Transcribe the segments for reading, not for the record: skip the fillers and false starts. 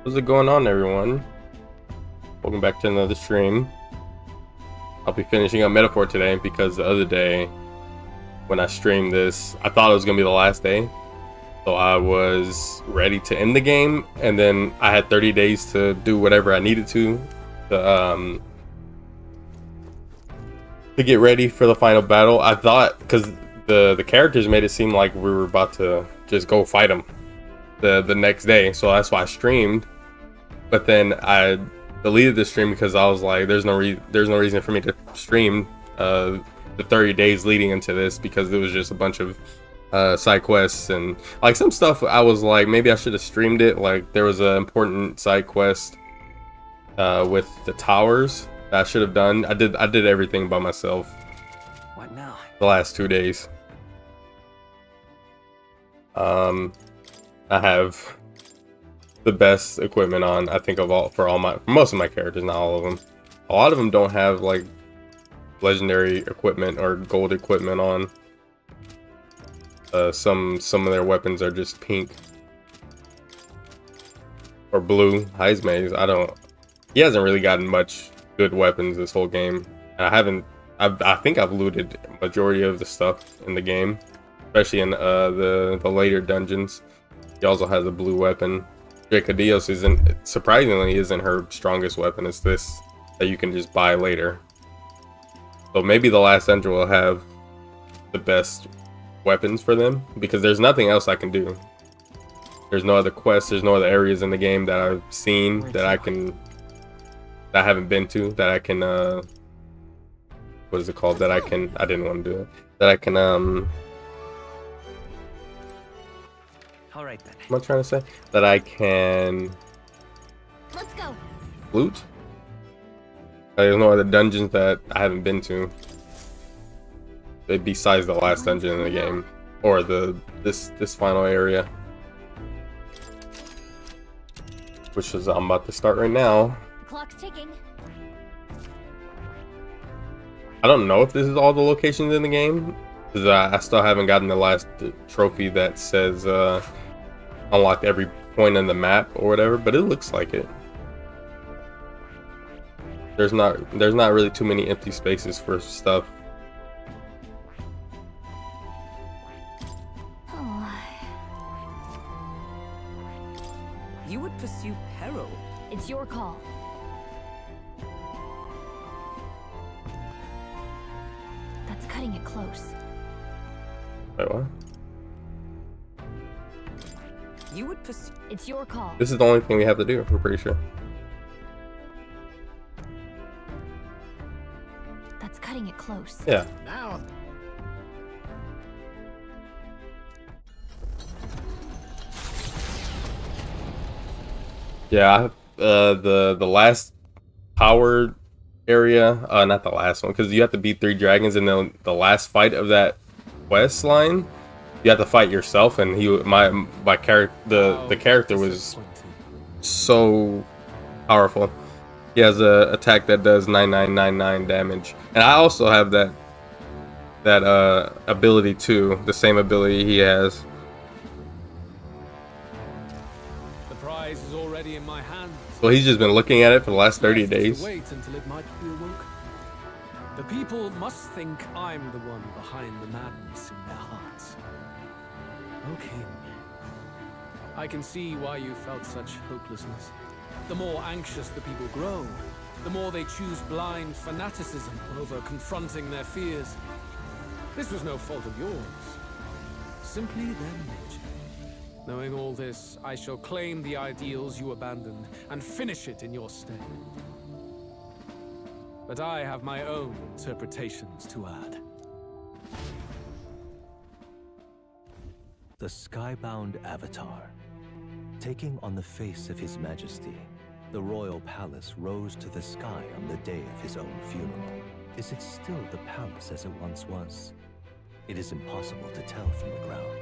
How's it going on, everyone? Welcome back to another stream. I'll be finishing up Metaphor today because the other day when I streamed this, I thought it was gonna be the last day. So I was ready to end the game, and then I had 30 days to do whatever I needed to get ready for the final battle. I thought, because the characters made it seem like we were about to just go fight them the next day, so that's why I streamed. But then I deleted the stream because I was like, there's no reason for me to stream the 30 days leading into this, because it was just a bunch of side quests and like some stuff. I was like, maybe I should have streamed it. Like there was an important side quest with the towers that I should have done. I did everything by myself. What now? The last 2 days. I have the best equipment on, I think, for most of my characters, not all of them. A lot of them don't have like legendary equipment or gold equipment on. Some of their weapons are just pink or blue. Heismaze, he hasn't really gotten much good weapons this whole game, and I think I've looted majority of the stuff in the game, especially in the later dungeons. He also has a blue weapon. Dracadios surprisingly isn't her strongest weapon. It's this that you can just buy later. So maybe the last dungeon will have the best weapons for them, because there's nothing else I can do. There's no other quests, there's no other areas in the game that I've seen that I haven't been to, that I can what is it called, I didn't want to do it, that I can All right then. what am I trying to say? That I can Let's go. loot. There's no other dungeons that I haven't been to, besides the last dungeon in the game, or this final area, which is I'm about to start right now. The clock's ticking. I don't know if this is all the locations in the game, because I still haven't gotten the last trophy that says unlock every point in the map or whatever, but it looks like it. There's not really too many empty spaces for stuff. You would pursue peril. It's your call. That's cutting it close. Wait, what? You would pursue. It's your call. This is the only thing we have to do, I'm pretty sure. That's cutting it close. Yeah. Now. Yeah, the last power area, not the last one, because you have to beat 3 dragons, and then the last fight of that quest line, you have to fight yourself, and my character, the character was so powerful. He has a attack that does 9999 damage, and I also have that ability too, the same ability he has. The prize is already in my hand. So he's just been looking at it for the last 30 days. Wait until it might be awoke. The people must think I'm the one behind the madness in their hearts. Okay. I can see why you felt such hopelessness. The more anxious the people grow, the more they choose blind fanaticism over confronting their fears. This was no fault of yours. Simply their nature. Knowing all this, I shall claim the ideals you abandoned and finish it in your stead. But I have my own interpretations to add. The skybound avatar. Taking on the face of His Majesty, the royal palace rose to the sky on the day of his own funeral. Is it still the palace as it once was? It is impossible to tell from the ground.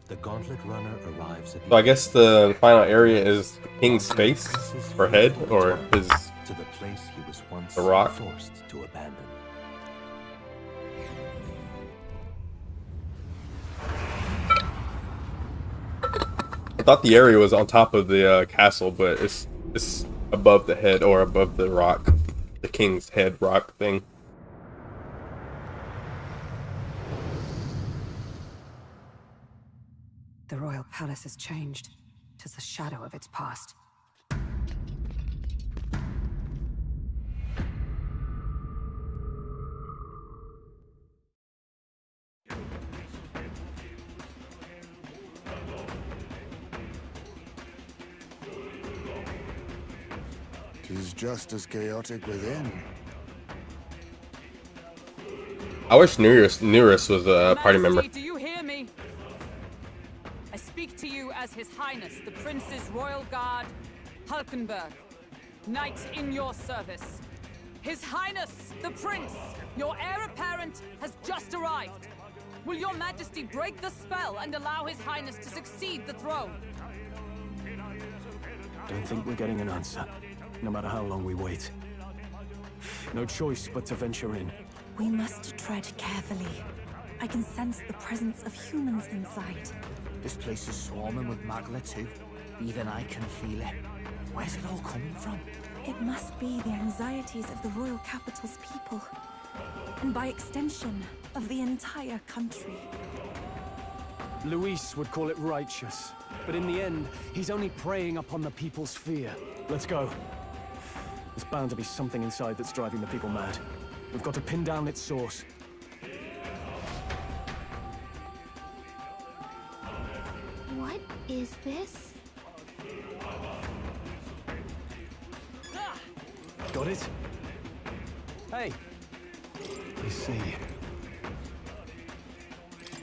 The gauntlet runner arrives at the So I guess the final area is the king's face, or head, or his to the place he was once the rock. forced to abandon. thought the area was on top of the castle, but it's above the head or above the rock, the king's head rock thing. The royal palace has changed. 'Tis a shadow of its past. Tis just as chaotic within. I wish Nearest was a party member. Do you hear me? I speak to you as His Highness, the Prince's Royal Guard, Hulkenberg, knight in your service. His Highness, the Prince, your heir apparent, has just arrived. Will your Majesty break the spell and allow His Highness to succeed the throne? Don't think we're getting an answer, no matter how long we wait. No choice but to venture in. We must tread carefully. I can sense the presence of humans inside. This place is swarming with Magla too. Even I can feel it. Where's it all coming from? It must be the anxieties of the royal capital's people. And by extension, of the entire country. Luis would call it righteous, but in the end, he's only preying upon the people's fear. Let's go. There's bound to be something inside that's driving the people mad. We've got to pin down its source. What is this? Got it? Hey. I see.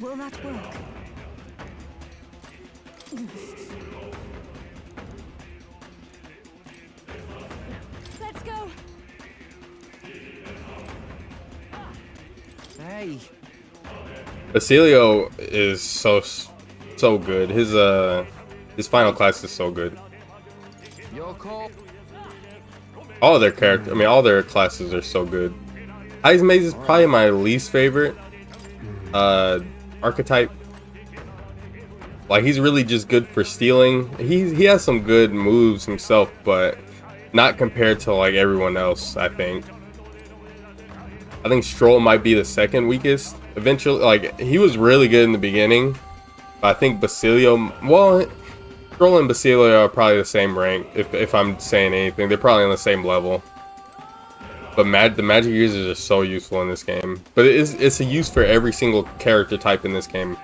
Will that work? Let's go! Hey. Basilio is so good. His final class is so good. Your call. All their characters, I mean, all their classes are so good. Ice Maze is probably my least favorite archetype. Like, he's really just good for stealing. He has some good moves himself, but not compared to like everyone else. I think Stroll might be the second weakest. Eventually, like, he was really good in the beginning, but I think Basilio, well, Stroll and Basilio are probably the same rank. If I'm saying anything, they're probably on the same level. But the magic users are so useful in this game. But it's a use for every single character type in this game.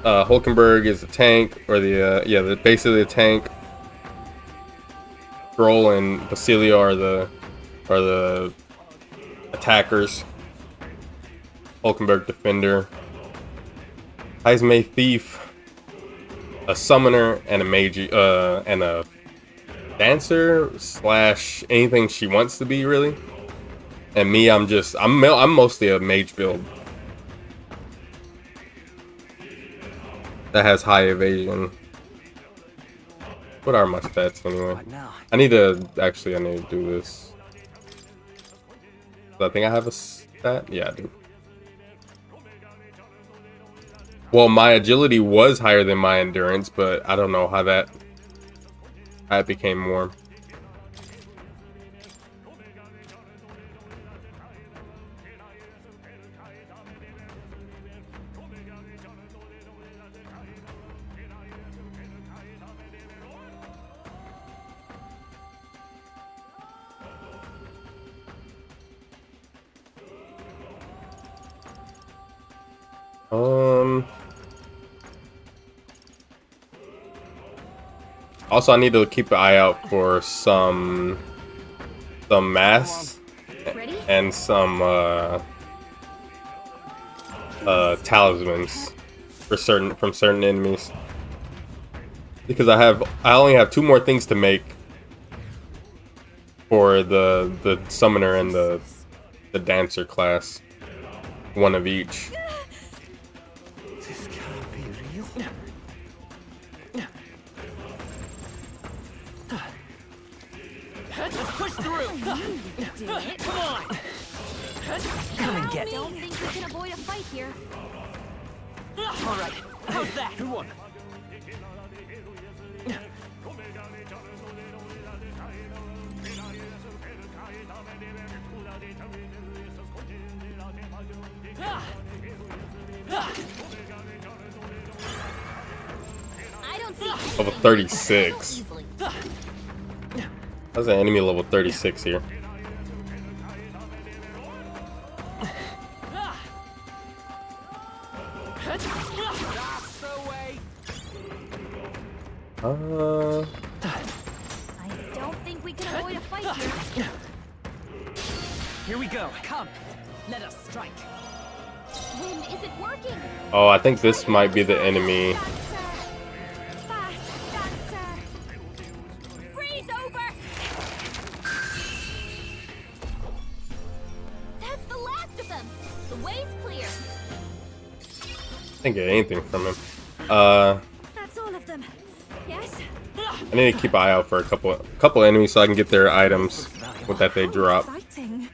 Hulkenberg is the tank, or basically a tank. Stroll and Basilio are the attackers. Hulkenberg defender. Heismay thief. A summoner and a mage and a dancer / anything she wants to be, really. And me, I'm mostly a mage build that has high evasion. What are my stats anyway? What now? I need to do this. I think I have a stat. Yeah, I do. Well, my agility was higher than my endurance, but I don't know how that became more. Also, I need to keep an eye out for some masks and some talismans from certain enemies, because I only have 2 more things to make for the summoner and the dancer class, 1 of each. This can't be real. Let's push through. Come on. Come and get it. Don't think we can avoid a fight here. All right. How's that? Who won? I don't see Level 36. How's an enemy level 36 here? I don't think we can avoid a fight here. Here we go. Come, let us strike. When is it working? Oh, I think this might be the enemy. Freeze over! That's the last of them. The way's clear. Can't get anything from him. That's all of them. Yes? I need to keep an eye out for a couple enemies so I can get their items that they drop. Exciting.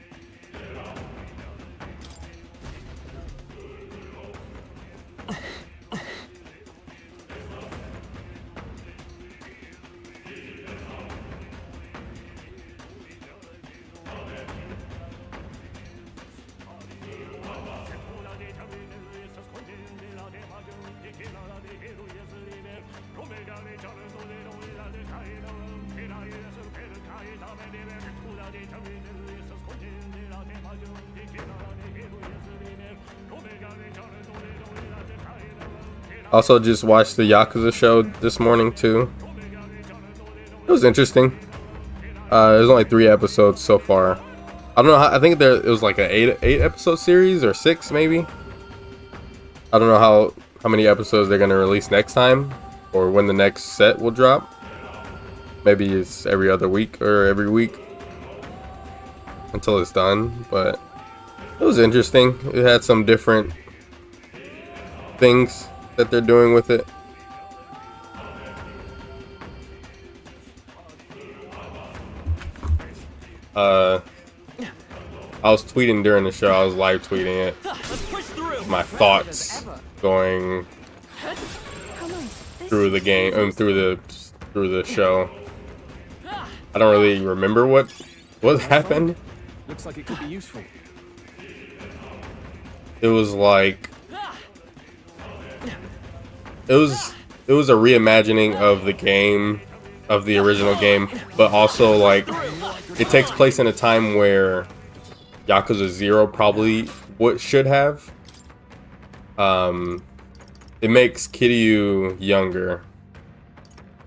Also, just watched the Yakuza show this morning too. It was interesting. There's only 3 episodes so far. I don't know. I think it was like an 8 episode series or 6 maybe. I don't know how many episodes they're gonna release next time or when the next set will drop. Maybe it's every other week or every week until it's done. But it was interesting. It had some different things that they're doing with it. I was tweeting during the show. I was live tweeting it. My thoughts going through the game and through the show. I don't really remember what happened. Looks like it could be useful. It was like it was a reimagining of the game, of the original game, but also like it takes place in a time where Yakuza 0 probably should have. It makes Kiryu younger,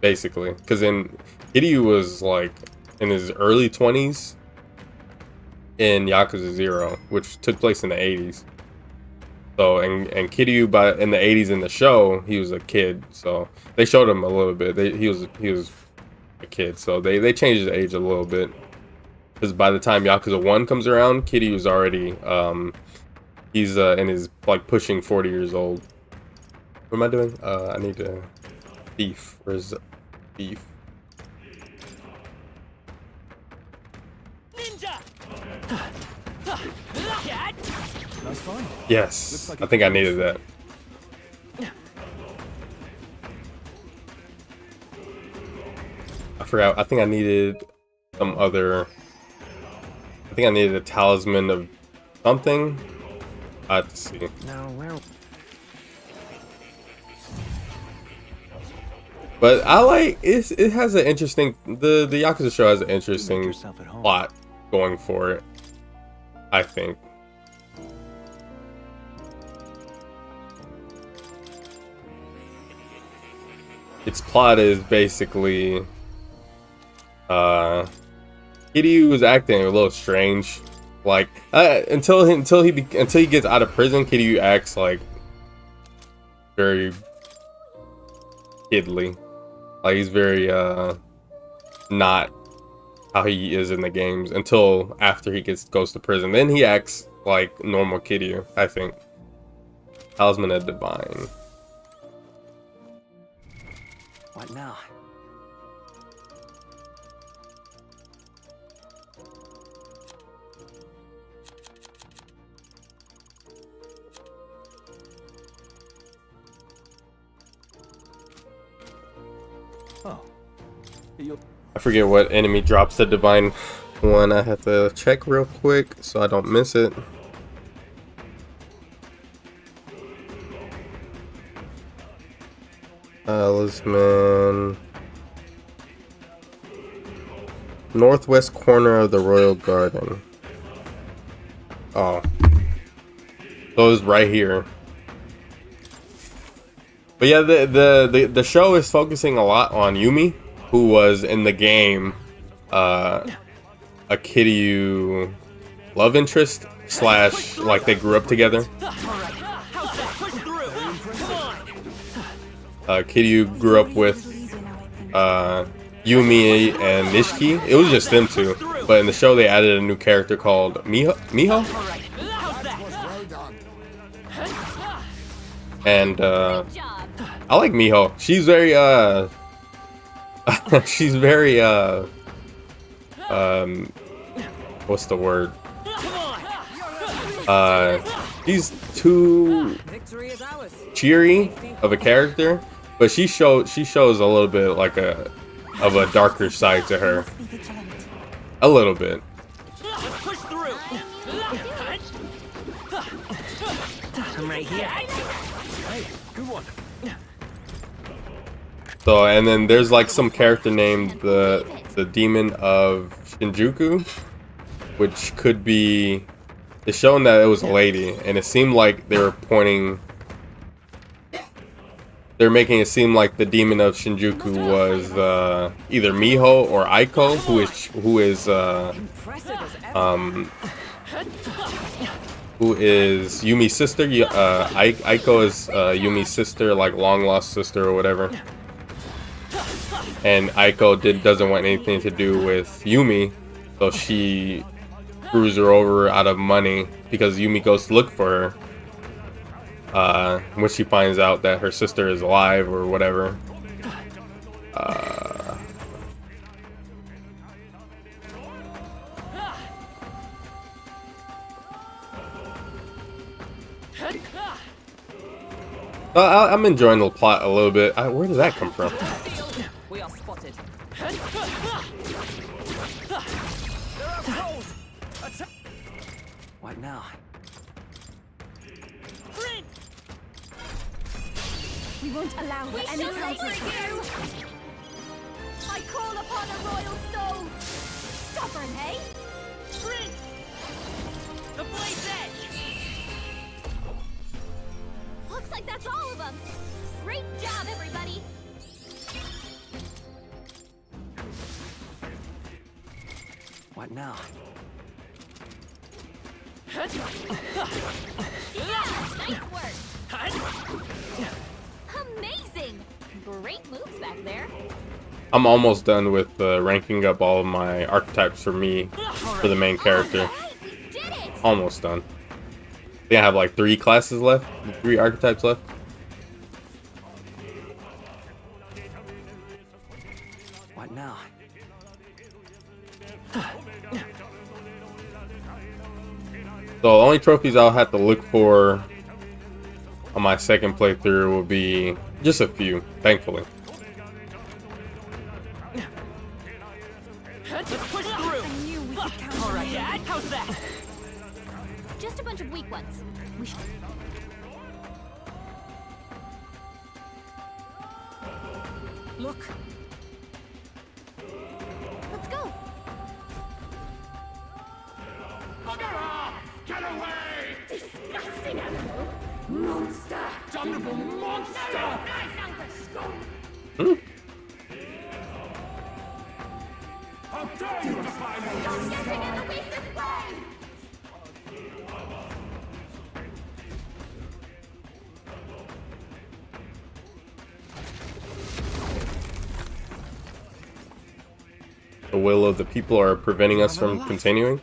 basically, because Kiryu was like in his early 20s in Yakuza 0, which took place in the 80s. So and Kiryu in the 80s in the show, he was a kid. So they showed him a little bit. He was a kid. So they changed his age a little bit. Because by the time Yakuza 1 comes around, Kiryu's already he's in his like pushing 40 years old. What am I doing? I need to beef. Where's beef? Ninja! That's fine. Yes, I think I needed that. I forgot. I think I needed some other. I think I needed a talisman of something. I have to see. Now where? But I like it. It has an interesting. The Yakuza show has an interesting plot going for it, I think. Its plot is basically Kiryu was acting a little strange, like until he gets out of prison. Kiryu acts like very kidly, like he's very not how he is in the games until after he goes to prison. Then he acts like normal Kiryu, I think. Talisman of Divine. What now? Oh. I forget what enemy drops the divine one I have to check real quick so I don't miss it. Talisman. Northwest corner of the Royal Garden. Oh. So it's right here. But yeah, the show is focusing a lot on Yumi, who was in the game a Kiryu love interest slash like they grew up together. Kiryu grew up with Yumi and Nishiki. It was just them two, but in the show they added a new character called Miho. And I like Miho. She's very she's very what's the word? She's too cheery of a character, but she shows a little bit like of a darker side to her. A little bit. I'm right here. Hey, good one. So, and then there's like some character named the Demon of Shinjuku, which could be. It's shown that it was a lady, and it seemed like they were pointing. They're making it seem like the Demon of Shinjuku was either Miho or Aiko, who is Yumi's sister. Aiko is Yumi's sister, like long lost sister or whatever. And Aiko doesn't want anything to do with Yumi, so she screws her over out of money because Yumi goes to look for her. When she finds out that her sister is alive or whatever. I'm enjoying the plot a little bit. Where did that come from? We are spotted. What now? We won't allow We any shall counterattack. rescue! I call upon a royal soul! Stubborn, hey? The blade's edge! Looks like that's all of them! Great job, everybody! What now? Yeah, nice work! Amazing! Great moves back there. I'm almost done with ranking up all of my archetypes for me, for the main character. Alright, we did it! Almost done. I think I have like 3 classes left, 3 archetypes left. What now? So the only trophies I'll have to look for on my second playthrough will be just a few, thankfully. Let's push through! I knew we could count on you. Dad, how's that? Just a bunch of weak ones. We should... Look, Let's go! Get away! Disgusting animal! Monster! Damnable monster! How dare you defy me! Stop getting in the Lisa's way! The will of the people are preventing us from continuing.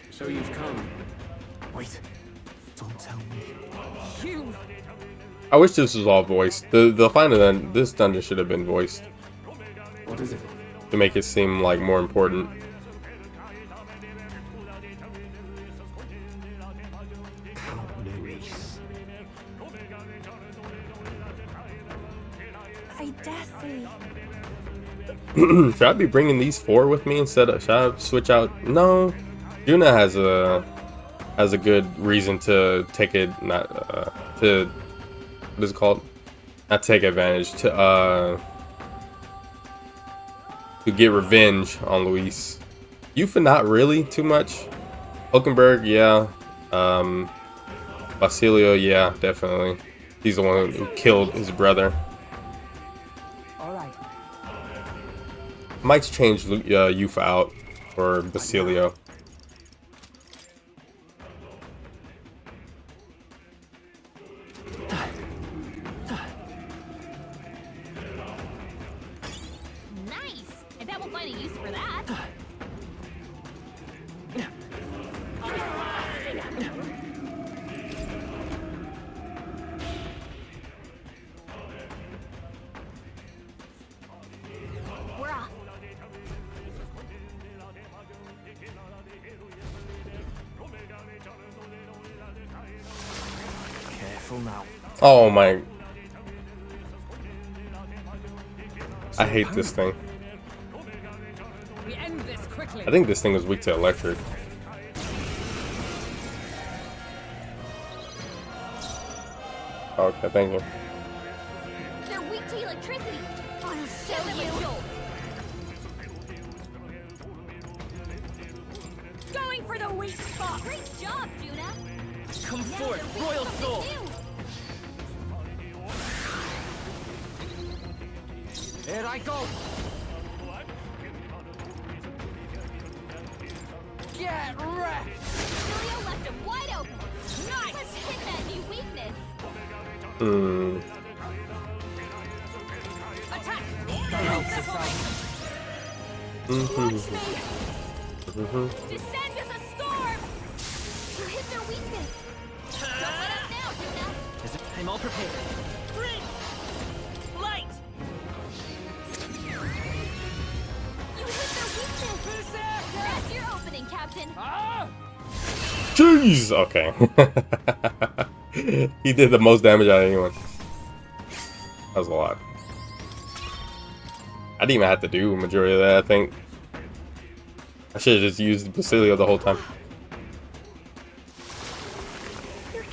So you've come. Wait, don't tell me. You. I wish this was all voiced. The final this dungeon should have been voiced What is it? to make it seem like more important. Count Luis. Desi. Should I be bringing these 4 with me instead of? Should I switch out? No. Juna has a good reason to take it. Not to what is it called? Not take advantage to get revenge on Luis. Yufa not really too much. Hulkenberg, yeah. Basilio, yeah, definitely. He's the one who killed his brother. All right. Mike's changed Yufa out for Basilio. Nice. I bet we'll find a use for that. We're off. Careful now. Oh my. I hate this thing. We end this quickly. I think this thing is weak to electric. Okay, thank you. They're weak to electricity. I'll show you. Going for the weak spot. Great job, Juna. Come Now forth, they're weak Royal to Soul. something new. Here I go. Get wrecked. Julio left him wide open. Nice. Let's hit that new weakness. Attack. Watch me. Descend as a storm. You hit their weakness. Don't let up now, Juna. I'm all prepared. Green. Light. You hit their weakness. That's your opening, Captain. Jeez. Okay. He did the most damage out of anyone. That was a lot. I didn't even have to do a majority of that, I think. I should have just used Basilio the whole time.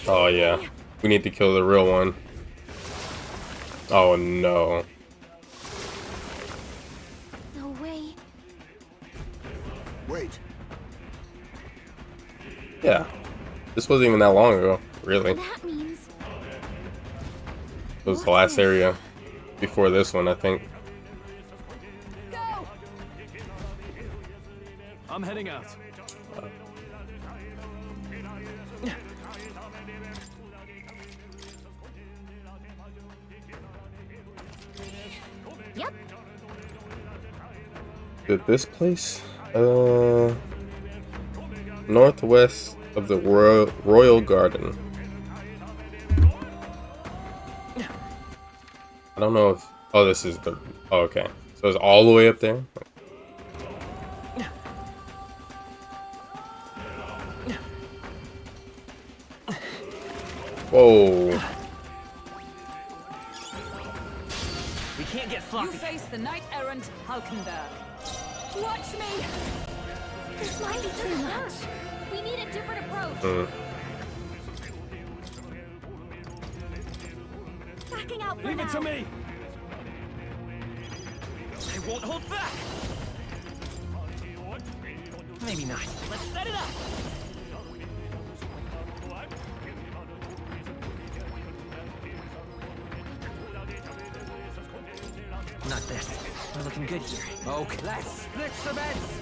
Oh yeah. We need to kill the real one. Oh no. No way. Wait. Yeah. This wasn't even that long ago, really. That means It was the last area before this one, I think. go. I'm heading out. Yep. This place? Northwest of the Royal Garden. I don't know if... Oh, this is the... Oh, okay. So it's all the way up there? Whoa. We can't get You sloppy. face the knight-errant Halkenberg. Watch me. This might be too much. We need a different approach. Backing out for Leave now. it to me. I won't hold back. Maybe not. Let's set it up. Not this. We're looking good here. Okay. Let's split some heads.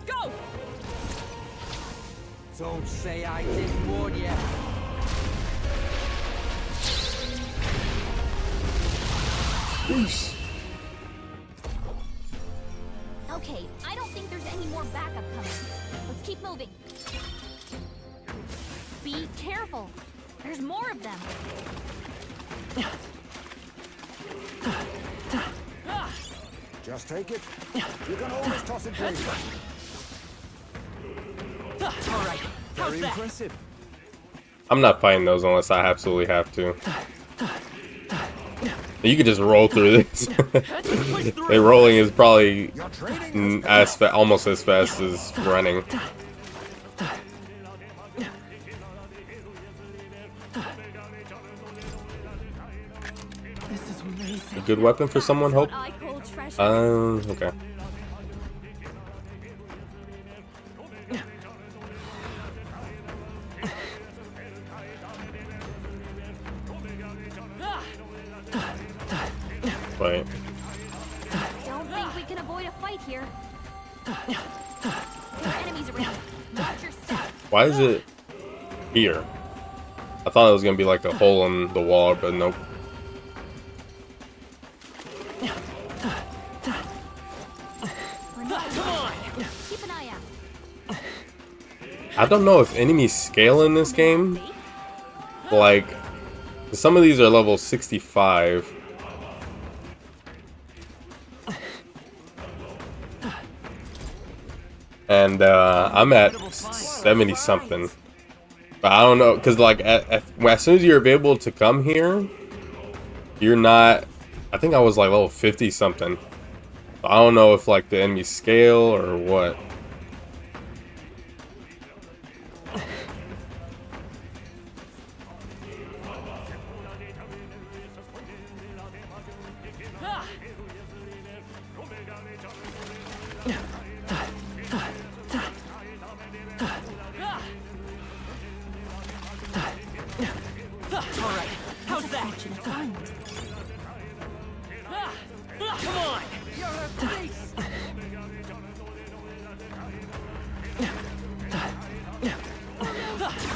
Go! Don't say I didn't warn you. Okay, I don't think there's any more backup coming. Let's keep moving. Be careful. There's more of them. Just take it. You can always toss it green. All right, Very impressive. I'm not fighting those unless I absolutely have to. You could just roll through this. The rolling is probably almost as fast as running. This is amazing. A good weapon for someone, Hope? I call treasure. Okay. Wait. Don't think we can avoid a fight here. There are enemies around. Watch your step. Why is it here? I thought it was gonna be like a hole in the wall, but nope. We're not alone. Keep an eye out. I don't know if enemies scale in this game. Like, some of these are level 65. And I'm at 70 something. But I don't know, because like as soon as you're able to come here, you're not. I think I was like level 50 something. I don't know if like the enemy scale or what. Alright, how's that? Fortunate find. Come on! You're a beast!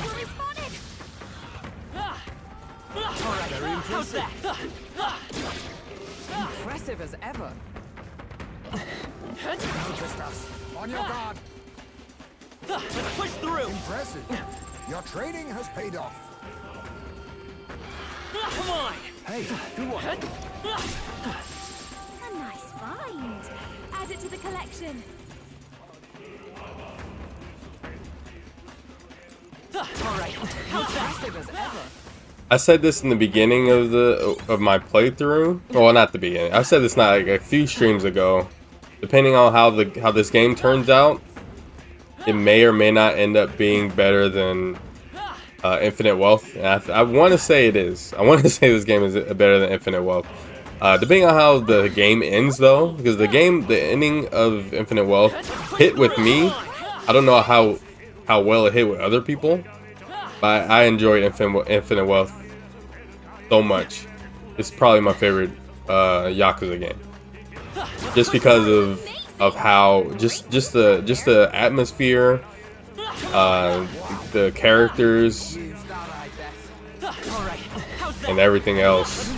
Fully spotted. Alright, how's that? Impressive as ever. Noticed us. On your guard. Let's push through! Impressive. Your training has paid off. Come on! Hey, good one. A nice find. Add it to the collection. Alright, how's that? Impressive as ever. I said this in the beginning of my playthrough. Well, not the beginning. I said this not like a few streams ago. Depending on how this game turns out, it may or may not end up being better than Infinite Wealth. And I want to say it is. I want to say this game is better than Infinite Wealth. Depending on how the game ends, though, because the ending of Infinite Wealth hit with me. I don't know how well it hit with other people, but I enjoyed Infinite Wealth so much. It's probably my favorite Yakuza game, just because of how just the atmosphere, the characters, and everything else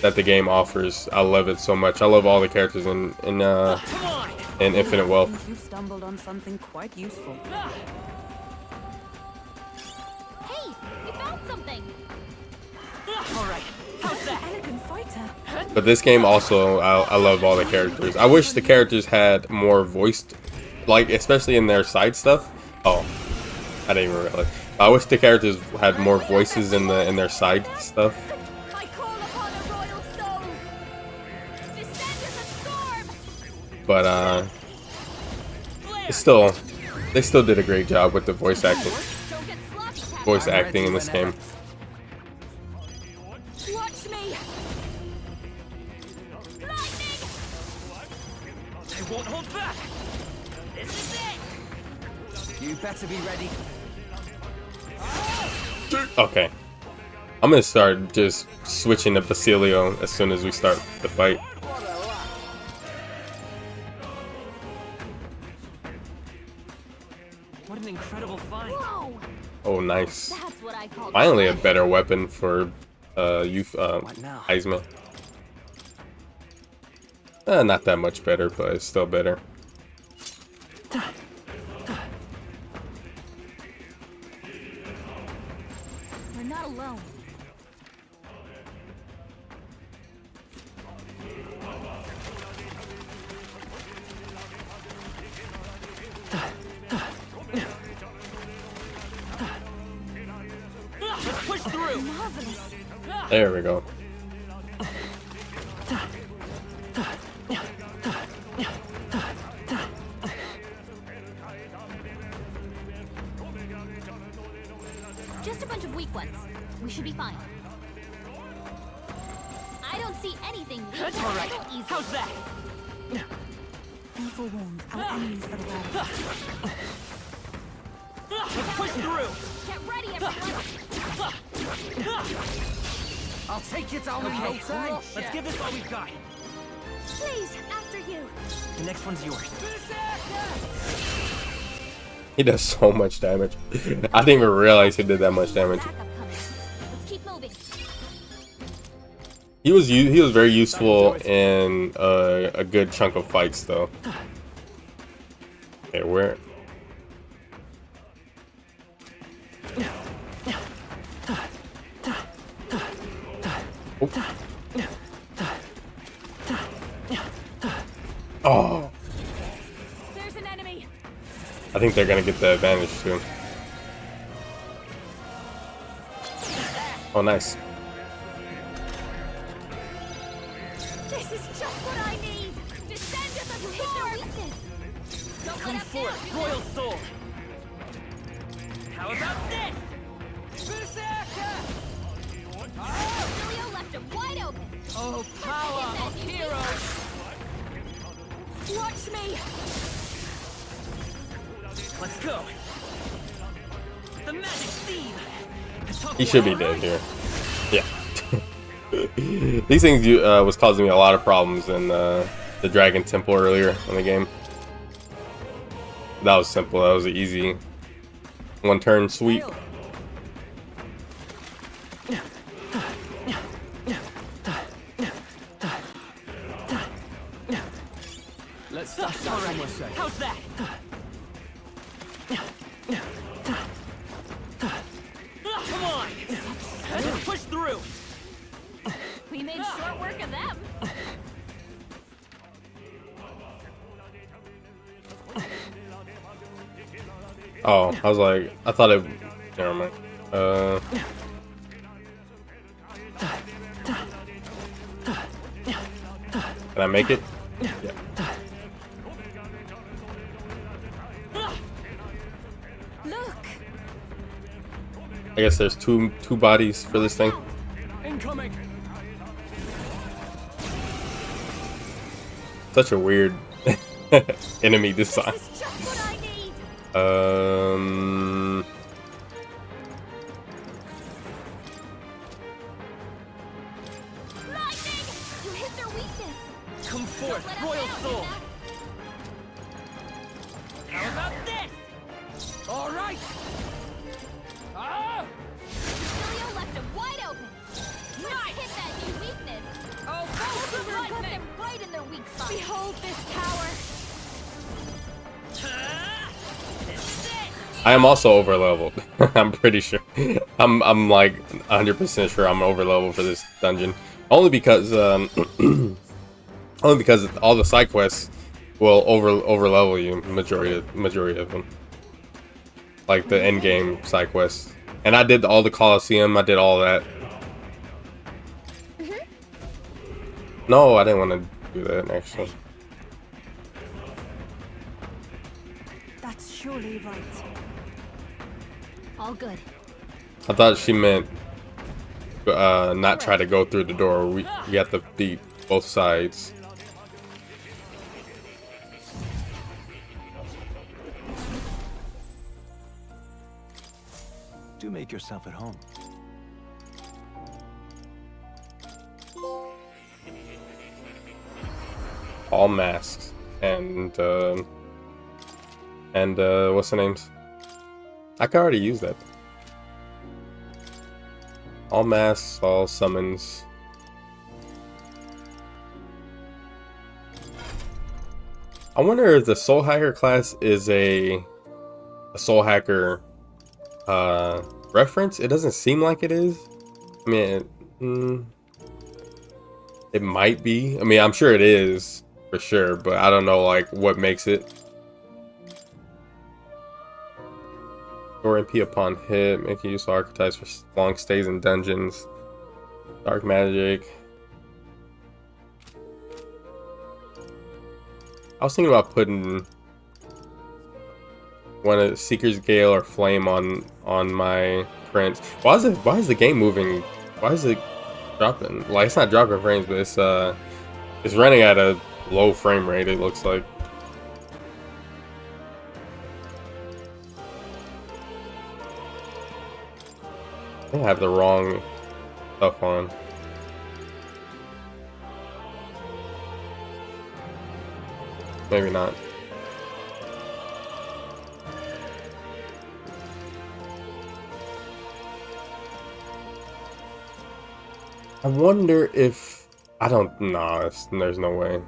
that the game offers. I love it so much. I love all the characters in Infinite Wealth. You've stumbled on something quite useful. Hey, we found something. Alright, how's that? Elegant fighter. But this game also, I love all the characters. I wish the characters had more voiced, like especially in their side stuff. Oh, I didn't even realize. I wish the characters had more voices in their side stuff. I call upon a royal soul. Descend as a storm. But they still did a great job with the voice acting. Don't get sloppy, Captain. Voice acting in this game. Watch me. Lightning. I won't hold back! This is it! You better be ready. Okay, I'm gonna start just switching to Basilio as soon as we start the fight. What an incredible find! Whoa. Oh, nice. That's what I call. Finally, a better weapon for What now? Heisman. Not that much better, but it's still better. We're not alone. There we go. Just a bunch of weak ones. We should be fine. I don't see anything we can handle easily. How's that? Be forewarned, our enemies are aware of us. Let's push through. Get ready, everyone. I'll take you down in no time. Let's give this all we've got. Please, after you. The next one's yours. He does so much damage. I didn't even realize he did that much damage. Backup coming. Let's keep moving. He was very useful in a good chunk of fights though. Okay, where? Oh. There's an enemy. I think they're gonna get the advantage soon. Oh, nice. This is just what I need. Descend to the storm. Don't Come let us forth, down. Royal Soul. How about this? Julio left him wide open. Oh, power of heroes! Watch me. Let's go. The magic steam. He should be dead here. Yeah. These things was causing me a lot of problems in the Dragon Temple earlier in the game. That was simple. That was an easy one-turn sweep. Let's start somewhere safe. How's that? Come on! Let's push through! We made short work of them. Oh, I was like, I thought it. Never mind. Can I make it? Yeah. Look. I guess there's two bodies for this thing. Incoming. Such a weird enemy design. This is just what I need. Lightning! You hit their weakness. Come forth, Don't let 'em Royal down, Soul! Hina. How about this? All right. Ah! Julio left him wide open. Let's hit that new weakness. Oh, Let's bolt of put lightning! them right in their weak spot. Behold this power. I am also over leveled. I'm pretty sure. I'm like 100% sure I'm over leveled for this dungeon. Only because only because all the side quests will over level you majority of them. Like the end game side quests. And I did all the Colosseum. I did all that. No, I didn't want to do that actually. That's surely right. All good. I thought she meant not try to go through the door. We have to beat both sides. Do make yourself at home. All masks and what's the names? I could already use that. All masks, all summons. I wonder if the Soul Hacker class is a Soul Hacker reference. It doesn't seem like it is. I mean, it might be. I mean, I'm sure it is for sure, but I don't know like what makes it. Store MP upon hit, making use of archetypes for long stays in dungeons. Dark magic. I was thinking about putting one of Seeker's Gale or Flame on my prince. Why is the game moving? Why is it dropping? Like, it's not dropping frames, but it's running at a low frame rate, it looks like. I think I have the wrong stuff on. Maybe not. I wonder if I don't. Nah, there's no way.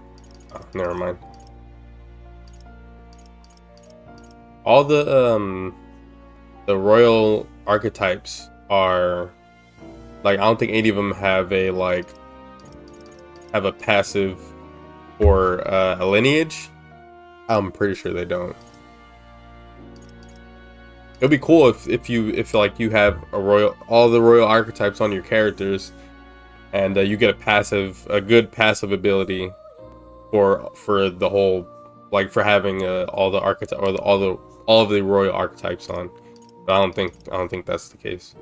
Oh, never mind. All the royal archetypes are like, I don't think any of them have a passive or a lineage. I'm pretty sure they don't. It'd be cool if you have all the royal archetypes on your characters, and you get a good passive ability for the whole, like, for having all the archetypes or all of the royal archetypes on. But I don't think that's the case.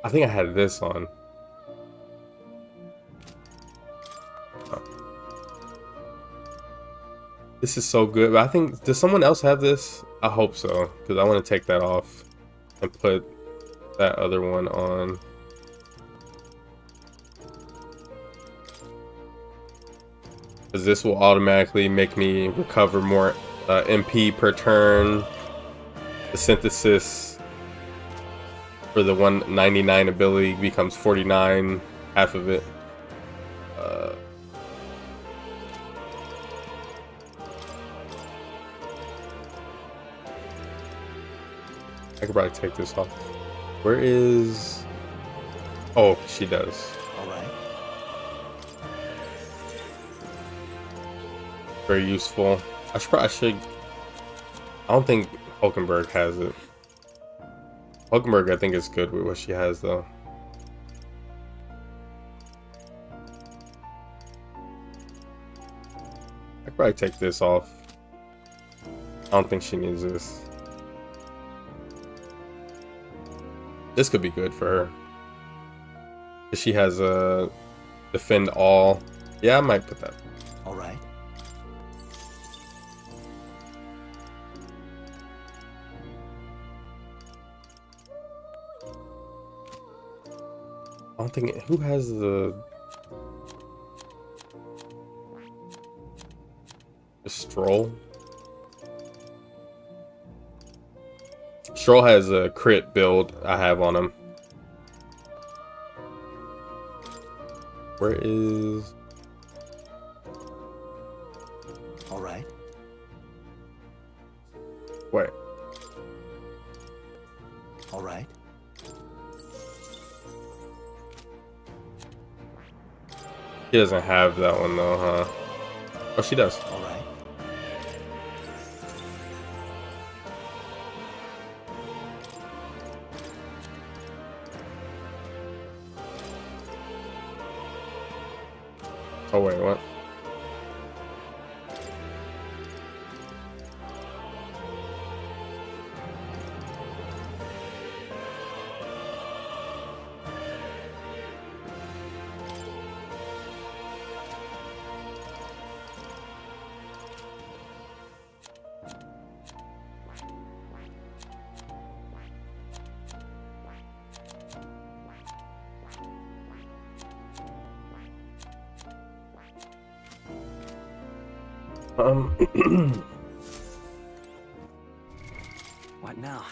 I think I had this on. Oh. This is so good. But I think, does someone else have this? I hope so, because I want to take that off and put that other one on. Because this will automatically make me recover more MP per turn. The synthesis for the 199 ability becomes 49, half of it. I could probably take this off. Where is... Oh, she does. Alright. Very useful. I should... I don't think Hulkenberg has it. Hulkenberg, I think, is good with what she has, though. I could probably take this off. I don't think she needs this. This could be good for her. She has a defend all. Yeah, I might put that. Alright. I don't think who has the Stroll. Stroll has a crit build I have on him. Where is... Alright. Wait. Alright. She doesn't have that one though, huh? Oh, she does. Alright. Oh wait, what? What now?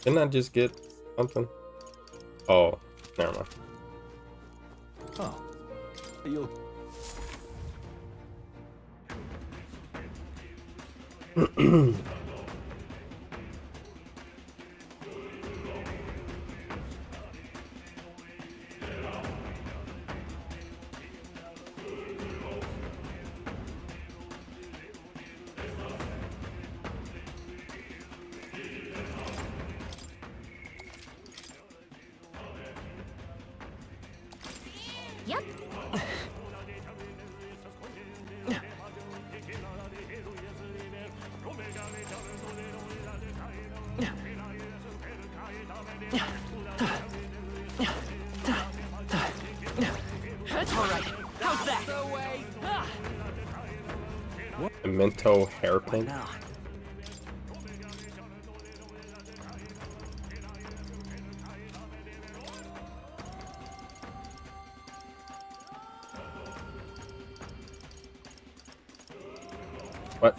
Didn't I just get something? Oh, never mind. Oh, you'll. Yep. Alright, how's that? Memento hairpin. Now. What?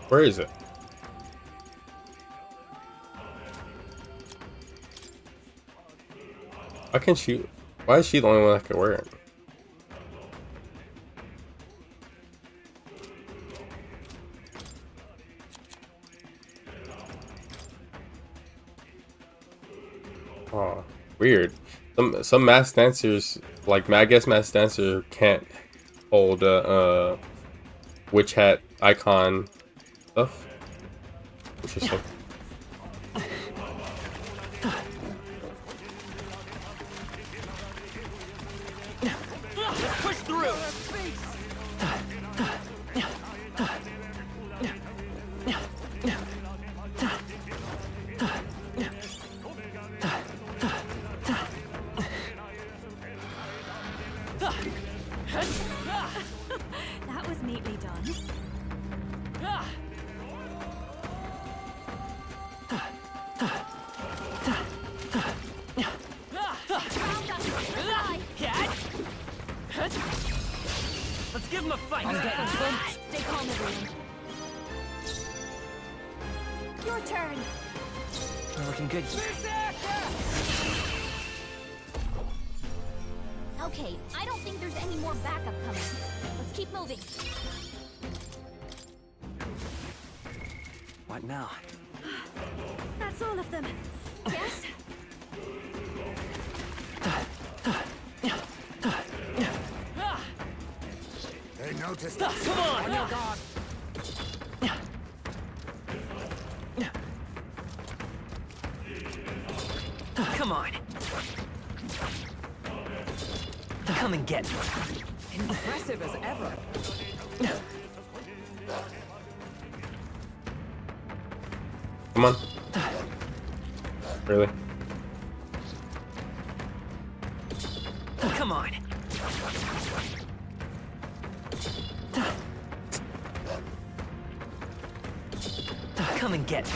Where is it? Why can't she? Why is she the only one that can wear it? Oh, weird. Some masked dancers, like I guess masked dancer can't hold witch hat icon stuff, which is so. Let's push through. That was neatly done. Let's give him a fight. I'm getting bumped. Stay calm, everyone. Your turn. We're looking good. Okay, I don't think there's any more backup coming. Let's keep moving. What now? That's all of them. Yes? They noticed Come on! your guard. Come on. Come and get me. Impressive as ever. Come on. Really? Come on. Come and get me.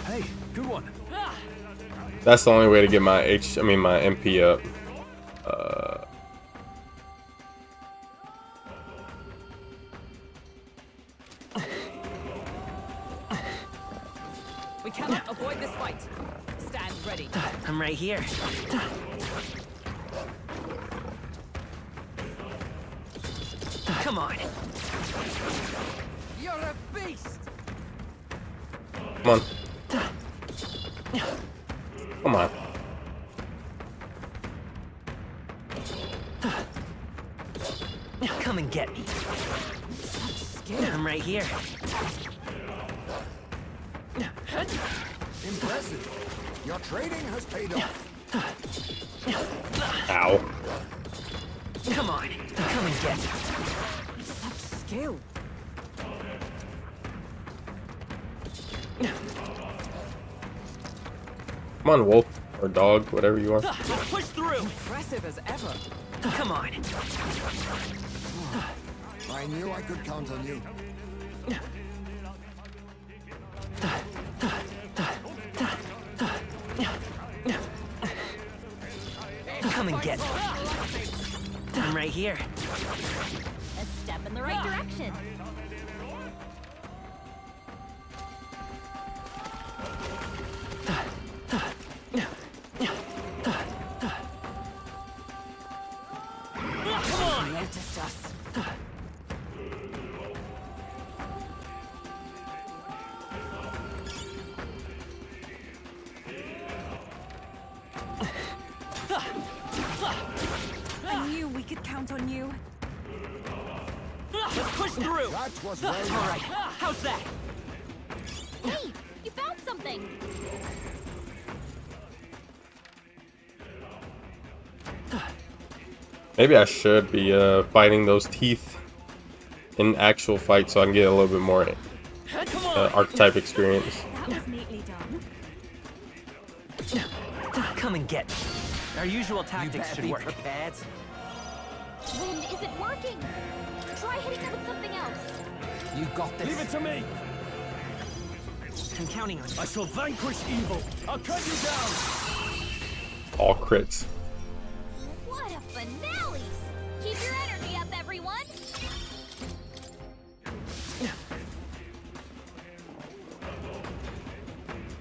Hey, good one. That's the only way to get my my MP up. We cannot avoid this fight. Stand ready. I'm right here. Come on. You're a beast. Come on. Come on. Come and get me. I'm right here. Impressive. Your trading has paid off. Ow. Come on. Come and get me. Such skill. Come on, wolf or dog, whatever you are. Let's push through. Impressive as ever. Come on. I knew I could count on you. Come and get me. I'm right here. A step in the right direction. Noticed us. I knew we could count on you. Let's push through. That was well done. All right. How's that? Hey, you found something. Maybe I should be fighting those teeth in actual fight so I can get a little bit more archetype experience. That was neatly done. Come and get me. Our usual tactics should work. Wind isn't working. Try hitting them with something else. You got this. Leave it to me. I'm counting on you. I shall vanquish evil. I'll cut you down. All crits. What a finale! Keep your energy up, everyone.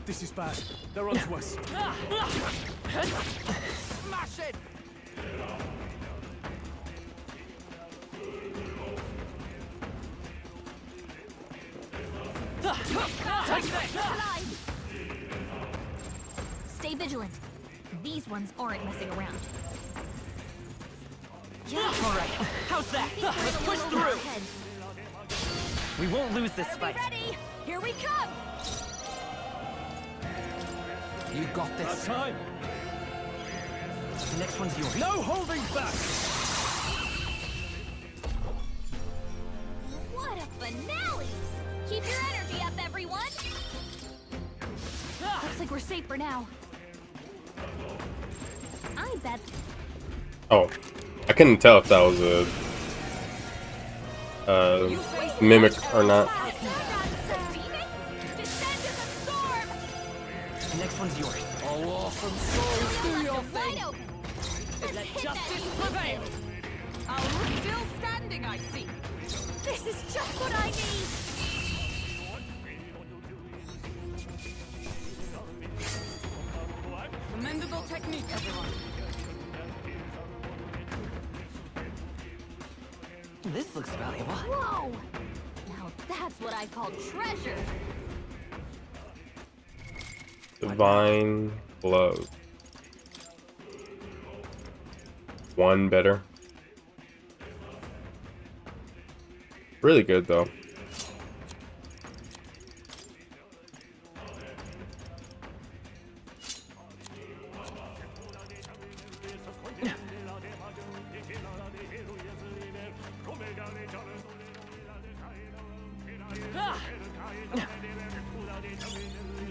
This is bad. They're onto us. Smash it. Alive. Stay vigilant. These ones aren't messing around. All right. How's that? Let's push through. We won't lose this fight. Ready? Here we come. You got Our this. time. The next one's yours. No holding back. What a finale! Keep your energy up, everyone. Looks like we're safe for now. I bet. Oh, I couldn't tell if that was a mimic or not. The next one's yours. Oh, awesome souls, do your thing. Let justice prevail. Our still standing, I see. This is just what I need. Commendable technique, everyone. This looks valuable. Whoa! Now that's what I call treasure. Divine Glove. One better. Really good though.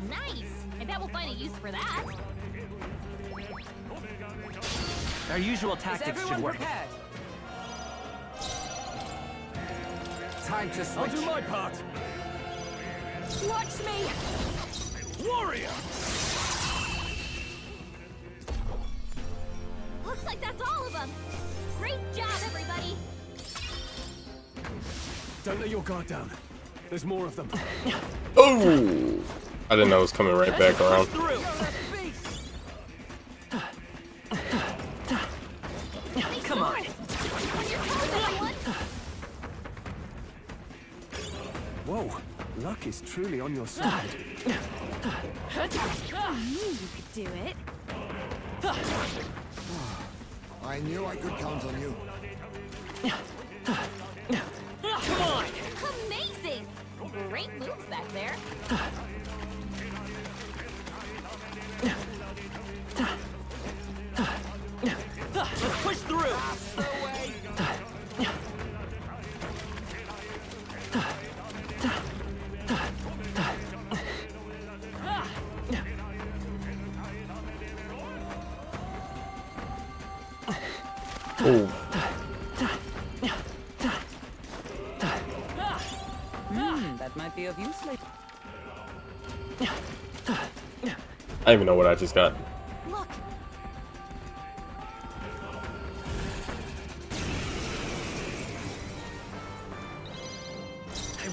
Nice! I bet we'll find a use for that. Our usual Is tactics everyone should work. prepared? Time to switch. I'll do my part. Watch me! Warrior. Looks like that's all of them. Great job, everybody. Don't let your guard down. There's more of them. Oh! I didn't know it was coming right back around. Come on. On your toes, everyone. Whoa, luck is truly on your side. I knew you could do it. I knew I could count on you. Come on. Amazing! Great moves back there. Let's push through. Oh, That might be of use later. I don't even know what I just got. Look,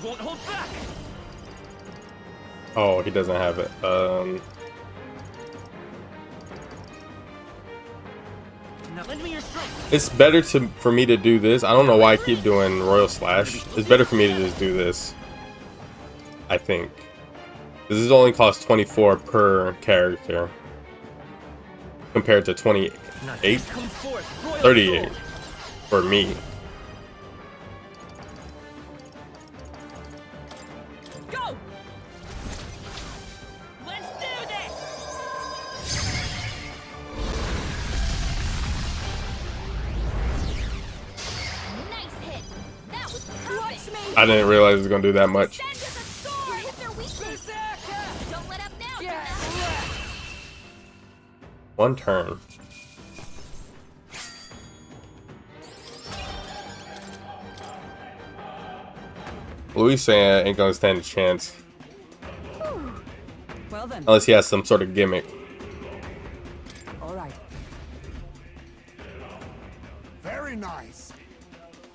won't hold back. Oh, he doesn't have it. Now lend me your strength. It's better for me to do this. I don't know why I keep doing Royal Slash. It's better for me to just do this, I think. This is only cost 24 per character compared to 28, 38 for me. Go! Let's do this! Nice hit. That was perfect. Watch me! I didn't realize it was gonna do that much. Send us a sword. Hit their weakness. Don't let up now. Yeah. One turn. Luis saying ain't gonna stand a chance Well then. unless he has some sort of gimmick. All right. Very nice.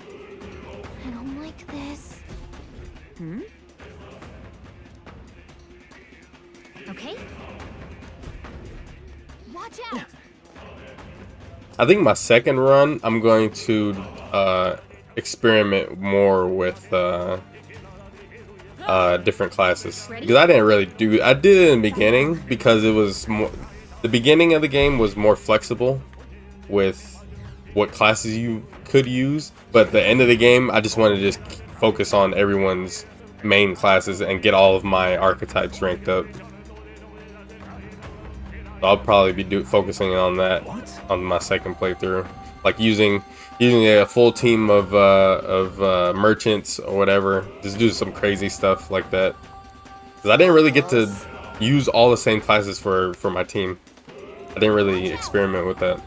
I don't like this. Okay. Watch out. I think my second run, I'm going to experiment more with different classes, because I didn't really do. I did it in the beginning because it was more. The beginning of the game was more flexible with what classes you could use, but at the end of the game, I just wanted to just focus on everyone's main classes and get all of my archetypes ranked up. So I'll probably be focusing on that on my second playthrough, like using a full team of merchants or whatever. Just do some crazy stuff like that, because I didn't really get to use all the same classes for my team. I didn't really experiment with that,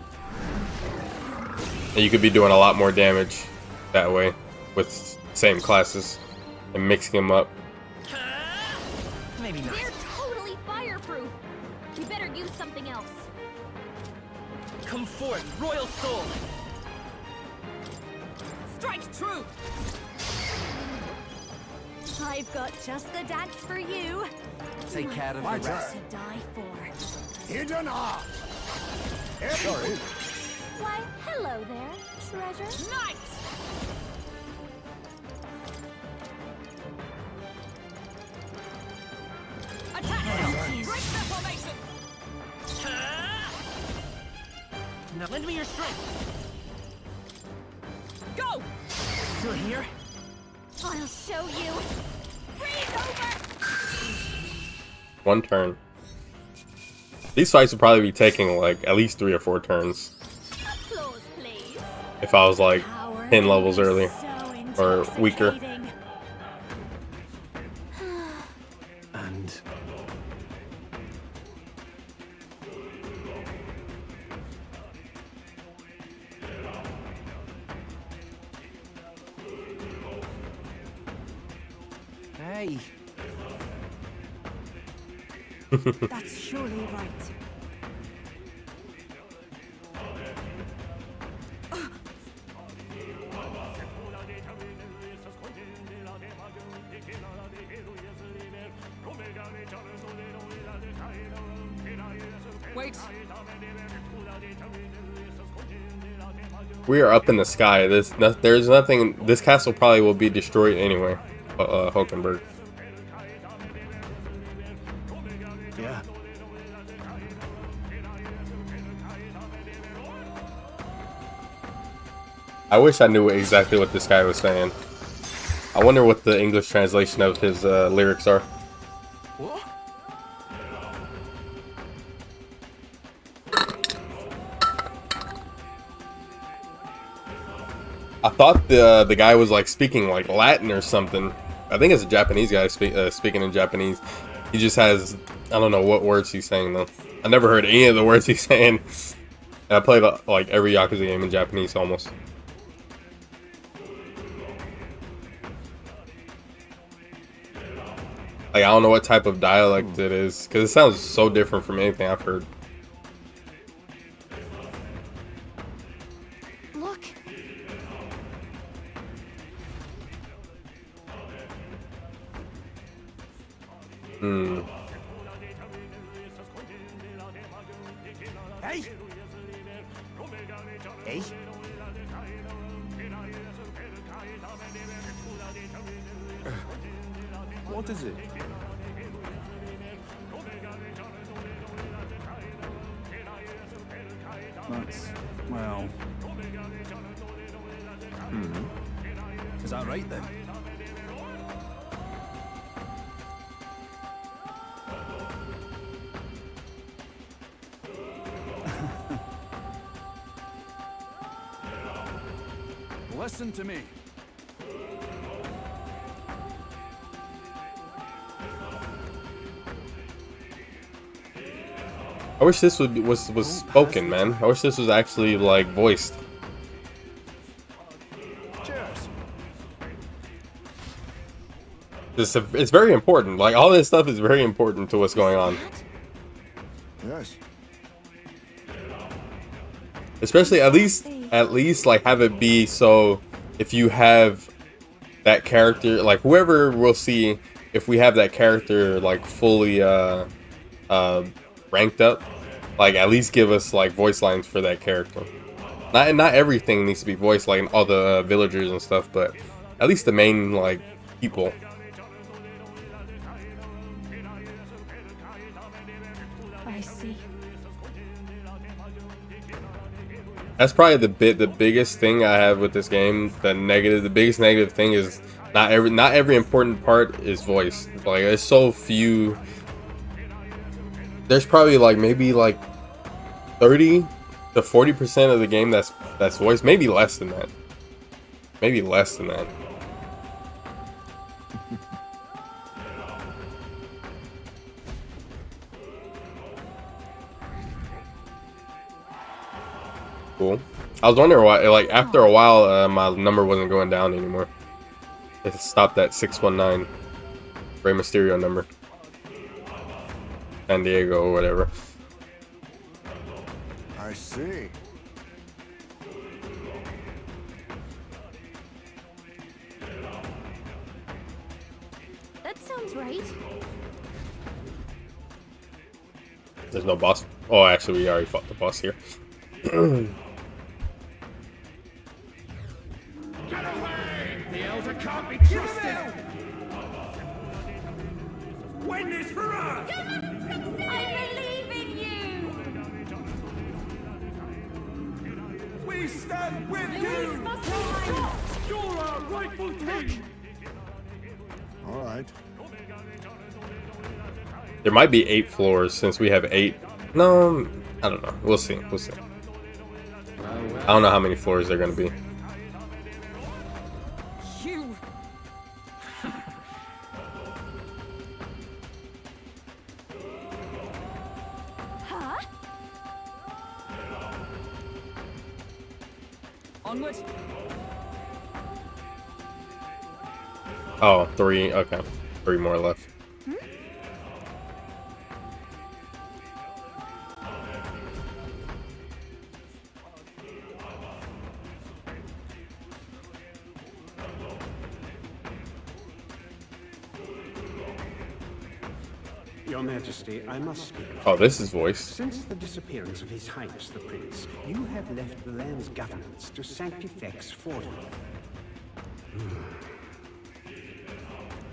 and you could be doing a lot more damage that way with same classes and mixing them up. Maybe not. They're totally fireproof. We better use something else. Come forth, Royal Soul. Strike true! I've got just the dance for you. Take care of My the rest. turn. To die for. Hidden art. Sorry. Why, hello there, treasure. Knight! Attack! Break their formation! Now lend me your strength. Go! Still here? I'll show you. Freeze over. One turn. These fights would probably be taking like at least 3 or 4 turns Applause, please. if I was like Power 10 levels is earlier so or weaker. intoxicating. And Hey. That's surely right. Wait. We are up in the sky. There's nothing. This castle probably will be destroyed anyway. Hulkenberg. yeah, I wish I knew exactly what this guy was saying. I wonder what the English translation of his lyrics are. what? I thought the guy was like speaking like Latin or something. I think it's a Japanese guy speaking in Japanese. He just has, I don't know what words he's saying though. I never heard any of the words he's saying. And I played like every Yakuza game in Japanese almost. Like I don't know what type of dialect it is, because it sounds so different from anything I've heard. Look. Hmm. Hey! Hey! What is it? That's, well... Is that right then? Listen to me. I wish this was spoken, man. I wish this was actually like voiced. Cheers. It's very important. Like all this stuff is very important to what's going on. Yes. Especially at least like have it be so if you have that character, like whoever we'll see, if we have that character like fully ranked up, like at least give us like voice lines for that character. Not everything needs to be voiced, like all the villagers and stuff, but at least the main like people. I see. That's probably the biggest thing I have with this game. The biggest negative thing is not every important part is voiced. Like there's so few. There's probably like maybe like 30 to 40% of the game that's voiced. Maybe less than that. Maybe less than that. Cool. I was wondering why, like, after a while, my number wasn't going down anymore. It stopped at 619. Rey Mysterio number. San Diego or whatever. I see. That sounds right. There's no boss. Oh, actually, we already fought the boss here. Get away! The Elder can't be trusted! Win this for us! I believe in you! We stand with you! You're our rightful king! Alright. There might be 8 floors since we have 8. No, I don't know. We'll see. We'll see. I don't know how many floors they're gonna be. You. Huh? Onward. Oh, 3. Okay. 3 more left. Your Majesty, I must speak. Oh, this is voiced. Since the disappearance of His Highness the Prince, you have left the land's governance to Sanctifex Forden.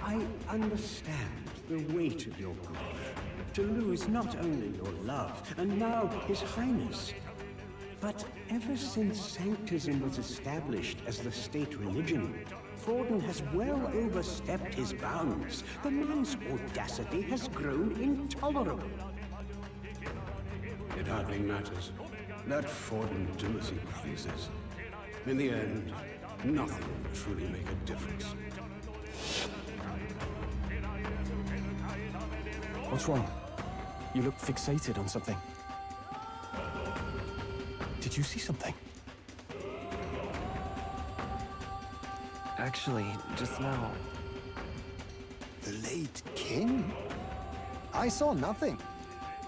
I understand the weight of your grief. To lose not only your love, and now His Highness, but ever since Sanctism was established as the state religion, Forden has well overstepped his bounds. The man's audacity has grown intolerable. It hardly matters. Let Forden do as he pleases. In the end, nothing will truly make a difference. What's wrong? You look fixated on something. Did you see something? Actually, just now. The late king? I saw nothing.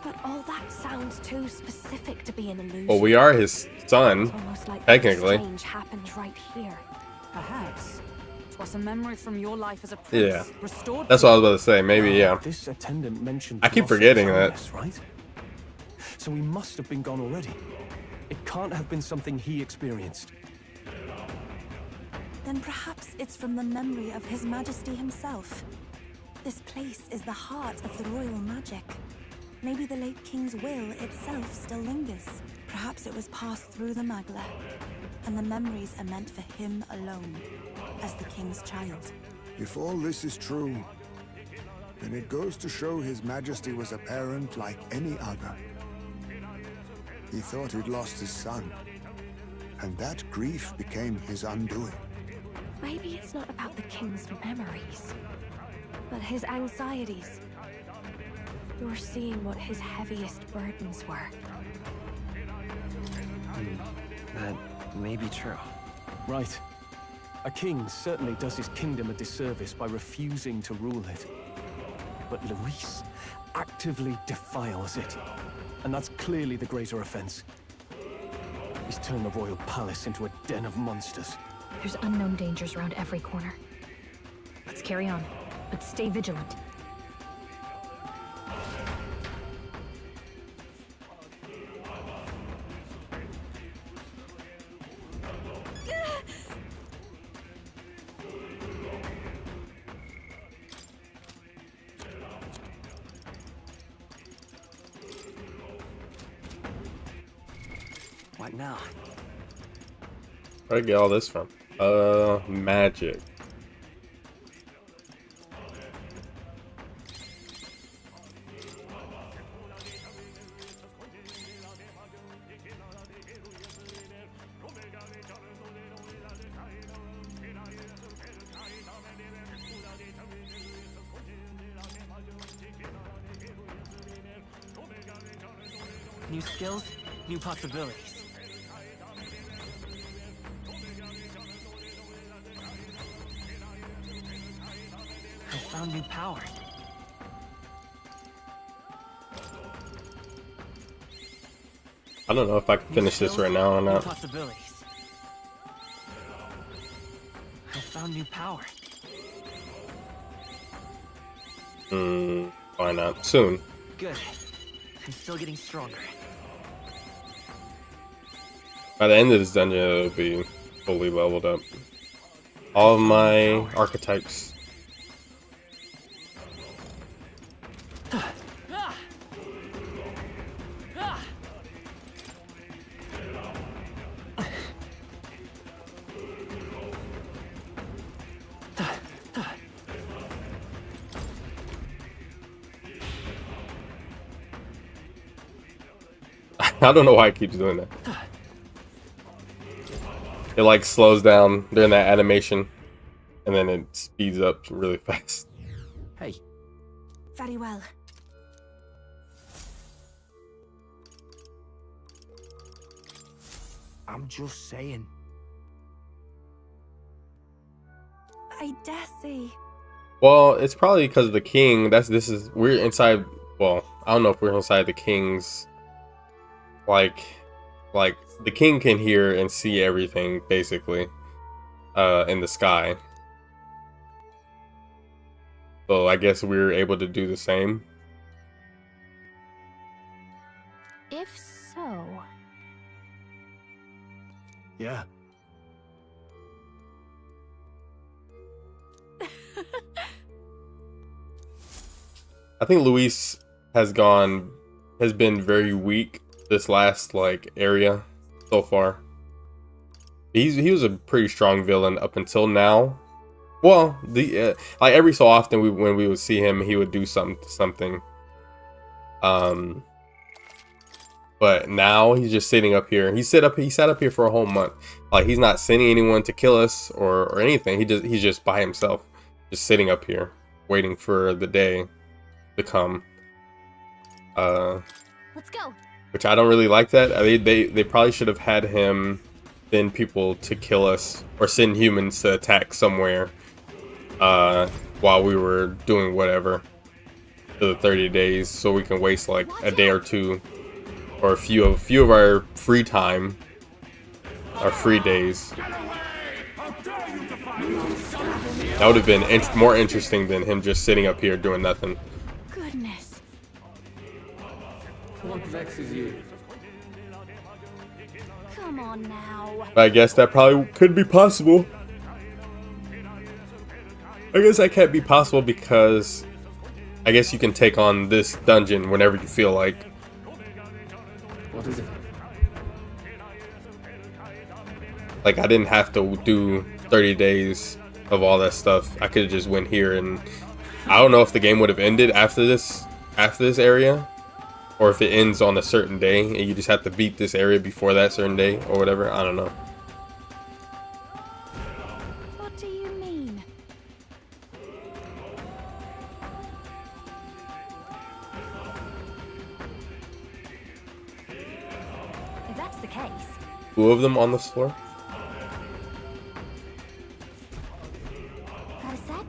But all that sounds too specific to be an illusion. Well, we are his son, It's almost like technically. change happened right here. Perhaps. 'Twas a memory from your life as a prince. Yeah, Restored. that's what I was about to say. Maybe, yeah. This attendant mentioned I keep loss of forgetting that. Highness, right? So he must have been gone already. It can't have been something he experienced. Then perhaps it's from the memory of His Majesty himself. This place is the heart of the royal magic. Maybe the late king's will itself still lingers. Perhaps it was passed through the Magla, and the memories are meant for him alone, as the king's child. If all this is true, then it goes to show His Majesty was a parent like any other. He thought he'd lost his son, and that grief became his undoing. Maybe it's not about the king's memories, but his anxieties. You're seeing what his heaviest burdens were. That may be true. Right. A king certainly does his kingdom a disservice by refusing to rule it. But Luis actively defiles it. And that's clearly the greater offense. He's turned the royal palace into a den of monsters. There's unknown dangers around every corner. Let's carry on, but stay vigilant. What now? Where'd I get all this from? Magic. New skills, new possibilities. I found new power. I don't know if I can finish this right now or New not. possibilities. I found new power. Why not? Soon. Good. I'm still getting stronger. By the end of this dungeon, it'll be fully leveled up. All of my archetypes. I don't know why it keeps doing that. It like slows down during that animation, and then it speeds up really fast. Hey. Very well. I'm just saying. I dare say. Well, it's probably because of the king. We're inside. Well, I don't know if we're inside the king's. Like the king can hear and see everything basically, in the sky. So I guess we're able to do the same. If so... Yeah. I think Luis has been very weak this last like area so far. He was a pretty strong villain up until now. Well, like every so often when we would see him, he would do something. But now he's just sitting up here. He sat up here for a whole month. Like he's not sending anyone to kill us or anything. He's just by himself, just sitting up here, waiting for the day to come. Let's go. Which I don't really like that. They probably should have had him send people to kill us or send humans to attack somewhere while we were doing whatever for the 30 days, so we can waste like a day or two or a few of our free time, our free days. Get away! How dare you defy That would have been more interesting than him just sitting up here doing nothing. Goodness. What vexes you? Come on now. I guess that probably could be possible. I guess that can't be possible because I guess you can take on this dungeon whenever you feel like. What is it? Like, I didn't have to do 30 days of all that stuff. I could have just went here, and I don't know if the game would have ended after this area, or if it ends on a certain day and you just have to beat this area before that certain day or whatever. I don't know. What do you mean? If that's the case. 2 of them on this floor. Got a sec?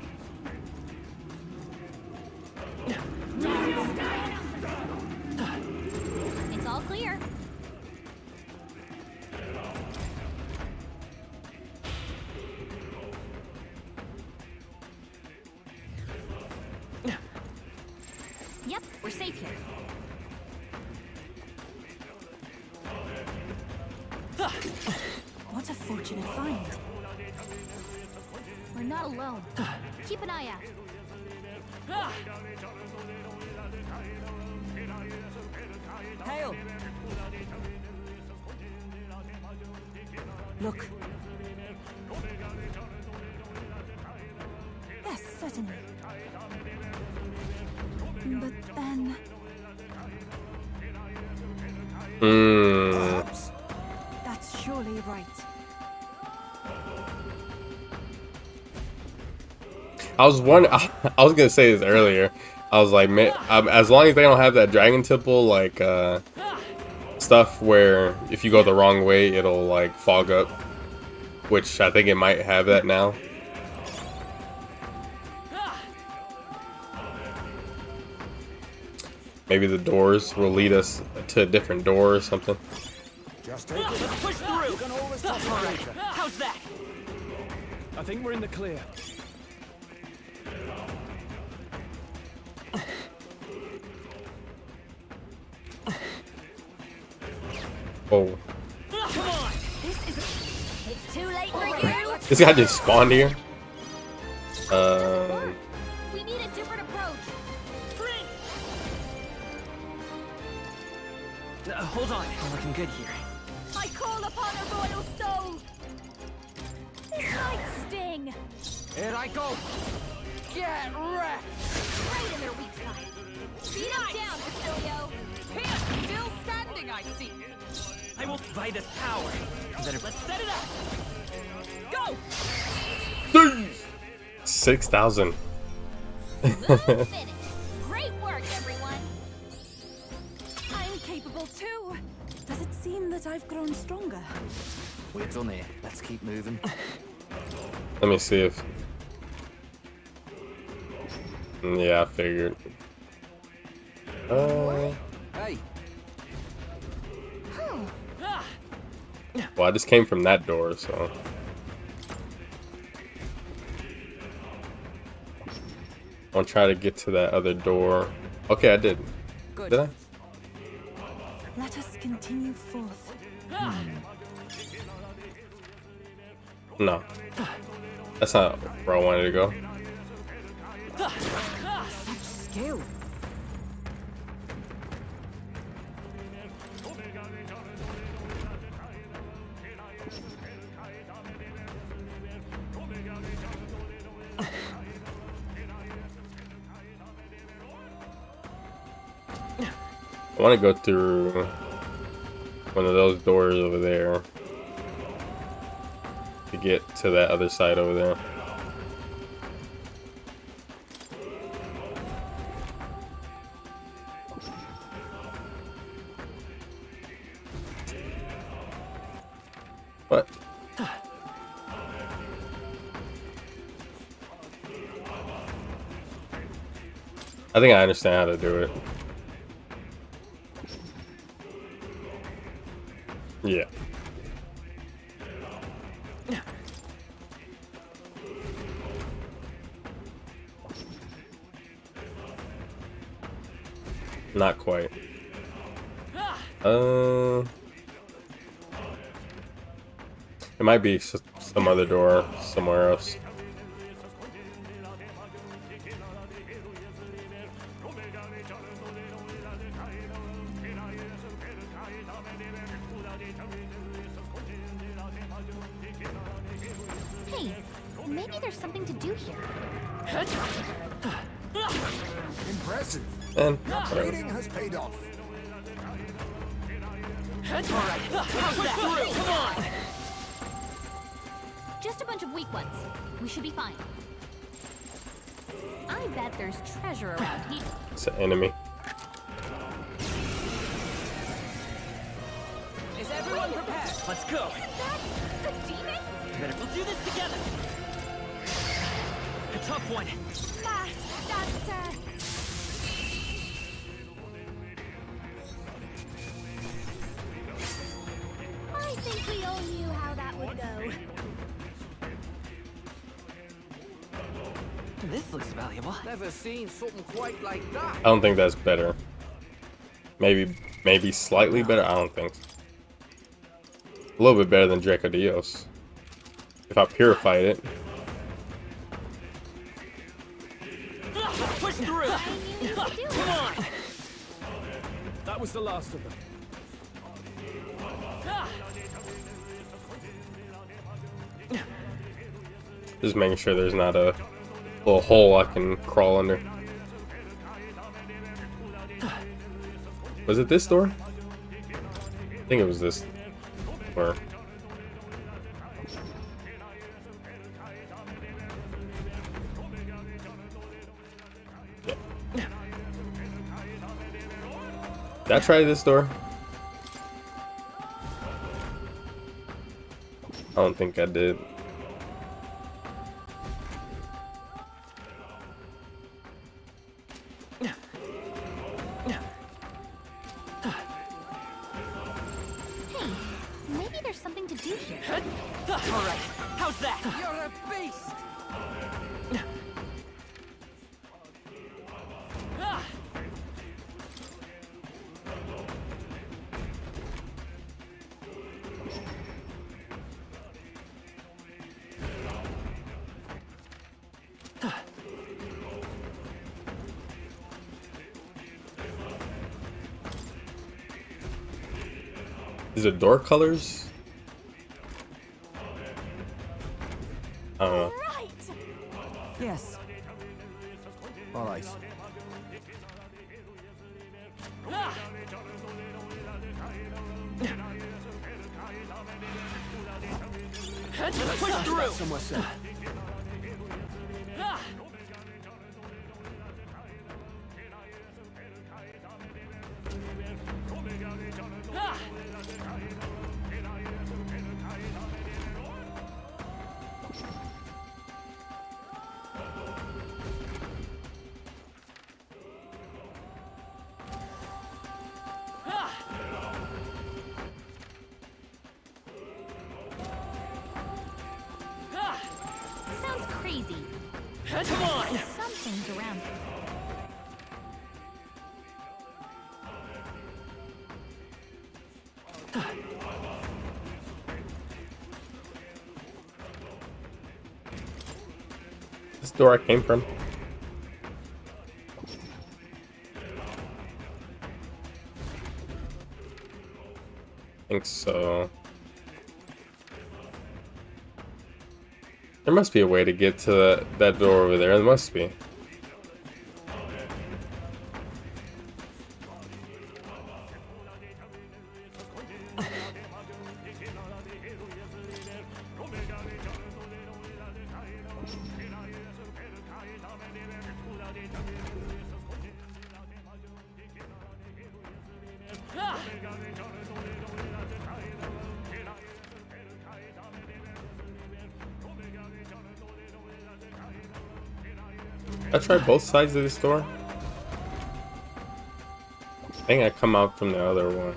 It's all clear. Yep, we're safe here. What a fortunate find. We're not alone. Keep an eye out. Hail! Look. Yes, certainly. But then... That's surely right. I was gonna say this earlier. I was like, man, as long as they don't have that dragon temple like stuff where if you go the wrong way it'll like fog up, which I think it might have that now. Maybe the doors will lead us to a different door or something. Just take it. Let's push through. You can always talk to Alright, later. how's that? I think we're in the clear. Oh, Come on! It's too late for you. this guy just spawned here. We need a different approach. Hold on, I'm looking good here. I call upon a royal soul. This might sting. Here I go! Get wrecked! Right in their weak side. Beat him down, Castilio. Pierce still standing, I see. I will fight this power. Let's set it up! Go! 6,000. Finish. Great work, everyone. I'm capable too. Does it seem that I've grown stronger? We're done here. Let's keep moving. Let me see if. Yeah, I figured. Hey. Well, I just came from that door, so. I'll try to get to that other door. Okay, I did. Good. Did I? Let us continue forth. No. That's not where I wanted to go. Such skill. I want to go through one of those doors over there to get to that other side over there. What? I think I understand how to do it. Yeah. Not quite. It might be some other door somewhere else. Hey, maybe there's something to do here. Impressive. And Trading has paid off. Come on! Just a bunch of weak ones. We should be fine. I bet there's treasure around here. it's an enemy. Is everyone prepared? Let's go. The demon? We'll do this together. A tough one. That's I think we all knew how that would go. This looks valuable. Never seen something quite like that. I don't think that's better. Maybe slightly better. I don't think so. A little bit better than Draco Dios. If I purified it. Let's push through. Come on. That was the last of them. Just making sure there's not a little hole I can crawl under. Was it this door? I think it was this door. Yeah. Did I try this door? I don't think I did. Maybe there's something to do here. All right. How's that? You're a beast. Is it door colors? I don't know. Yes. All right. Let's push through. Somewhere safe. Sounds crazy. Come on. Something's around here. This door I came from. I think so. There must be a way to get to that door over there. There must be. I tried both sides of this door. I think I come out from the other one.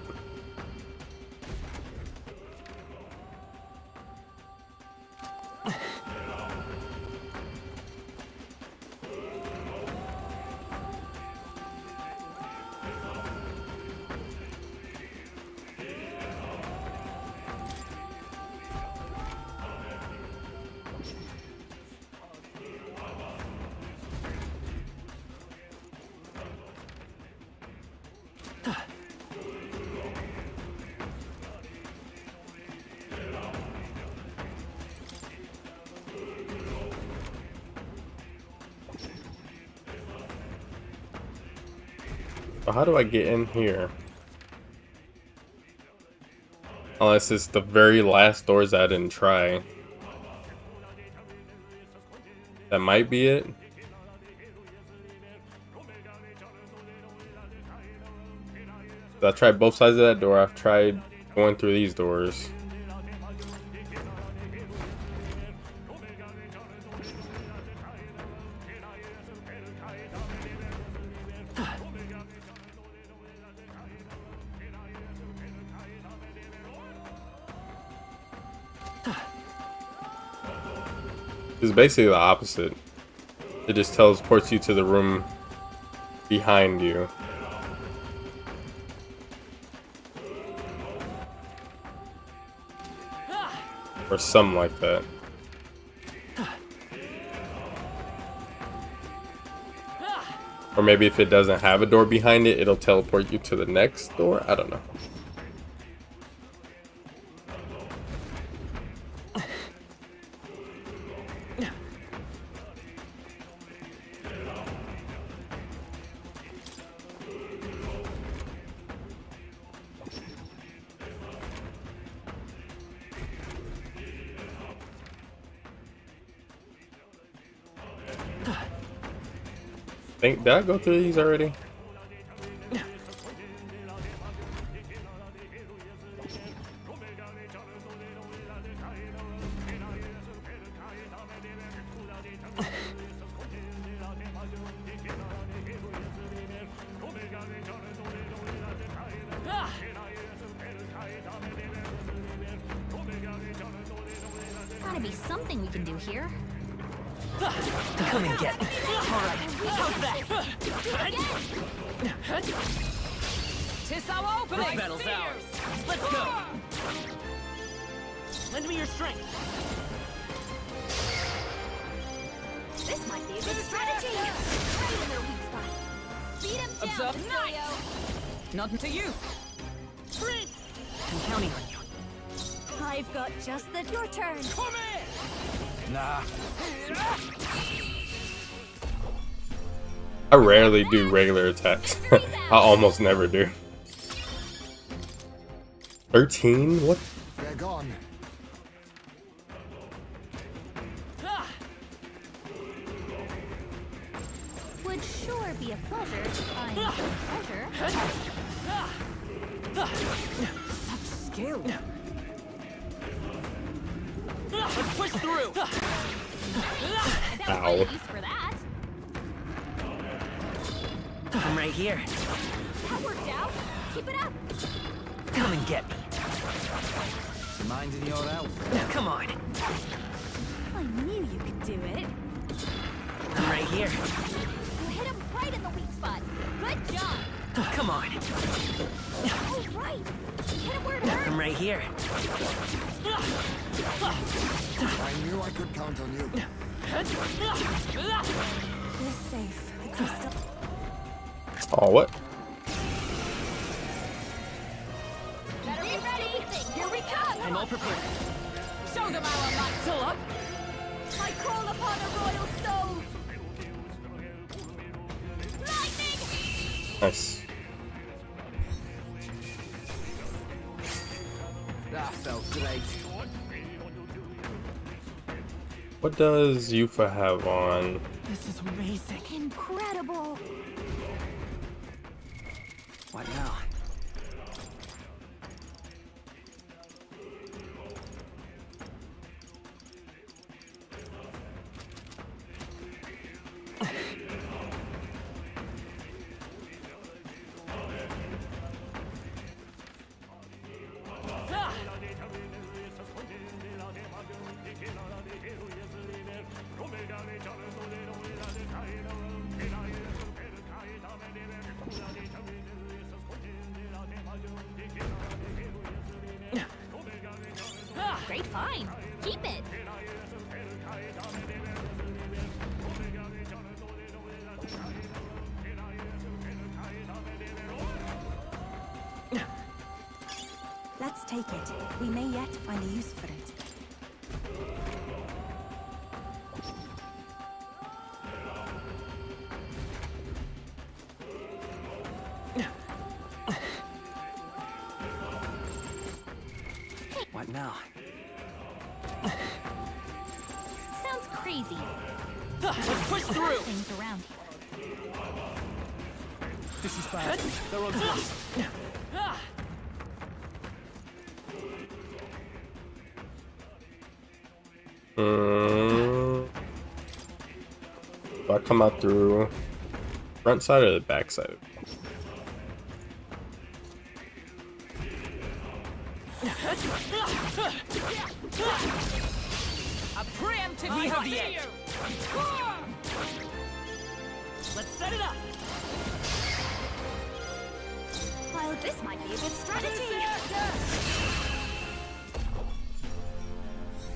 So how do I get in here? Unless it's the very last doors I didn't try. That might be it. So I tried both sides of that door. I've tried going through these doors. It's basically the opposite. It just teleports you to the room behind you. Or something like that. Or maybe if it doesn't have a door behind it, it'll teleport you to the next door? I don't know. Did I go through these already? Gotta be something we can do here. Come and get me. Alright, how's that? Tis our opening! This battle's ours. Let's go! Lend me your strength. This might be a good strategy. Right in their weak spot. Beat him down, Observe. Mysterio. Nothing to you. Prince! I'm counting on you. I've got just your turn. Come in! Nah. I rarely do regular attacks. I almost never do. 13? What? They're gone. Would sure be a pleasure to find some treasure. Such skill. Let's push through. Ow. Use for that. I'm right here. That worked out. Keep it up. Come and get me. Minding your health. Come on. I knew you could do it. I'm right here. You hit him right in the weak spot. Good job. Come on. Oh, right. Hit him where it hurt. I'm right here. I knew I could count on you. We're safe. The crystal. Oh, what? Better be ready. Here we come. I'm all prepared. Show them our might. Still up? I call upon a royal soul. Lightning. Nice. That felt great. What does Yufa have on? This is amazing. Incredible. What now? Great find. Keep it. Let's take it. We may yet find a use for it. What now? Sounds crazy. Let's push through! Things around here. This is bad. They're on to us. Do I come out through front side or the back side? A preemptive We have strike. the edge. Let's set it up! Well, this might be a good strategy.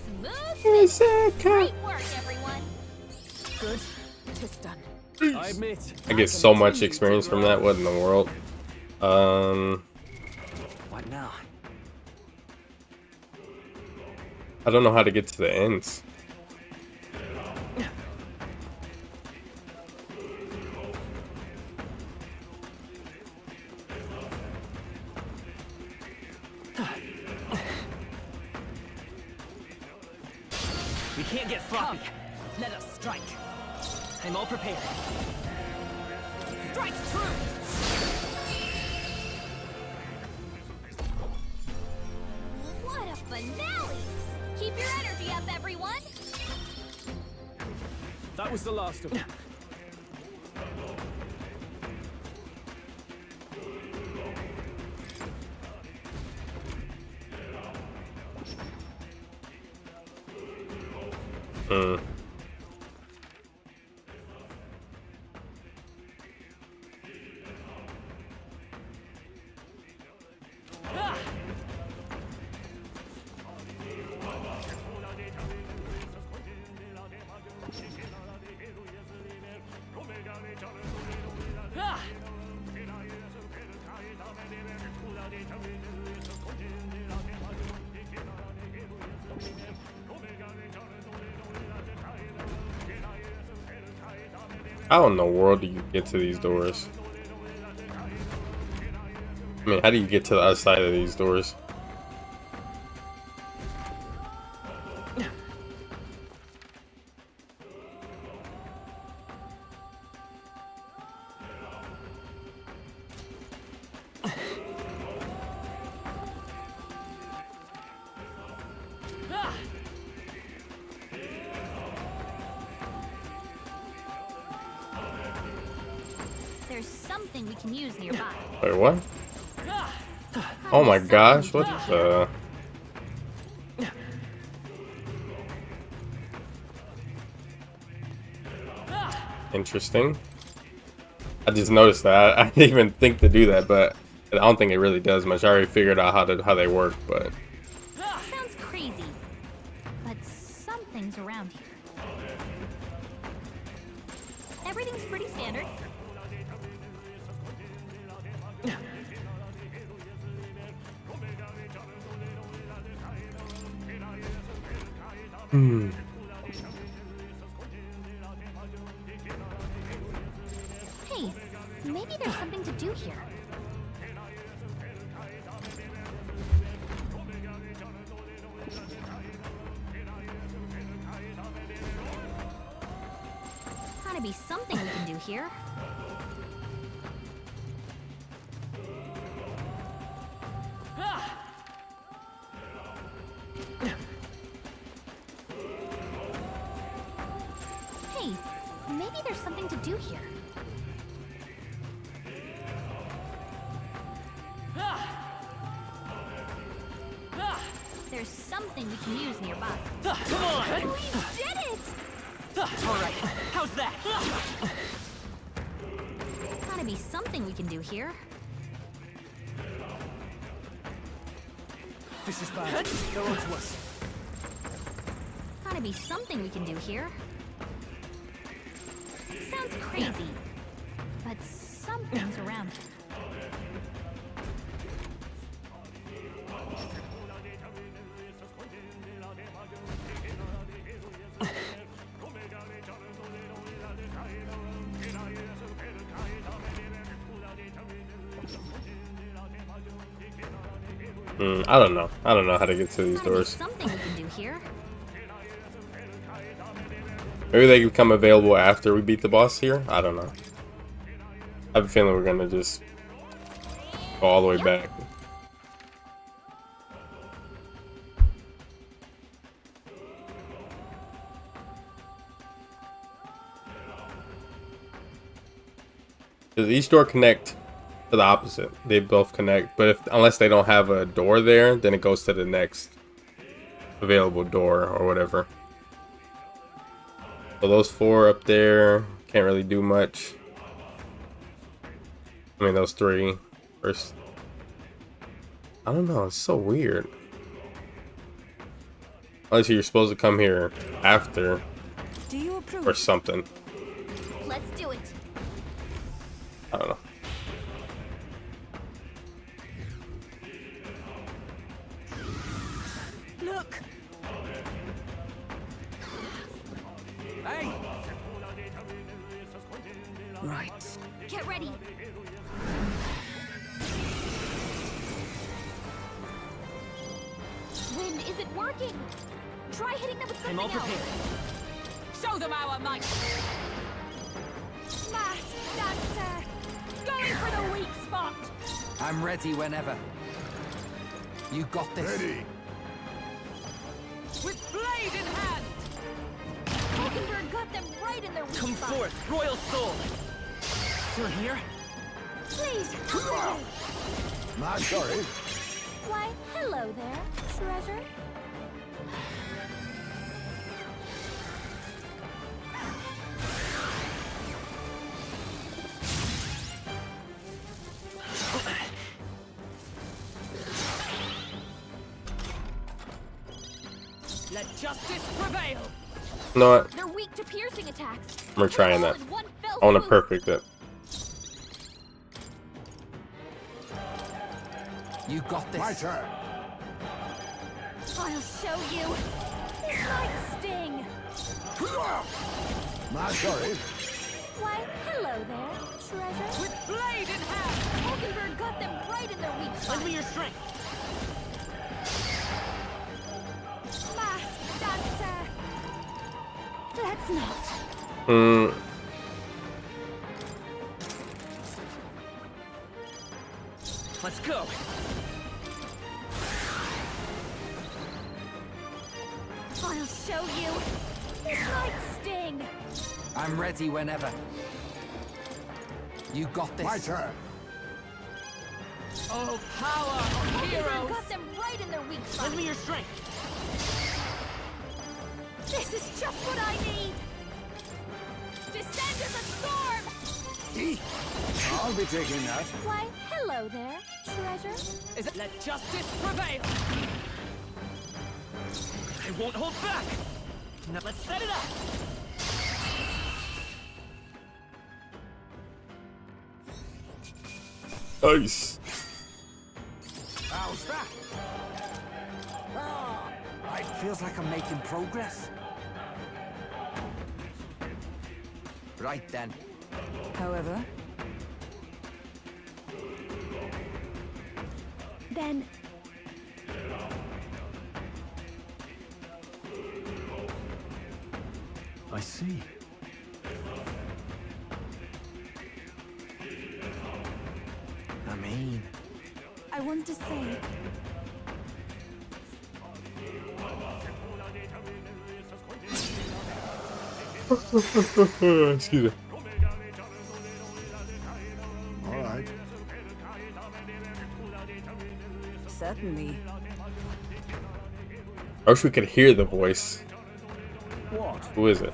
Smooth. Great work, everyone. Good. Tis done. I admit. I get so much experience from that. What in the world? What now? I don't know how to get to the ends. We can't get sloppy. Let us strike. I'm all prepared. Strike true. What a finale! Keep your energy up, everyone. That was the last of them. How in the world do you get to these doors? I mean, how do you get to the other side of these doors? There's something we can use nearby. Wait, what? Oh my gosh, what the? Interesting. I just noticed that. I didn't even think to do that, but I don't think it really does much. I already figured out how they work, but Sounds crazy, but something's around here. Everything's pretty standard. Hey, maybe there's something to do here. Gotta be something we can do here. Hey, maybe there's something to do here. There's something we can use nearby. Come on! We did it! Alright, how's that? Gotta be something we can do here. This is bad. They're on to us. Gotta be something we can do here. Sounds crazy, but something's around here. I don't know. I don't know how to get to these Gotta be doors. something we can do here. Maybe they become available after we beat the boss here. I don't know. I have a feeling we're gonna just go all the way back. Does each door connect to the opposite? They both connect, but unless they don't have a door there, then it goes to the next available door or whatever. So those 4 up there can't really do much. I mean, those 3 first. I don't know. It's so weird. Unless you're supposed to come here after Do you approve? or something. Let's do it. I don't know. Look. Hey! Right. Get ready. Wind isn't working. Try hitting them with something I'm all prepared. else. Show them our might. Masked dancer. Going for the weak spot. I'm ready whenever. You got this. Ready. With blade in hand. Hulkenberg got them right in their weak Come spot. forth, royal soul. Still here? Please, help me. Not sorry. Why, hello there, treasure. Let justice prevail. You know what? They're weak to piercing attacks. We're trying that. All in one fell I want to swoop. perfect it. You got this. My turn. I'll show you. This might sting. Not sorry. Why, hello there, treasure. With blade in hand. Hulkenberg got them right in their weak spot. Lend me your strength. Masked dancer. Let's not. Let's go. I'll show you. This might sting. I'm ready whenever. You got this. My turn. Oh, power of Hulkenberg heroes. got them right in their weak spot. Lend me your strength. This is just what I need. Descend as a storm. I'll be taking that. Why, hello there, treasure. Is it let justice prevail? I won't hold back. Now let's set it up. Nice. How's that? It feels like I'm making progress. Right then. However, Then I see. I mean, I want to say, Excuse me. All right. certainly. I wish we could hear the voice. What? Who is it?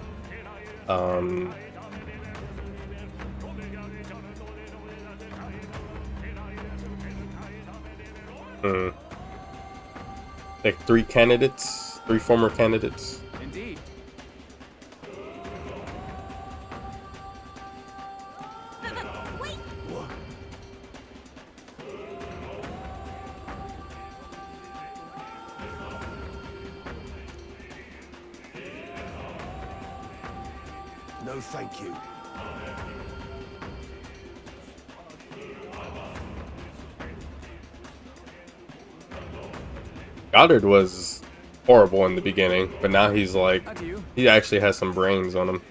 Like 3 candidates, 3 former candidates. Indeed. wait. No, thank you. Goddard was horrible in the beginning, but now he's like, he actually has some brains on him.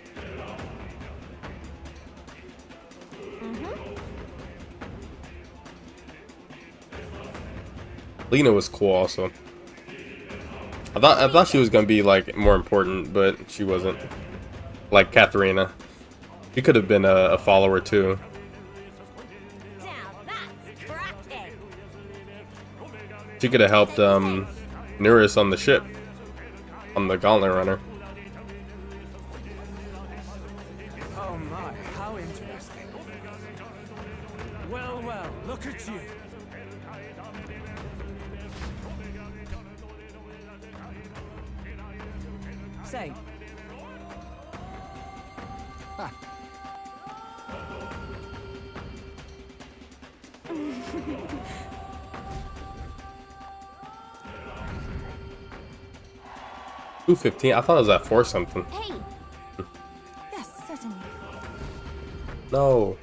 Lena was cool also. I thought she was gonna be like more important, but she wasn't. Like Katharina, she could have been a follower too. She could have helped Nuris on the ship, on the Gauntlet Runner. Oh my, how interesting. Well, well, look at you. Say. Ha. $2.15. I thought it was at 4 something. Hey. Yes, certainly. No.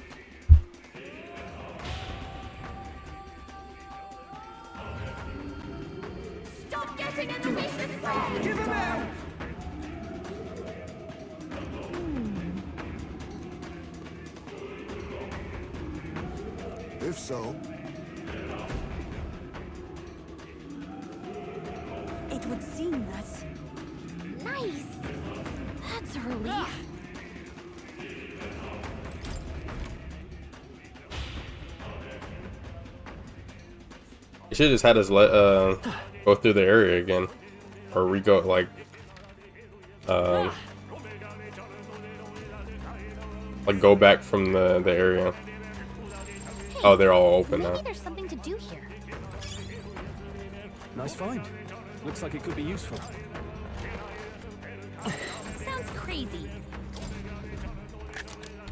Stop getting in the way of the fire! Give him out! If so, It would seem that... Nice! That's a relief. You should have just had us go through the area again, or we go like go back from the area. Oh, they're all open now. Maybe there's something to do here. Nice find. Looks like it could be useful. Sounds crazy.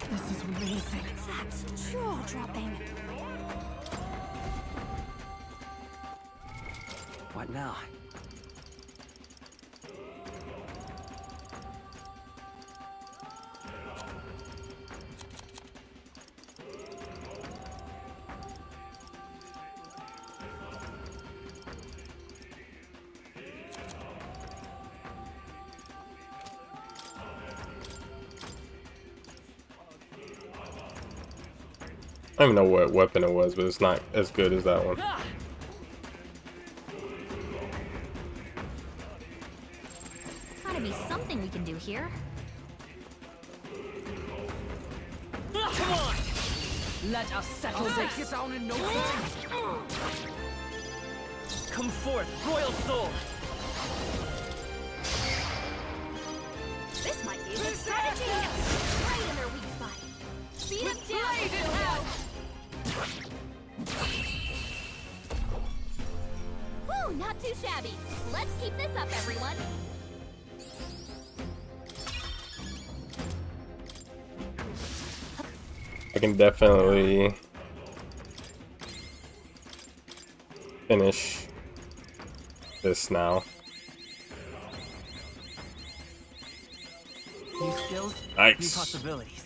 This is amazing. That's jaw-dropping. What now? I don't even know what weapon it was, but it's not as good as that one. Gotta be something we can do here. Come on! Let us settle this. Get down in no time. Come forth, royal soul! This might be a good strategy. Right in their weak spot. Beat them down. Woo, not too shabby. Let's keep this up, everyone. I can definitely finish this now. New skills, Nice. new possibilities.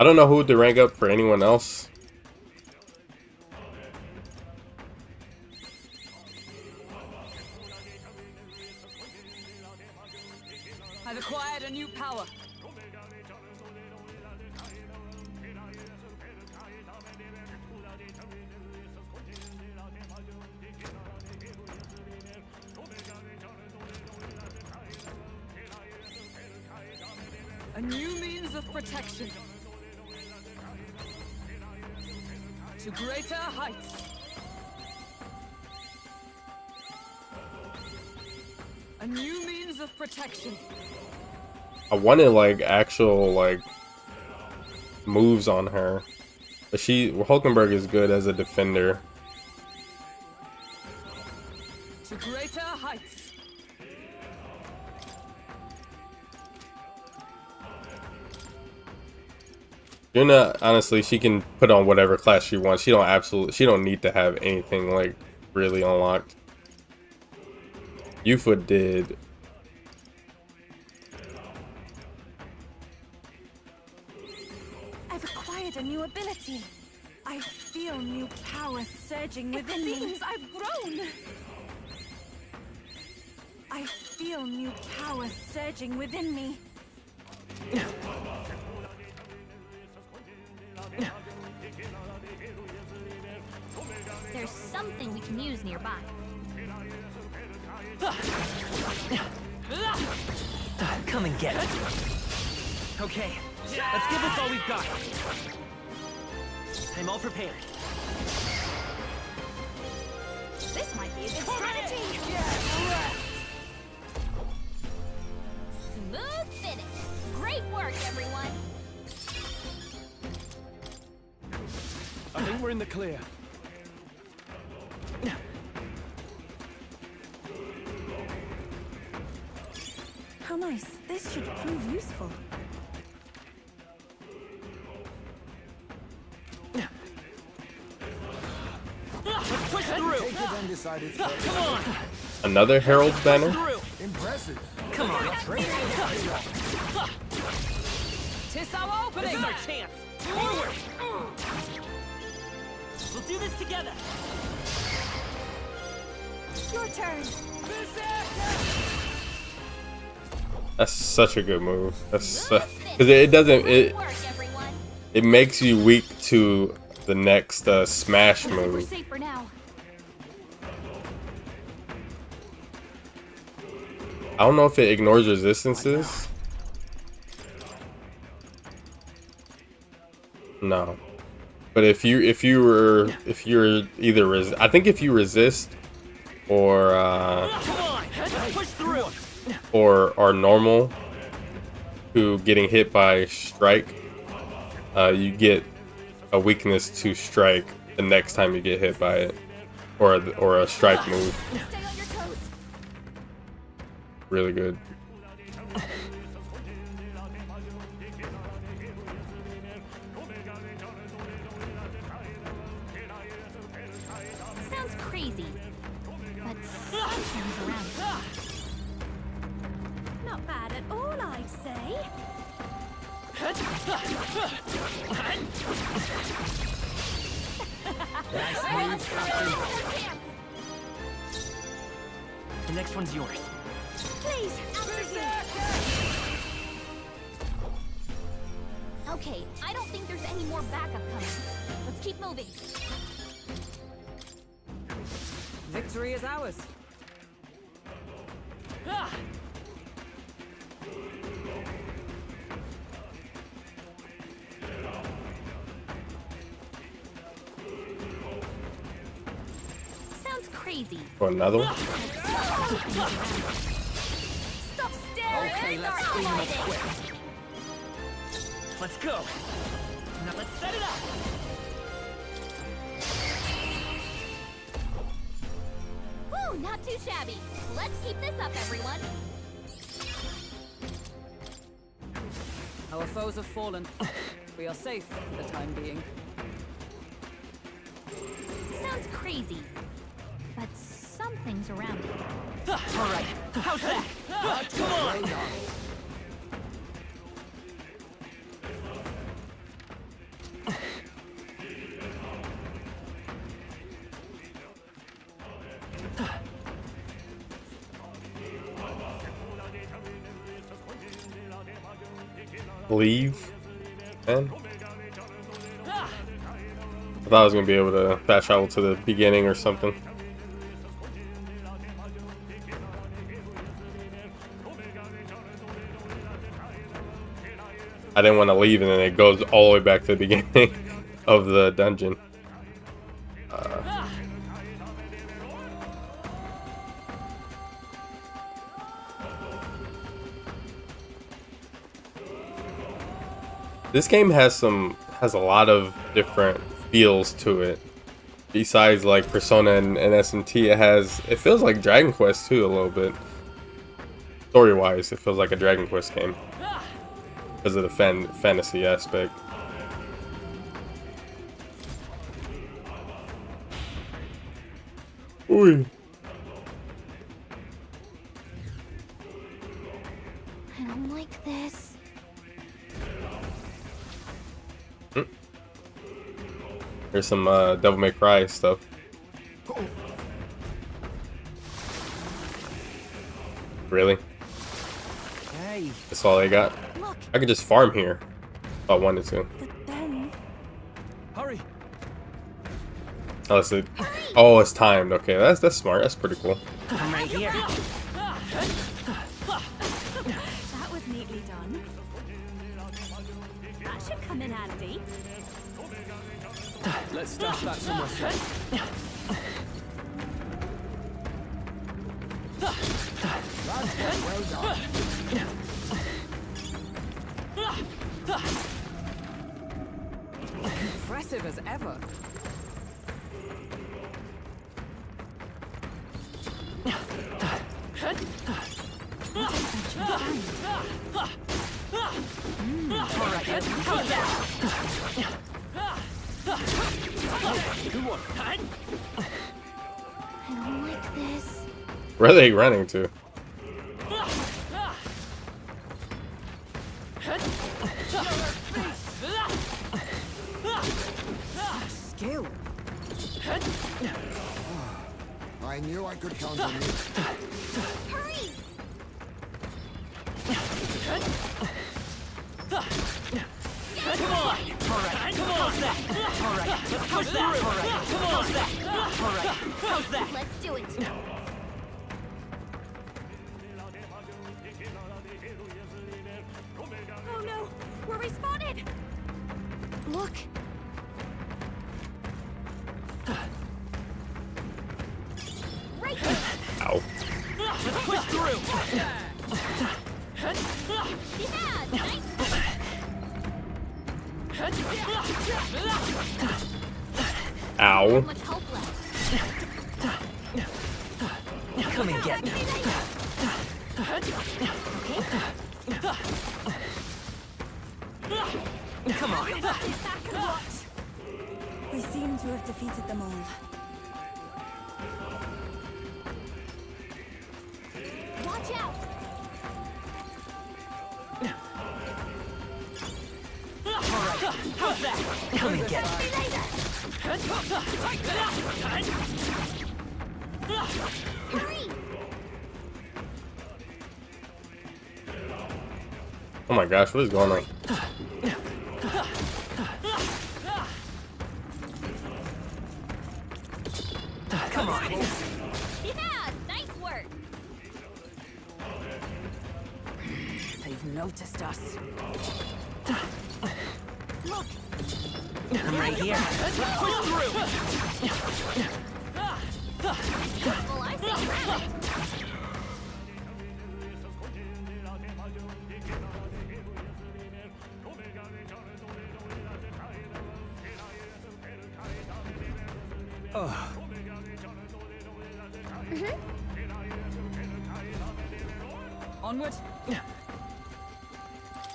I don't know who to rank up for anyone else. I've acquired a new power. A new means of protection. To greater heights. A new means of protection. I wanted like actual like moves on her, but Hulkenberg is good as a defender. To greater heights. Yuna, honestly, she can put on whatever class she wants. She don't need to have anything like really unlocked. Yufa did. I've acquired a new ability. I feel feel new power surging within me. It seems I've grown. I feel new power surging within me. There's something we can use nearby. Come and get it. Okay, let's give this all we've got. I'm all prepared. This might be a good strategy. Smooth finish. Great work, everyone. I think we're in the clear. How nice. This should prove useful. Let's push through. Take it undecided. Come on. Another Herald's banner. Impressive. Come on. Tis our opening. This is our chance. Forward. We'll do this together. Your turn. That's such a good move. That's because it doesn't it makes you weak to the next smash We're move. safe for now. I don't know if it ignores resistances. No, but if you're either I think if you resist or are normal to getting hit by strike, you get a weakness to strike the next time you get hit by it, or a strike move. Stay on your toes. Really good. Sounds crazy, but something's around. Not bad at all, I'd say. The next one's yours. Please, after you. Okay, I don't think there's any more backup coming. Let's keep moving. Victory is ours. Sounds crazy. For another one. Stop staring. Okay, let's clean them up quick. Let's go. Now let's set it up. Woo, not too shabby. Let's keep this up, everyone. Our foes have fallen. We are safe for the time being. Sounds crazy, but something's around it. All right, how's that? Come on. Leave, man. I thought I was gonna be able to fast travel to the beginning or something. I didn't want to leave, and then it goes all the way back to the beginning of the dungeon. This game has a lot of different feels to it. Besides like Persona and SMT, it feels like Dragon Quest too a little bit. Story-wise, it feels like a Dragon Quest game because of the fantasy aspect. Ooh. I don't like this. There's some Devil May Cry stuff. Really? Hey. That's all I got. I could just farm here if I wanted to. Hurry. Unless it. Oh, it's timed. Okay, that's smart. That's pretty cool. I'm right here. That was neatly done. That should come in handy. Let's stash that somewhere safe. Well done. Impressive as ever. Alright, how's that? Good one. I don't like this. Where are they running to? Skill. I knew I could count on you. Hurry! Come on! Alright, come on! How's that? Alright, how's that? Alright, come on! How's that? Alright, how's that? Let's do it. Oh no! We're respawted! Look! Right there! Ow. Let's push through! Yeah, nice! Ow. Much hope left. Come and get me. Come on. Sit back and watch. We seem to have defeated them all. Watch out! How's that? Come and get me. Hurry! Oh my gosh, what is going on? Come on. Yeah, nice work. They've noticed us. Look, I'm right here. Let's push through. well, I say grab it. Onward.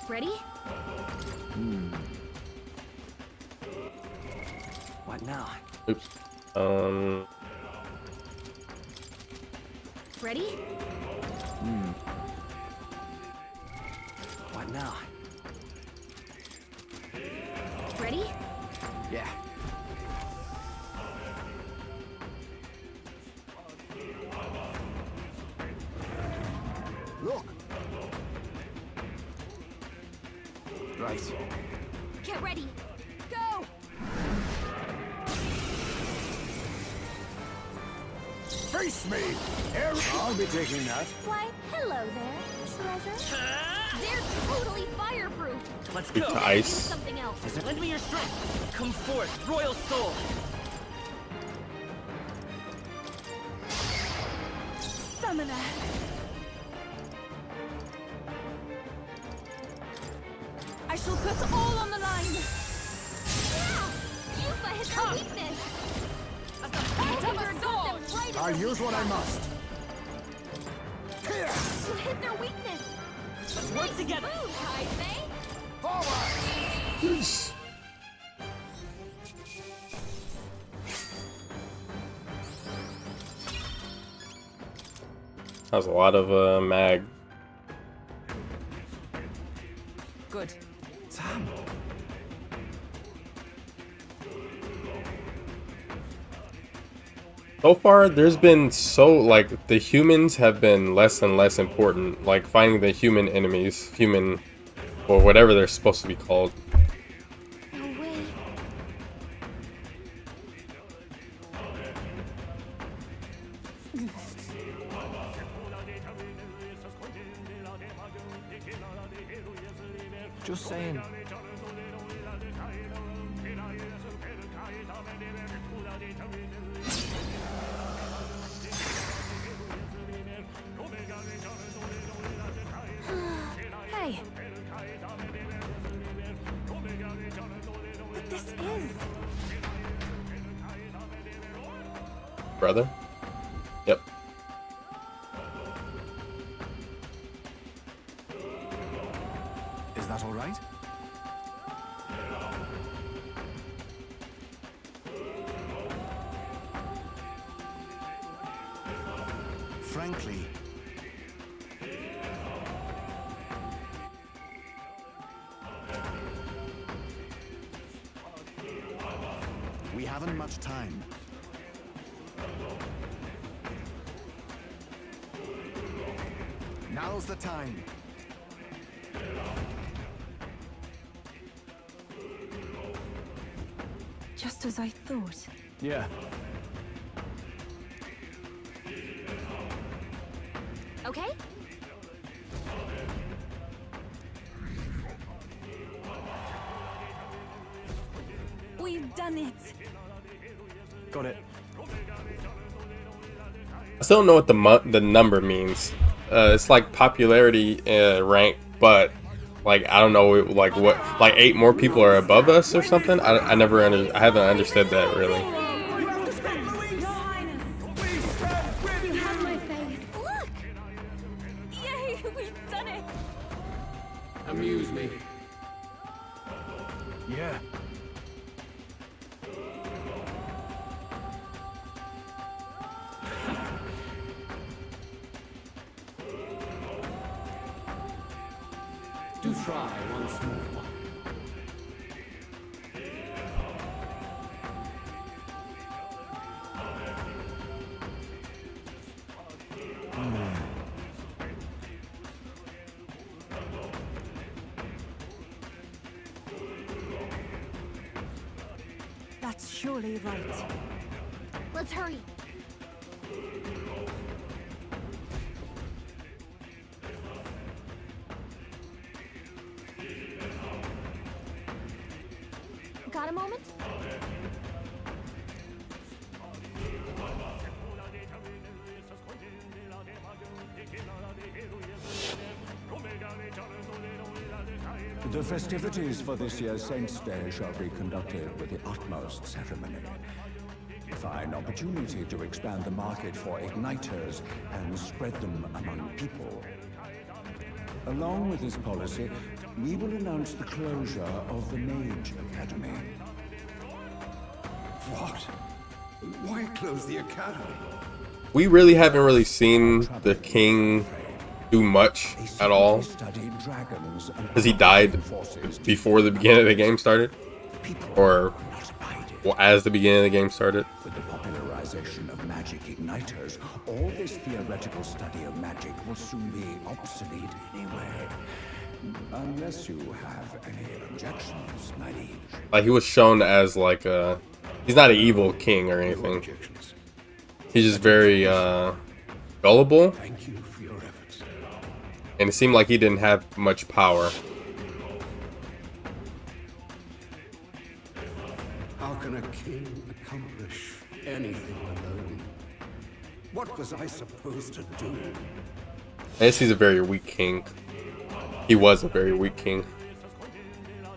Ready? What now? Oops. Ready? What now? Ready? Yeah. Look, Right. Get ready. Go! face me! I'll be taking that. Why, hello there, treasure. They're totally fireproof. Let's Weak go. to ice. Something else. Lend me your strength. Come forth, royal soul. Summoner. I shall put all on the line. Yeah! Yufa hit their weakness. As the point of a sword. Right I'll use what I must. Here! You hit their weakness. Let's work together. Move, Kaise. Forward! That was a lot of mag. Good. Sam. So far, there's been like the humans have been less and less important. Like finding the human enemies, or whatever they're supposed to be called. No way. Just saying. Hey. But this is... Brother? Yep. Is that all right? Frankly, we haven't much time. Now's the time. Just as I thought. Yeah. Okay? We've done it. Got it. I still don't know what the number means. It's like popularity rank, but like I don't know like what 8 more people are above us or something. I haven't understood that really. Look! Yay, we've done it! Amuse me. Yeah. Do try once more. That's surely right. Let's hurry. Got a moment? The festivities for this year's Saints' Day shall be conducted with the utmost ceremony. A fine opportunity to expand the market for igniters and spread them among people. Along with this policy, we will announce the closure of the Mage Academy. What? Why close the academy? We really haven't really seen the king do much at all because he died before the beginning of the game started, or as the beginning of the game started. With the popularization of magic igniters, all this theoretical study of magic will soon be obsolete anyway. Unless you have any objections, my liege. Like he was shown as like he's not an evil king or anything. He's just very gullible. Thank you for your efforts. And it seemed like he didn't have much power. How can a king accomplish anything alone? What was I supposed to do? I guess he's a very weak king. He was a very weak king.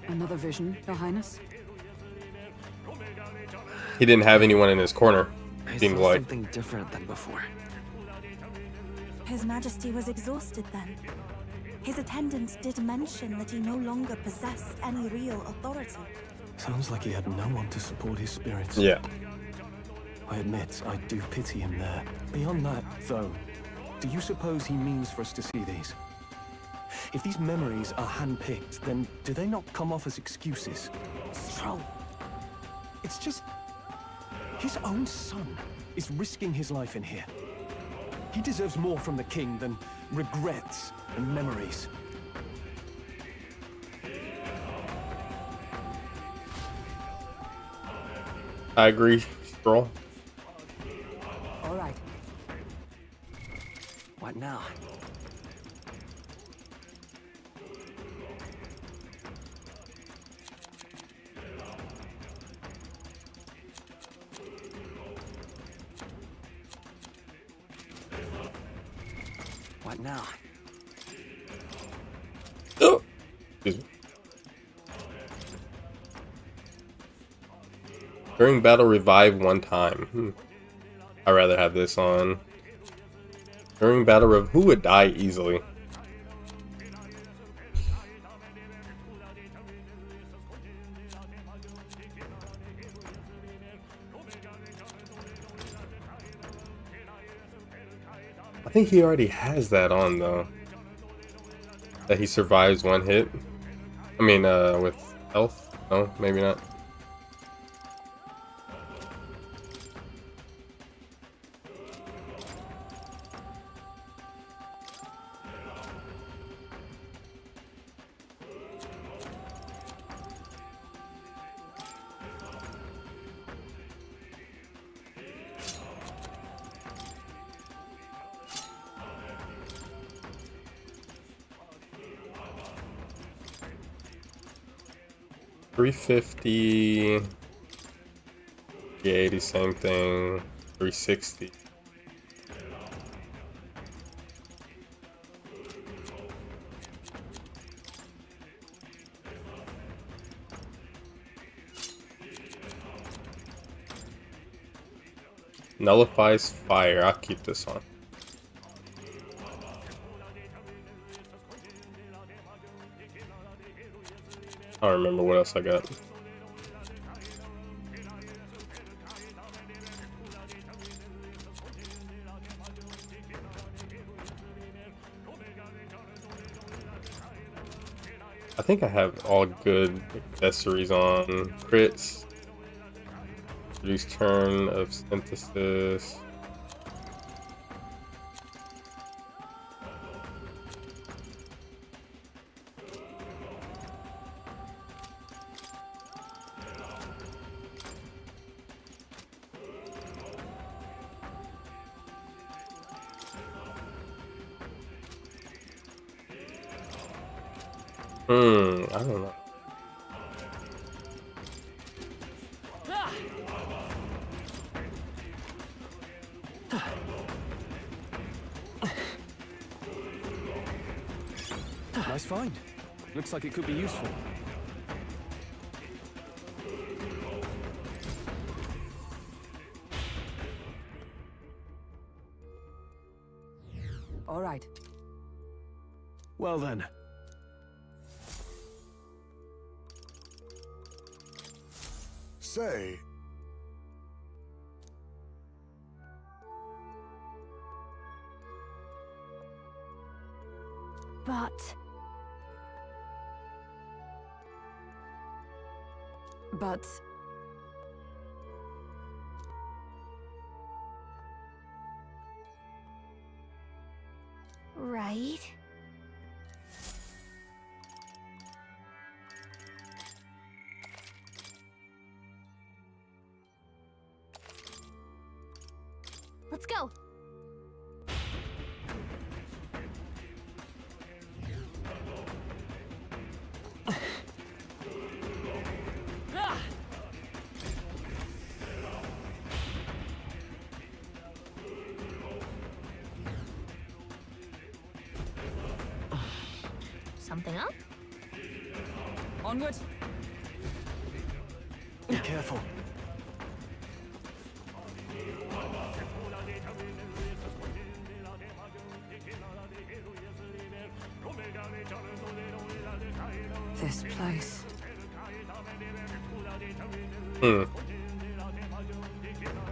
Another vision, Your Highness? He didn't have anyone in his corner. Seemed like something different than before. His Majesty was exhausted then. His attendants did mention that he no longer possessed any real authority. Sounds like he had no one to support his spirits. Yeah. I admit, I do pity him there. Beyond that, though, do you suppose he means for us to see these? If these memories are handpicked, then do they not come off as excuses? Stroll. It's just... his own son. is risking his life in here. He deserves more from the king than regrets and memories. I agree, Stroll. All right. What now? What now? Oh. Excuse me. During battle, revive one time. I'd rather have this on. During battle, who would die easily? I think he already has that on though. That he survives one hit. I mean, with health? No, maybe not. $350, 380, same thing. 360. Nullifies fire. I'll keep this on. I don't remember what else I got. I think I have all good accessories on. Crits. Reduce turn of synthesis. I don't know. Nice find. Looks like it could be useful. All right. Well then. Say, But... Right? Let's go. Something up? Onward. Be careful. this place.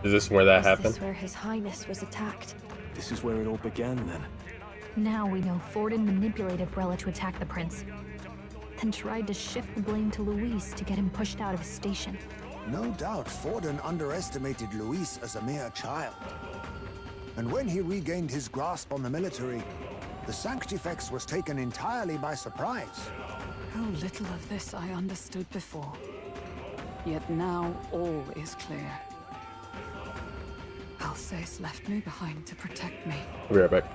Is this where that happened? Is this where His Highness was attacked? This is where it all began, then. Now we know Forden manipulated Rella to attack the prince, then tried to shift the blame to Luis to get him pushed out of his station. No doubt Forden underestimated Luis as a mere child. And when he regained his grasp on the military, the Sanctifex was taken entirely by surprise. How little of this I understood before. Yet now all is clear. Alsace left me behind to protect me. I'll be right back.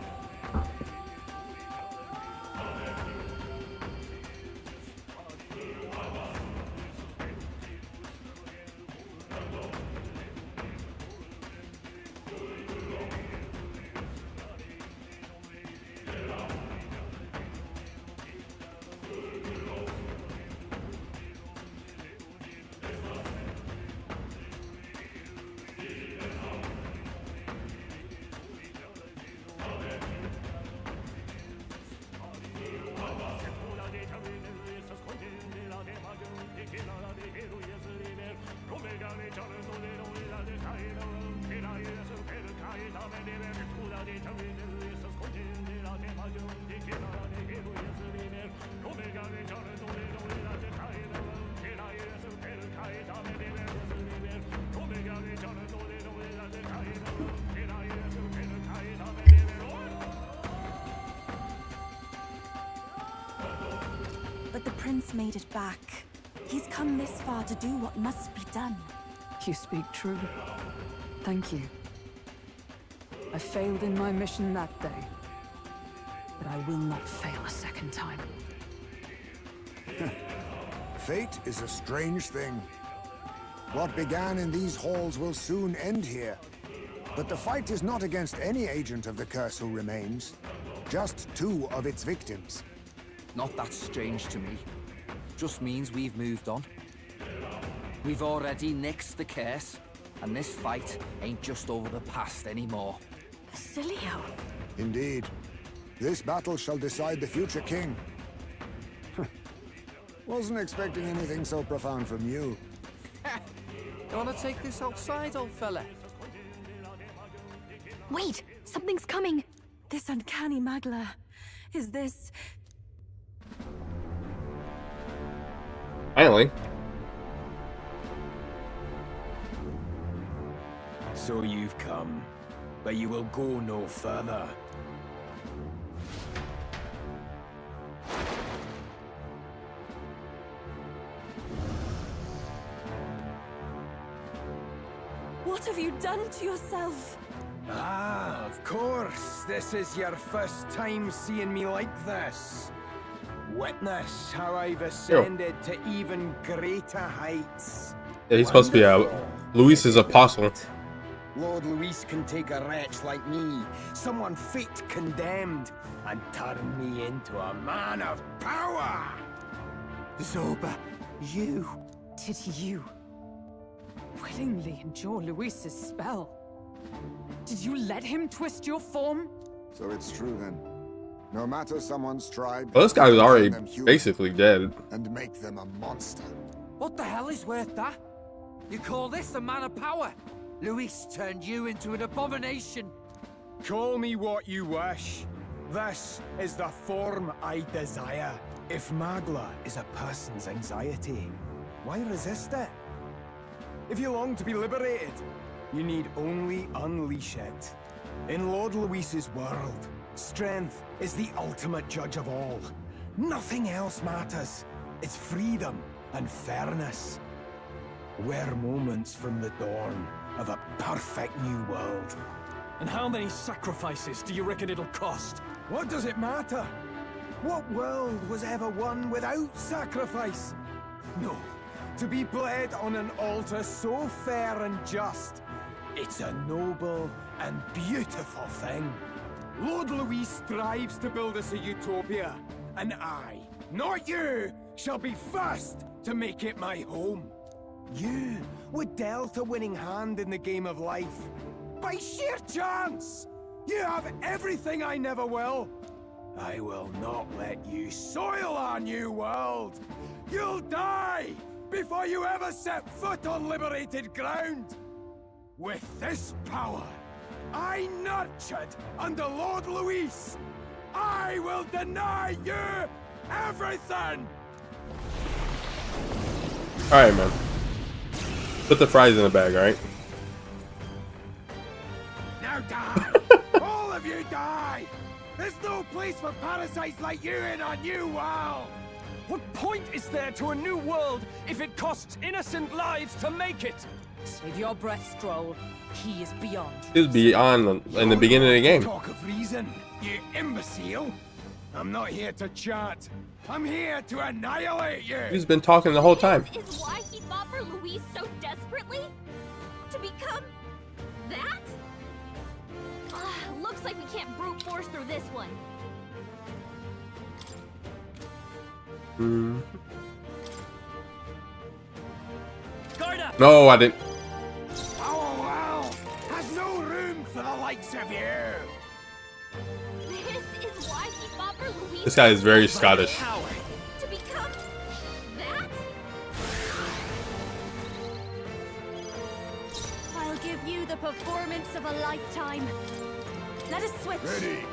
But the prince made it back. He's come this far to do what must be done. You speak true. Thank you. I failed in my mission that day, but I will not fail a second time. Fate is a strange thing. What began in these halls will soon end here. But the fight is not against any agent of the curse who remains, just 2 of its victims. Not that strange to me. Just means we've moved on. We've already nixed the curse, and this fight ain't just over the past anymore. Basilio! Indeed. This battle shall decide the future king. Wasn't expecting anything so profound from you. You wanna take this outside, old fella? Wait! Something's coming! This uncanny Magla. Is this... Finally. So you've come, but you will go no further. What have you done to yourself? Ah, of course. This is your first time seeing me like this. Witness how I've ascended to even greater heights. Yeah, he's supposed to be Luis's apostle. Lord Luis can take a wretch like me, someone fate condemned, and turn me into a man of power. Zoba, you... Did you willingly endure Luis's spell? Did you let him twist your form? So it's true then. No matter someone's tribe... Well, this guy was already basically dead. And make them a monster. What the hell is worth that? You call this a man of power? Luis turned you into an abomination. Call me what you wish. This is the form I desire. If Magla is a person's anxiety, why resist it? If you long to be liberated, you need only unleash it. In Lord Luis's world, strength is the ultimate judge of all. Nothing else matters. It's freedom and fairness. We're moments from the dawn of a perfect new world. And how many sacrifices do you reckon it'll cost? What does it matter? What world was ever won without sacrifice? No. To be bled on an altar so fair and just, it's a noble and beautiful thing. Lord Luis strives to build us a utopia, and I, not you, shall be first to make it my home. You were dealt a winning hand in the game of life. By sheer chance! You have everything I never will. I will not let you soil our new world. You'll die before you ever set foot on liberated ground. With this power, I nurtured under Lord Luis, I will deny you everything! Alright, man. Put the fries in the bag, right? Now die! All of you die! There's no place for parasites like you in our new world! What point is there to a new world if it costs innocent lives to make it? Save your breath, Stroll. He is beyond. It was beyond in the beginning of the game. Talk of reason, you imbecile! I'm not here to chat. I'm here to annihilate you! He's been talking the whole time. This is why he fought for Louise so desperately? To become that? Looks like we can't brute force through this one. No, I didn't. Our world has no room for the likes of you! This is why he fought for Louise. This guy is very Scottish. To become that? I'll give you the performance of a lifetime. Let us switch. Ready.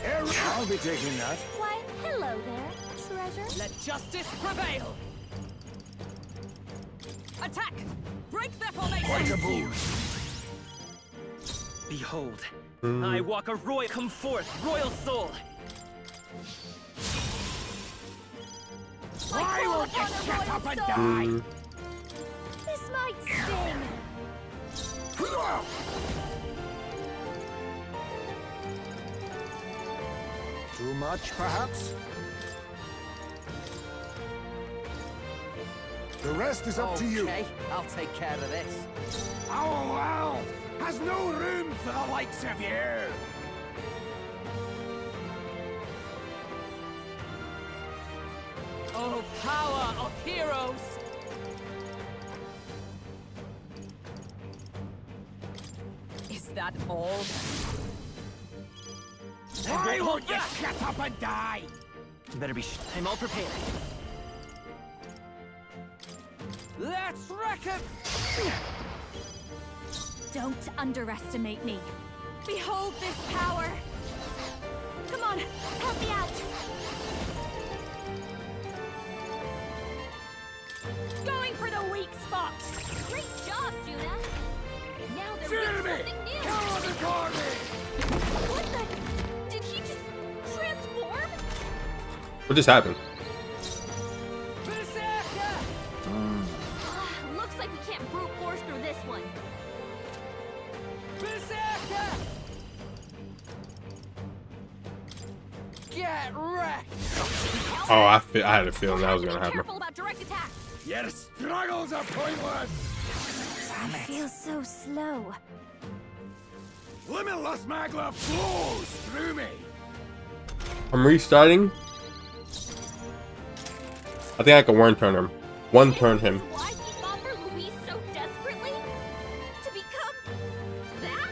I'll be taking that. Why, hello there, treasure. Let justice prevail. Attack! Break their formation! Behold, I walk a royal. Come forth, royal soul. Why won't you shut up and die? This might sting. Too much, perhaps? The rest is up to you. Okay, I'll take care of this. Our world has no room for the likes of you! Oh, power of heroes! Is that all? Why won't you shut up and die? Better be. I'm all prepared. Let's wreck him! Don't underestimate me. Behold this power. Come on, help me out. Going for the weak spot. Great job, Juna. Now they're Fear doing me! something new. Come before me! What the? Did he just transform? What just happened? Looks like we can't brute force through this one. Get wrecked! Oh, I had a feeling that was gonna happen. Careful about direct attacks. Your struggles are pointless! I feel so slow. Limitless magma flows through me! I'm restarting. I think I can one-turn him. One-turn him. Why he fought for Louise so desperately? To become that?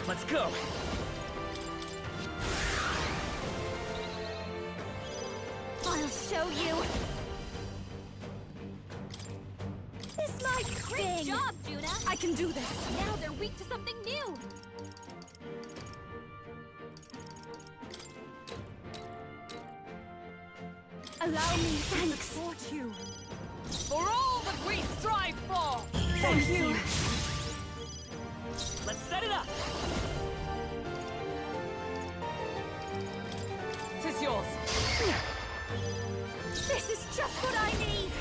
Let's go. I'll show you. This might Great sting. job, Juna. I can do this. Now they're weak to something new. Allow me to support you. For all that we strive for! Thank you. Let's set it up. Tis yours. This is just what I need.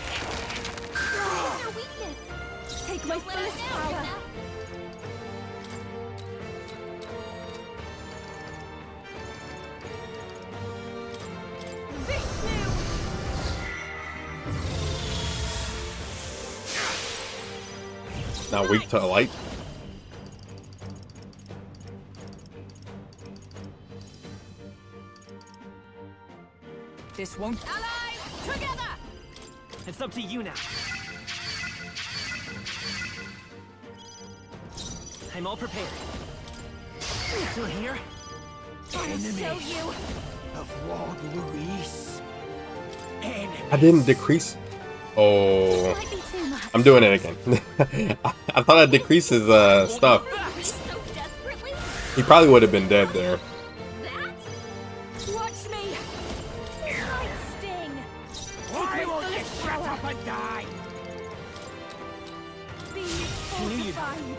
What's their weakness? Take my Don't let us fullest down, power. Juna. Not weak to light. This won't. Allies, together! It's up to you now. I'm all prepared. Still here? I'll show you. Of Lord Louise. Enemy. I didn't decrease. Oh, I'm doing it again. I thought I'd decrease his stuff. He probably would have been dead there. Watch me! Light sting! Why won't you shut up and die? Be fortified!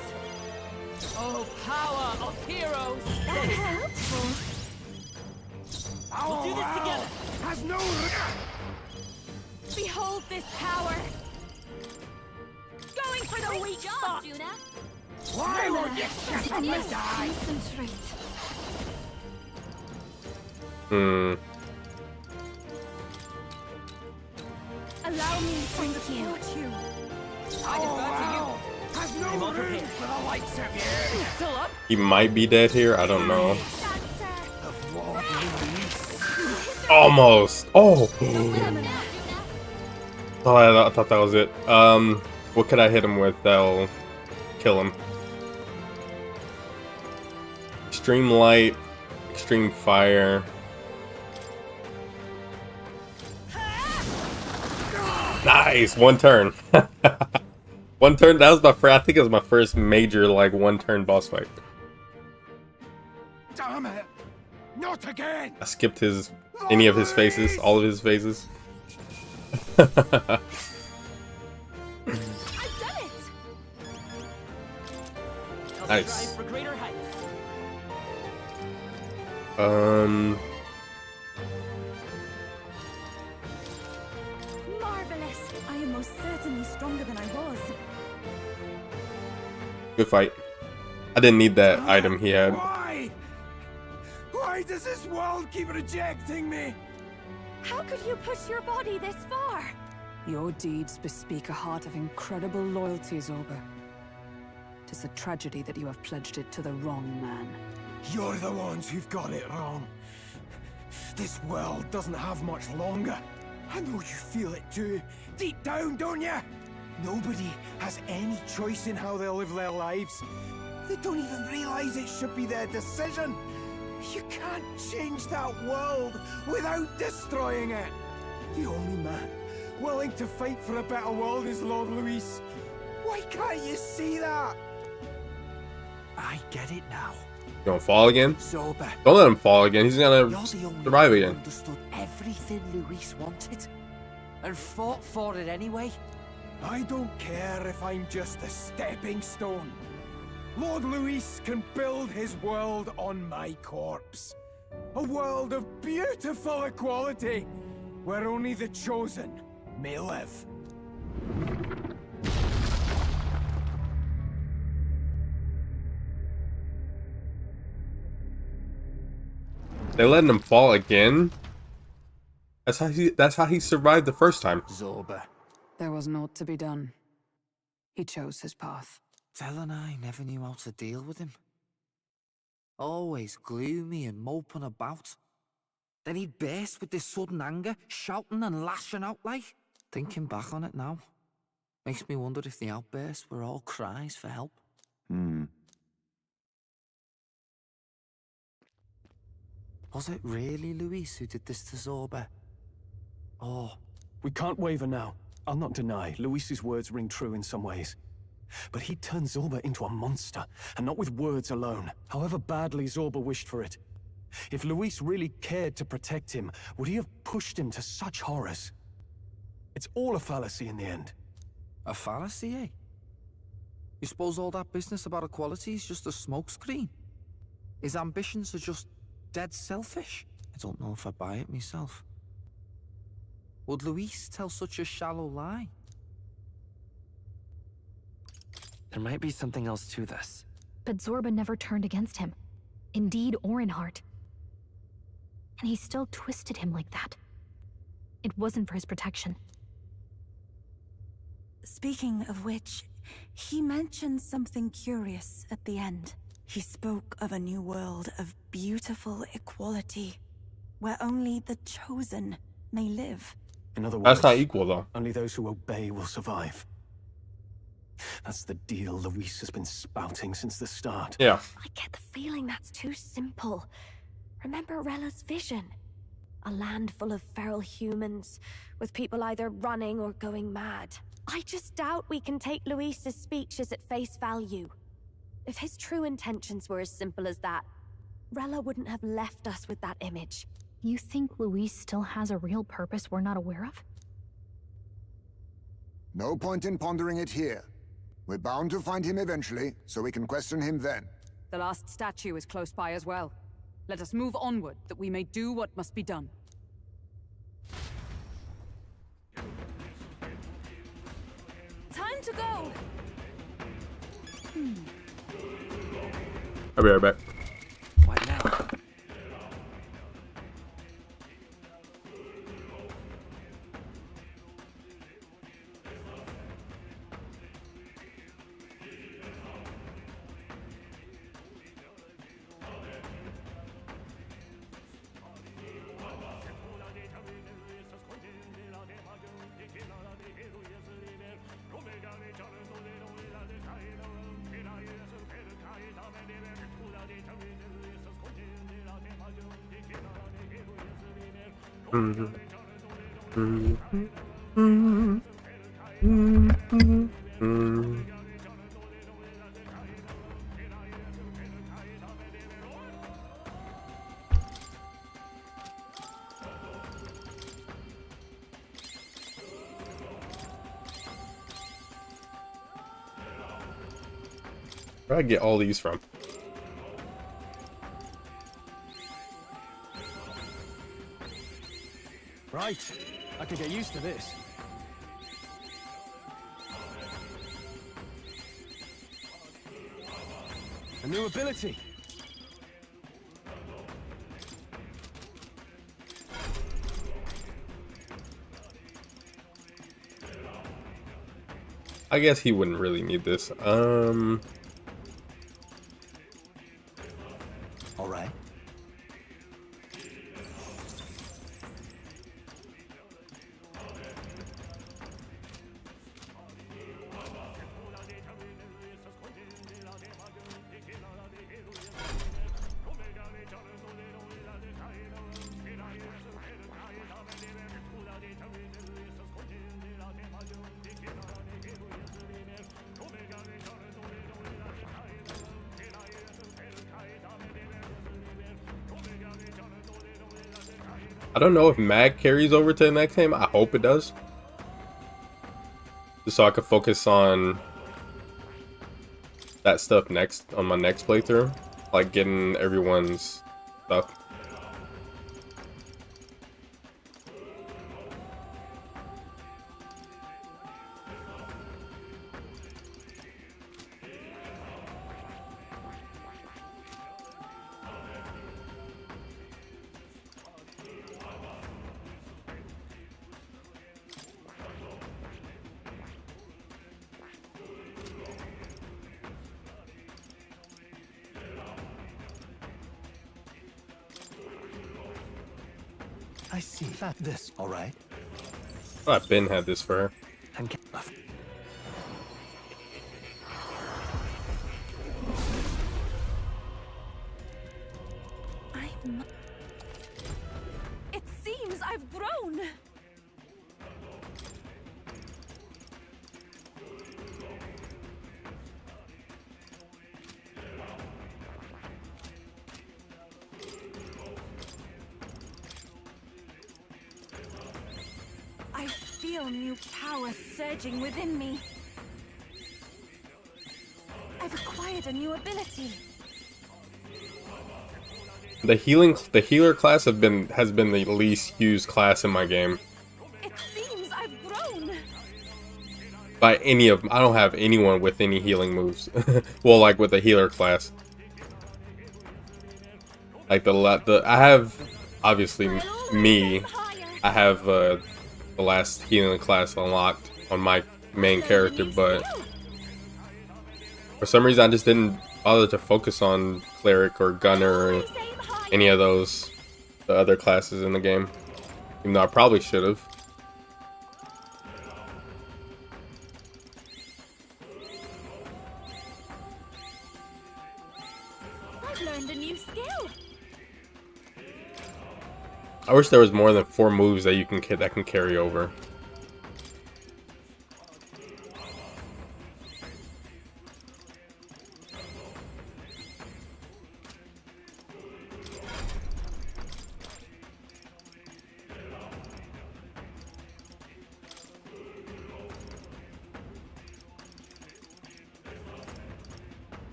Oh, power of heroes! That helpful. We'll do this together. Has no. Behold this power! Going for the weak spot! Juna. Why won't you shut up and die? Concentrate. Allow me to support you. I defer to you. Has no room for the likes of you. Still up? He might be dead here. I don't know. Almost. Oh. Oh, I thought that was it. What could I hit him with that'll kill him? Extreme light, extreme fire. Nice, one turn. One turn. That was my first. I think it was my first major like one-turn boss fight. Damn it! Not again! I skipped any of his faces, all of his faces. I've done it! Nice. Strive for greater heights. Marvelous! I am most certainly stronger than I was. Good fight. I didn't need that item he had. Why? Why does this world keep rejecting me? How could you push your body this far? Your deeds bespeak a heart of incredible loyalty, Zorba. 'Tis a tragedy that you have pledged it to the wrong man. You're the ones who've got it wrong. This world doesn't have much longer. I know you feel it too. Deep down, don't you? Nobody has any choice in how they'll live their lives. They don't even realize it should be their decision. You can't change that world without destroying it. The only man willing to fight for a better world is Lord Luis. Why can't you see that? I get it now. You gonna fall again? Zorba. Don't let him fall again. He's gonna You're the only survive one who again. understood everything Luis wanted and fought for it anyway. I don't care if I'm just a stepping stone. Lord Luis can build his world on my corpse. A world of beautiful equality, where only the chosen may live. They letting him fall again? That's how he survived the first time. Zorba. There was naught to be done. He chose his path. Tell and I never knew how to deal with him. Always gloomy and moping about. Then he'd burst with this sudden anger, shouting and lashing out like. Thinking back on it now, makes me wonder if the outbursts were all cries for help. Was it really Luis who did this to Zorba? Or... We can't waver now. I'll not deny, Luis's words ring true in some ways. But he turned Zorba into a monster, and not with words alone, however badly Zorba wished for it. If Luis really cared to protect him, would he have pushed him to such horrors? It's all a fallacy in the end. A fallacy, eh? You suppose all that business about equality is just a smokescreen? His ambitions are just dead selfish? I don't know if I buy it myself. Would Luis tell such a shallow lie? There might be something else to this. But Zorba never turned against him, in deed or in heart. And he still twisted him like that. It wasn't for his protection. Speaking of which, he mentioned something curious at the end. He spoke of a new world of beautiful equality, where only the chosen may live. In other words, That's not equal though. Only those who obey will survive. That's the deal Luis has been spouting since the start. Yeah. I get the feeling that's too simple. Remember Rella's vision. A land full of feral humans, with people either running or going mad. I just doubt we can take Luis's speeches at face value. If his true intentions were as simple as that, Rella wouldn't have left us with that image. You think Luis still has a real purpose we're not aware of? No point in pondering it here. We're bound to find him eventually, so we can question him then. The last statue is close by as well. Let us move onward, that we may do what must be done. Time to go! I'll be right back. What now? Where'd I get all these from? Right, I could get used to this. A new ability. I guess he wouldn't really need this. All right. I don't know if mag carries over to the next game. I hope it does. Just so I could focus on that stuff next on my next playthrough. Like getting everyone's stuff. I see. This, all right. Oh, I've been had this for her. And get left. It seems I've grown! I feel new power surging within me. I've acquired a new ability. The healer class has been the least used class in my game. It seems I've grown. By any of them. I don't have anyone with any healing moves. Well, like with the healer class. Like I have obviously me. I have the last healing class unlocked on my main character, but for some reason I just didn't bother to focus on cleric or gunner or any of the other classes in the game, even though I probably should have. I've learned a new skill. I wish there was more than 4 moves that you can that can carry over.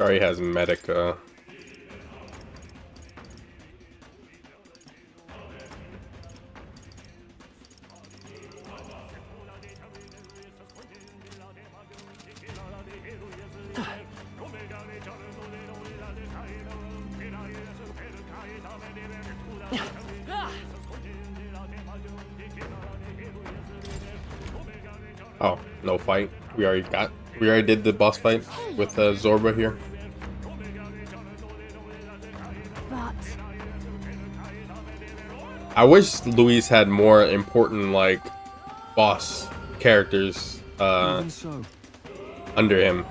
Already has Medica. Oh, no fight. We already did the boss fight with Zorba here. But I wish Luis had more important like boss characters under him,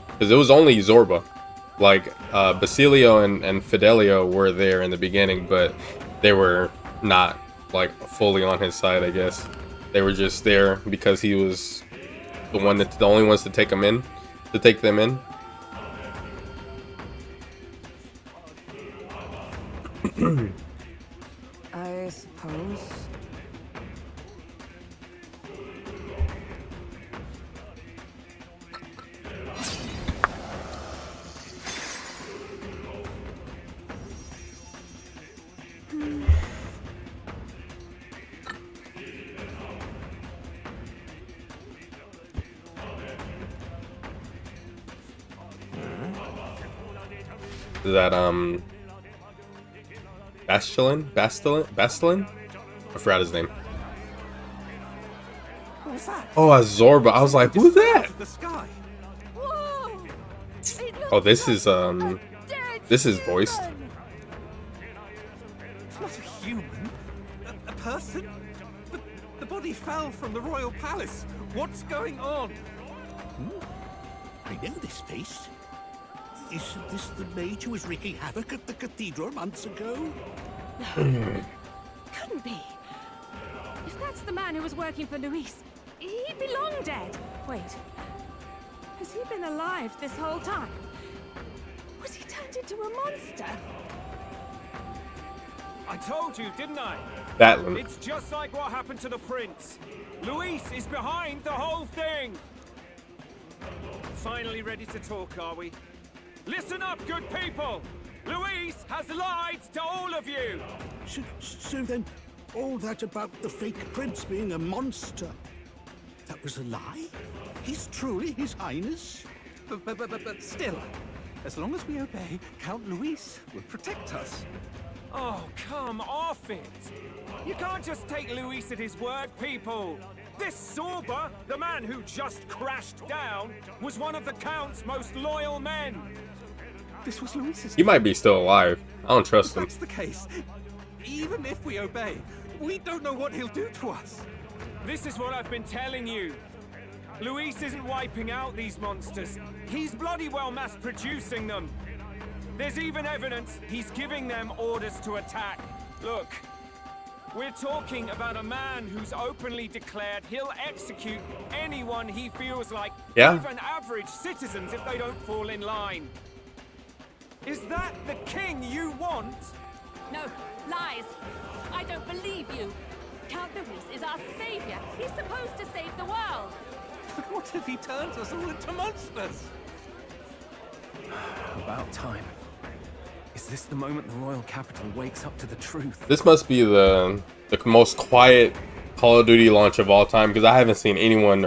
because it was only Zorba. Like Basilio and Fidelio were there in the beginning, but they were not like fully on his side, I guess. They were just there because he was the only ones to take them in. I suppose. Is that Bastilin? I forgot his name. Oh, Zorba. I was like, who's that? Oh, this is voiced. It's not a human. A person? But the body fell from the royal palace. What's going on? I know this face. Isn't this the mage who was wreaking havoc at the cathedral months ago? couldn't be. If that's the man who was working for Luis, he'd be long dead. Wait, has he been alive this whole time? Was he turned into a monster? I told you, didn't I? That one. It's just like what happened to the prince. Luis is behind the whole thing. Finally ready to talk, are we? Listen up, good people! Luis has lied to all of you! So then, all that about the fake prince being a monster, that was a lie? He's truly His Highness? But still, as long as we obey, Count Luis will protect us. Oh, come off it! You can't just take Luis at his word, people! This Zorba, the man who just crashed down, was one of the Count's most loyal men! This was Luis's. He might be still alive. I don't trust him. If that's the case, even if we obey, we don't know what he'll do to us. This is what I've been telling you. Luis isn't wiping out these monsters. He's bloody well mass-producing them. There's even evidence he's giving them orders to attack. Look, we're talking about a man who's openly declared he'll execute anyone he feels like, even average citizens, if they don't fall in line. Is that the king you want? No, lies. I don't believe you. Count Luis is our savior. He's supposed to save the world. But what if he turns us all into monsters? About time. Is this the moment the royal capital wakes up to the truth? This must be the most quiet Call of Duty launch of all time, because I haven't seen anyone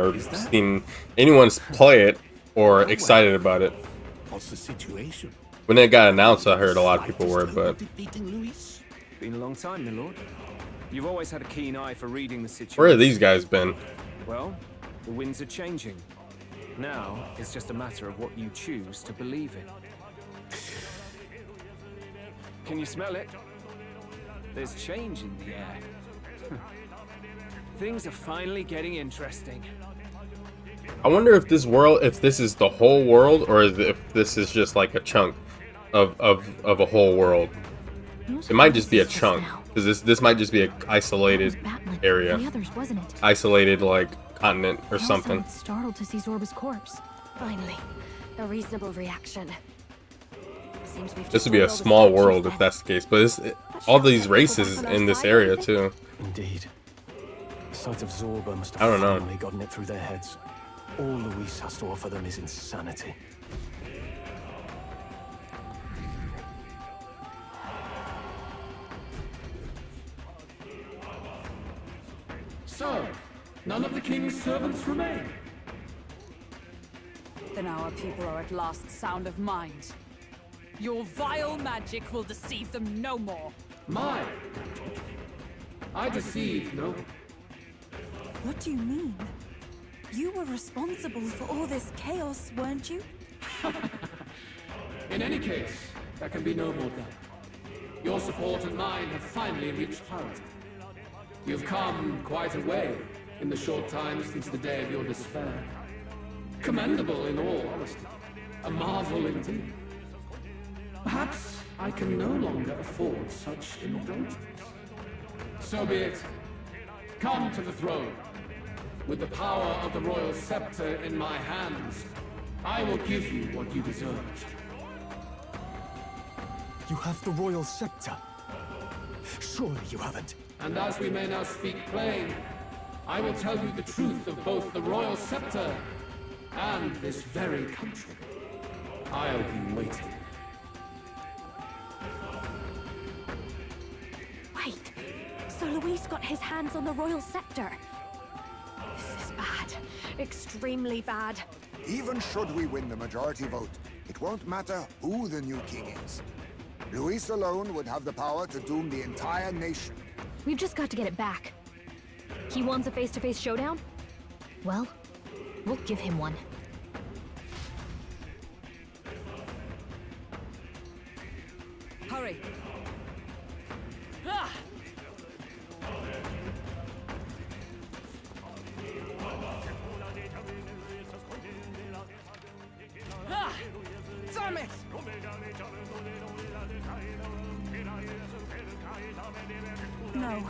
play it or excited about it. What's the situation? When it got announced, I heard a lot of people were, but Been a long time, my lord. You've always had a keen eye for reading the situation. where have these guys been? Well, the winds are changing. Now, it's just a matter of what you choose to believe in. Can you smell it? There's change in the air. Things are finally getting interesting. I wonder if this is the whole world, or if this is just like a chunk of a whole world. It might just be a chunk. Because this might just be a isolated area, The others, wasn't it? isolated like continent or I also something. was Startled to see Zorba's corpse. Finally, a reasonable reaction. Seems we've This would be a destroyed all the small statues world then. if that's the case, but all these races in this area too. Indeed. The sight of Zorba must I have don't know. finally gotten it through their heads. All Luis has to offer them is insanity. So, none of the king's servants remain. Then our people are at last sound of mind. Your vile magic will deceive them no more. My I deceive no. What do you mean? You were responsible for all this chaos, weren't you? In any case, there can be no more doubt. Your support and mine have finally reached parity. You've come quite a way in the short time since the day of your despair. Commendable in all honesty. A marvel indeed. Perhaps I can no longer afford such indulgence. So be it. Come to the throne. With the power of the royal scepter in my hands, I will give you what you deserve. You have the royal scepter. Surely you haven't. And as we may now speak plain, I will tell you the truth of both the royal scepter and this very country. I'll be waiting. Wait, so Luis got his hands on the royal scepter. This is bad. Extremely bad. Even should we win the majority vote, it won't matter who the new king is. Luis alone would have the power to doom the entire nation. We've just got to get it back. He wants a face-to-face showdown? Well, we'll give him one. Hurry. Ah! Ah! Damn it! No.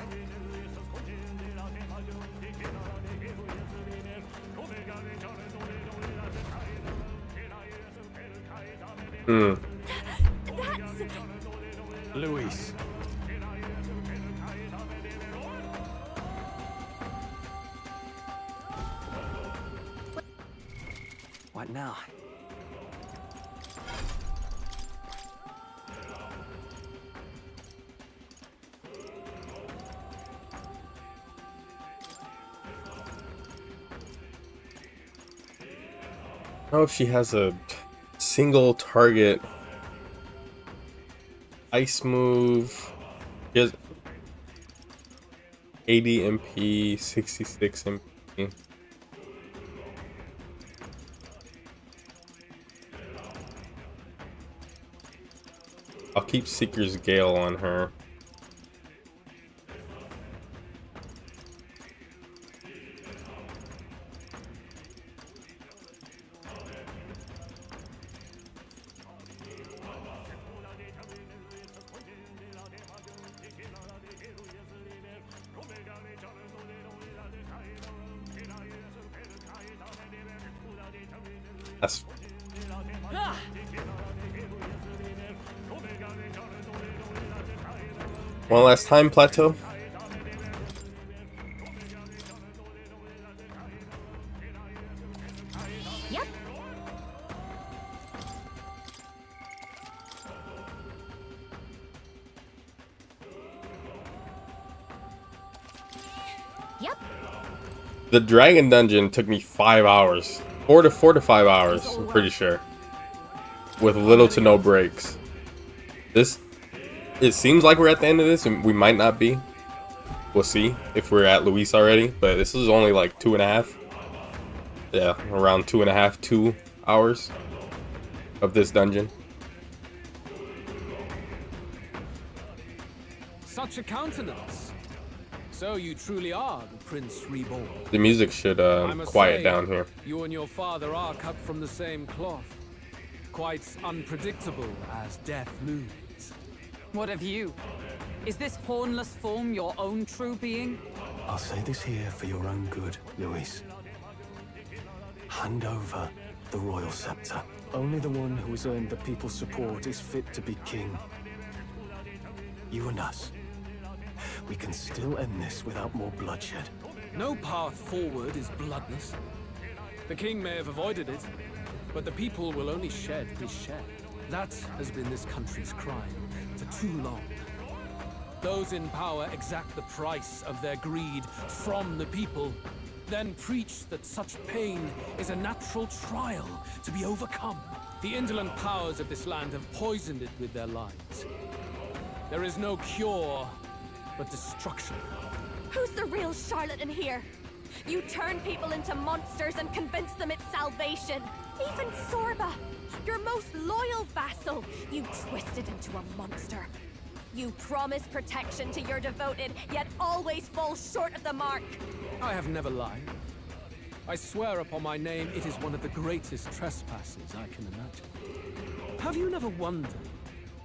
Luis. What now? I don't know if she has a single target ice move. She has 80 MP, 66 MP. I'll keep Seeker's Gale on her. That's one last time, Plateau. Yep. Yep. The Dragon Dungeon took me 5 hours. 4 to 5 hours, I'm pretty sure. With little to no breaks. It seems like we're at the end of this, and we might not be. We'll see if we're at Luis already, but this is only like 2.5. Yeah, around 2.5, 2 hours of this dungeon. Such a countenance. So you truly are the Prince Reborn. The music should I must quiet say, down here. You and your father are cut from the same cloth. Quite unpredictable as death looms. What of you? Is this hornless form your own true being? I'll say this here for your own good, Luis. Hand over the royal scepter. Only the one who has earned the people's support is fit to be king. You and us. We can still end this without more bloodshed. No path forward is bloodless. The king may have avoided it, but the people will only shed his shed. That has been this country's crime for too long. Those in power exact the price of their greed from the people, then preach that such pain is a natural trial to be overcome. The indolent powers of this land have poisoned it with their lies. There is no cure, but destruction. Who's the real charlatan here? You turn people into monsters and convince them it's salvation. Even Sorba, your most loyal vassal, you twisted into a monster. You promise protection to your devoted, yet always fall short of the mark. I have never lied. I swear upon my name, it is one of the greatest trespasses I can imagine. Have you never wondered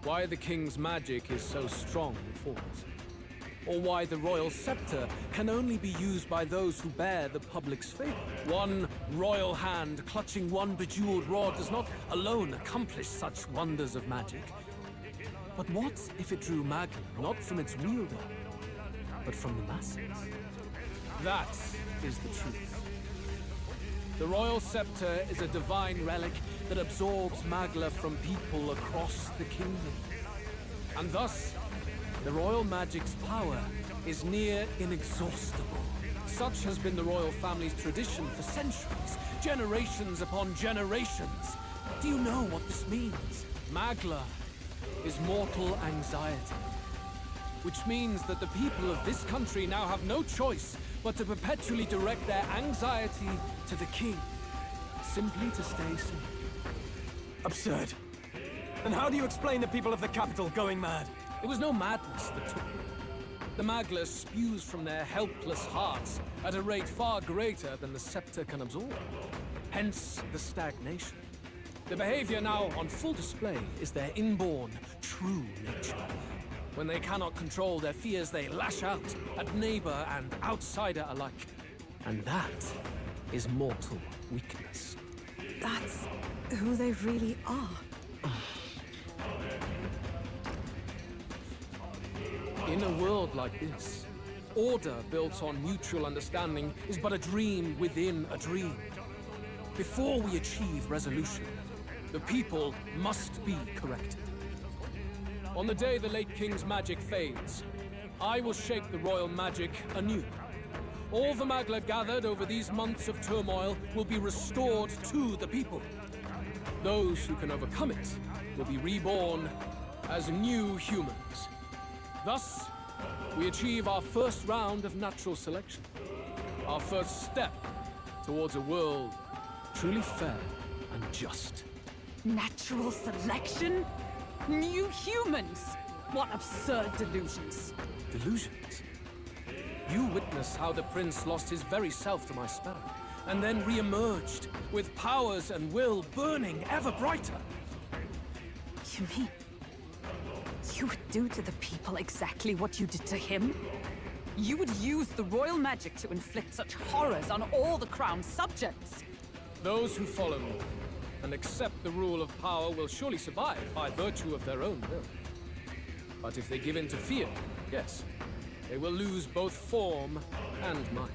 why the king's magic is so strong in force? Or why the royal scepter can only be used by those who bear the public's favor? One royal hand clutching one bejeweled rod does not alone accomplish such wonders of magic. But what if it drew Magla not from its wielder, but from the masses? That is the truth. The royal scepter is a divine relic that absorbs Magla from people across the kingdom. And thus, the royal magic's power is near inexhaustible. Such has been the royal family's tradition for centuries, generations upon generations. Do you know what this means? Magla is mortal anxiety, which means that the people of this country now have no choice but to perpetually direct their anxiety to the king, simply to stay safe. Absurd. And how do you explain the people of the capital going mad? It was no madness that took them. The Magla spews from their helpless hearts at a rate far greater than the scepter can absorb. Hence the stagnation. The behavior now on full display is their inborn, true nature. When they cannot control their fears, they lash out at neighbor and outsider alike. And that is mortal weakness. That's who they really are. In a world like this, order built on mutual understanding is but a dream within a dream. Before we achieve resolution, the people must be corrected. On the day the late king's magic fades, I will shape the royal magic anew. All the Magla gathered over these months of turmoil will be restored to the people. Those who can overcome it will be reborn as new humans. Thus, we achieve our first round of natural selection. Our first step towards a world truly fair and just. Natural selection? New humans? What absurd delusions. Delusions? You witnessed how the prince lost his very self to my spell, and then re-emerged with powers and will burning ever brighter. You mean you would do to the people exactly what you did to him? You would use the royal magic to inflict such horrors on all the crown's subjects? Those who follow me and accept the rule of power will surely survive by virtue of their own will. But if they give in to fear, yes, they will lose both form and mind.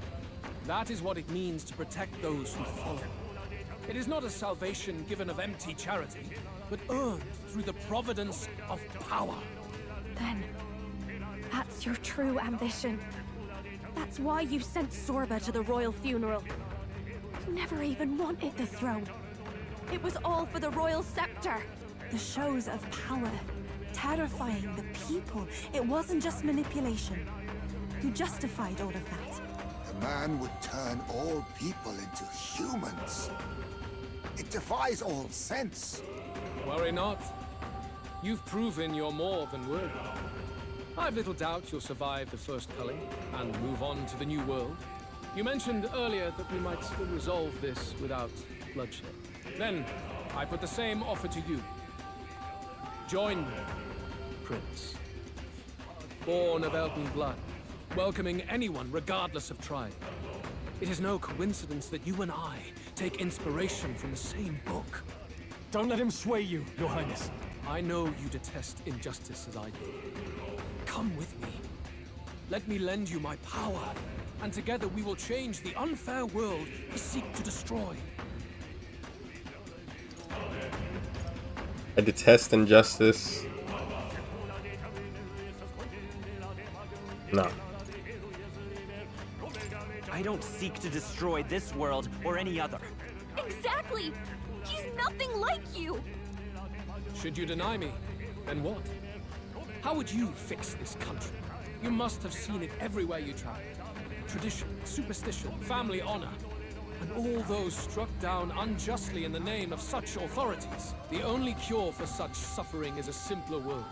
That is what it means to protect those who follow. It is not a salvation given of empty charity, but earned through the providence of power. Then, that's your true ambition. That's why you sent Sorba to the royal funeral. You never even wanted the throne. It was all for the royal scepter. The shows of power, terrifying the people. It wasn't just manipulation. You justified all of that. The man would turn all people into humans. It defies all sense. Worry not. You've proven you're more than worthy. I've little doubt you'll survive the first culling and move on to the new world. You mentioned earlier that we might still resolve this without bloodshed. Then, I put the same offer to you. Join me, Prince. born of elven blood, welcoming anyone regardless of tribe. It is no coincidence that you and I take inspiration from the same book. Don't let him sway you, Your Highness. I know you detest injustice as I do. Come with me. Let me lend you my power, and together we will change the unfair world we seek to destroy. I detest injustice. No. I don't seek to destroy this world or any other. Exactly! He's nothing like you! Should you deny me, then what? How would you fix this country? You must have seen it everywhere you traveled. Tradition, superstition, family honor. And all those struck down unjustly in the name of such authorities. The only cure for such suffering is a simpler world,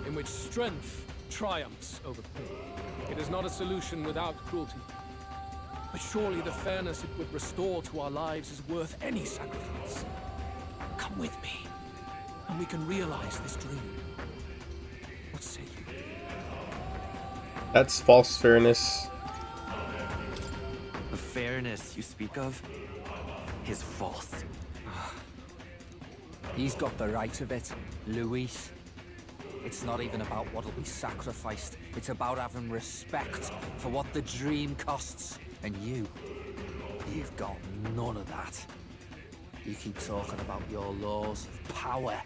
in which strength triumphs over pain. It is not a solution without cruelty. But surely the fairness it would restore to our lives is worth any sacrifice. Come with me, and we can realize this dream. What say you? That's false fairness. The fairness you speak of is false. He's got the right of it, Luis. It's not even about what'll be sacrificed. It's about having respect for what the dream costs. And you've got none of that. You keep talking about your laws of power.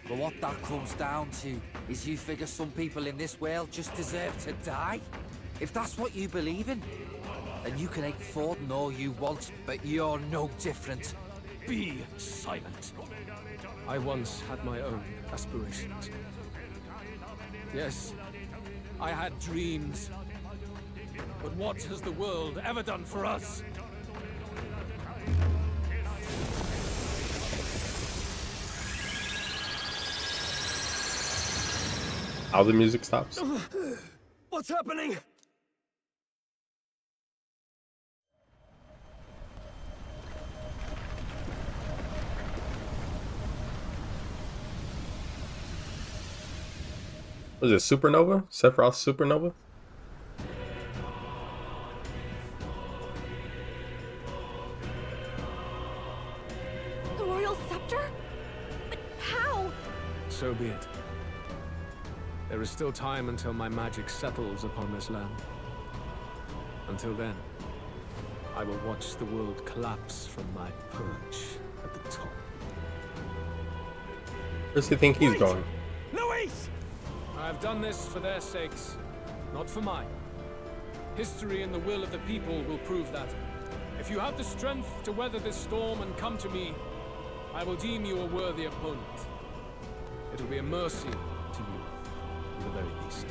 But what that comes down to is you figure some people in this world just deserve to die? If that's what you believe in, then you can hate Forden all you want, but you're no different. Be silent. I once had my own aspirations. Yes, I had dreams. But what has the world ever done for us? How the music stops. What's happening? Was it Supernova? Sephiroth's Supernova? The royal scepter? But how? So be it. There is still time until my magic settles upon this land. Until then, I will watch the world collapse from my perch at the top. Where's he think he's going? Luis! I have done this for their sakes, not for mine. History and the will of the people will prove that. If you have the strength to weather this storm and come to me, I will deem you a worthy opponent. It will be a mercy to you, at the very least.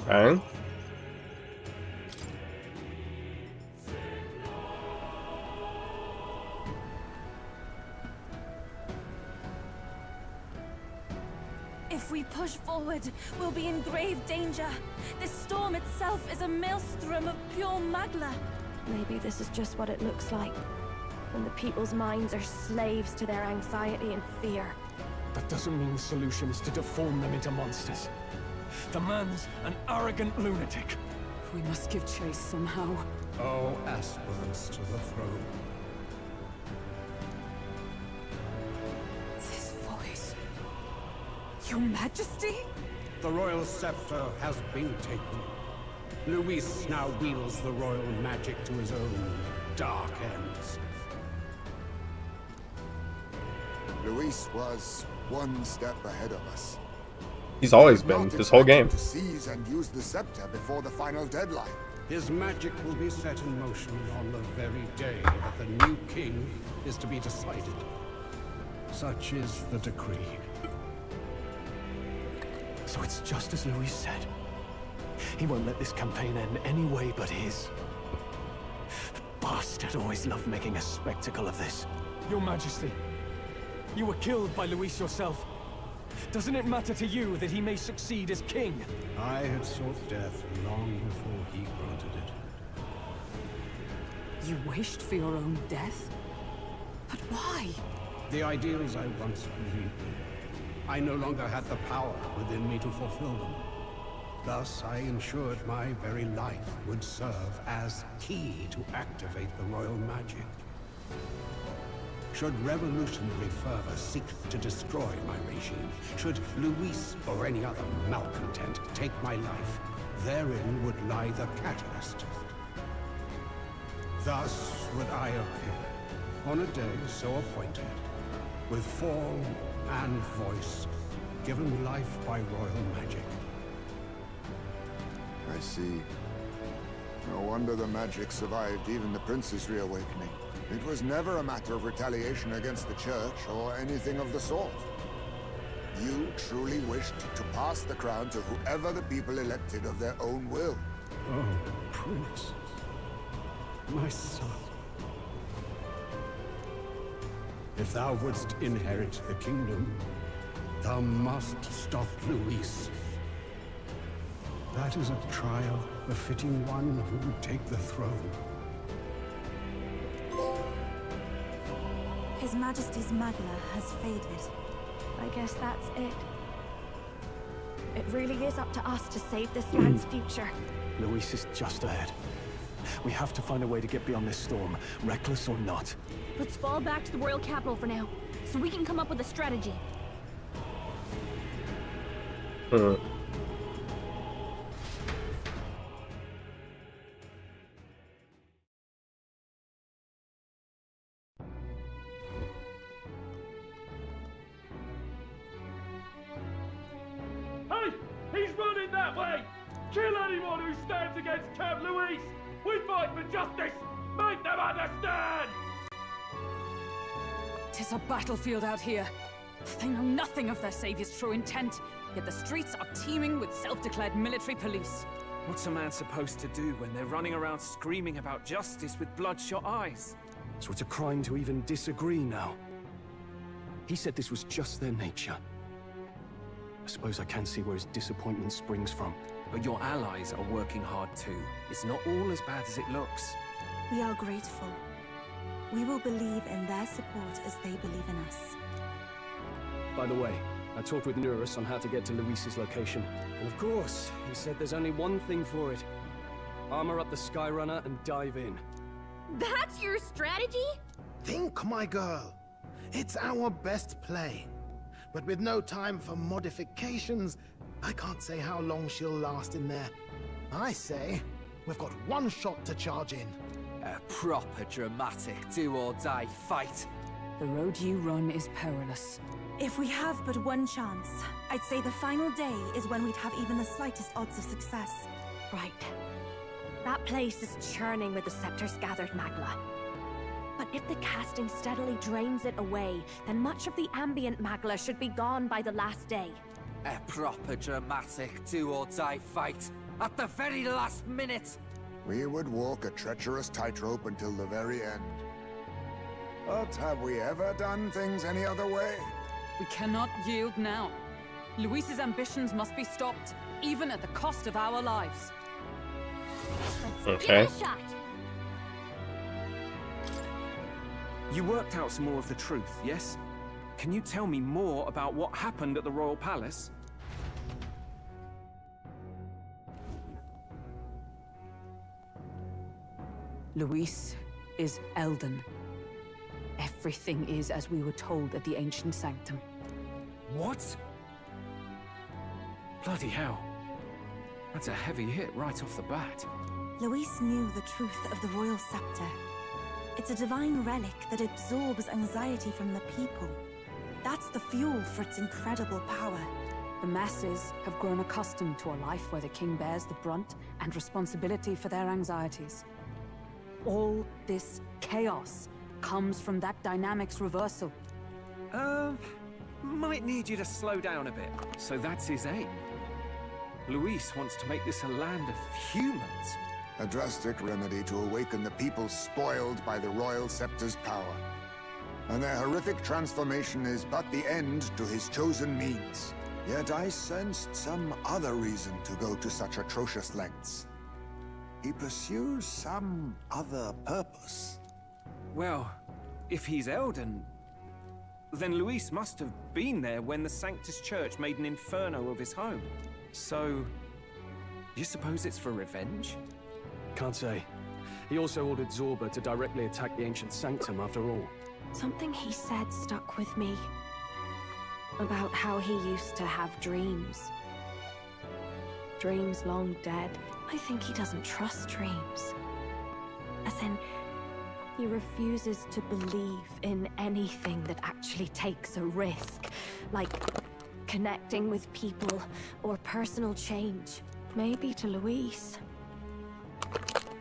Okay. If we push forward, we'll be in grave danger. This storm itself is a maelstrom of pure magla. Maybe this is just what it looks like. When the people's minds are slaves to their anxiety and fear. That doesn't mean the solution is to deform them into monsters. The man's an arrogant lunatic. We must give chase somehow. All aspirants to the throne. This voice. Your Majesty? The royal scepter has been taken. Luis now wields the royal magic to his own dark ends. Luis was one step ahead of us. He's always been, this whole game. To seize and use the scepter before the final deadline. His magic will be set in motion on the very day that the new king is to be decided. Such is the decree. So it's just as Luis said. He won't let this campaign end any way but his. The bastard always loved making a spectacle of this. Your Majesty, you were killed by Luis yourself. Doesn't it matter to you that he may succeed as king? I had sought death long before he granted it. You wished for your own death? But why? The ideals I once believed in. I no longer had the power within me to fulfill them. Thus, I ensured my very life would serve as key to activate the royal magic. Should revolutionary fervor seek to destroy my regime, should Luis or any other malcontent take my life, therein would lie the catalyst. Thus would I appear, on a day so appointed, with form and voice, given life by royal magic. I see. No wonder the magic survived even the prince's reawakening. It was never a matter of retaliation against the church or anything of the sort. You truly wished to pass the crown to whoever the people elected of their own will. Oh, Prince. My son. If thou wouldst inherit the kingdom, thou must stop Luis. That is a trial befitting one who would take the throne. His Majesty's Magna has faded. I guess that's it. It really is up to us to save this land's future. Luis is just ahead. We have to find a way to get beyond this storm, reckless or not. Let's fall back to the royal capital for now, so we can come up with a strategy. Hey! He's running that way! Kill anyone who stands against Count Luis! We fight for justice! Make them understand! 'Tis a battlefield out here. They know nothing of their savior's true intent, yet the streets are teeming with self-declared military police. What's a man supposed to do when they're running around screaming about justice with bloodshot eyes? So it's a crime to even disagree now. He said this was just their nature. I suppose I can see where his disappointment springs from. But your allies are working hard too. It's not all as bad as it looks. We are grateful. We will believe in their support as they believe in us. By the way, I talked with Eurus on how to get to Luis's location. And of course, he said there's only one thing for it. Armor up the Skyrunner and dive in. That's your strategy? Think, my girl. It's our best play. But with no time for modifications, I can't say how long she'll last in there. I say, we've got one shot to charge in. A proper dramatic do-or-die fight. The road you run is perilous. If we have but one chance, I'd say the final day is when we'd have even the slightest odds of success. Right. That place is churning with the scepter's gathered magla. But if the casting steadily drains it away, then much of the ambient magla should be gone by the last day. A proper dramatic do-or-die fight. At the very last minute. We would walk a treacherous tightrope until the very end. But have we ever done things any other way? We cannot yield now. Luis's ambitions must be stopped, even at the cost of our lives. Let's give it a shot. You worked out some more of the truth, yes? Can you tell me more about what happened at the Royal Palace? Luis is Elden. Everything is as we were told at the Ancient Sanctum. What? Bloody hell. That's a heavy hit right off the bat. Luis knew the truth of the royal scepter. It's a divine relic that absorbs anxiety from the people. That's the fuel for its incredible power. The masses have grown accustomed to a life where the king bears the brunt and responsibility for their anxieties. All this chaos comes from that dynamic's reversal. Might need you to slow down a bit. So that's his aim. Luis wants to make this a land of humans. A drastic remedy to awaken the people spoiled by the royal scepter's power. and their horrific transformation is but the end to his chosen means. Yet I sensed some other reason to go to such atrocious lengths. He pursues some other purpose. Well, if he's Elden, then Luis must have been there when the Sanctus Church made an inferno of his home. So, you suppose it's for revenge? Can't say. He also ordered Zorba to directly attack the ancient sanctum after all. Something he said stuck with me. About how he used to have dreams. Dreams long dead. I think he doesn't trust dreams. As in, he refuses to believe in anything that actually takes a risk. Like connecting with people or personal change. Maybe to Luis,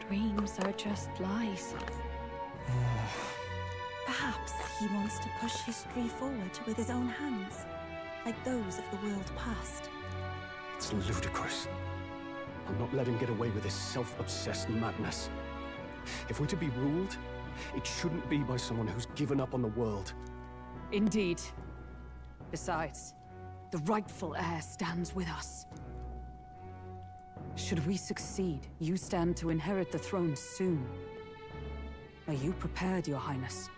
dreams are just lies. Perhaps he wants to push history forward with his own hands, like those of the world past. It's ludicrous. I'll not let him get away with his self-obsessed madness. If we're to be ruled, it shouldn't be by someone who's given up on the world. Indeed. Besides, the rightful heir stands with us. Should we succeed, you stand to inherit the throne soon. Are you prepared, Your Highness?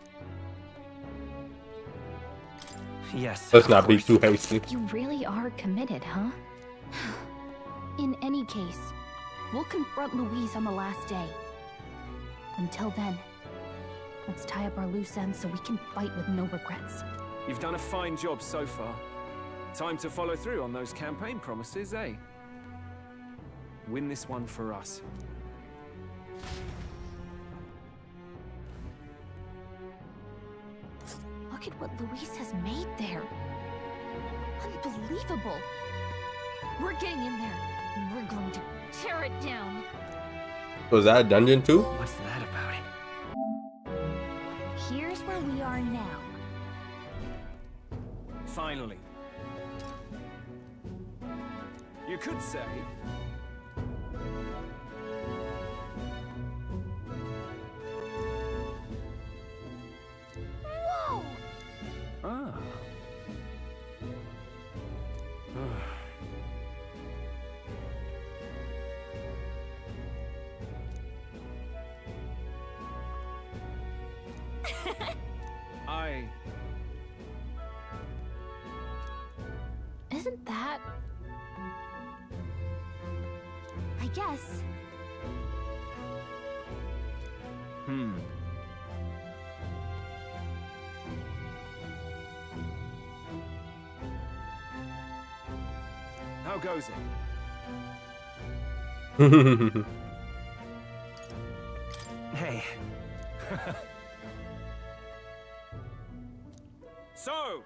Yes. Let's not be too hasty. You really are committed, huh? In any case, we'll confront Louise on the last day. Until then, let's tie up our loose ends so we can fight with no regrets. You've done a fine job so far. Time to follow through on those campaign promises, eh? Win this one for us. Look at what Luis has made there. Unbelievable. We're getting in there, and we're going to tear it down. Was that a dungeon too? What's that about? Here's where we are now. Finally. You could say... Whoa! Ah. Isn't that... I guess... How goes it? Hey. So.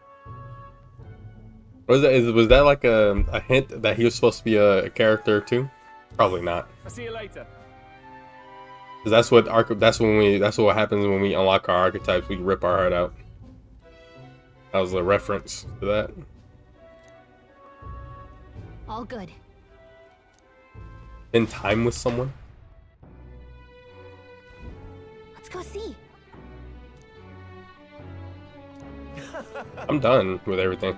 Was that like a hint that he was supposed to be a character too? Probably not. I'll see you later. Cause that's what happens when we unlock our archetypes. We rip our heart out. That was a reference to that. All good. Spend time with someone. Let's go see. I'm done with everything.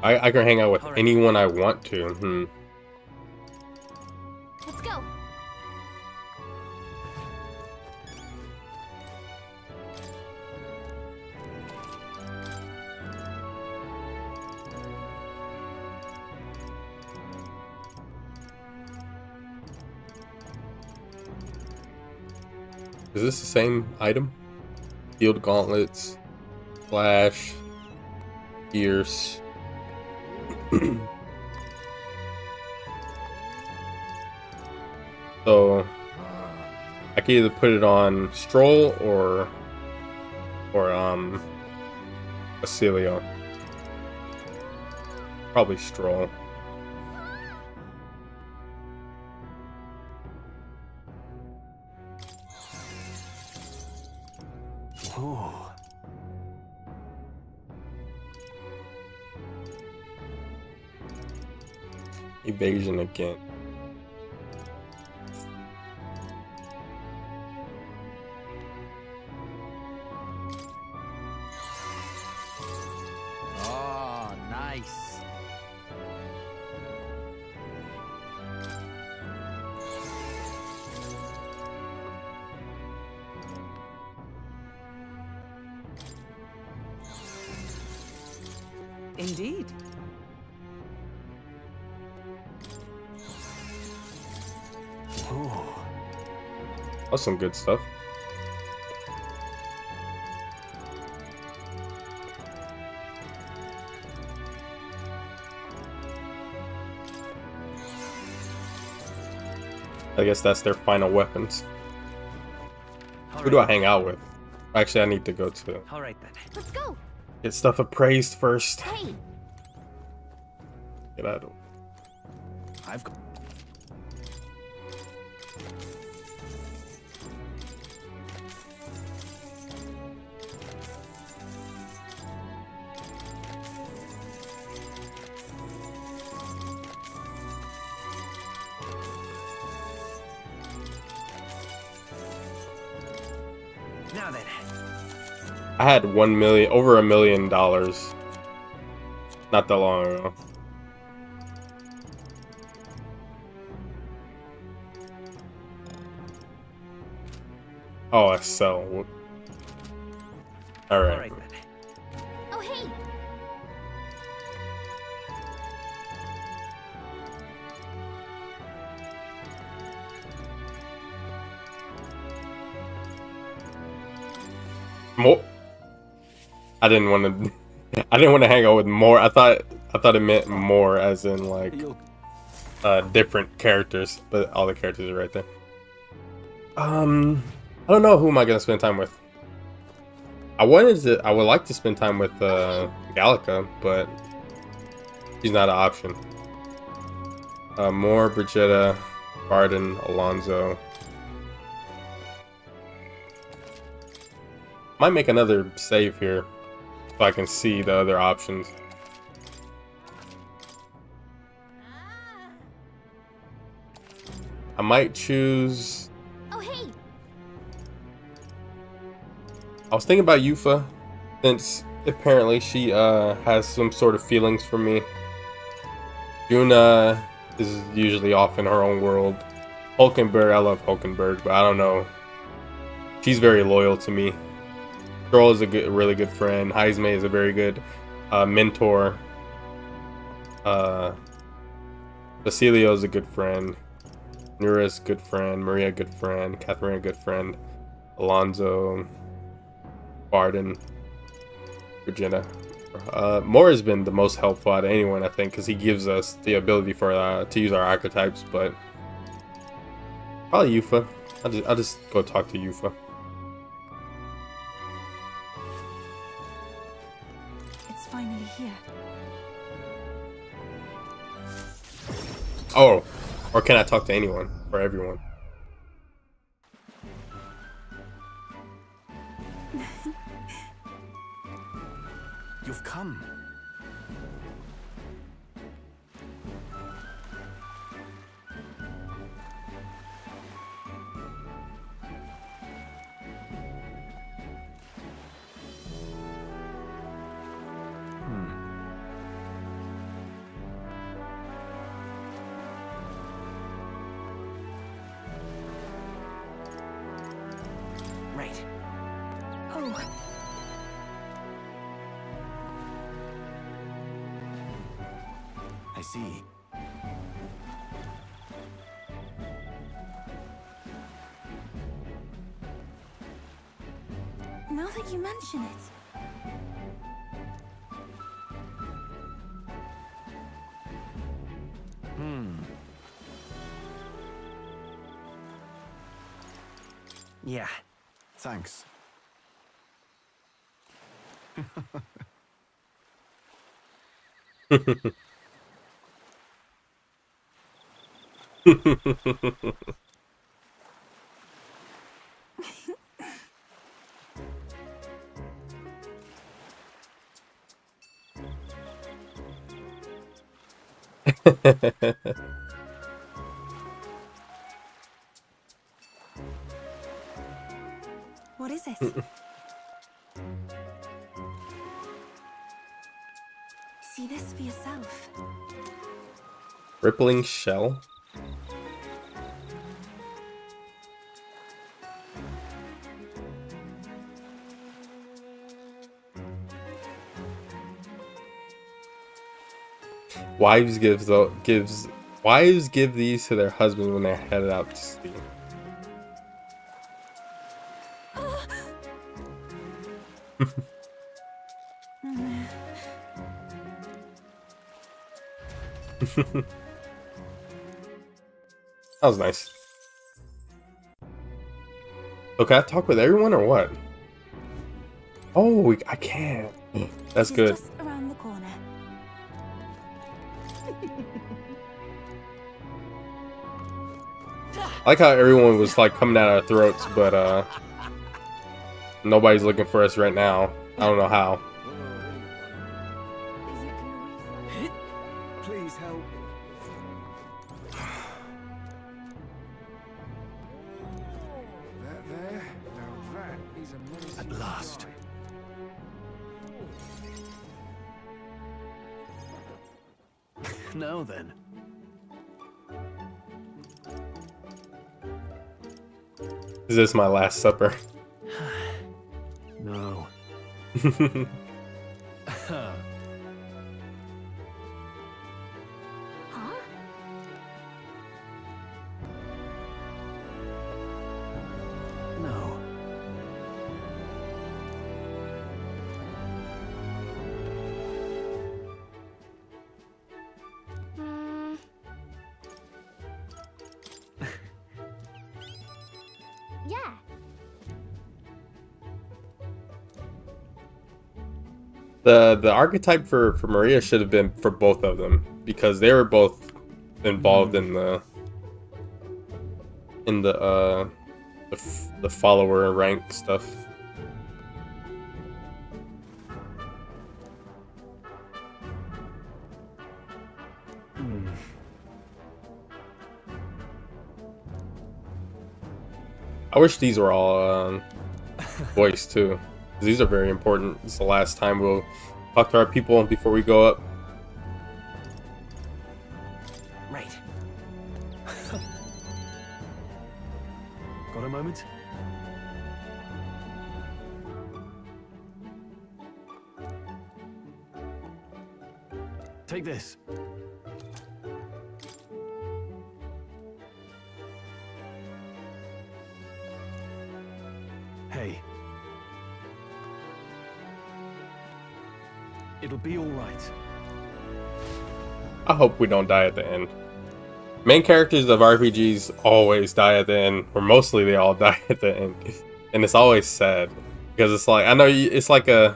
I can hang out with anyone I want to. Let's go. Is this the same item? Field gauntlets, flash, pierce. So I can either put it on Stroll or Basilio. Probably Stroll. Oh. Evasion again. Nice. Indeed. That's some good stuff. I guess that's their final weapons. Who do I hang out with? Actually, I need to go to All right then. Let's go. get stuff appraised first. Hey. Get out of I've got... Now then. I had over $1 million not that long ago. Oh, I sell. All right. Oh, hey. More. I didn't want to. I didn't want to hang out with more. I thought it meant more, as in like different characters. But all the characters are right there. I don't know who am I gonna spend time with. I would like to spend time with Gallica, but she's not an option. More Brigitta, Barden, Alonso. Might make another save here so I can see the other options. I might choose. Oh, hey. I was thinking about Yufa, since apparently she has some sort of feelings for me. Yuna is usually off in her own world. Hulkenberg, I love Hulkenberg, but I don't know. She's very loyal to me. Stroll is a really good friend. Heisme is a very good mentor. Basilio is a good friend. Nura's good friend. Maria, good friend. Catherine, good friend. Alonso, Barden, Regina. Moore has been the most helpful out of anyone, I think, because he gives us the ability for to use our archetypes. But probably Yufa. I'll just go talk to Yufa. It's finally here. Oh, or can I talk to anyone or everyone? You've come. Right. Oh. I see. Now that you mention it. Yeah. Thanks. What is it? See this for yourself. Rippling shell. Wives wives give these to their husbands when they're headed out to sea. That was nice. So can I talk with everyone or what? Oh, I can. That's She's good. Just around the corner. I like how everyone was like coming at our throats, but nobody's looking for us right now. I don't know how. Please help. There. Now that is a At last. Now then. Is this my last supper? No. Huh? No. Yeah. The archetype for Maria should have been for both of them because they were both involved in the follower rank stuff. I wish these were all voiced too. These are very important. It's the last time we'll talk to our people before we go up. Right. Got a moment? Take this. Hey. It'll be all right. I hope we don't die at the end. Main characters of RPGs always die at the end, or mostly they all die at the end, and it's always sad because it's like I know it's like a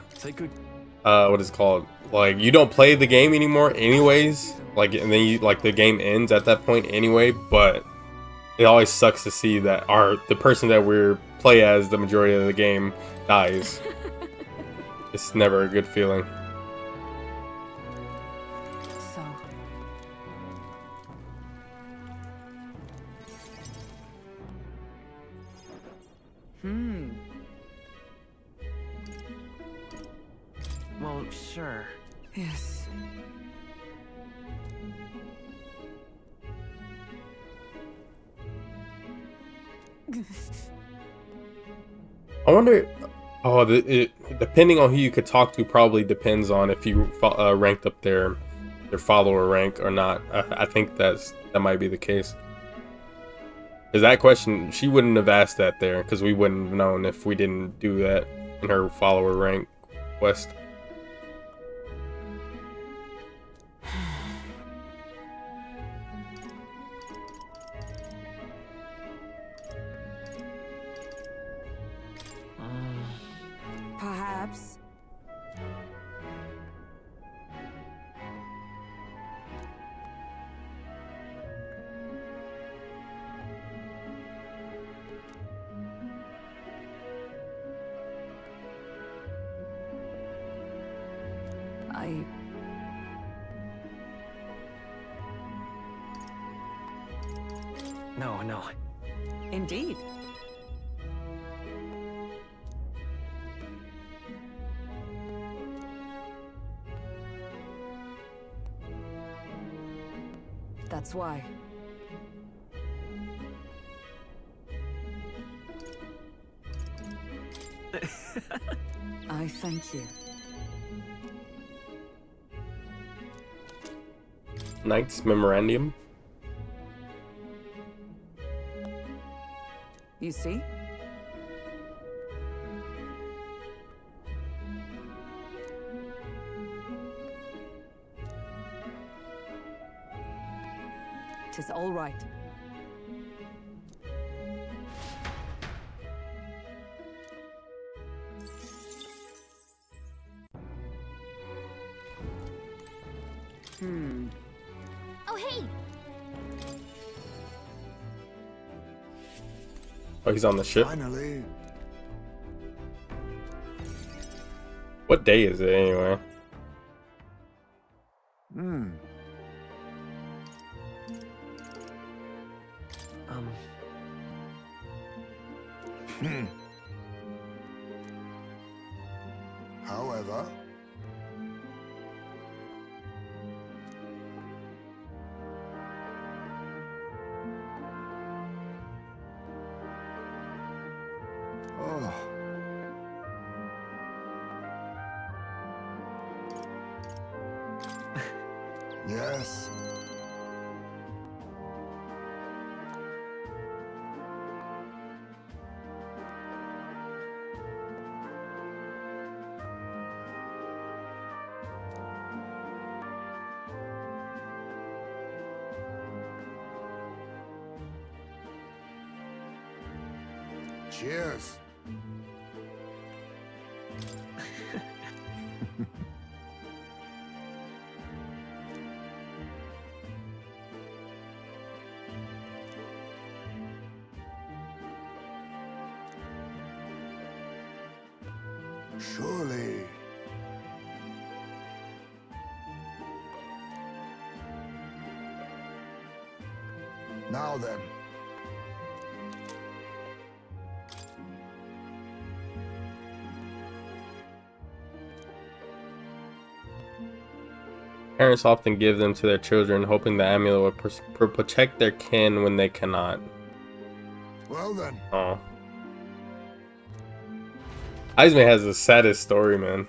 what is it called? Like you don't play the game anymore, anyways. Like and then you like the game ends at that point anyway. But it always sucks to see that the person that we're play as the majority of the game dies. It's never a good feeling. So, Well, sure. yes. I wonder. Oh, depending on who you could talk to, probably depends on if you ranked up their follower rank or not. I think that might be the case. Because that question, she wouldn't have asked that there, because we wouldn't have known if we didn't do that in her follower rank quest. Perhaps. No. Indeed. That's why. I thank you. Knight's Memorandum. You see? Tis all right. Oh, hey! Oh, he's on the ship. Finally. What day is it anyway? Hmm. However, oh. Yes. Cheers. Surely. Now then. Parents often give them to their children, hoping the amulet will protect their kin when they cannot. Well then. Oh. Heisman has the saddest story, man.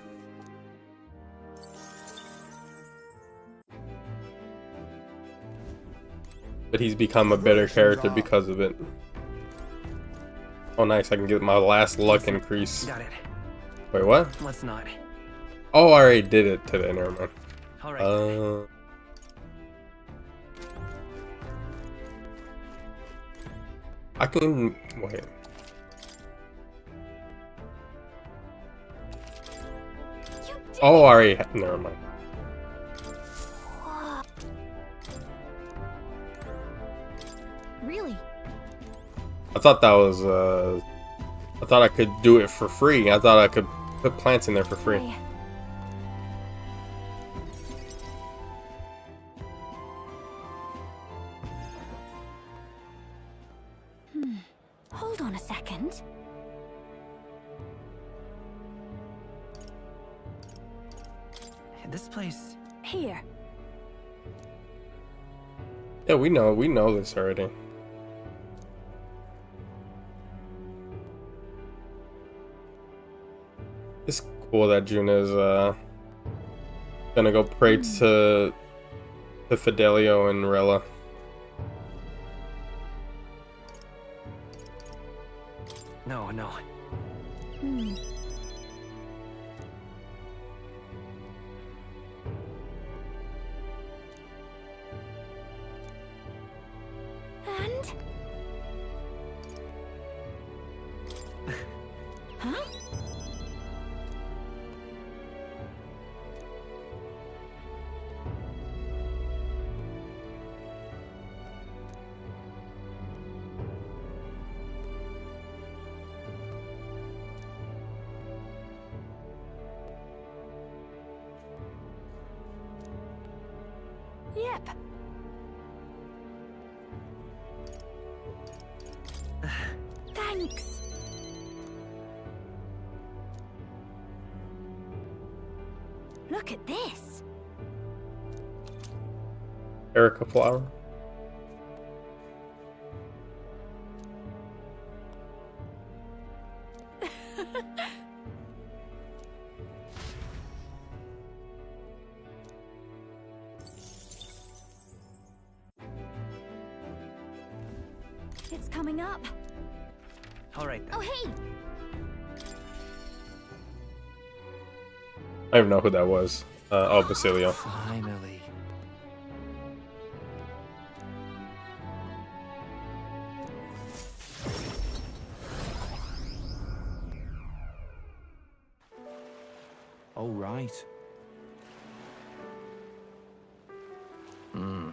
But he's become a better character because of it. Oh, nice. I can get my last luck increase. Got it. Wait, what? Let's not. Oh, I already did it today. Never mind. All right. I can wait. Oh, I already. Never mind. Really? I thought that was. I thought I could do it for free. I thought I could put plants in there for free. Hold on a second. This place. Here. Yeah, we know this already. It's cool that June is gonna go pray to Fidelio and Rella. No, no. And? Huh? Yep. Thanks. Look at this. Erica flower. It's coming up. All right. Oh, hey! I don't even know who that was. Oh, Basilio. Finally. Oh, right. Hmm.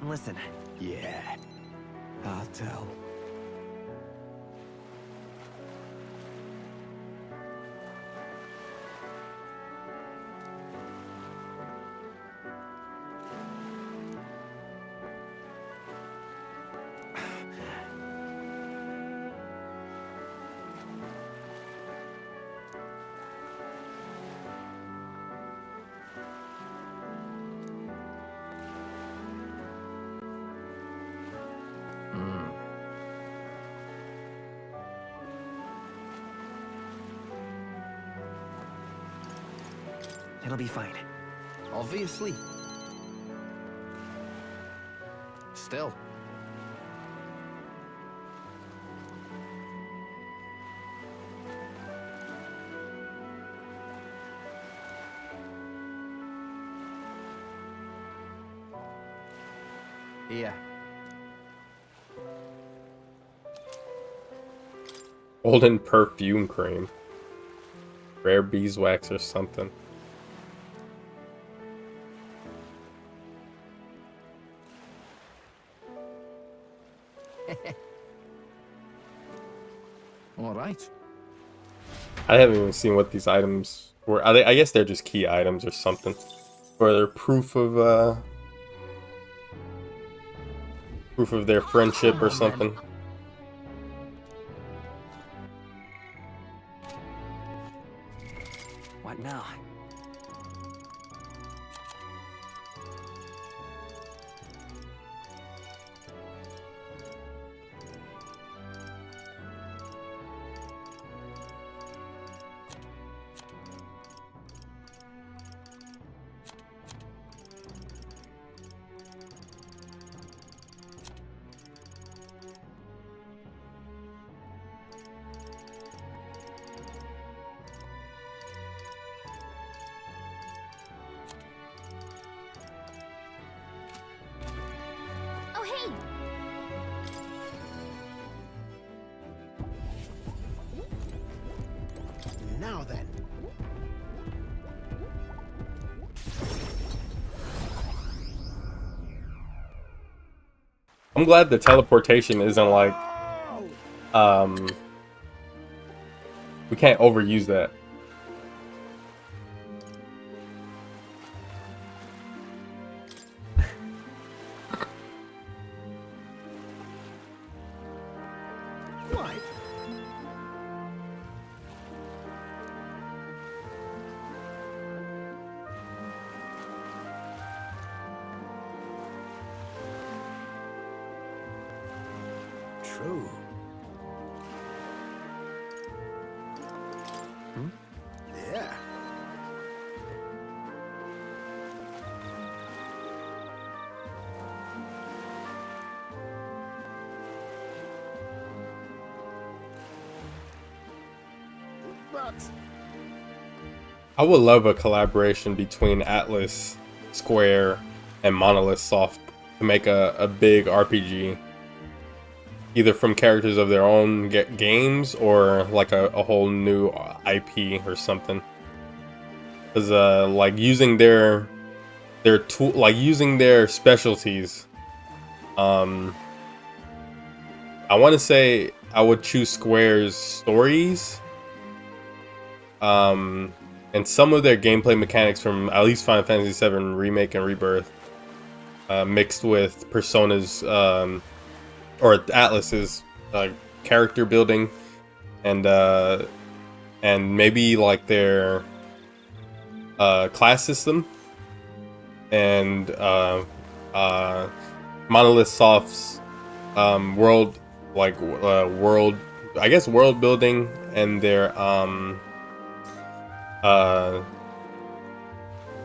Listen. Yeah, I'll tell. It'll be fine. Obviously. Still. Yeah. Golden perfume cream. Rare beeswax or something. All right. I haven't even seen what these items were. I guess they're just key items or something. Or they're proof of their friendship or something. What now? Oh, hey! Now then. I'm glad the teleportation isn't like we can't overuse that. Why? True. Yeah. But I would love a collaboration between Atlas, Square, and Monolith Soft to make a big RPG. Either from characters of their own games or like a whole new IP or something. Because like using their tool, like using their specialties. I want to say I would choose Square's stories. And some of their gameplay mechanics from at least Final Fantasy VII Remake and Rebirth, mixed with Persona's or Atlas's character building and and maybe like their class system, and Monolith Soft's world, like world, I guess world building, and their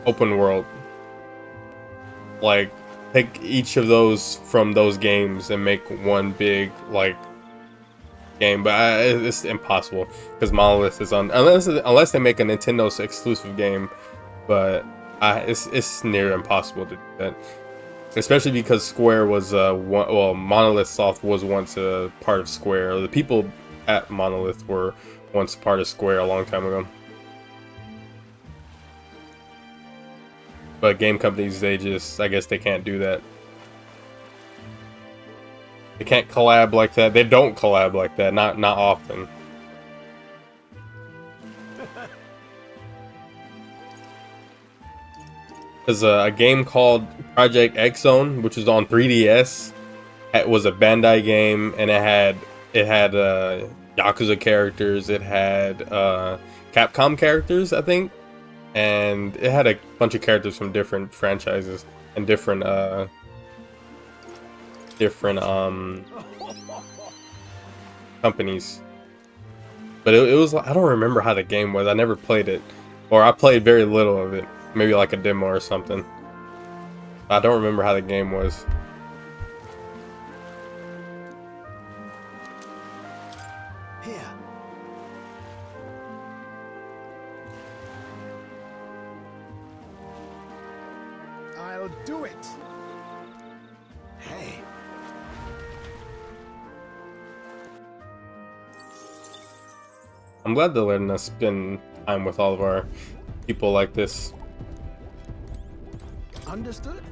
open world. Like take each of those from those games and make one big like game, but it's impossible because Monolith is on, unless they make a Nintendo exclusive game, but it's near impossible to do that, especially because Square was Monolith Soft was once a part of Square. The people at Monolith were once part of Square a long time ago. But game companies, they just, I guess they can't do that. They can't collab like that. They don't collab like that. Not often. Because a game called Project X Zone, which was on 3DS, it was a Bandai game, and it had Yakuza characters. It had Capcom characters, I think. And it had a bunch of characters from different franchises and different companies. But it was, I don't remember how the game was. I never played it, or I played very little of it, maybe like a demo or something. I don't remember how the game was. I'll do it. Hey. I'm glad they're letting us spend time with all of our people like this. Understood?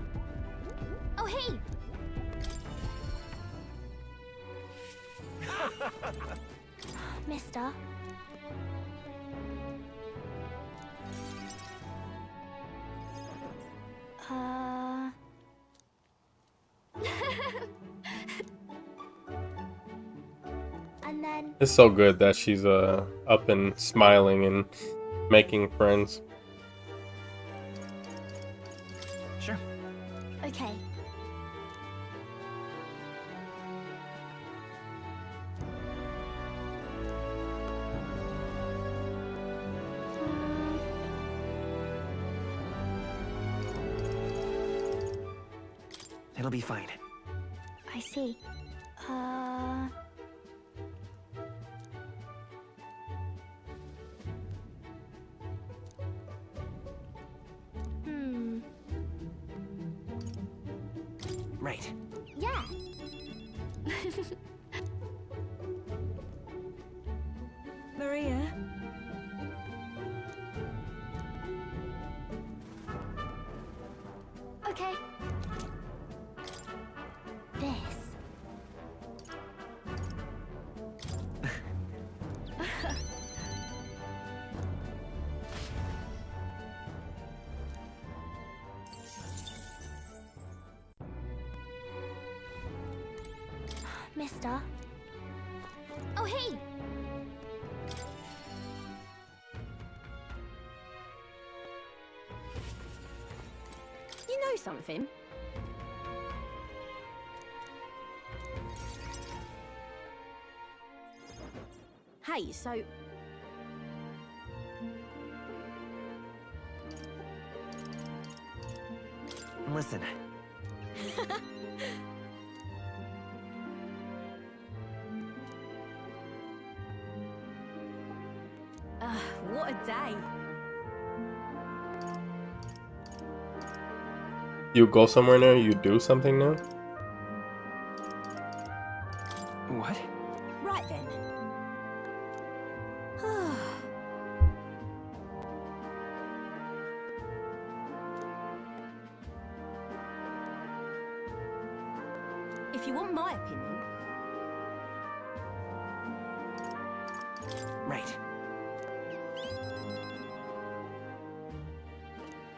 Oh, hey! Mister? And then... It's so good that she's up and smiling and making friends. Sure. Okay. It'll be fine. I see. Right. Yeah. Maria? Okay. This. Mister? Oh, hey! You know something? Hey, so... Listen. What a day. You go somewhere now, you do something now? What? Right then. If you want my opinion... Right.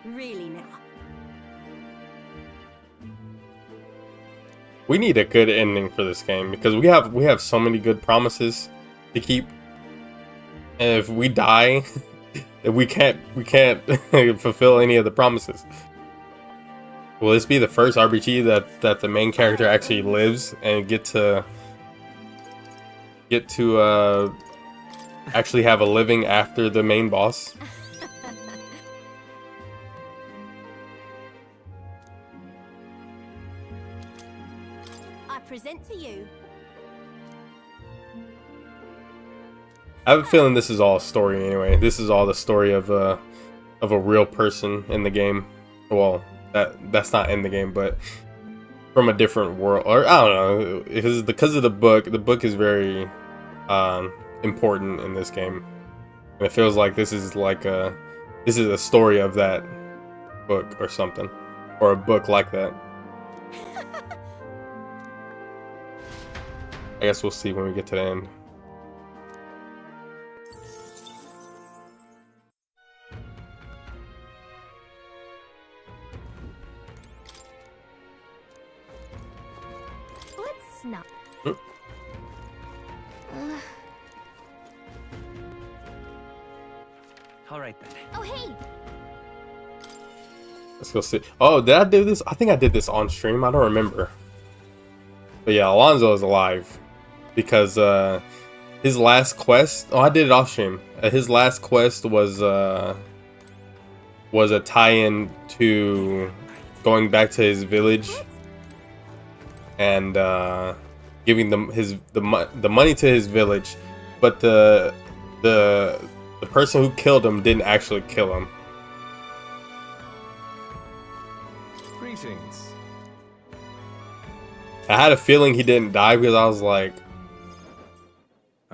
Really now. We need a good ending for this game because we have so many good promises to keep, And if we die, we can't fulfill any of the promises. Will this be the first RPG that the main character actually lives and get to actually have a living after the main boss? I present to you. I have a feeling this is all a story anyway. This is all the story of a real person in the game. Well, that's not in the game, but from a different world, or I don't know, because of the book. The book is very important in this game, and it feels like this is a story of that book or something, or a book like that. I guess we'll see when we get to the end. Let's snap. All right then. Oh, hey! Let's go see. Oh, did I do this? I think I did this on stream. I don't remember. But yeah, Alonzo is alive because his last quest. Oh, I did it off stream. His last quest was a tie-in to going back to his village and giving them the money to his village, but the person who killed him didn't actually kill him. Greetings. I had a feeling he didn't die because I was like,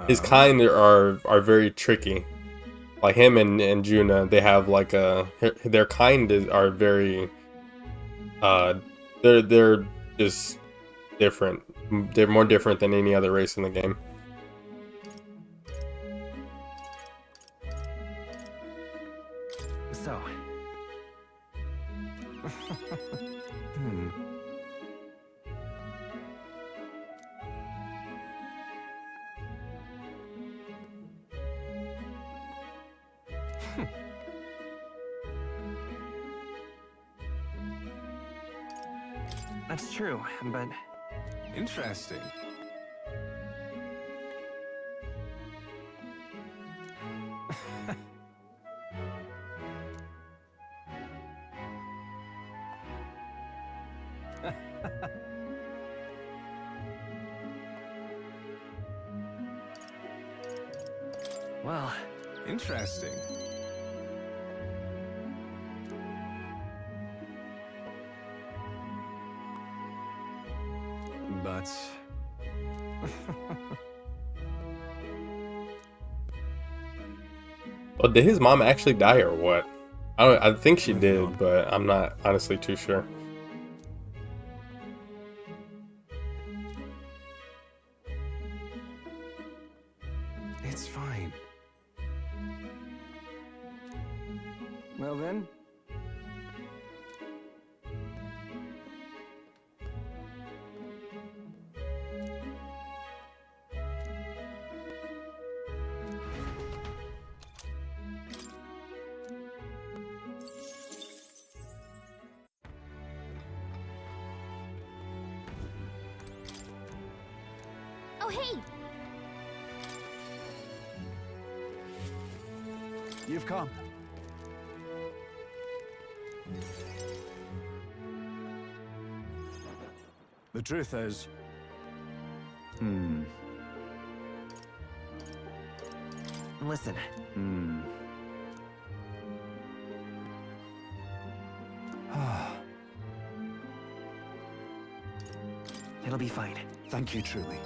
his kind are very tricky. Like him and Juna, they have like their kind are very they're just different. They're more different than any other race in the game. So. That's true, but Interesting. well, Interesting. But Well, did his mom actually die or what? I think she did, but I'm not honestly too sure. it's fine. well then. Oh, hey! You've come. The truth is... Listen. It'll be fine. Thank you, truly.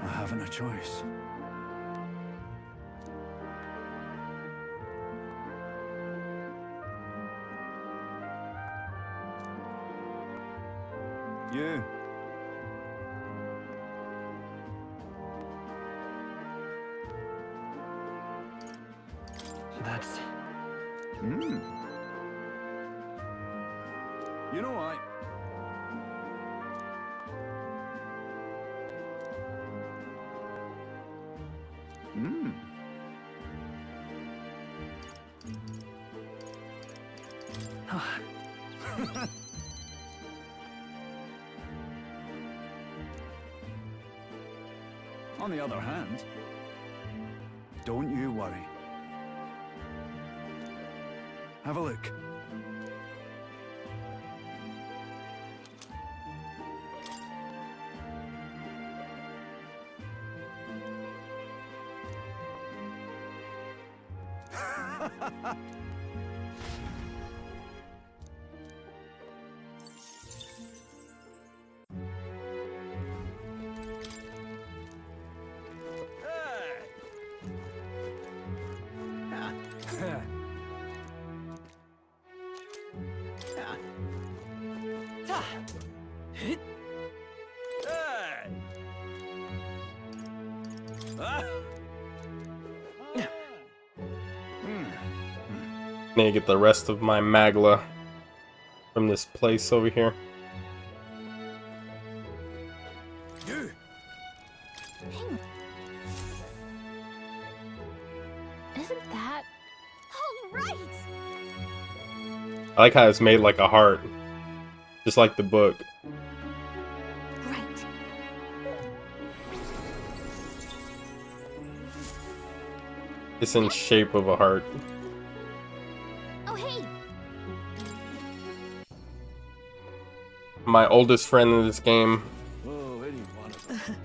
I haven't a choice. You. That's... You know what? On the other hand, don't you worry. Have a look. Need to get the rest of my magla from this place over here. Isn't that... All right. I like how it's made like a heart, just like the book. Right. It's in shape of a heart. Oh, hey. My oldest friend in this game. Oh, any one of them.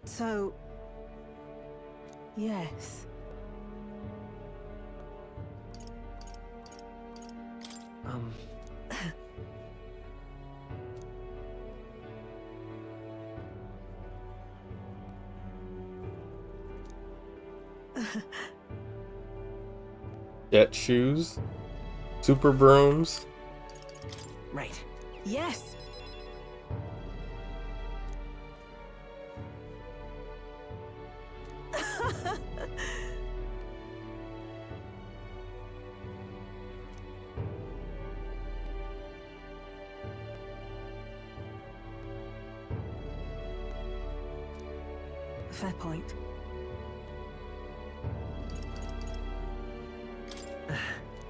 So, yes. Jet shoes, super brooms. Right. Yes. Fair point.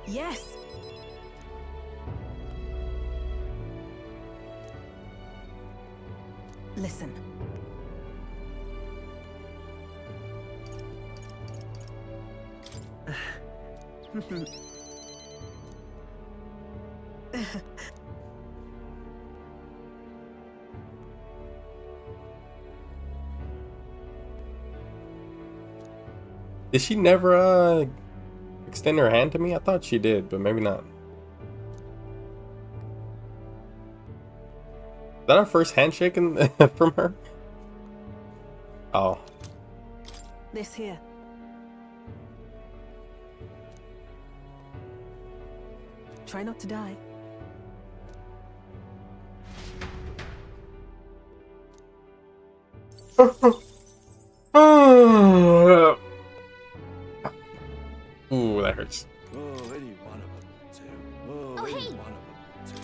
Yes. Listen. Did she never extend her hand to me? I thought she did, but maybe not. Is that our first handshake from her? Oh. This here. Try not to die. Ooh, that hurts. Oh, any one of them will do. Oh, any hey. one of them will do.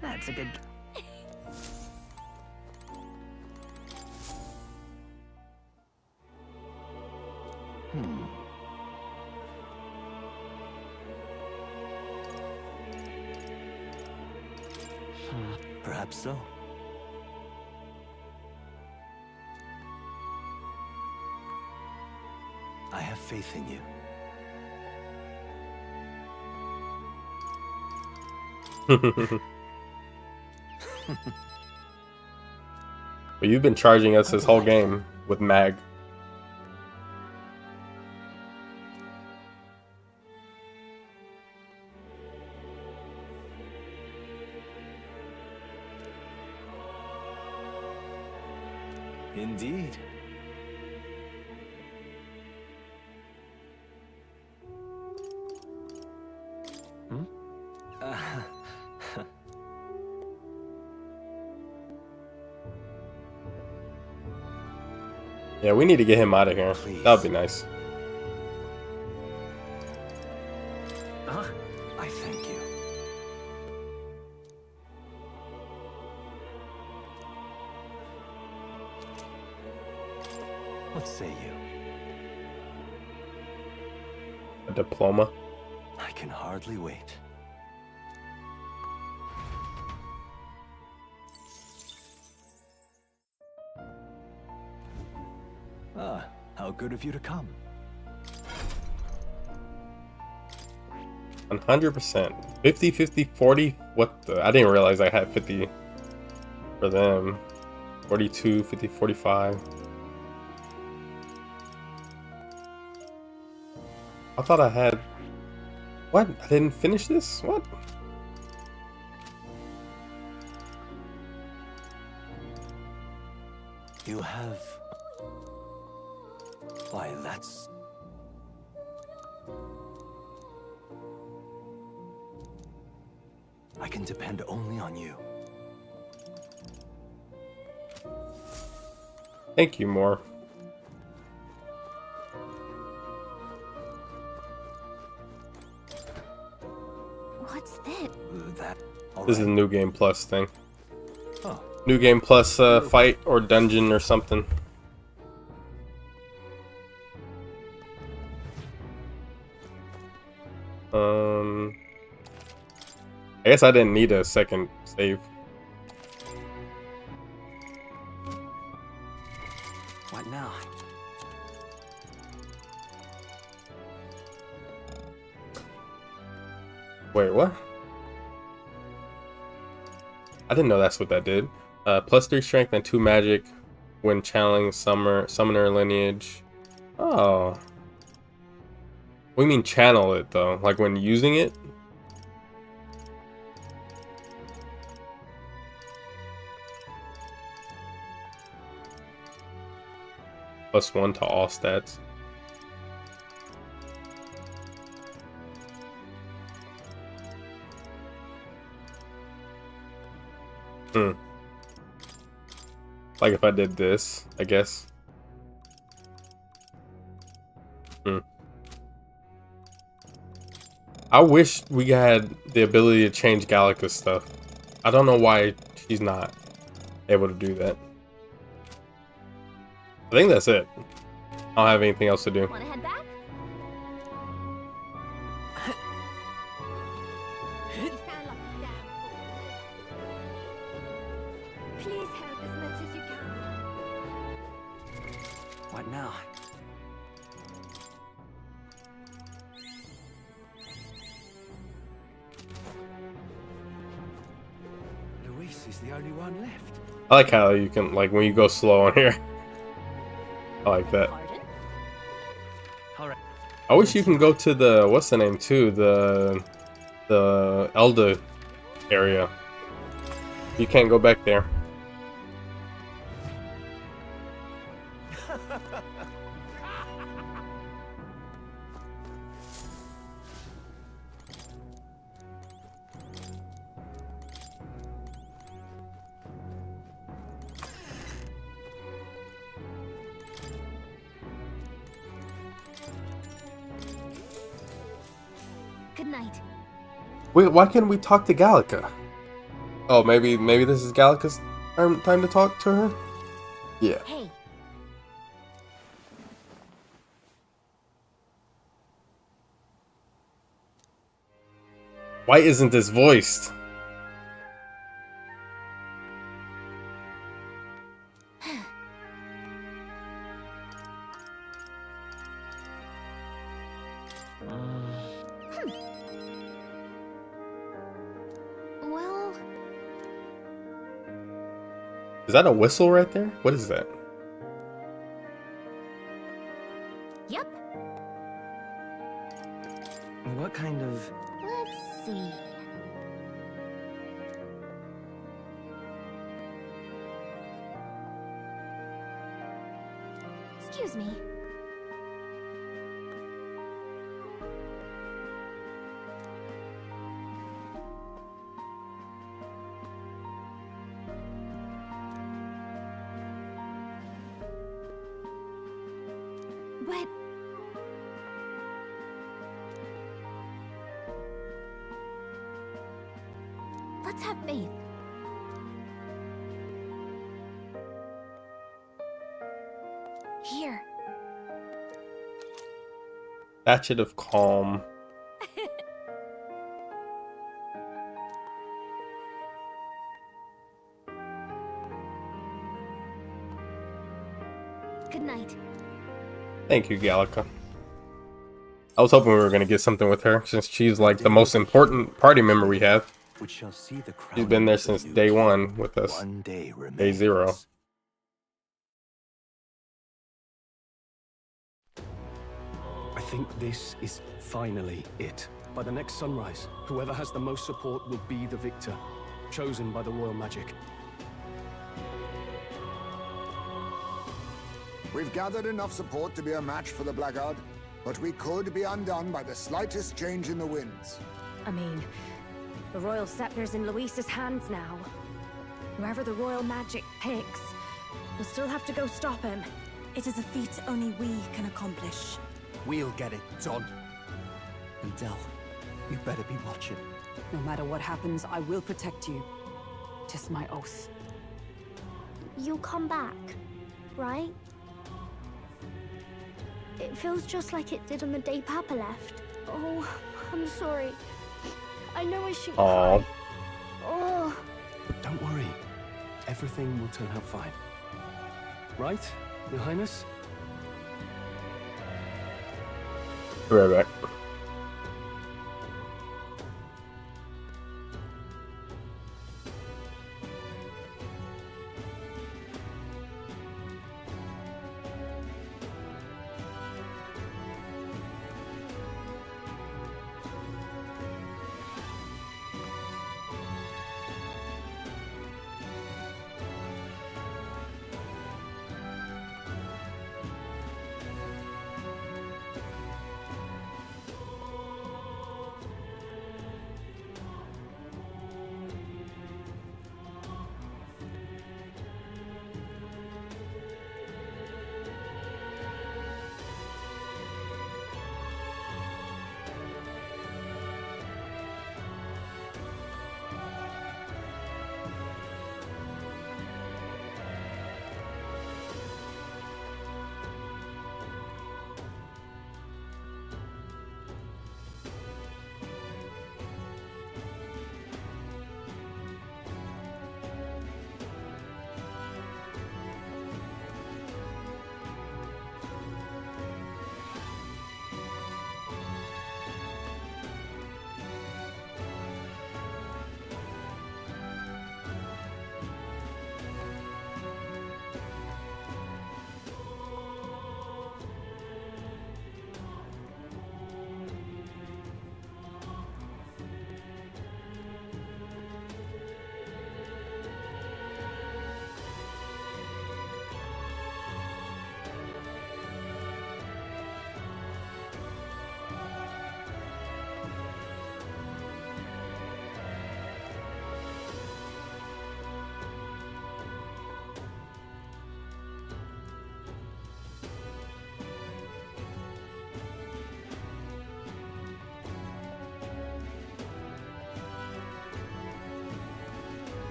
That's a good... Perhaps so. I have faith in you. But you've been charging us this whole game with mag. Indeed. Yeah, we need to get him out of here. That would be nice. I thank you. What say you? A diploma. I can hardly wait. Ah, how good of you to come. 100%. 50, 50, 40. What the? I didn't realize I had 50 for them. 42, 50, 45. I thought I had... What? I didn't finish this? What? You have... Why, that's... I can depend only on you. Thank you, Moore. What's this? That... This is a New Game Plus thing. Oh. New Game Plus fight or dungeon or something. I guess I didn't need a second save. What now? Wait, what? I didn't know that's what that did. +3 strength and 2 magic when channeling summoner lineage. Oh. What do you mean channel it though? Like when using it? +1 to all stats. Like if I did this, I guess. I wish we had the ability to change Gallica's stuff. I don't know why she's not able to do that. I think that's it. I don't have anything else to do. Wanna head back? You sound like a damn fool. Please help as much as you can. What now? Luis is the only one left. I like how you can, like, when you go slow on here. I like that. I wish you can go to the, what's the name too? The Elder area. You can't go back there. Good night. Wait, why can't we talk to Gallica? Oh, maybe this is Gallica's time to talk to her? Yeah. Hey. Why isn't this voiced? Well... Is that a whistle right there? What is that? Yep. What kind of... Let's see. Excuse me. But... let's have faith. Here. Statue of Calm. Good night. Thank you, Gallica. I was hoping we were going to get something with her, since she's like the most important party member we have. She's been there since day one with us. Day 0. I think this is finally it. By the next sunrise, whoever has the most support will be the victor, chosen by the royal magic. We've gathered enough support to be a match for the Blackguard, but we could be undone by the slightest change in the winds. I mean, the royal scepter's in Luis's hands now. Whoever the royal magic picks, we'll still have to go stop him. It is a feat only we can accomplish. We'll get it done. And Del, you better be watching. No matter what happens, I will protect you. 'Tis my oath. You'll come back, right? It feels just like it did on the day Papa left. Oh, I'm sorry. I know I shouldn't cry. Oh. But don't worry. Everything will turn out fine. Right, Your Highness? Be right back.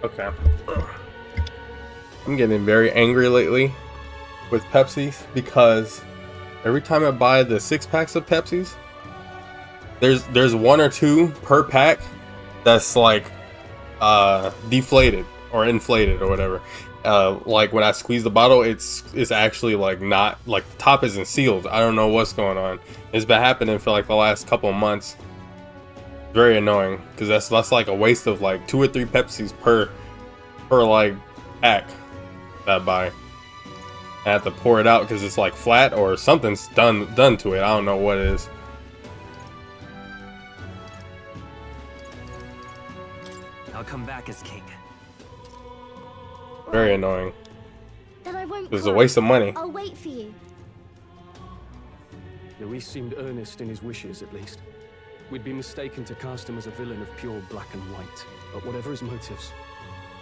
Okay. I'm getting very angry lately with Pepsis because every time I buy the 6-packs of Pepsis, there's 1 or 2 per pack that's like deflated or inflated or whatever. Like when I squeeze the bottle, it's actually like not, like the top isn't sealed. I don't know what's going on. It's been happening for like the last couple of months. Very annoying because that's like a waste of like 2 or 3 Pepsis per like pack that I buy. I have to pour it out because it's like flat or something's done to it. I don't know what it is. I'll come back as king. Very annoying. Then I won't It's a waste of money. I'll wait for you. Luis seemed earnest in his wishes, at least. we'd be mistaken to cast him as a villain of pure black and white. But whatever his motives,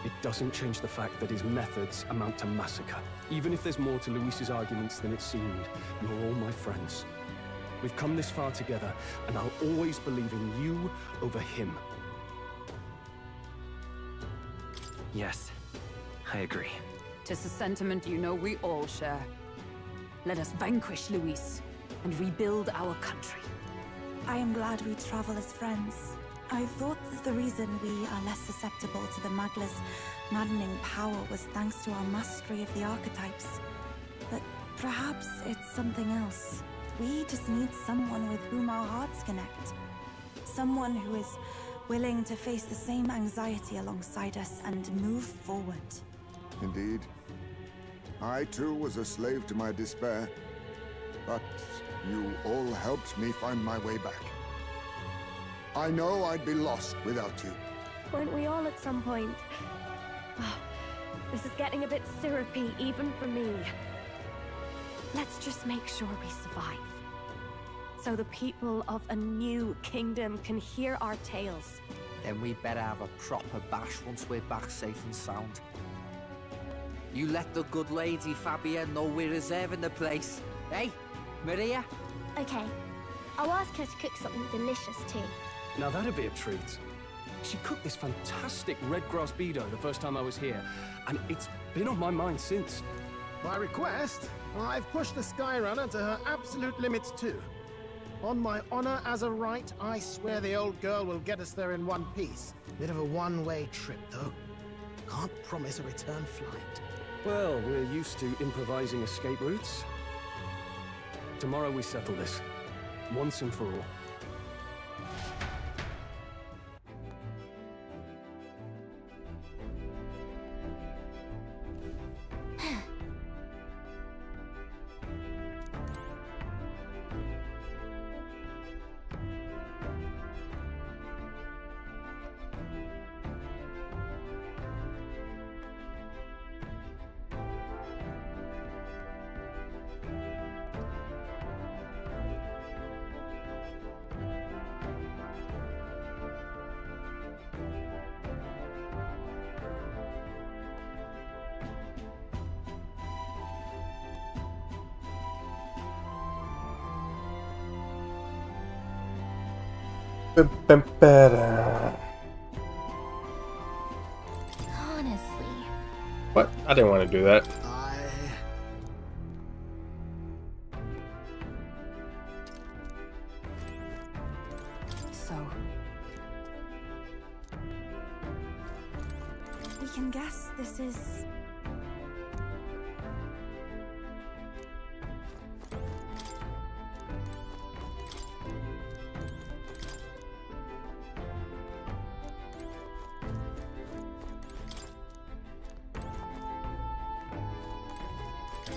it doesn't change the fact that his methods amount to massacre. Even if there's more to Luis's arguments than it seemed, you're all my friends. We've come this far together, and I'll always believe in you over him. Yes, I agree. 'Tis a sentiment you know we all share. Let us vanquish Luis and rebuild our country. I am glad we travel as friends. I thought that the reason we are less susceptible to the Magla's maddening power was thanks to our mastery of the archetypes. But perhaps it's something else. We just need someone with whom our hearts connect. Someone who is willing to face the same anxiety alongside us and move forward. Indeed. I too was a slave to my despair, but you all helped me find my way back. I know I'd be lost without you. Weren't we all at some point? Oh, this is getting a bit syrupy, even for me. Let's just make sure we survive. So the people of a new kingdom can hear our tales. Then we better have a proper bash once we're back safe and sound. You let the good lady Fabia know we're reserving the place. Hey, Maria? Okay. I'll ask her to cook something delicious too. Now that'd be a treat. She cooked this fantastic red grass bedo the first time I was here, and it's been on my mind since. By request, I've pushed the Skyrunner to her absolute limits too. On my honor as a right, I swear the old girl will get us there in one piece. Bit of a one-way trip, though. Can't promise a return flight. Well, we're used to improvising escape routes. Tomorrow we settle this, once and for all. Honestly. What? I didn't want to do that. So, we can guess this is...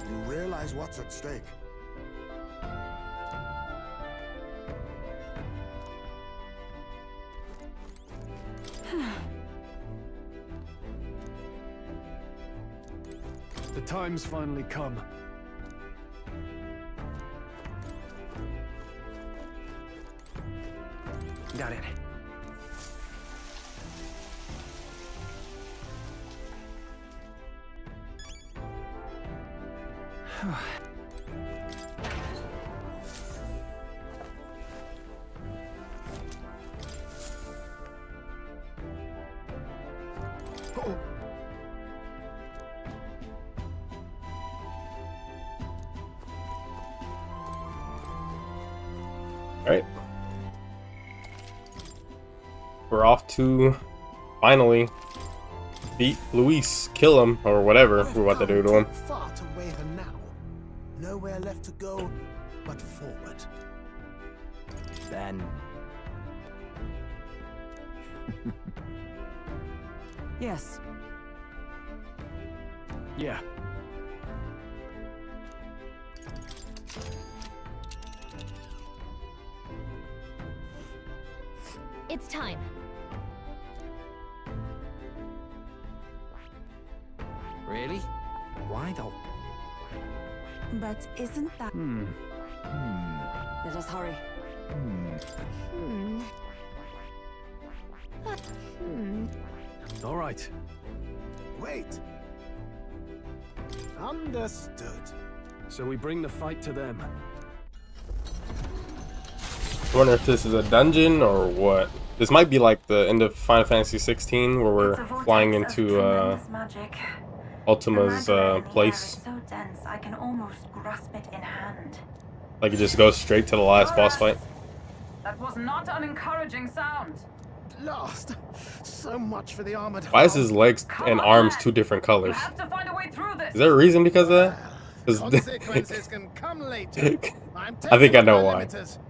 You realize what's at stake? The time's finally come. Got it. Oh. Alright. We're off to finally beat Luis, kill him, or whatever we're about to do to him. Far to waver now. Nowhere left to go but forward. Then. yes. Yeah. It's time. Really? Why though? But isn't that... Let us hurry. All right. Wait. Understood. So we bring the fight to them. I wonder if this is a dungeon or what. This might be like the end of Final Fantasy 16 where we're flying into Ultima's place. So dense, I can almost grasp it in hand. Like it just goes straight to the last boss fight. That was not an encouraging sound. Lost. So much for the armored. Why is his legs and arms two different colors? Have to find a way through this. Is there a reason because of that? Consequences can come later. I think I know why.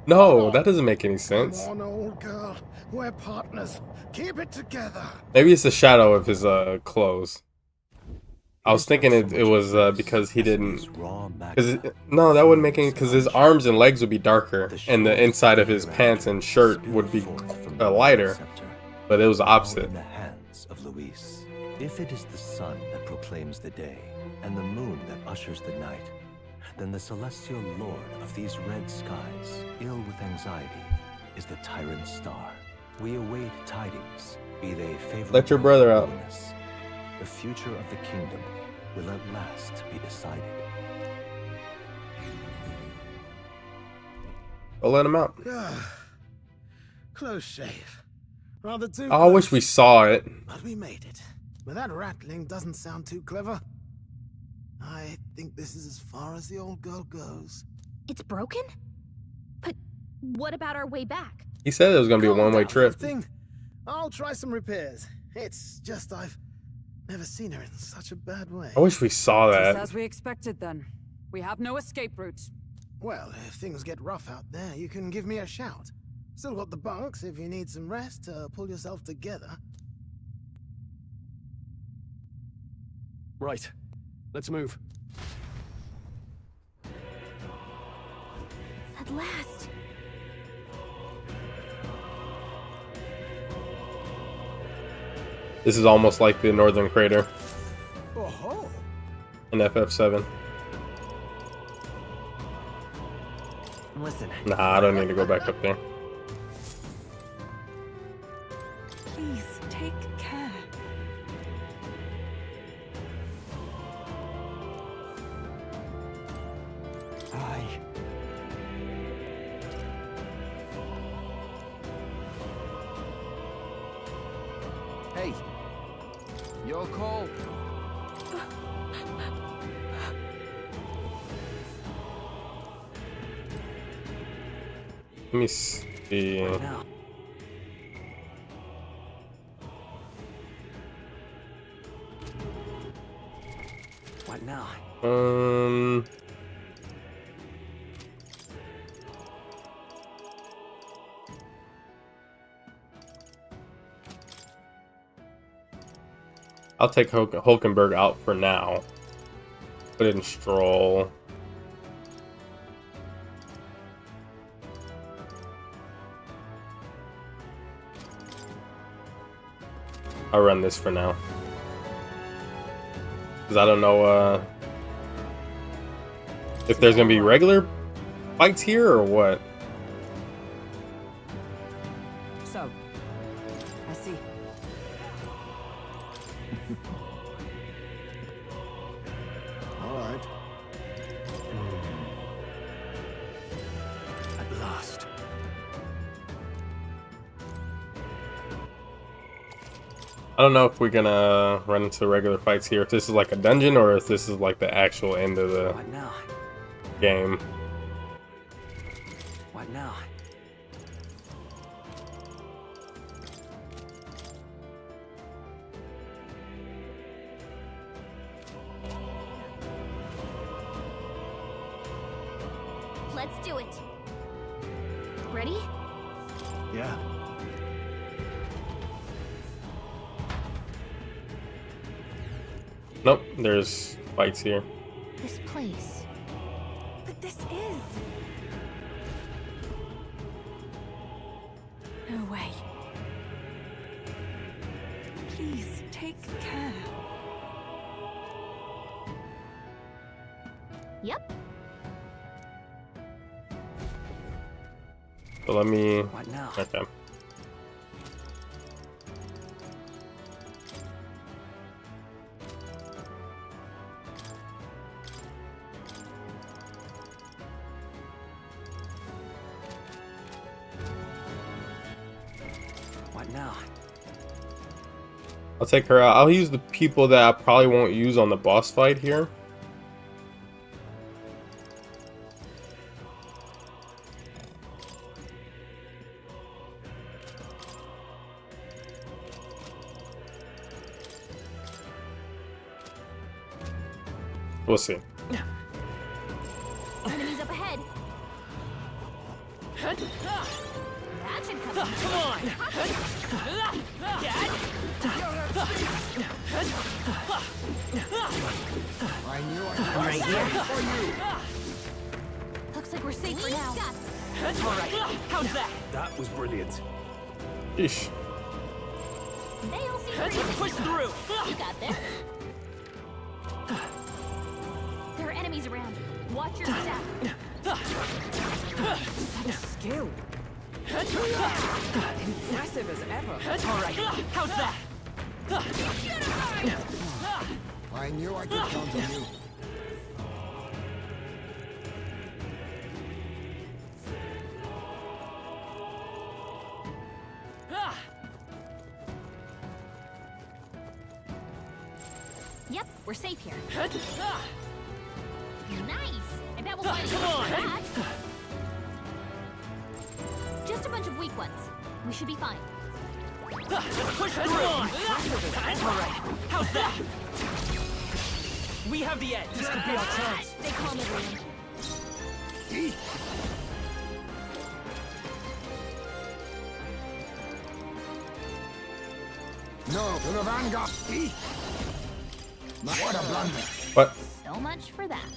No, that doesn't make any sense. Come on, old girl. We're partners. Keep it together. Maybe it's the shadow of his clothes. I was thinking it was because he didn't. No, that wouldn't make any. Because his arms and legs would be darker, and the inside of his pants and shirt would be lighter. But it was the opposite. In the hands of Luis. If it is the sun that proclaims the day, and the moon that ushers the night, then the celestial lord of these red skies, ill with anxiety, is the tyrant star. We await tidings, be they favorable. Let your brother out. The future of the kingdom will at last be decided. I'll let him out. Close shave. Rather too. I wish we saw it. But we made it. But that rattling doesn't sound too clever. I think this is as far as the old girl goes. It's broken? But what about our way back? He said it was gonna be a one-way trip. I'll try some repairs. It's just I've never seen her in such a bad way. I wish we saw that. Just as we expected then. We have no escape routes. Well, if things get rough out there, you can give me a shout. Still got the bunks if you need some rest to pull yourself together. Right. Let's move. At last. This is almost like the Northern Crater in FF7. Listen. Nah, I don't need to go back up there. Please, take care. Hey, your call. Let me see. What now? I'll take Hulkenberg out for now. Put it in Stroll. I'll run this for now. Because I don't know if there's going to be regular fights here or what. So, I see. All right. At last. I don't know if we're gonna run into regular fights here. If this is like a dungeon or if this is like the actual end of the game. What now? Let's do it. Ready? Yeah. Nope, there's fights here. This place. But this is... No way. Please, take care. Yep. So let me. What now? Okay. What now? I'll take her out. I'll use the people that I probably won't use on the boss fight here. We'll see. Enemies up ahead. That should come. Come on! I knew I could Right here. for you. Looks like we're safe for now. All right. How's that? That was brilliant. Sheesh. They all seem Let's pretty push safe. through. You got this. There are enemies around. Watch your step. Such skill. Impressive as ever. All right. How's that? I knew I could count on you. Yep, we're safe here. Nice. I bet we'll find Come on. that. Just a bunch of weak ones. We should be fine. Let's push through. All right. How's that? We have the edge. This could be our chance. Stay calm, everyone. No, to the vanguard. What a blunder. What? So much for that.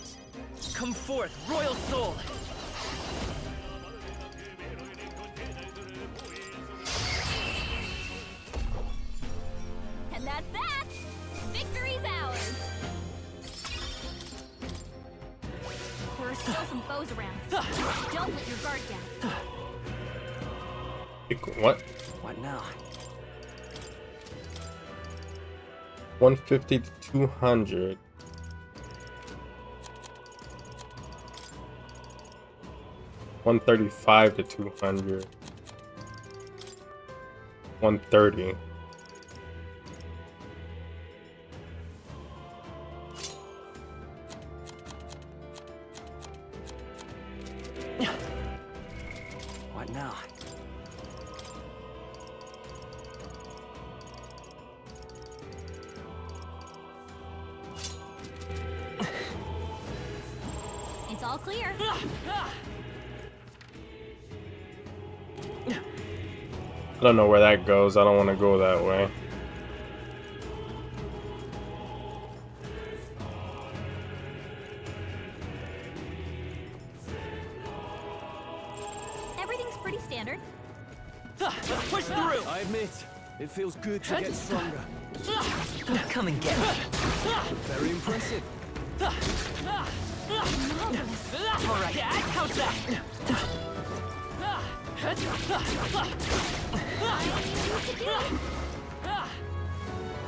Come forth, royal soul. And that's that. Victory's ours. There are still some foes around. Don't let your guard down. What? What now? 150 to 200. $135 to 200. 130. What now? It's all clear. I don't know where that goes. I don't want to go that way. Everything's pretty standard. Let's push through. I admit, it feels good to get stronger. Come and get me. Very impressive. All right. How's that?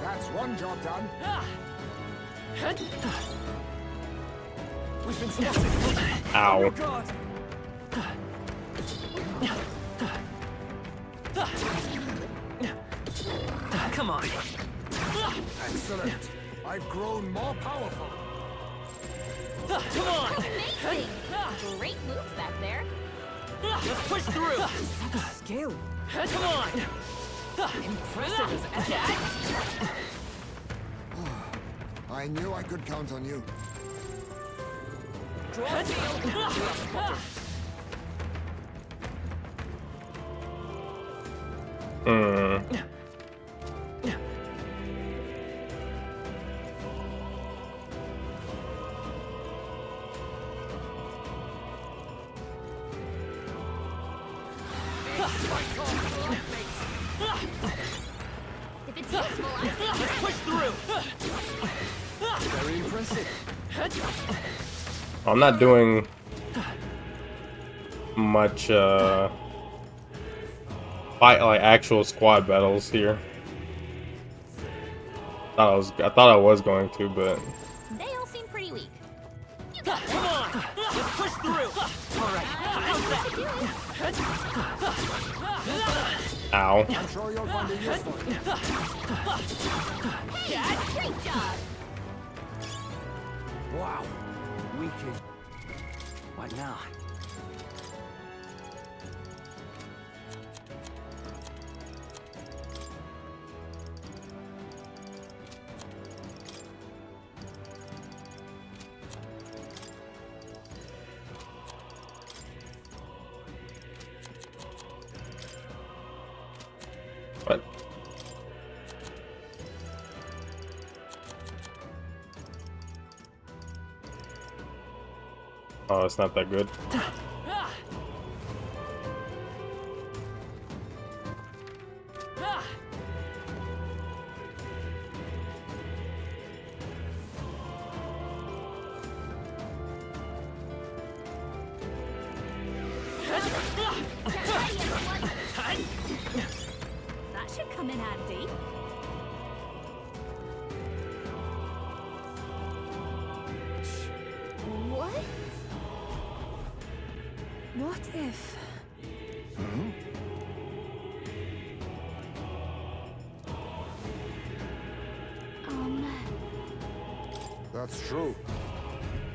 That's one job done. We've been spotted. Ow. God. Come on. Excellent. I've grown more powerful. Come on. Amazing. Great moves back there. Let's push through. Skill. Come on. Impressive as ever. I knew I could count on you. Draw field. We are spotted. If it's useful, I think. Let's push through. Very impressive. I'm not doing much fight like actual squad battles here. I thought I was going to, but They all seem pretty weak. You got this. Come on, let's push through. All right, how's that? Ow. I'm sure you'll find it useful. Yeah, great job. Wow, weak. What now? What? Oh, it's not that good. That should come in handy. What? What if... That's true.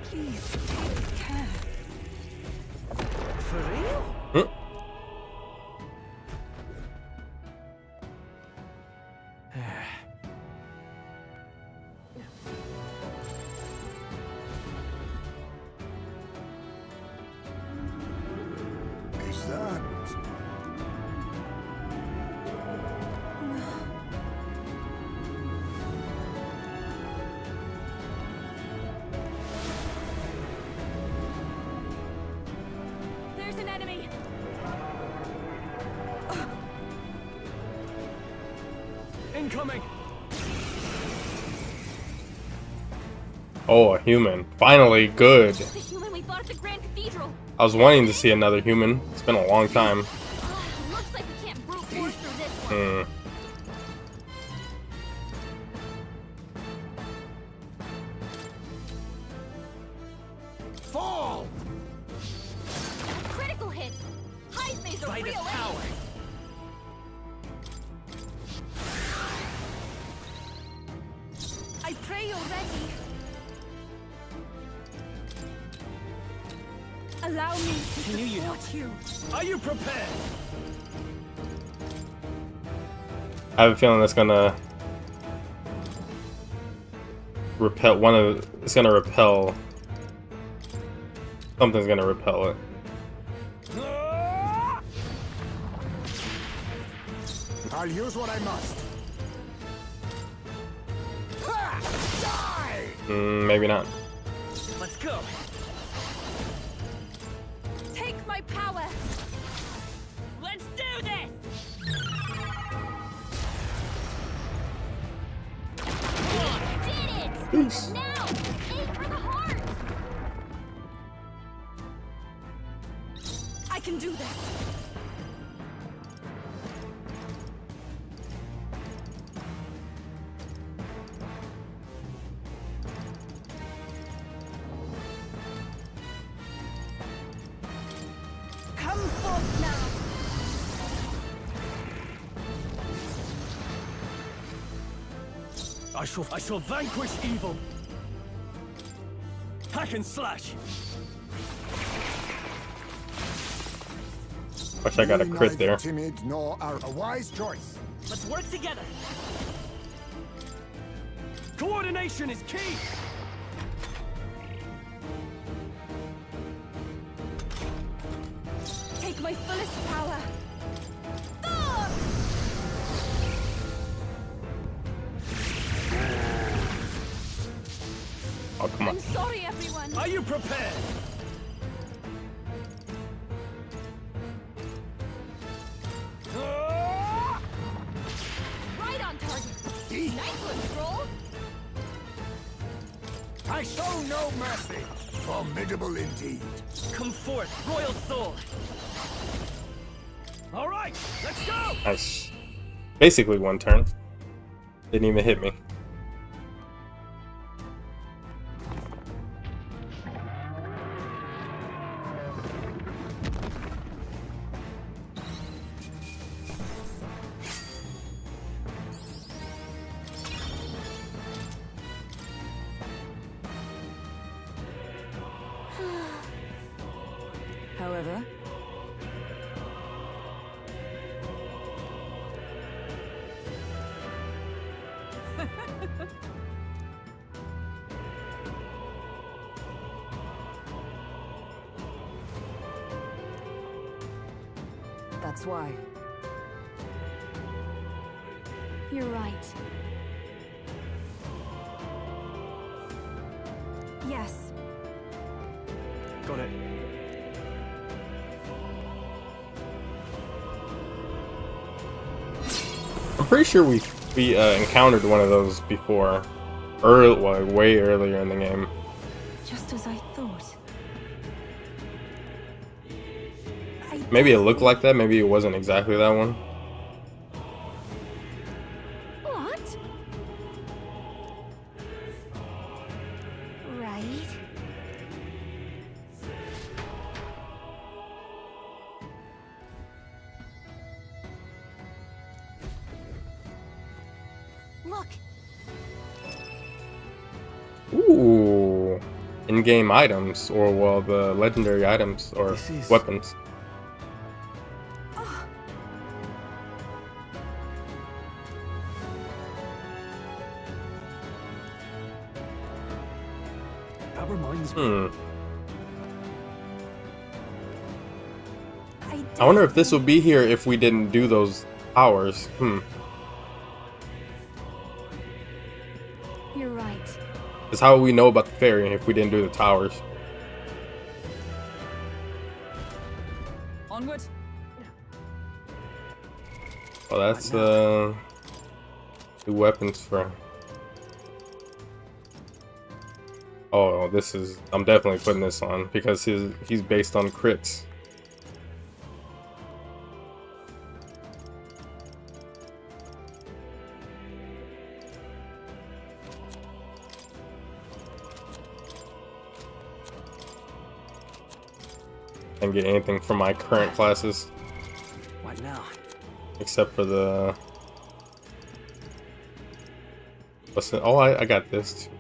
Please, take care. For real? Is that... There's an enemy. Incoming. Oh, a human. Finally, good. The human we fought at the Grand Cathedral. I was wanting to see another human. It's been a long time. Looks like we can't brute force through this one. Fall! Critical hit. Heismay's a By this real power. enemy. I pray you're ready. Allow me to support you. Are you prepared? I have a feeling that's gonna repel one of. It's gonna repel. Something's gonna repel it. I'll use what I must. Maybe not. Let's go. Take my power. Let's do this. Did it! Peace. Now, aim for the heart. I can do this. Come forth now. I shall vanquish evil. Hack and slash. Wish I got a crit there. Timid nor are a wise choice. Let's work together. Coordination is key. Take my fullest power. Oh, come on. I'm sorry, everyone. Are you prepared? Right on target. Nice one, Stroll. I show no mercy. Formidable indeed. Come forth, royal soul. All right, let's go. Nice. Basically one turn. Didn't even hit me. However, that's why. You're right. Yes. Got it. I'm pretty sure we encountered one of those before, well, way earlier in the game. Just as I thought. Maybe it looked like that. Maybe it wasn't exactly that one. What? Right. Look. Ooh, in-game items, or well, the legendary items or weapons. That reminds me. I wonder if this would be here if we didn't do those powers. You're right. Because how would we know about the fairy if we didn't do the towers? Onward. Well, that's two weapons for. Oh, this is. I'm definitely putting this on because he's based on crits. And get anything from my current classes. What now? Except for the. What's it? Oh, I got this too.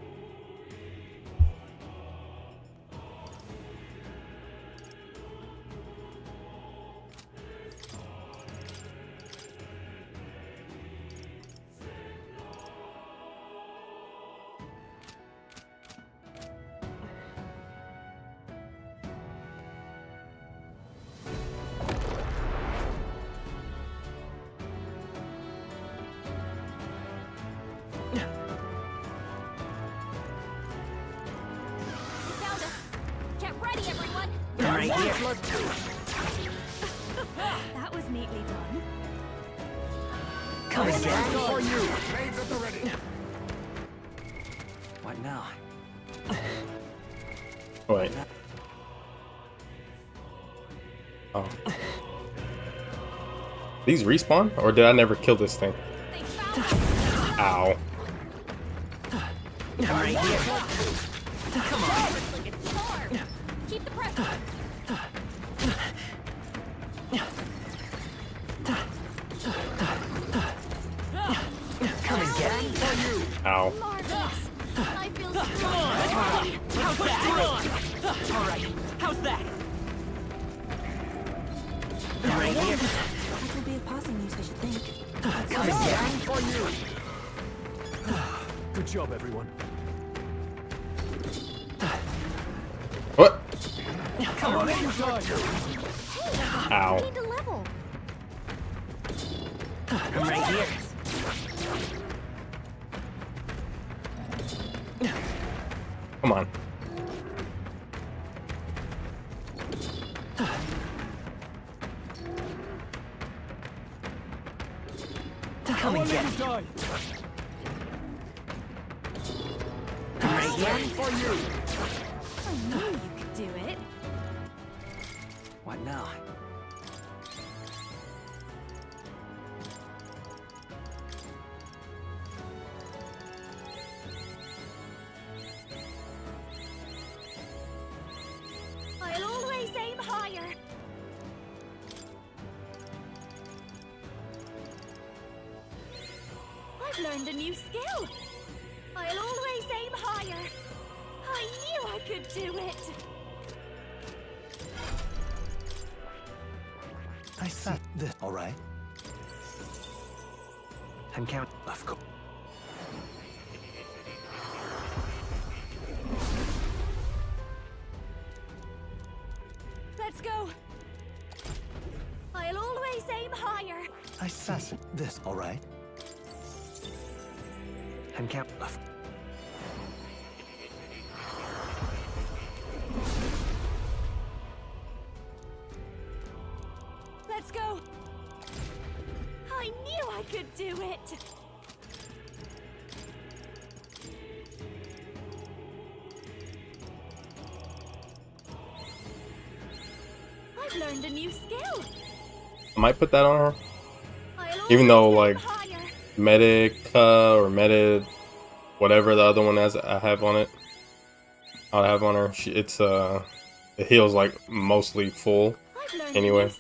Right here. That was neatly done. Come and get it. For you. Blades at the ready. What now? Wait. Oh. These respawn? Or did I never kill this thing? Ow. I'm right here. Come on. Keep the pressure. Come and get it. Ow. Marvelous. I feel Come on. How's that? All right. How's that? I'm right here. That will be a passing use, I should think. Come and get it. Good job, everyone. What? Come on. Ow. Need to level. I'm right here. Come on. Come and get it. I'm right here. For you. I knew you could do it. What now? I've learned a new skill. I'll always aim higher. I knew I could do it. I see this. All right. And count. Of course. Let's go. I'll always aim higher. I see this. All right. And count. Of Let's go. I knew I could do it. I've learned a new skill. I might put that on her. Even though like Medica or Meta, whatever the other one has, I have on it. I have on her. It heals like mostly full. Anyway.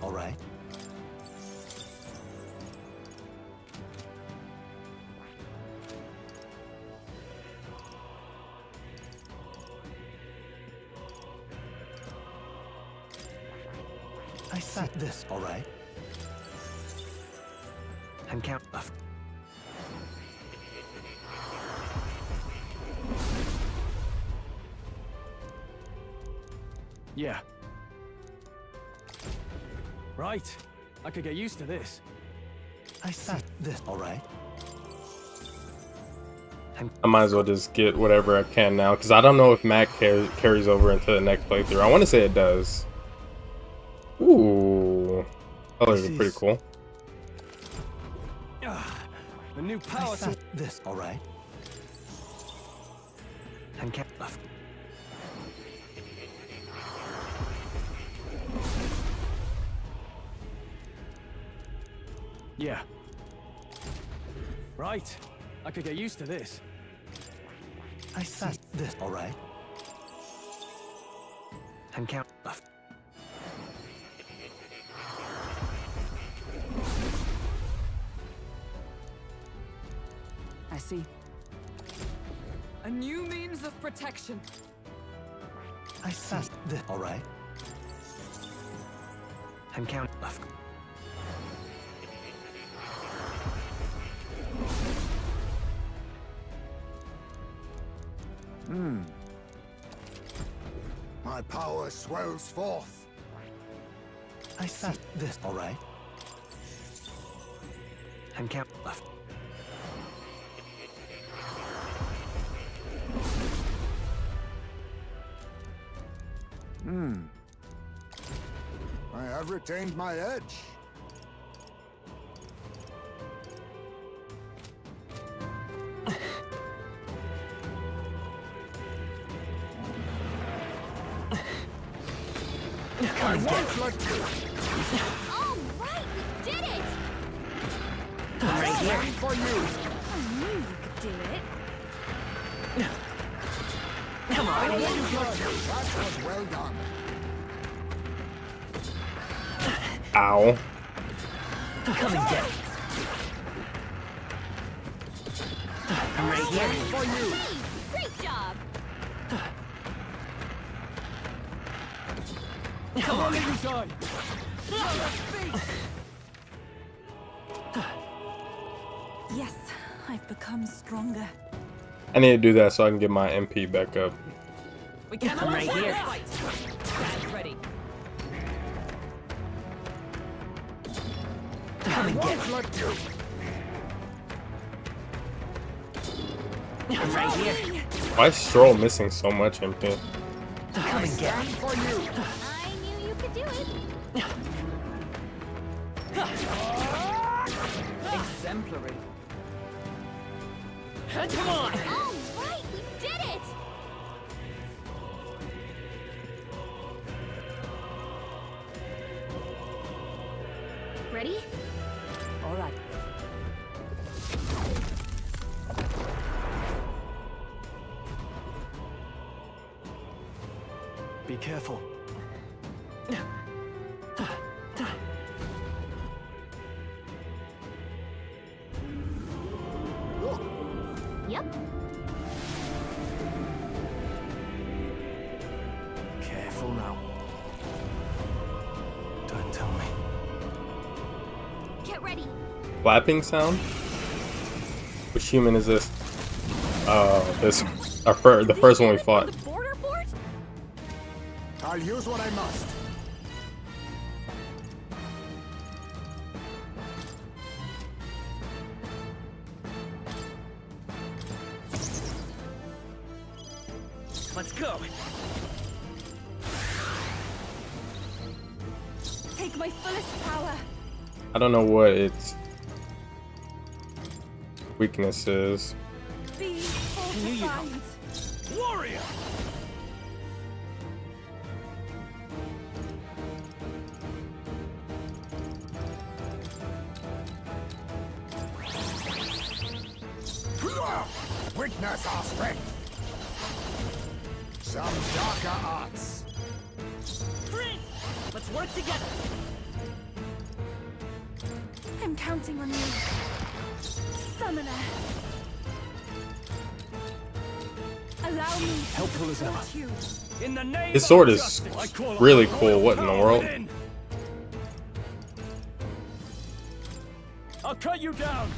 all right. I see this. All right. And count. Yeah. Right. I could get used to this. I see this. All right. I might as well just get whatever I can now, because I don't know if Mac carries over into the next playthrough. I want to say it does. Ooh. Colors are pretty cool. The new power to this. All right. And count. Yeah. Right. I could get used to this. I see this. All right. And count. I see. A new means of protection. I see this. All right. And count. My power swells forth. I see this. All right. And count. I have retained my edge. I won't let you. All right, we did it. I'm right here for you. I knew you could do it. Come on. I won't let you. That was well done. Ow. Come and get it. I'm right here. For you. Great job. Come on. Yes, I've become stronger. I need to do that so I can get my MP back up. We can't come right here. Stand ready. Come and get it. Let you. I'm right here. Why is Stroll missing so much MP? Come and get it. For you. I knew you could do it. Exemplary. Come on. All right, we did it. Be careful. Yep. Careful now. Don't tell me. Get ready. Flapping sound? Which human is this? Oh, this the first one we fought. I'll use what I must. Let's go. Take my fullest power. I don't know what its weakness is. Be fortified. Warrior! Witness our strength. Some darker arts. Prince! Let's work together. I'm counting on you. Summoner. Allow me to helpful as ever. you. In the name His sword of is justice, I call really on cool. royal What in the power world? within. I'll cut you down.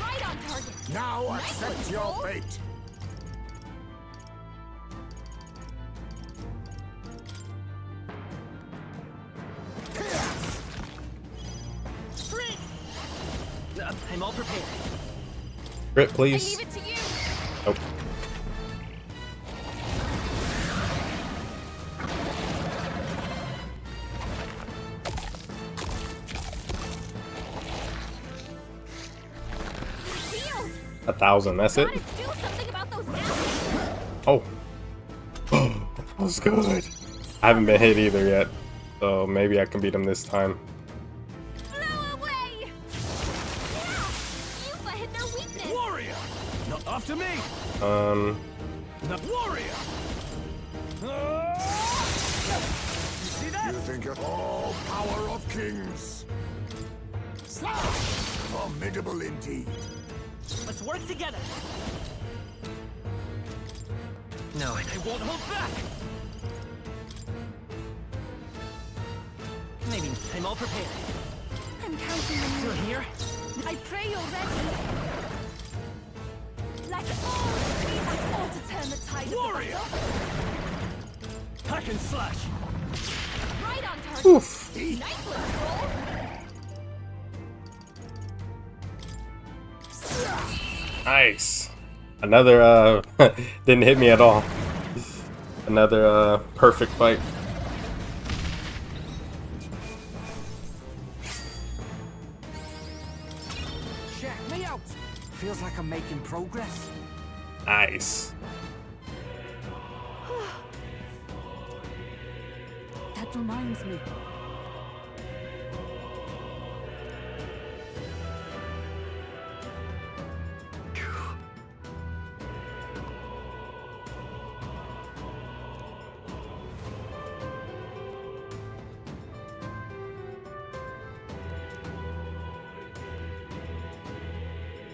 Right on target. Now Nice accept one, your Troll. fate. Prince! I'm all prepared. Crit, I please. leave it to you. Nope. Shield. 1,000. That's it. Gotta do something about those apples. Oh. That was good. I haven't been hit either yet, so maybe I can beat him this time. Blow away. Yeah. You've hit their weakness. Warrior! Not after me! The warrior! You see that? You think of all power of kings. Formidable indeed. Let's work together. No, I won't hold back. Maybe I'm all prepared. I'm counting on Still you. here? I pray you're ready. Like all we have all to turn the tide Warrior! of the battle. Hack and slash. Right on target. Oof. Nice one, Troll. Nice. Another didn't hit me at all. Another perfect fight. Check me out. Feels like I'm making progress. Nice. That reminds me.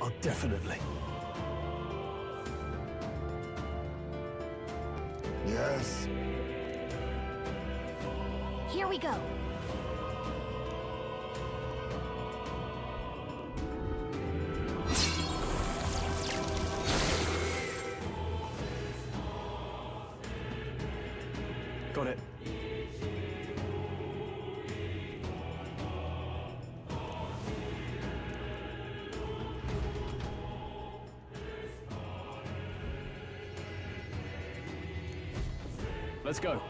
Oh, definitely. Yes. Here we go. Got it. Let's go.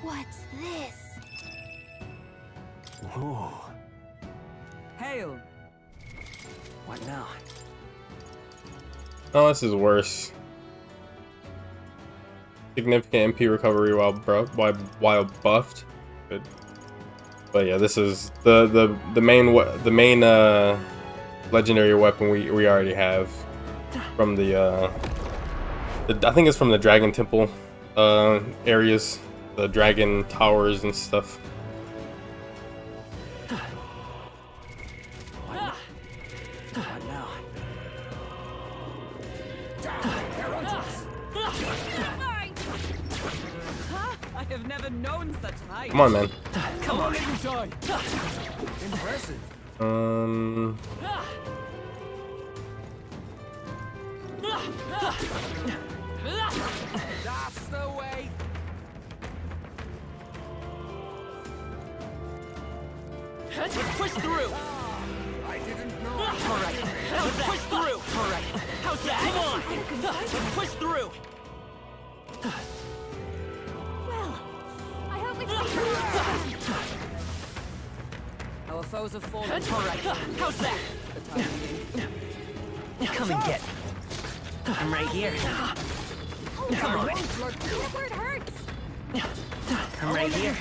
What's this? Ooh. Hail. What now? Oh, this is worse. Significant MP recovery while buffed. Good. But yeah, this is the main legendary weapon we already have from the I think it's from the Dragon Temple areas, the dragon towers and stuff. What now? I have never known such height. Come on, man. Come on. Impressive. That's the way. Let's push through. I didn't know. All right. Let's push through. All right. How's that? Come on. Let's push through. Well, I hope we see Our foes have fallen. All right. How's that? The time being. Come and get. I'm right here. Come on. where it hurts. I'm right here.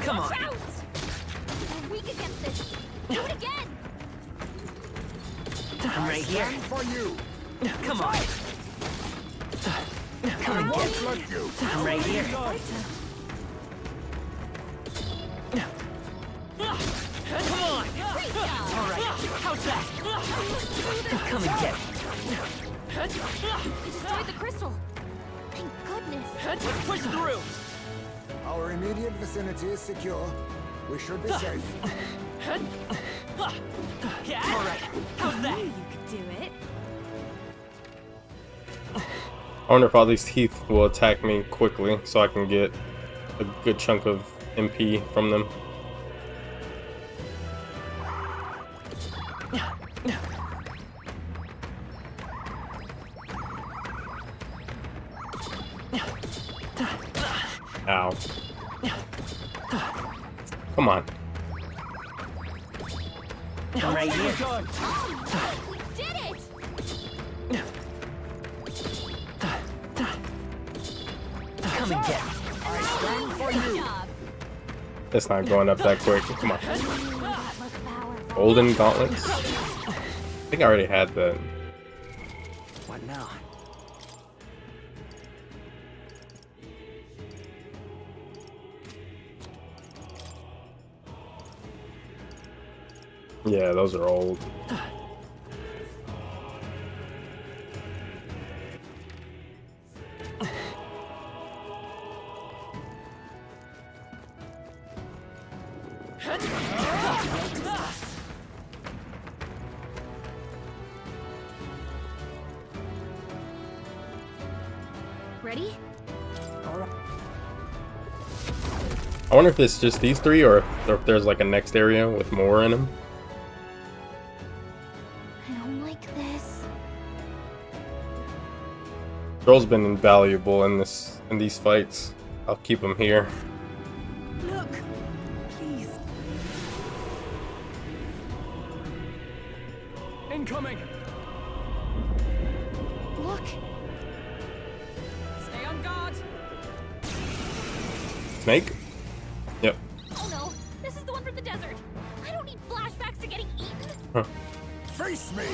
Come on. Out! We're weak against this. Do it again. I'm right here. For you. Come on. Come and get. I'm right here. Come on. All right. How's that? Come and get. We destroyed the crystal. Thank goodness. Let's push through. Our immediate vicinity is secure. We should be safe. Yeah. All right. How's that? You could do it. I wonder if all these teeth will attack me quickly so I can get a good chunk of MP from them. Ow. Come on. I'm right here. We did it. Come and get. I stand for you. It's not going up that quick. Come on. That looks powerful. Golden gauntlets. I think I already had that. What now? Yeah, those are old. Ready? I wonder if it's just these three or if there's like a next area with more in them. I don't like this. Droll's been invaluable in these fights. I'll keep him here. Look, please. Incoming. Look. Stay on guard. Snake? Yep. Oh no, this is the one from the desert. I don't need flashbacks to getting eaten. Huh. Face me.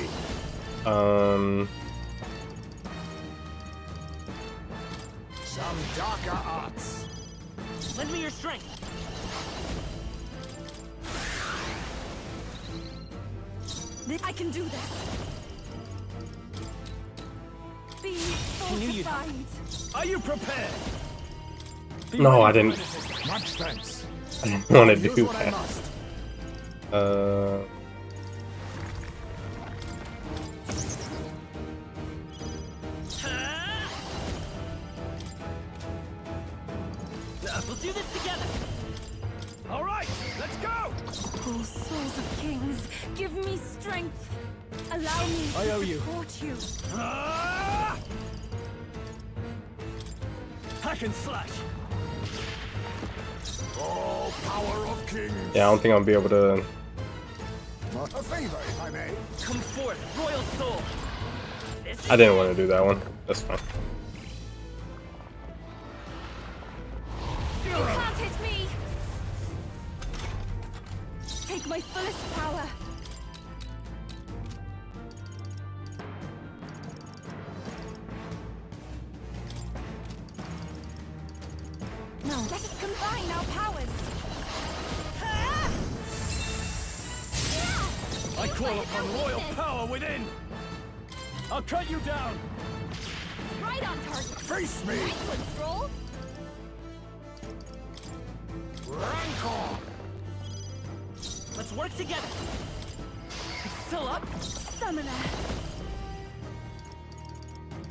Some darker arts. Lend me your strength. I can do this. Be knew you'd- fortified. Are you prepared? No, I didn't. Much thanks. I didn't want to Use do what I that. must. We'll do this together. All right, let's go. Oh, souls of kings, give me strength. Allow me I owe to you. support you. Hack and slash. Oh, power of kings. Yeah, I don't think I'll be able to. A favor, if I may. Come forth, royal soul. This I didn't want to do that one. That's fine. You can't hit me. Take my fullest power. Let us combine our powers. I call upon royal power within! I'll cut you down! Right on target. Face me! Nice one, Stroll. Rancor! Let's work together. It's still up? Summoner.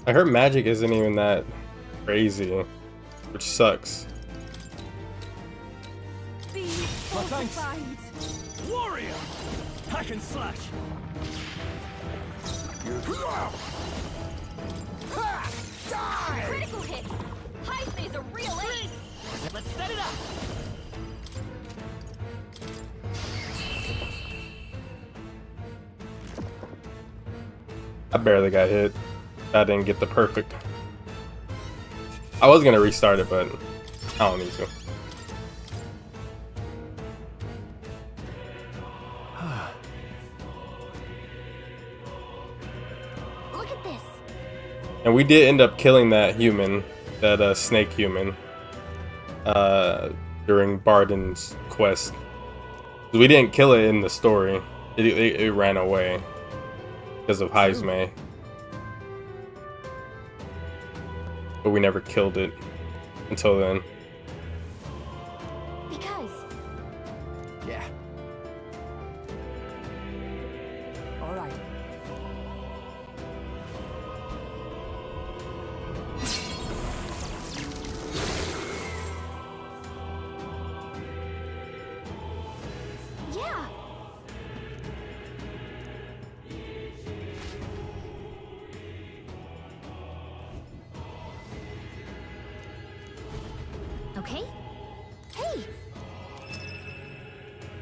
I heard magic isn't even that crazy, which sucks. Be My thanks. fortified. Warrior! Hack and slash! Die! Critical hit. Heismay's a real ace. Let's set it up. I barely got hit. I didn't get the perfect. I was gonna restart it, but I don't need to. Look at this. And we did end up killing that human, that snake human, during Barden's quest. We didn't kill it in the story. It ran away because of Heismay. But we never killed it until then. Because. Yeah. All right. Yeah. Okay. Hey.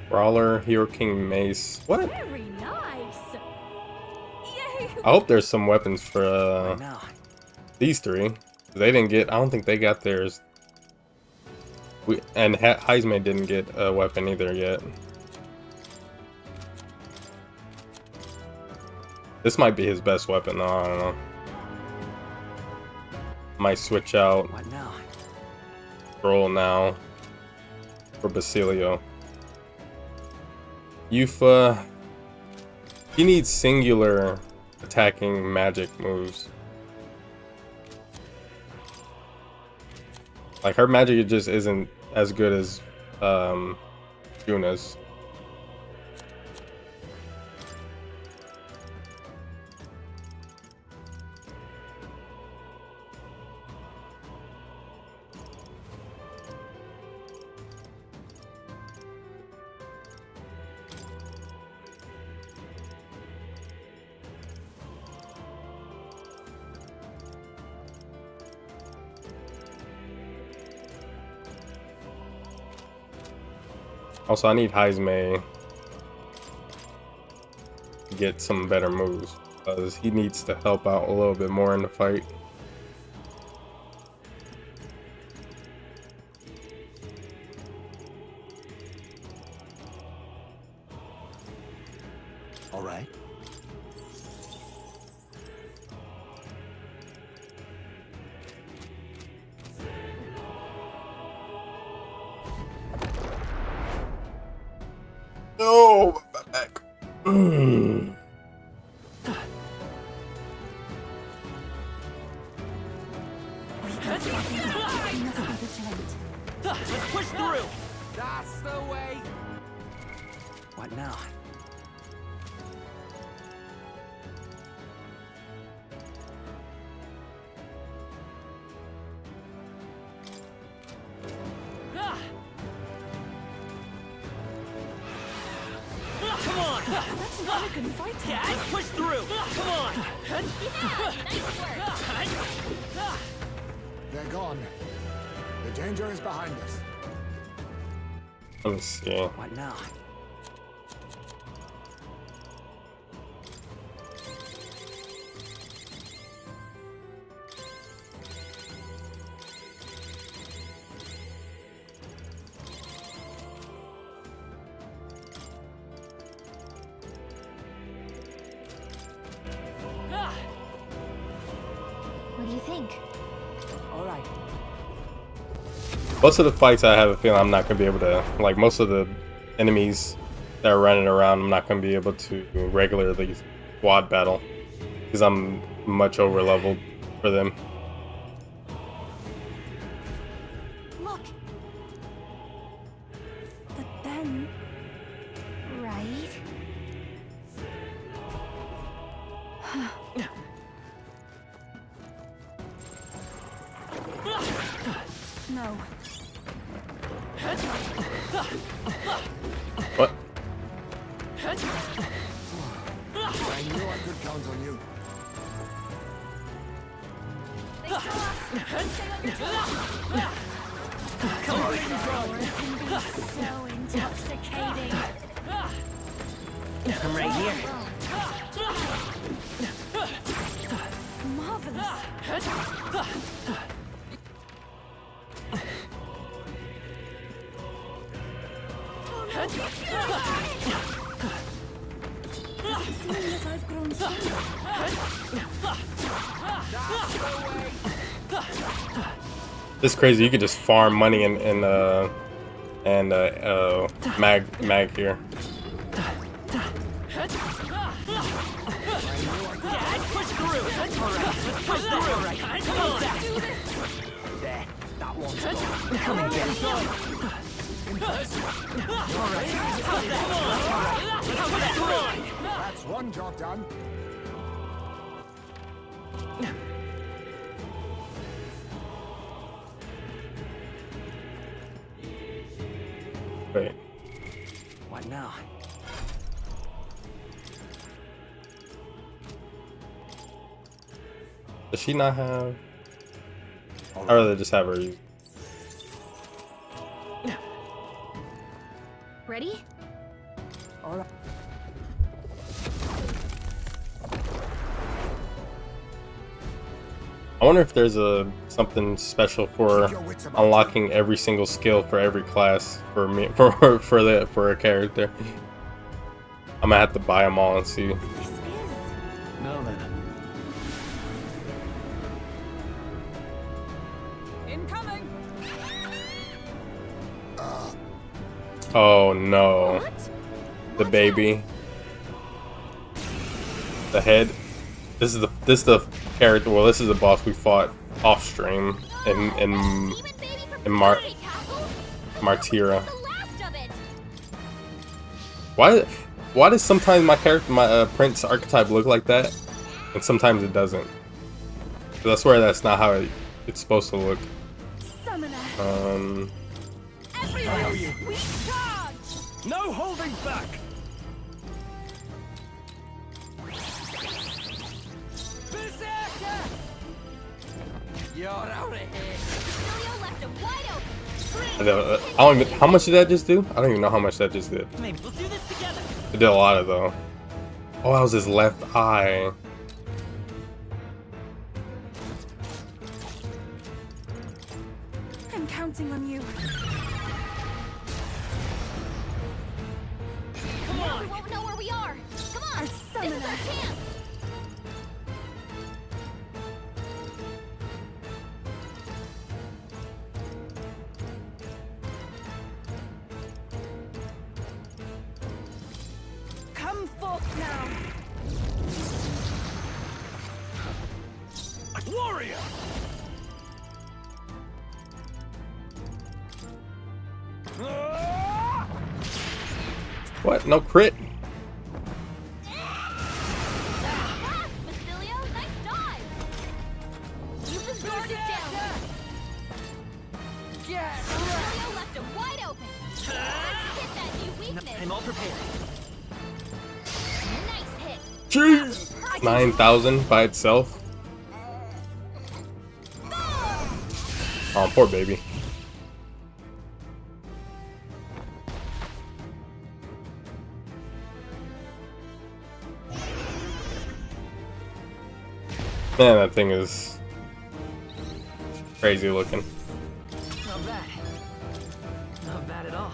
Brawler, Hero King, Mace. What? Very nice. Yay. I hope there's some weapons for these three. They didn't get. I don't think they got theirs. And Heismay didn't get a weapon either yet. This might be his best weapon though, I don't know. Might switch out What now? Roll now for Basilio. Yufa, he needs singular attacking magic moves. Like her magic just isn't as good as Yuna's. Also, I need Heismay to get some better moves because he needs to help out a little bit more in the fight. All right. No, my back. Let's push through. That's the way. What now? Come on! Such an elegant fighter. Yeah, let's push through! Come on! They're gone. The danger is behind us. Let me see. What now? What do you think? All right. Most of the fights, I have a feeling I'm not gonna be able to, like most of the enemies that are running around, I'm not gonna be able to regularly squad battle because I'm much over leveled for them. Look. But then, right? No. What? I knew I could count on you. They saw us. Stay on your toes. Come on. It can be so intoxicating. I'm right here. Marvelous. I've grown It's crazy. You could just farm money and mag here. Push through. Alright, let's push through. Alright, come on. There, that one's gone. Come and get it. Alright, come on. That's one job done. Wait. What now? Does she not have? I'd rather just have her use. Ready? All right. I wonder if there's something special for unlocking every single skill for every class for me for a character. I'm gonna have to buy them all and see. Now then. Incoming. Oh no. The baby. The head. This is the character. Well, this is the boss we fought off stream in Martyra. Why does sometimes my character, my prince archetype look like that, and sometimes it doesn't? 'Cause I swear that's not how it's supposed to look. No holding back. You're out of here. Left him wide open. I don't even. How much did that just do? I don't even know how much that just did. Maybe we'll do this together. It did a lot of though. Oh, that was his left eye. I'm counting on you. Come on. We won't know where we are. Come on. This is our chance. Come forth now. Warrior. What? No crit? Basilio, nice dive. Keep his guard down. Basilio left him wide open. Let's hit that new weakness. I'm all prepared. Nice hit. Jeez. 9,000 by itself. Oh, poor baby. Man, that thing is crazy looking. Not bad. Not bad at all.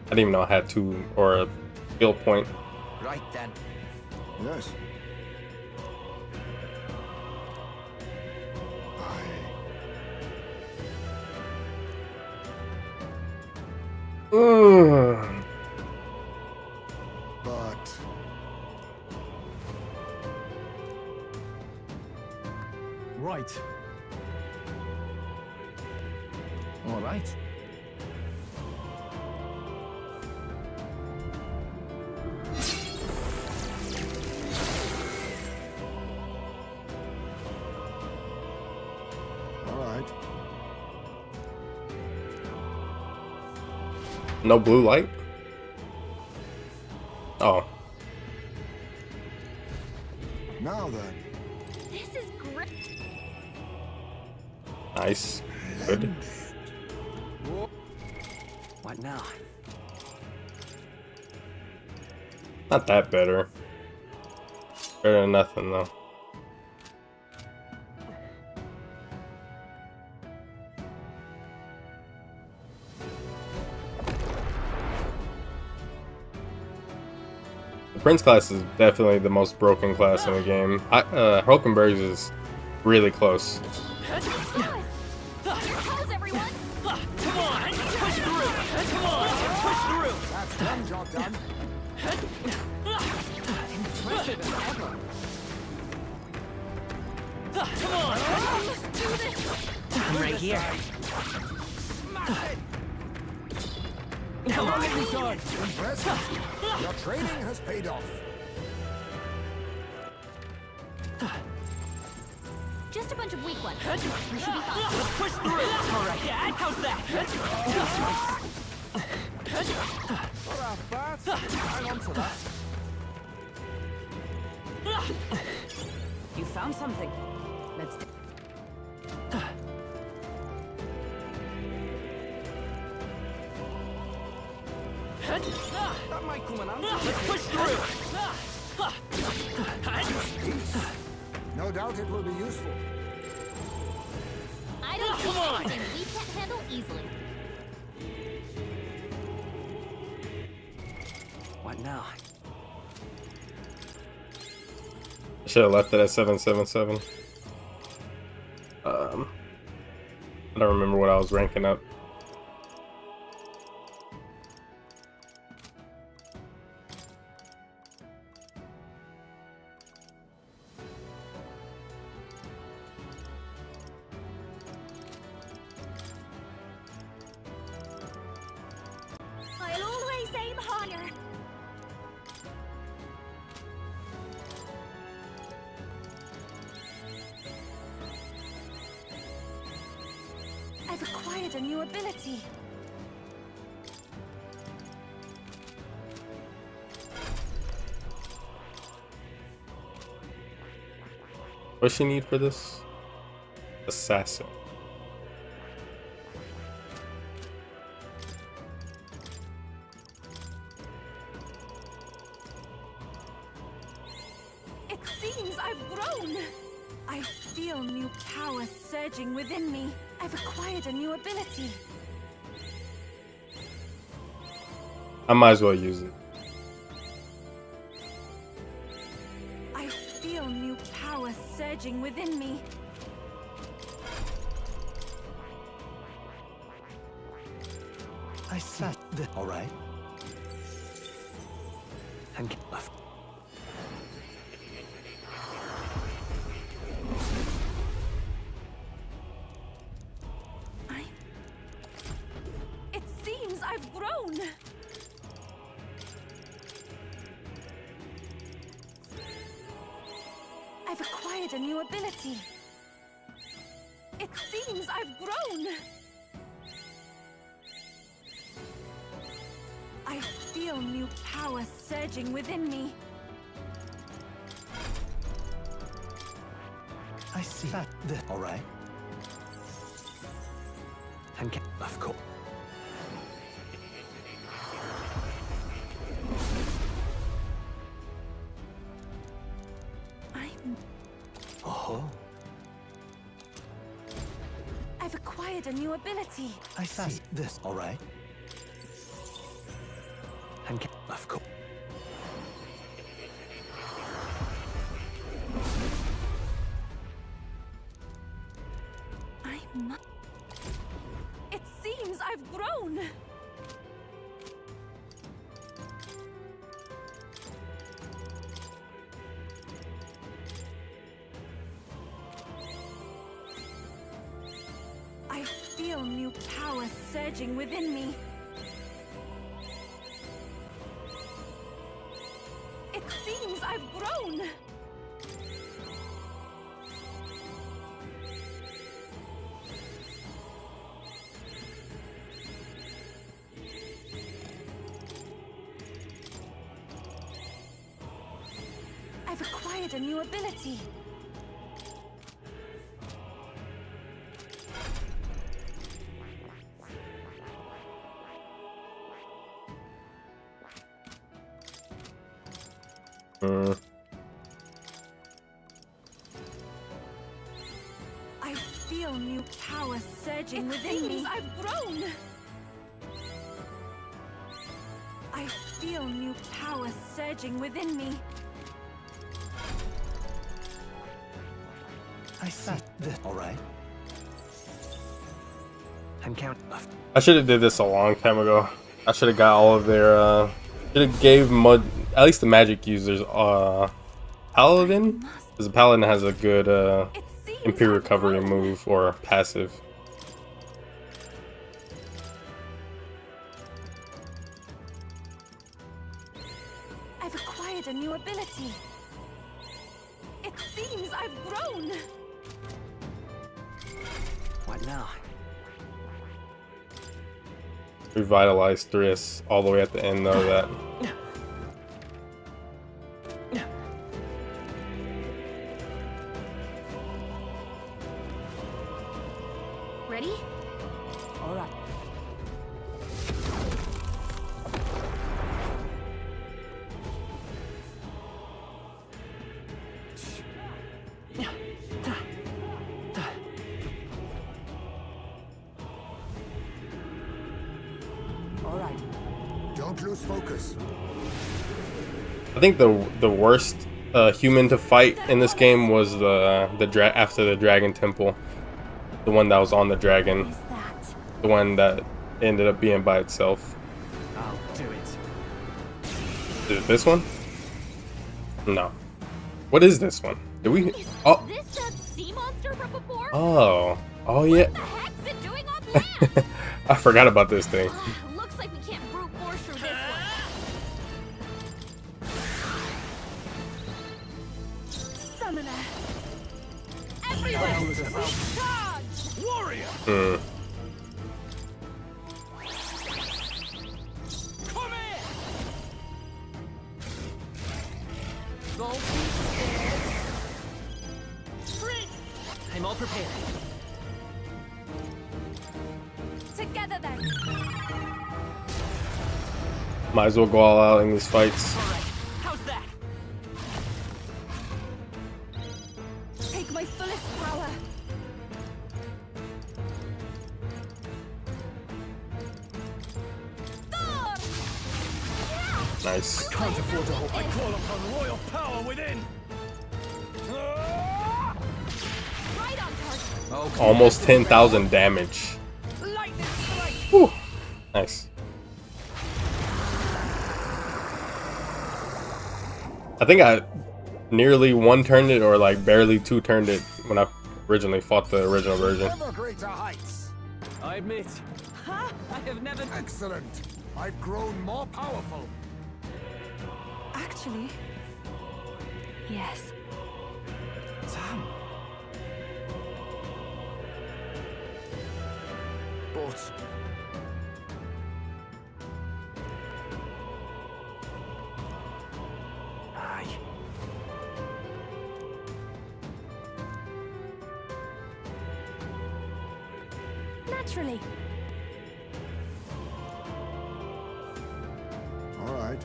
I didn't even know I had two or a skill point. Right then. Yes. But Right. All right. all right. No blue light? Oh. Now then. This is great. Nice. Good. What now? Not that better. Better than nothing, though. The Prince class is definitely the most broken class in the game. Hulkenberg's is really close. Your toes, everyone. Come on, push through. Come on, push through. That's one job done. Impressive as ever. Come on. Let's do this. I'm right here. Come on, done. Impressive. Your training has paid off. Just a bunch of weak ones. We should be fine. Let's push through. All right. Yeah, how's that? Not half bad. Hang on to that. You found something. Let's do That might come in handy. Let's push through. No doubt it will be useful. I don't Come on. anything we can't handle easily. What now? I should have left it at 777. I don't remember what I was ranking up. I'll always aim higher. I've acquired a new ability. What does she need for this? Assassin. It seems I've grown. I feel new power surging within me. I've acquired a new ability. I might as well use it. I feel new power surging within me. I said that. All right. And get left. It seems I've grown. I've acquired a new ability. It seems I've grown. I feel new power surging within me. I see that. All right. And get of course. Oh, I've acquired a new ability. I see this. All right. And get of course. It seems I've grown. feel new power surging within me. It seems I've grown. I've acquired a new ability. I feel new power surging within me. I've grown. I feel new power surging within me. I see this. All right. I'm counting. I should have did this a long time ago. I should have got all of their should have gave at least the magic users paladin, because the paladin has a good MP recovery move or passive. I've acquired a new ability. It seems I've grown. What now? Revitalize Thrius all the way at the end though. That Ready? All right. All right. Don't lose focus. I think the worst human to fight in this game was after the dragon temple, the one that was on the dragon, the one that ended up being by itself. I'll do it. Is it this one? No. What is this one? Did we? Oh. This that sea monster from before? Oh. Oh yeah. What the heck's it doing on land? I forgot about this thing. Looks like we can't brute force through this one. Summoner. Everywhere! Charge! Warrior! Hmm. Come here! Don't be scared. Prince! I'm all prepared. Together then. Might as well go all out in these fights. How's that? Take my fullest power. Thor! Nice. Can't afford to hope. I call upon royal power within. Right on target. Okay. Almost 10,000 damage. Lightning strike! Whew. Nice. I think I nearly one-turned it or like barely two-turned it when I originally fought the original version. Ever greater heights. I admit. Ha! I have never... Excellent. I've grown more powerful. Actually, yes. Sam. But Aye. Naturally. All right.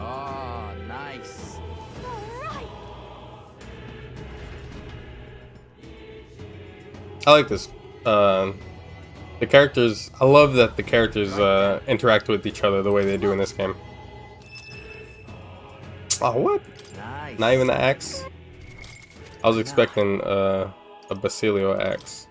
Oh, nice. I like this. The characters, I love that the characters interact with each other the way they do in this game. Oh, what? Nice. Not even the axe? I was expecting a Basilio axe.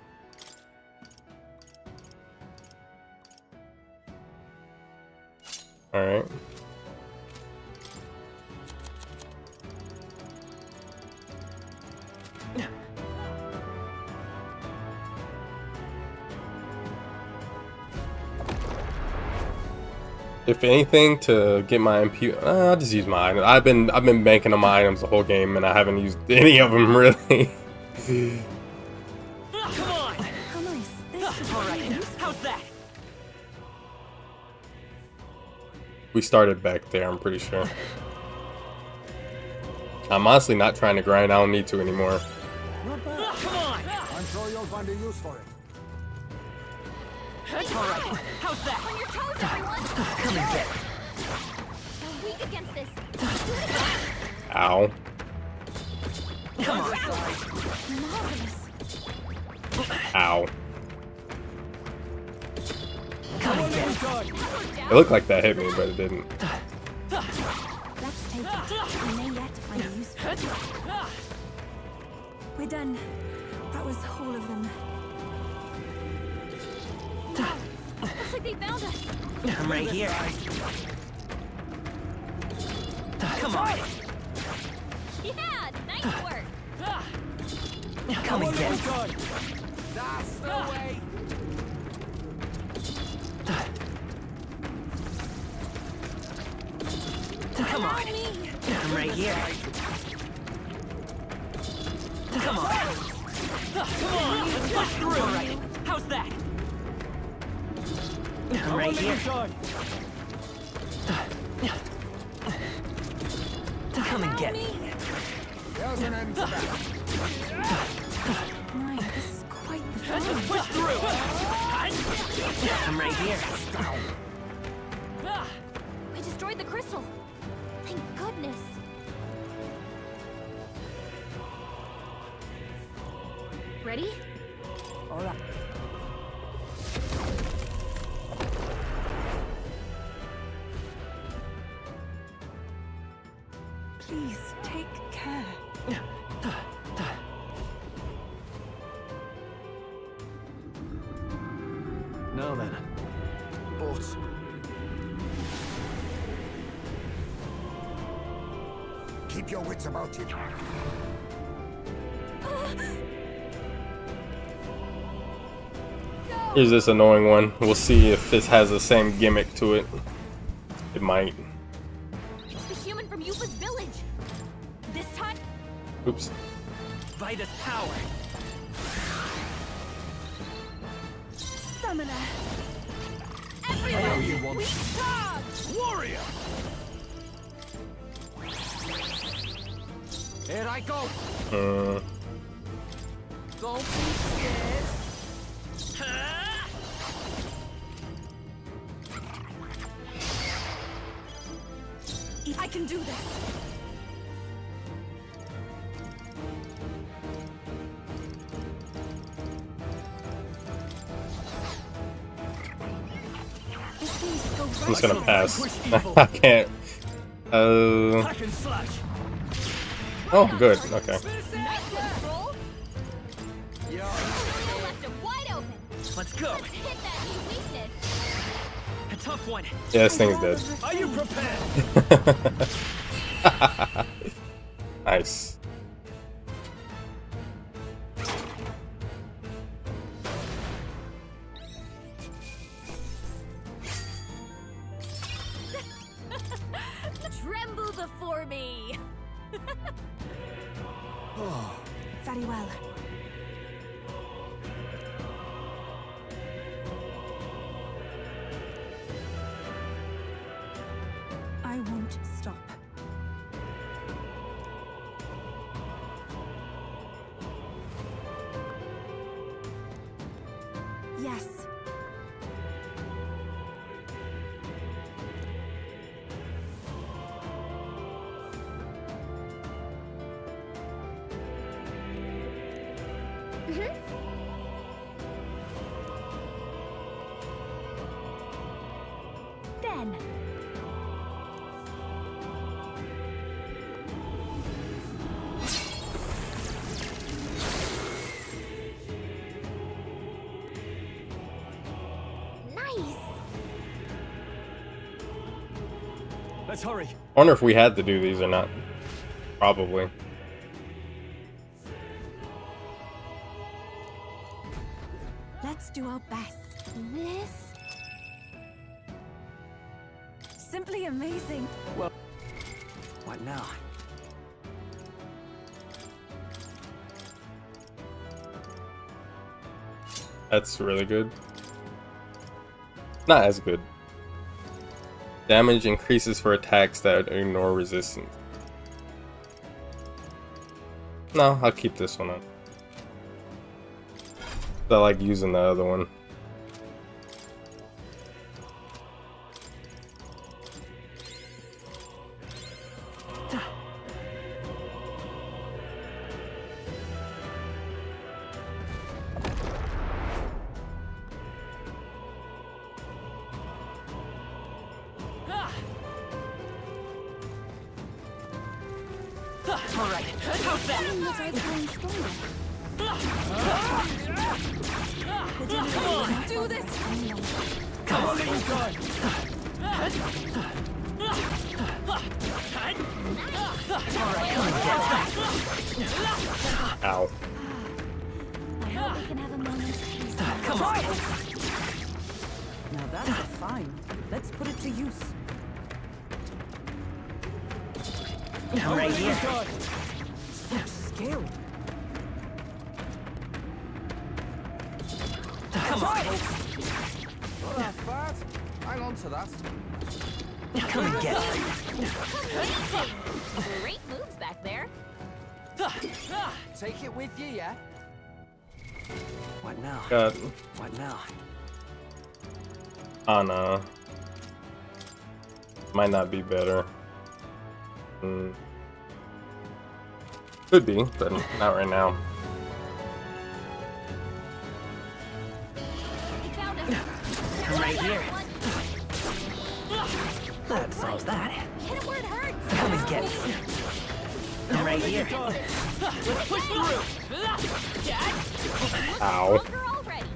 If anything, to get my MP, I'll just use my items. I've been banking on my items the whole game, and I haven't used any of them really. Come on! How nice. This All right, how's that? We started back there, I'm pretty sure. I'm honestly not trying to grind. I don't need to anymore. Not bad. Come on! I'm sure you'll find a use for it. All right, how's that? On your toes, everyone! Come and get it. We're weak against this. Ow. Come on. marvelous. Ow. Come and get it. It looked like that hit me, but it didn't. Let's take it. We may yet find a use for it. We're done. That was all of them. Looks like they found us. I'm right here. Come on. Yeah, nice work. Come and get it. That's the way. Come on. I'm right here. Come on. Come on. Let's push through. All right. How's that? I'm right here. Come and get it. There's an end to that. My, this is quite the Let's just push through. I'm right here. We destroyed the crystal. Thank goodness. Ready? All right. Please, take care. Now then. But keep your wits about you. Here's this annoying one. We'll see if this has the same gimmick to it. It might. It's the human from Yupa's village. This time. Oops. Vitus power. Summoner. Everyone, you want we charge! Warrior! Here I go. Don't be scared. I can do this. I'm just gonna pass. I can't. Hack and slash. Oh, good. Okay. Nice control. You left him wide open. Let's go. Let's hit that new weakness. A tough one. Yeah, this thing's dead. Are you prepared? Nice. Tremble before me. Very well. I won't stop. Yes. Then. Nice. Let's hurry. I wonder if we had to do these or not. Probably. do our best. This? Simply amazing. Well, what now? That's really good. Not as good. Damage increases for attacks that ignore resistance. No, I'll keep this one on. I like using the other one. Alright, how's that? Come on! Do this! Come on, you guys! Alright, come and get that! Ow. I hope we can have a moment's peace. Come on! Now that's a find. Let's put it to use. Right here. Such skill. Come on! Not that fast. Hang on to that. Come and get it. Amazing! Great moves back there. Take it with you, yeah? What now? God. What now? Anna. Might not be better. Could be, but not right now. Right here. That solves that. Hit it where it hurts. Come and get it. Right here. Let's push through. Ow. Stronger already.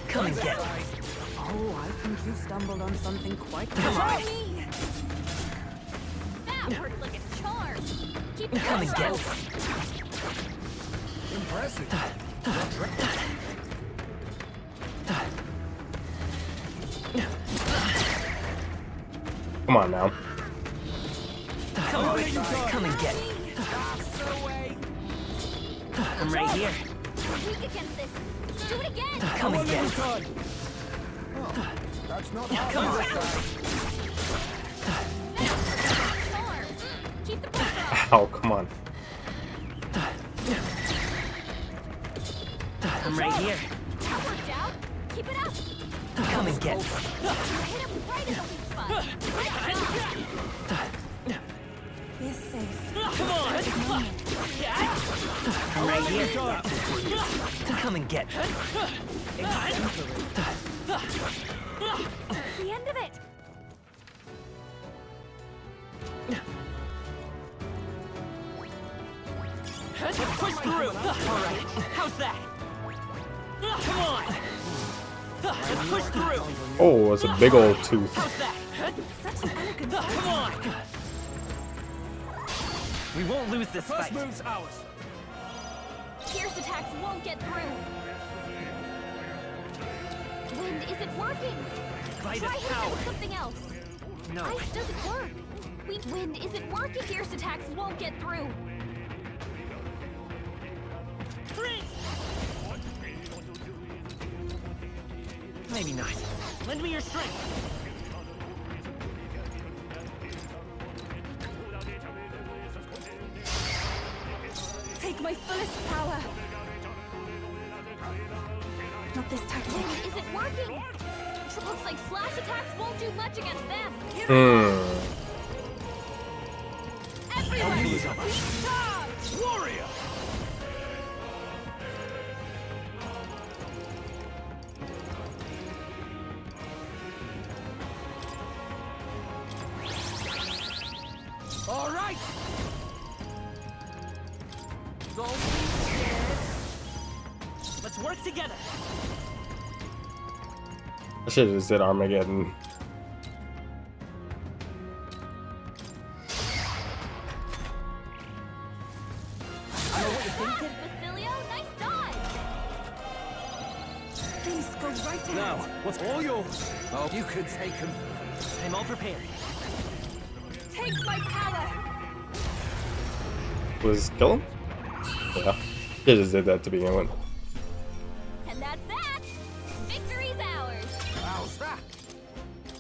Come and get it. Oh, I think you stumbled on something quite Come on. That worked like a charm. Keep it Come and get it. Impressive. Come on now. Come on. Come and get it. I'm right here. weak against this. Do it again. Come and get it. That's not Come on. Charm. Keep the pressure on. Ow, come on. I'm right here. That worked out. Keep it up. Come and get it. Hit him right in the weak spot. Great job. We're safe. Come on. I'm right here. Come and get it. That's the end of it. Let's push through. All right. How's that? Come on. Let's push through. Oh, it's a big old tooth. How's that? Such an elegant Come on. We won't lose this First fight. move's ours. Fierce attacks won't get through. Wind isn't working. Fight Try is hitting it power. with something else. No. Ice doesn't work. Weak wind isn't working. Fierce attacks won't get through. Maybe not. Lend me your strength. Take my fullest power. Not this tactic. Wind isn't working. Looks like slash attacks won't do much against them. Everyone, charge! Warrior! All right. Don't be scared. Let's work together. I should have just said Armageddon. Basilio, nice dodge! Just go right ahead. Now, what's all yours? Oh, you could take him. I'm all prepared. Take my power! Was kill him? Yeah. He just did that to begin with. And that's that! Victory's ours! How's that?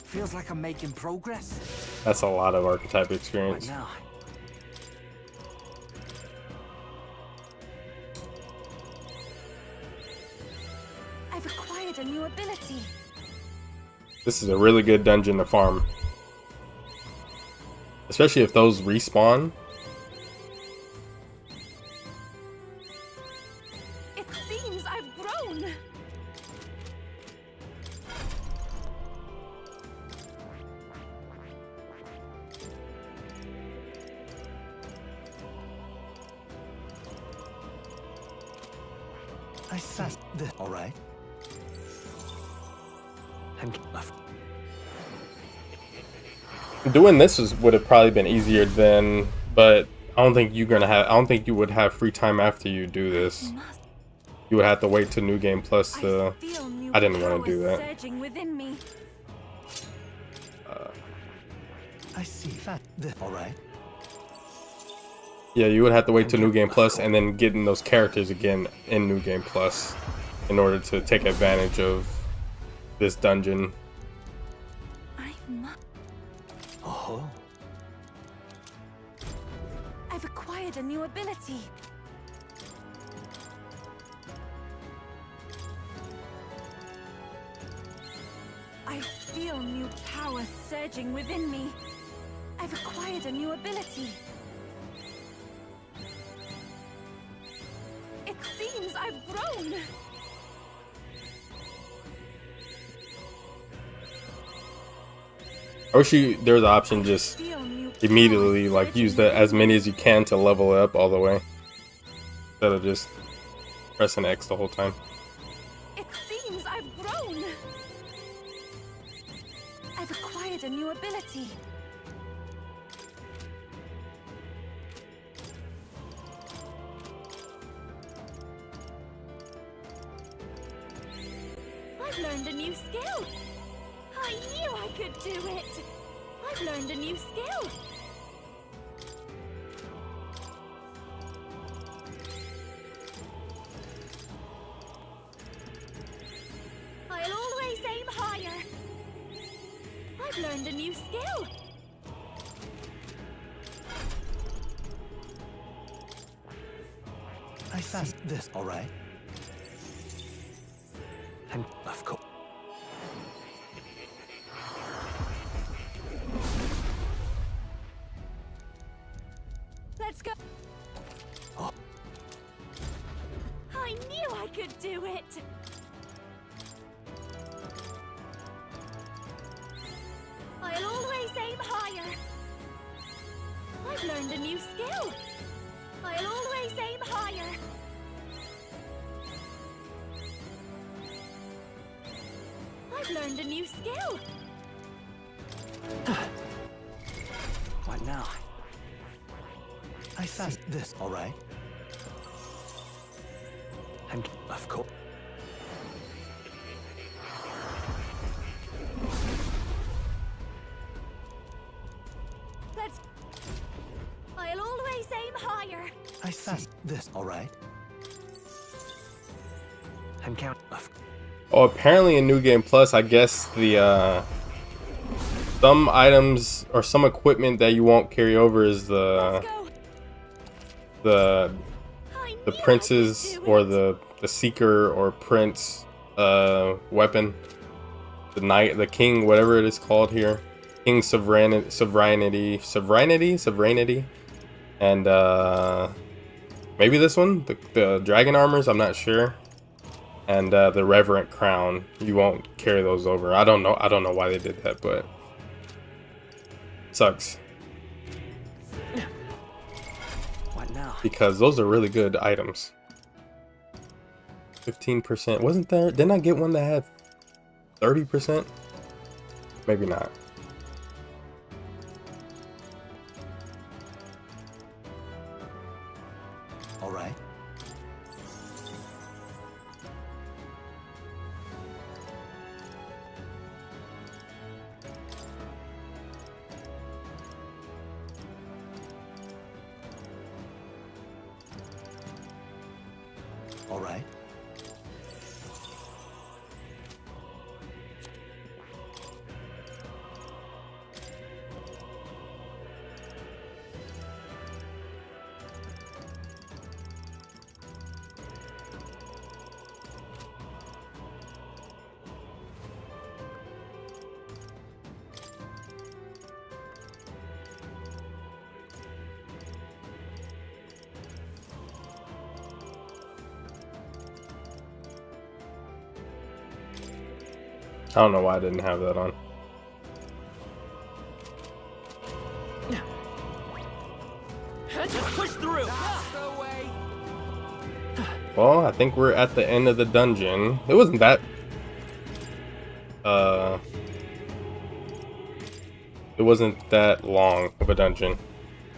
Feels like I'm making progress. That's a lot of archetype experience. Right now. I've acquired a new ability. This is a really good dungeon to farm. Especially if those respawn. It seems I've grown. I sense this. All right. Doing this would have probably been easier than, but I don't think you're gonna have. I don't think you would have free time after you do this. You would have to wait till New Game Plus to. I didn't want to do that. Surging within me. I see that. All right. Yeah, you would have to wait till New Game Plus and then getting those characters again in New Game Plus in order to take advantage of this dungeon. Oh. I've acquired a new ability. I feel new power surging within me. I've acquired a new ability. It seems I've grown. I wish there's an option just immediately like use as many as you can to level it up all the way instead of just pressing X the whole time. It seems I've grown. I've acquired a new ability. I've learned a new skill! I knew I could do it! I've learned a new skill! I'll always aim higher! I've learned a new skill! I sense this. All right. And of course. Let's go! Oh. I knew I could do it! I'll always aim higher! I've learned a new skill! I'll always aim higher! I've learned a new skill! What now? I sense this. All right. And of course. Let's... I'll always aim higher! I sense this. All right. And count. Oh, apparently in New Game Plus, I guess the some items or some equipment that you won't carry over is the prince's or the seeker or prince weapon, the king, whatever it is called here, king sovereignty, and maybe this one, the dragon armors, I'm not sure. And the reverent crown, you won't carry those over. I don't know why they did that, but sucks. What now? Because those are really good items. 15%. Wasn't there? Didn't I get one that had 30%? Maybe not. All right. All right. I don't know why I didn't have that on. Just push through. Well, I think we're at the end of the dungeon. It wasn't that it wasn't that long of a dungeon.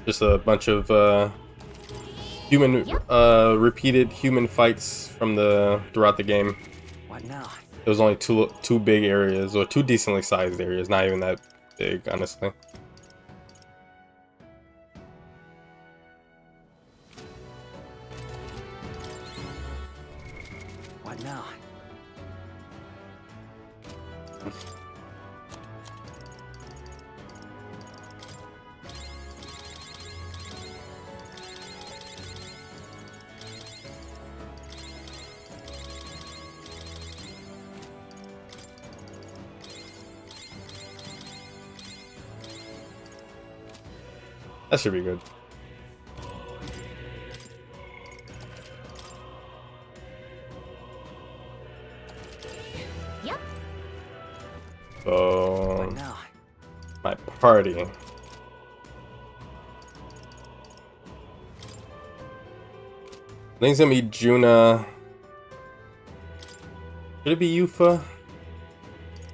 Just a bunch of repeated human fights from throughout the game. What now? It was only two big areas, or two decently sized areas, not even that big, honestly. What now? That should be good. Yep. So my party. I think it's gonna be Juna. Could it be Yufa?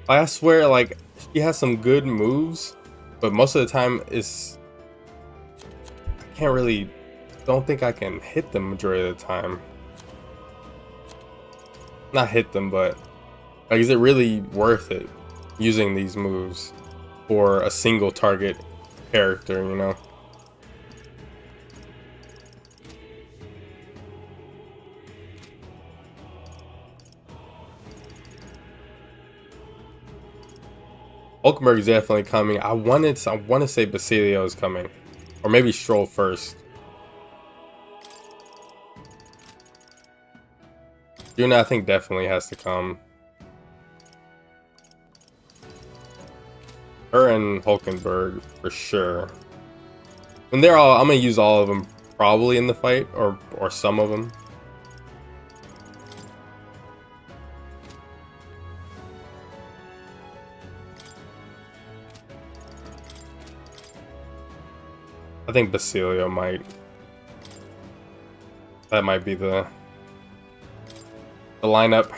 I swear, like, she has some good moves, but most of the time don't think I can hit them majority of the time. Not hit them, but like, is it really worth it using these moves for a single target character, you know? Hulkenberg is definitely coming. I want to say Basilio is coming, or maybe Stroll first. Juna, I think, definitely has to come. Her and Hulkenberg for sure. And I'm gonna use all of them probably in the fight, or some of them. I think Basilio that might be the lineup.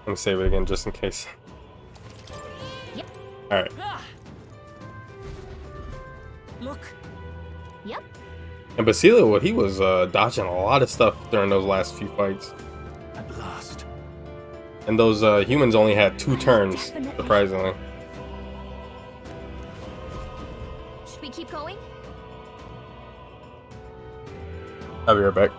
Let me save it again just in case. Yep. All right. Look. Yep. And Basilio, he was dodging a lot of stuff during those last few fights. At last. And those humans only had 2 turns, surprisingly. Should we keep going? I'll be right back.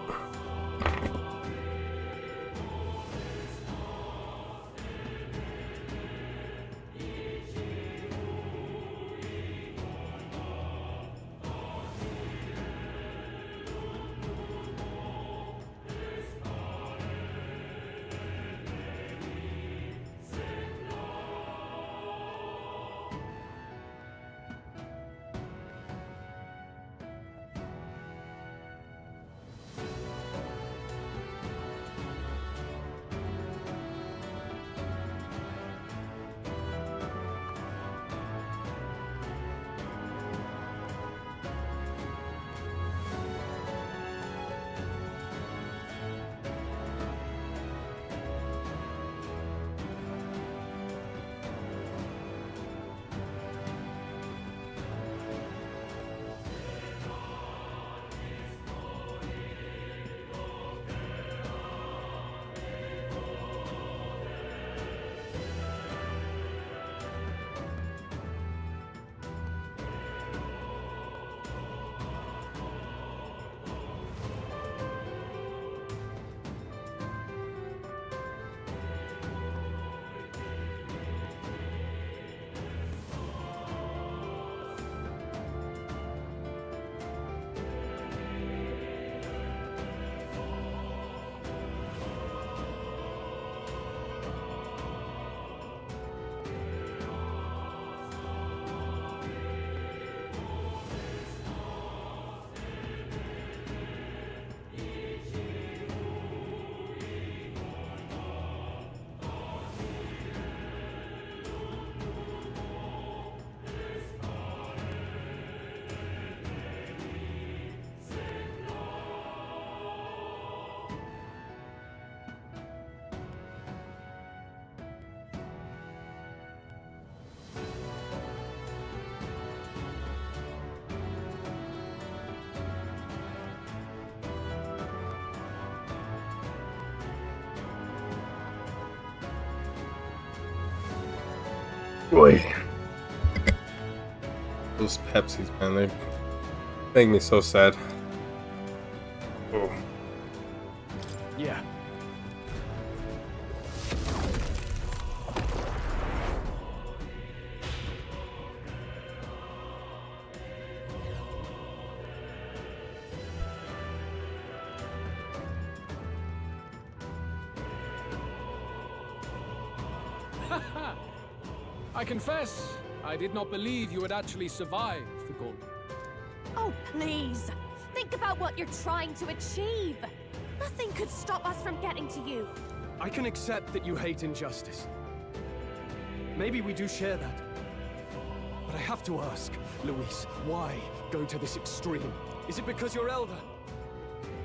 Boy. Those Pepsis, man, they make me so sad. Oh. Yeah. I confess, I did not believe you would actually survive the Gauntlet. Oh, please. Think about what you're trying to achieve. Nothing could stop us from getting to you. I can accept that you hate injustice. Maybe we do share that. But I have to ask, Luis, why go to this extreme? Is it because you're elder?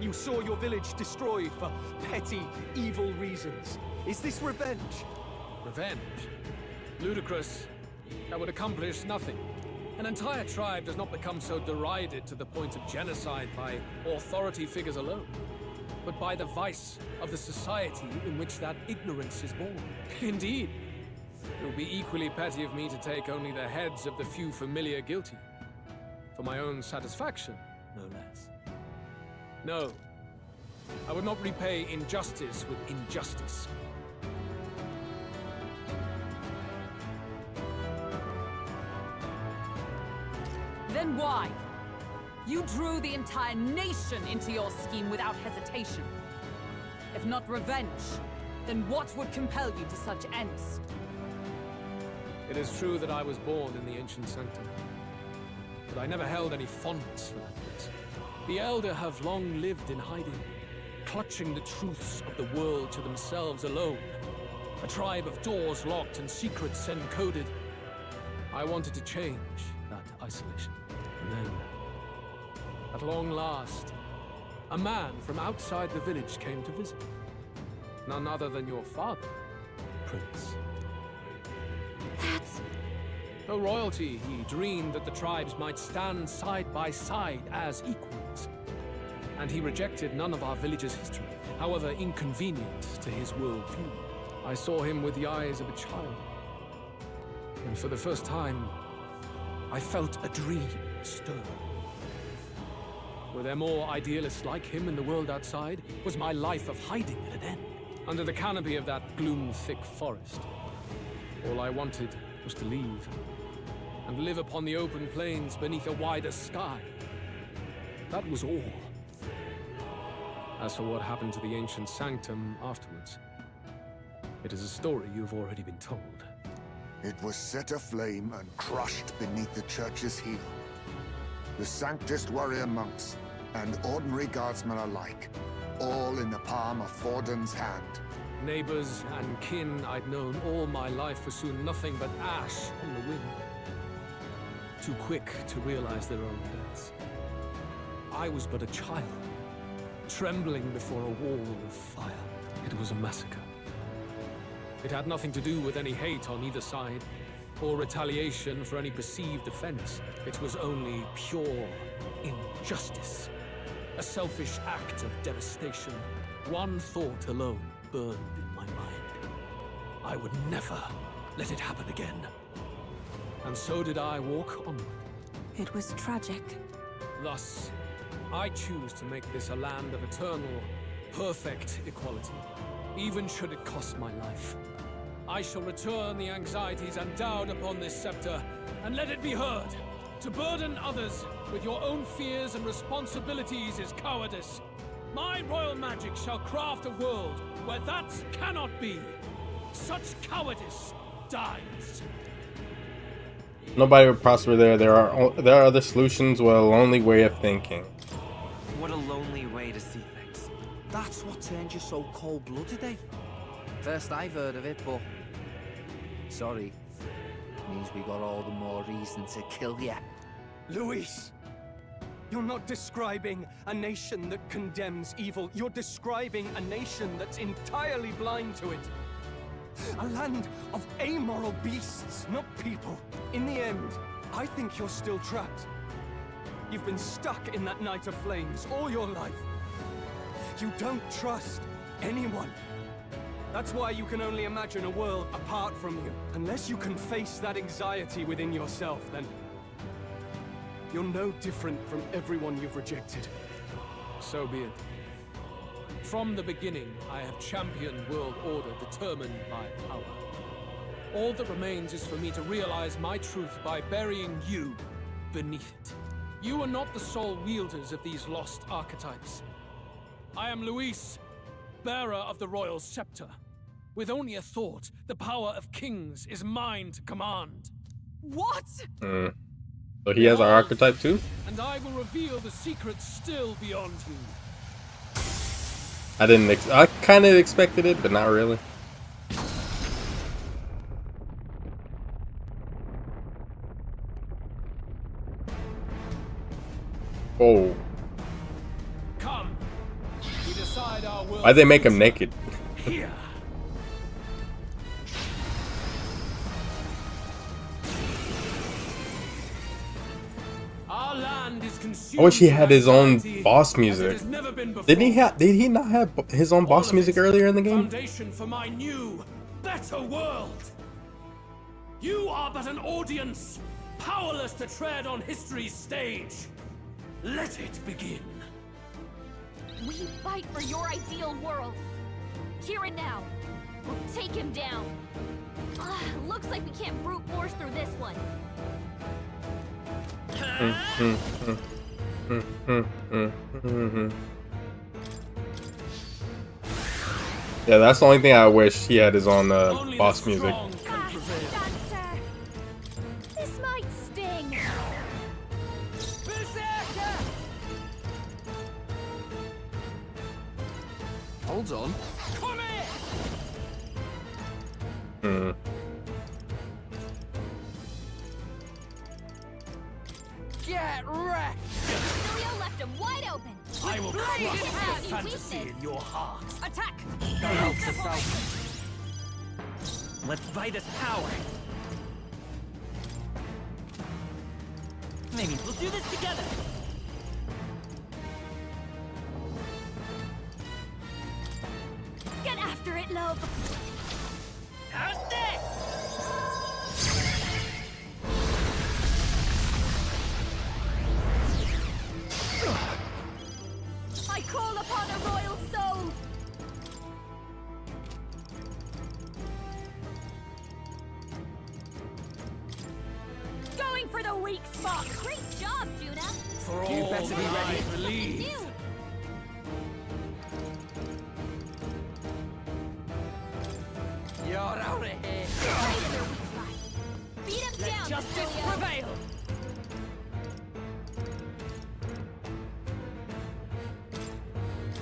You saw your village destroyed for petty, evil reasons. Is this revenge? Revenge? Ludicrous. That would accomplish nothing. An entire tribe does not become so derided to the point of genocide by authority figures alone, but by the vice of the society in which that ignorance is born. Indeed, it would be equally petty of me to take only the heads of the few familiar guilty. For my own satisfaction, no less. No, I would not repay injustice with injustice. Then why? You drew the entire nation into your scheme without hesitation. If not revenge, then what would compel you to such ends? It is true that I was born in the ancient sanctum, but I never held any fondness for that place. The Elder have long lived in hiding, clutching the truths of the world to themselves alone. A tribe of doors locked and secrets encoded. I wanted to change that isolation. And then, at long last, a man from outside the village came to visit. None other than your father, Prince. That's... Though royalty, he dreamed that the tribes might stand side by side as equals. And he rejected none of our village's history, however inconvenient to his worldview. I saw him with the eyes of a child. And for the first time, I felt a dream stir. Were there more idealists like him in the world outside? Was my life of hiding at an end? Under the canopy of that gloom-thick forest, all I wanted was to leave, and live upon the open plains beneath a wider sky. That was all. As for what happened to the ancient sanctum afterwards, it is a story you've already been told. It was set aflame and crushed beneath the church's heel. The Sanctist warrior monks and ordinary guardsmen alike, all in the palm of Forden's hand. Neighbors and kin I'd known all my life were soon nothing but ash on the wind. Too quick to realize their own deaths. I was but a child, trembling before a wall of fire. It was a massacre. It had nothing to do with any hate on either side, or retaliation for any perceived offense. It was only pure injustice. A selfish act of devastation. One thought alone burned in my mind. I would never let it happen again. And so did I walk onward. It was tragic. Thus, I choose to make this a land of eternal, perfect equality, even should it cost my life. I shall return the anxieties endowed upon this scepter, and let it be heard. To burden others with your own fears and responsibilities is cowardice. My royal magic shall craft a world where that cannot be. Such cowardice dies. Nobody would prosper there. There are other solutions with a lonely way of thinking. What a lonely way to see things. That's what turned you so cold-blooded, eh? First I've heard of it, but... Sorry. Means we got all the more reason to kill ya. Luis! You're not describing a nation that condemns evil. You're describing a nation that's entirely blind to it. A land of amoral beasts, not people. In the end, I think you're still trapped. You've been stuck in that night of flames all your life. You don't trust anyone. That's why you can only imagine a world apart from you. Unless you can face that anxiety within yourself, then you're no different from everyone you've rejected. So be it. From the beginning, I have championed world order determined by power. All that remains is for me to realize my truth by burying you beneath it. You are not the sole wielders of these lost archetypes. I am Luis, bearer of the royal scepter. With only a thought, the power of kings is mine to command. What? So he has our archetype too? And I will reveal the secrets still beyond you. I kind of expected it, but not really. Oh. Come. We decide our world. Why'd they make him naked? Here. Our land is consumed. I wish he had his own by boss anxiety music. as it has never been before. Did he not have his own boss music earlier in the game? Foundation for my new, better world. You are but an audience, powerless to tread on history's stage. Let it begin. We fight for your ideal world. Here and now. We'll take him down. Looks like we can't brute force through this one. Yeah, that's the only thing I wish he had his own boss music. This might sting. Hold on. Come Hmm. Get wrecked! Julio left him wide open. I will Blade crush in the hand, you fantasy weakness. in your heart. Attack! That helps us out. Let's buy this power. Maybe we'll do this together. Get after it, love. How's this? I call upon a royal soul. Going for the weak spot. Great job, Juna. For You all better be that ready. I believe. New. You're out of here. Right in their weak spot. Beat him Let down, Justice Julio. prevail!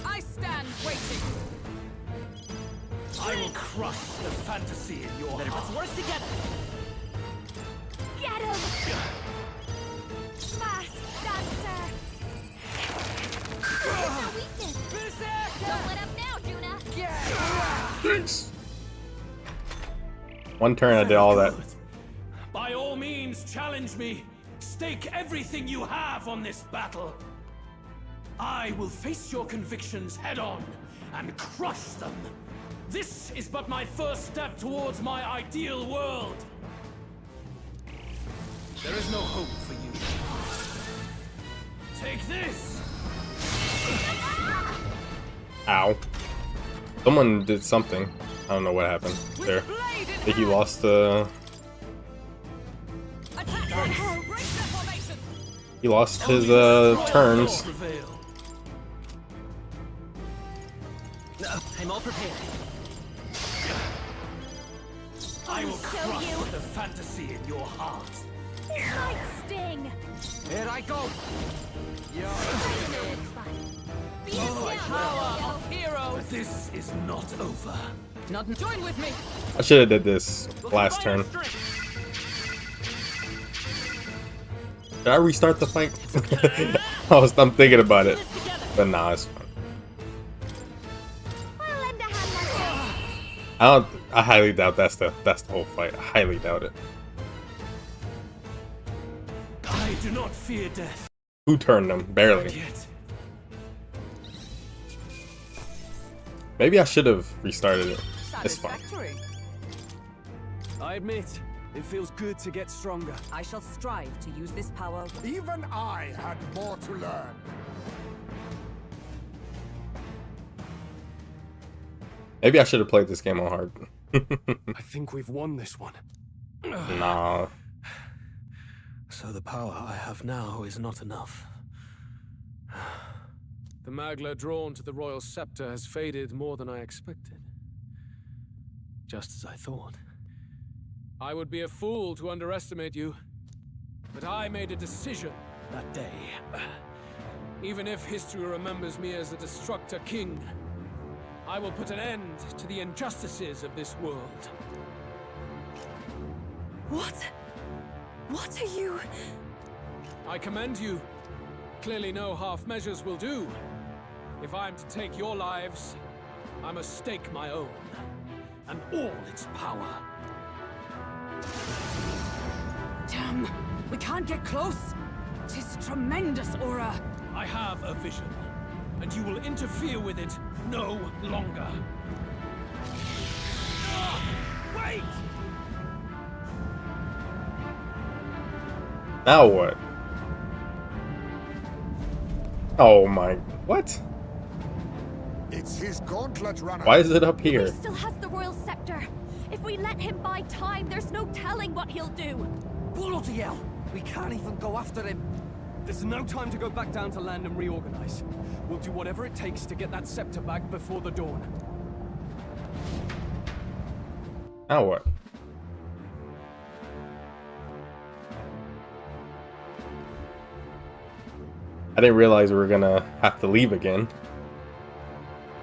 I stand waiting. I will crush the fantasy in your Better heart. let's work together. Get him. Fast dancer. Where's their weakness? Don't let up now, Juna. Thanks. One turn I did all that. By all means, challenge me. Stake everything you have on this battle. I will face your convictions head on and crush them. This is but my first step towards my ideal world. There is no hope for you. Take this! Ow. Someone did something. I don't know what happened there. I think he lost he lost his turns. No, I'm all prepared. I will crush the fantasy in your heart. This might sting. Here I go. Beat him down, Power Julio. of heroes! But this is not over. Not join with me! I should have did this last turn. Did I restart the fight? I'm thinking about it, but nah, it's fine. I'll lend a hand myself. I highly doubt that's the whole fight. I highly doubt it. I do not fear death. Who turned them? Barely. Yet. Maybe I should have restarted it. It's fine. Satisfactory. I admit, it feels good to get stronger. I shall strive to use this power. Even I had more to learn. Maybe I should have played this game on hard. I think we've won this one. Nah. So the power I have now is not enough. The Magla drawn to the royal scepter has faded more than I expected. Just as I thought. I would be a fool to underestimate you, but I made a decision that day. Even if history remembers me as the Destructor King, I will put an end to the injustices of this world. What? What are you? I commend you. Clearly no half measures will do. If I'm to take your lives, I must stake my own, and all its power. Damn, we can't get close. Tis a tremendous aura. I have a vision, and you will interfere with it no longer. Wait! Now what? Oh my, what? It's his gauntlet runner. Why is it up here? He still has the royal scepter. If we let him buy time, there's no telling what he'll do. Bloody hell! We can't even go after him. There's no time to go back down to land and reorganize. We'll do whatever it takes to get that scepter back before the dawn. Now what? I didn't realize we were gonna have to leave again.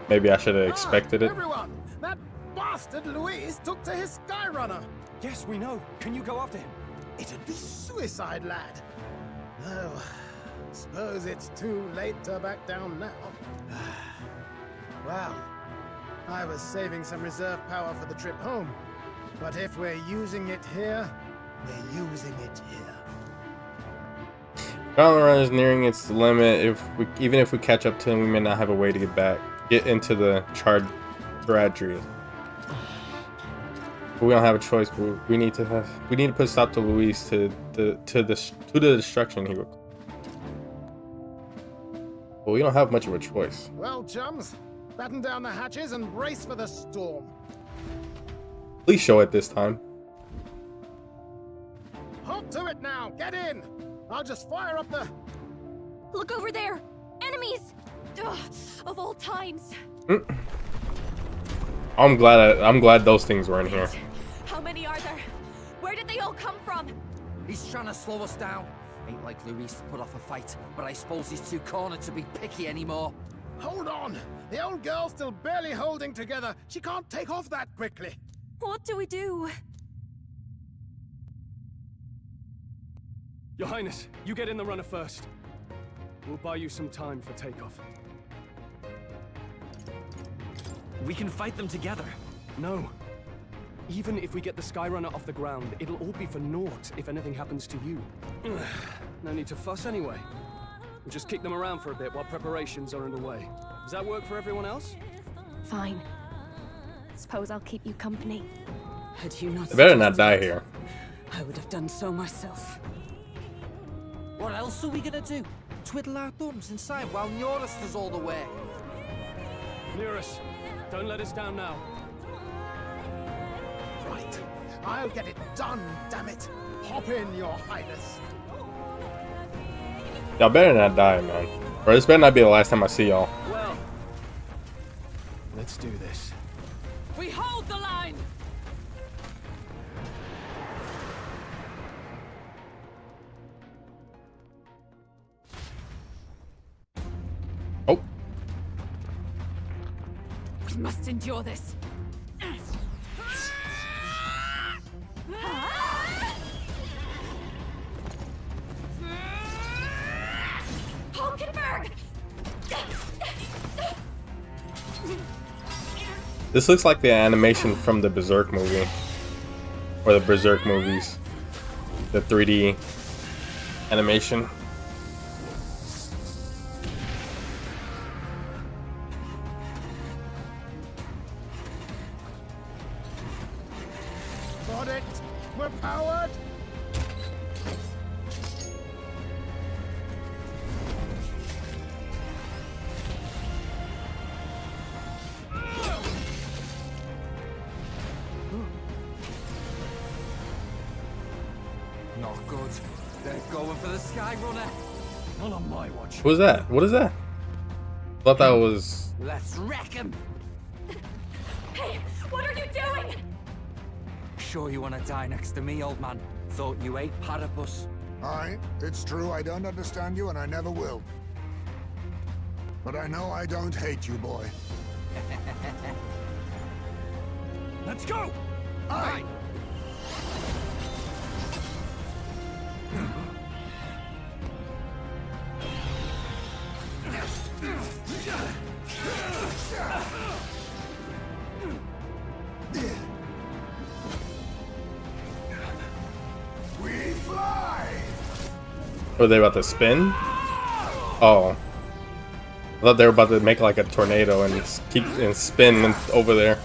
Maybe I should have expected it. Everyone, that bastard Luis took to his Skyrunner. Yes, we know. Can you go after him? It'd be suicide, lad. Oh, suppose it's too late to back down now. Well, I was saving some reserve power for the trip home. But if we're using it here, we're using it here. Gauntlet Run is nearing its limit. Even if we catch up to him, we may not have a way to get into the charred graduate. But we don't have a choice. But we need to put a stop to Luis to the destruction he will. But we don't have much of a choice. Well, chums, batten down the hatches and brace for the storm. Please show it this time. Hop to it now. Get in. I'll just fire up the... Look over there! Enemies! Ugh, of all times! I'm glad those things were in here. How many are there? Where did they all come from? He's trying to slow us down. Ain't like Luis to put off a fight, but I suppose he's too cornered to be picky anymore. Hold on! The old girl's still barely holding together. She can't take off that quickly. What do we do? Your Highness, you get in the runner first. We'll buy you some time for takeoff. We can fight them together. No. Even if we get the Skyrunner off the ground, it'll all be for naught if anything happens to you. No need to fuss anyway. We'll just kick them around for a bit while preparations are underway. Does that work for everyone else? Fine. Suppose I'll keep you company. Had you not I better not die here. I would have done so myself. What else are we gonna do? Twiddle our thumbs inside while Norris does all the work. Nearest, don't let us down now. Right. I'll get it done, damn it. Hop in, Your Highness. Y'all better not die, man. Or this better not be the last time I see y'all. Well, let's do this. We hold the line! Oh. We must endure this. Hulkenberg! This looks like the animation from the Berserk movie. Or the Berserk movies. The 3D animation. overpowered? Not good. They're going for the Sky Runner. Not on my watch. Who's that? What is that? I thought that was. Let's wreck him. Hey, what are you doing? Sure you want to die next to me, old man? Thought you ate platypus. Aye, it's true I don't understand you and I never will. But I know I don't hate you, boy. Let's go! Aye! We fly! Were they about to spin? Oh. I thought they were about to make like a tornado and keep and spin over there.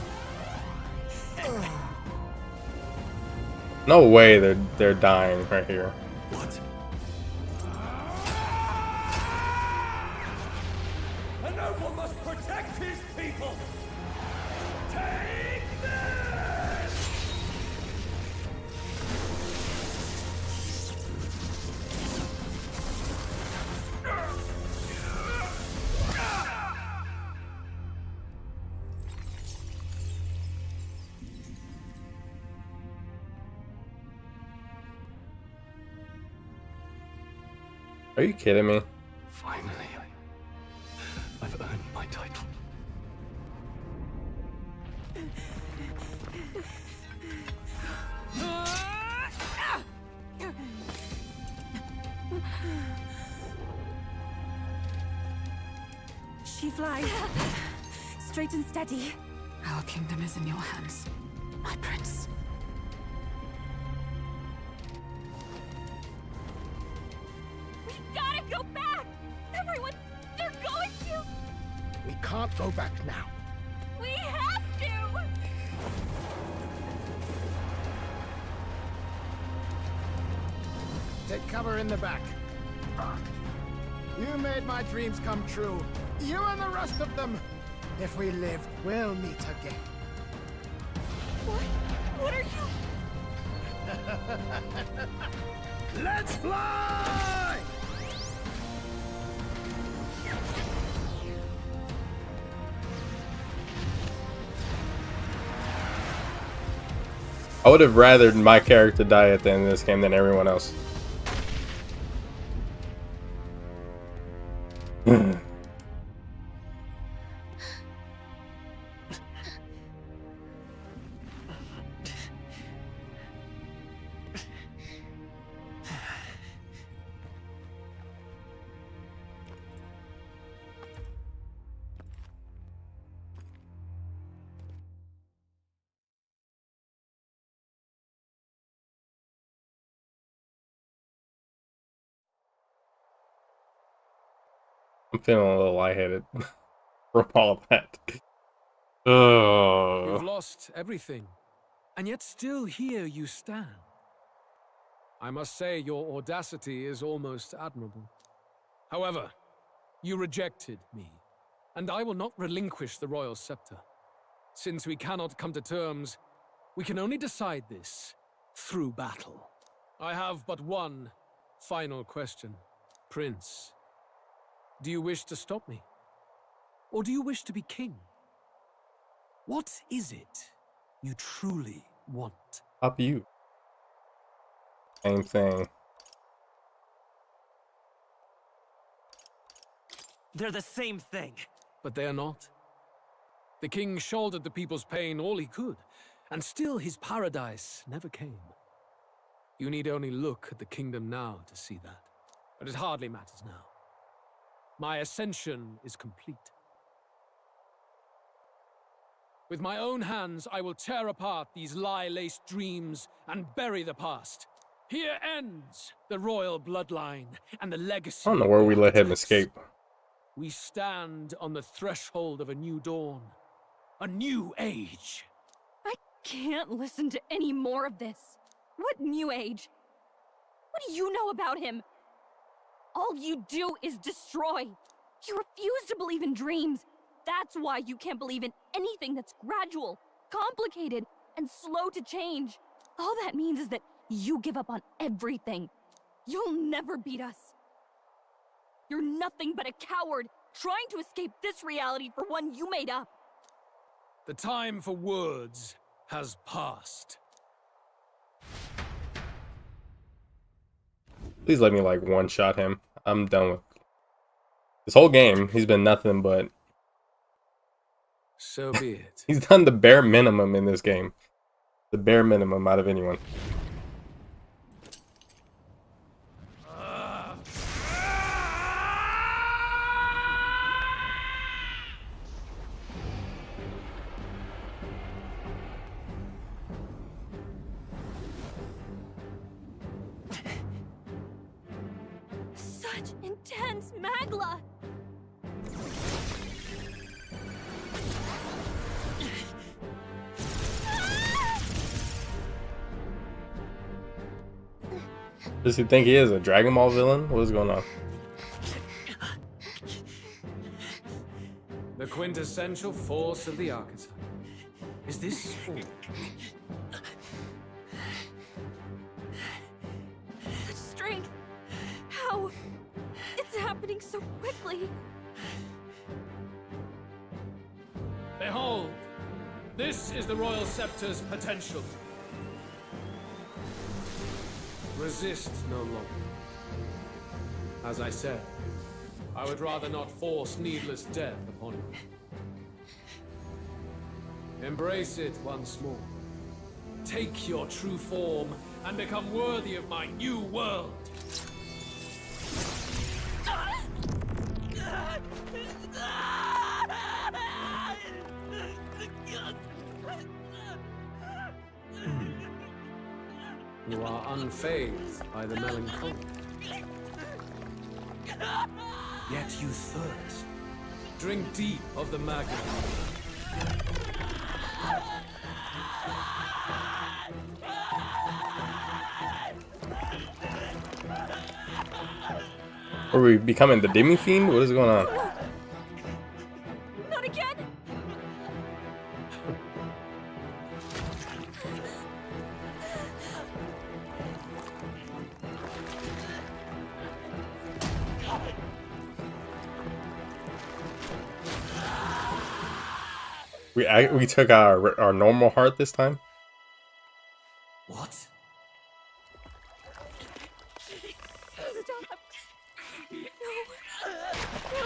No way they're dying right here. What? A noble must protect his people. Take this! Are you kidding me? Finally, I've earned my title. She flies. Straight and steady. Our kingdom is in your hands, my prince. We gotta go back! Everyone, they're going to! We can't go back now. We have to! Take cover in the back. You made my dreams come true. You and the rest of them. If we live, we'll meet again. What are you? Let's fly! I would have rathered my character die at the end of this game than everyone else. I'm feeling a little lightheaded from all that. You've lost everything, and yet still here you stand. I must say your audacity is almost admirable. However, you rejected me, and I will not relinquish the royal scepter. Since we cannot come to terms, we can only decide this through battle. I have but one final question. Prince, do you wish to stop me? Or do you wish to be king? What is it you truly want? Up you. Same thing. They're the same thing. But they are not. The king shouldered the people's pain all he could, and still his paradise never came. You need only look at the kingdom now to see that. But it hardly matters now. My ascension is complete. With my own hands, I will tear apart these lie-laced dreams and bury the past. Here ends the royal bloodline and the legacy. I don't know where we let him escape. We stand on the threshold of a new dawn. A new age. I can't listen to any more of this. What new age? What do you know about him? All you do is destroy. You refuse to believe in dreams. That's why you can't believe in anything that's gradual, complicated, and slow to change. All that means is that you give up on everything. You'll never beat us. You're nothing but a coward trying to escape this reality for one you made up. The time for words has passed. Please let me like one-shot him. I'm done with this whole game. He's been nothing but. So be it. He's done the bare minimum in this game. The bare minimum out of anyone. Such intense magla. Does he think he is a Dragon Ball villain? What is going on? The quintessential force of the archetype. Is this all? Such strength. How? It's happening so quickly. Behold, this is the Royal Scepter's potential. Resist no longer. As I said, I would rather not force needless death upon you. Embrace it once more. Take your true form and become worthy of my new world. You are unfazed by the melancholy. Yet you thirst. Drink deep of the magma. Are we becoming the Demi Fiend? What is going on? Not again. We took our normal heart this time. What? Stop. No.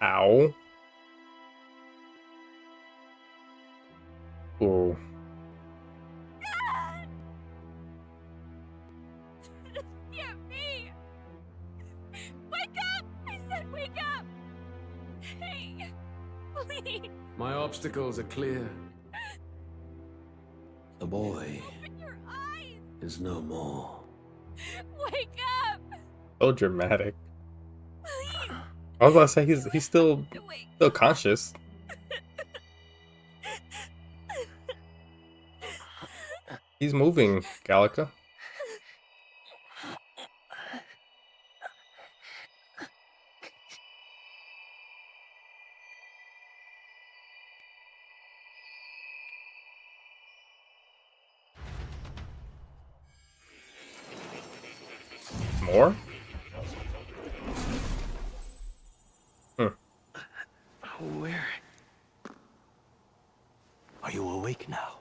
Ow. Ooh. Hear me. Wake up! I said wake up. Hey, please. My obstacles are clear. The boy Open your eyes. is no more. Wake up. So dramatic. Please. I was about to say he's still conscious. He's moving, Gallica. More? Where? Are you awake now?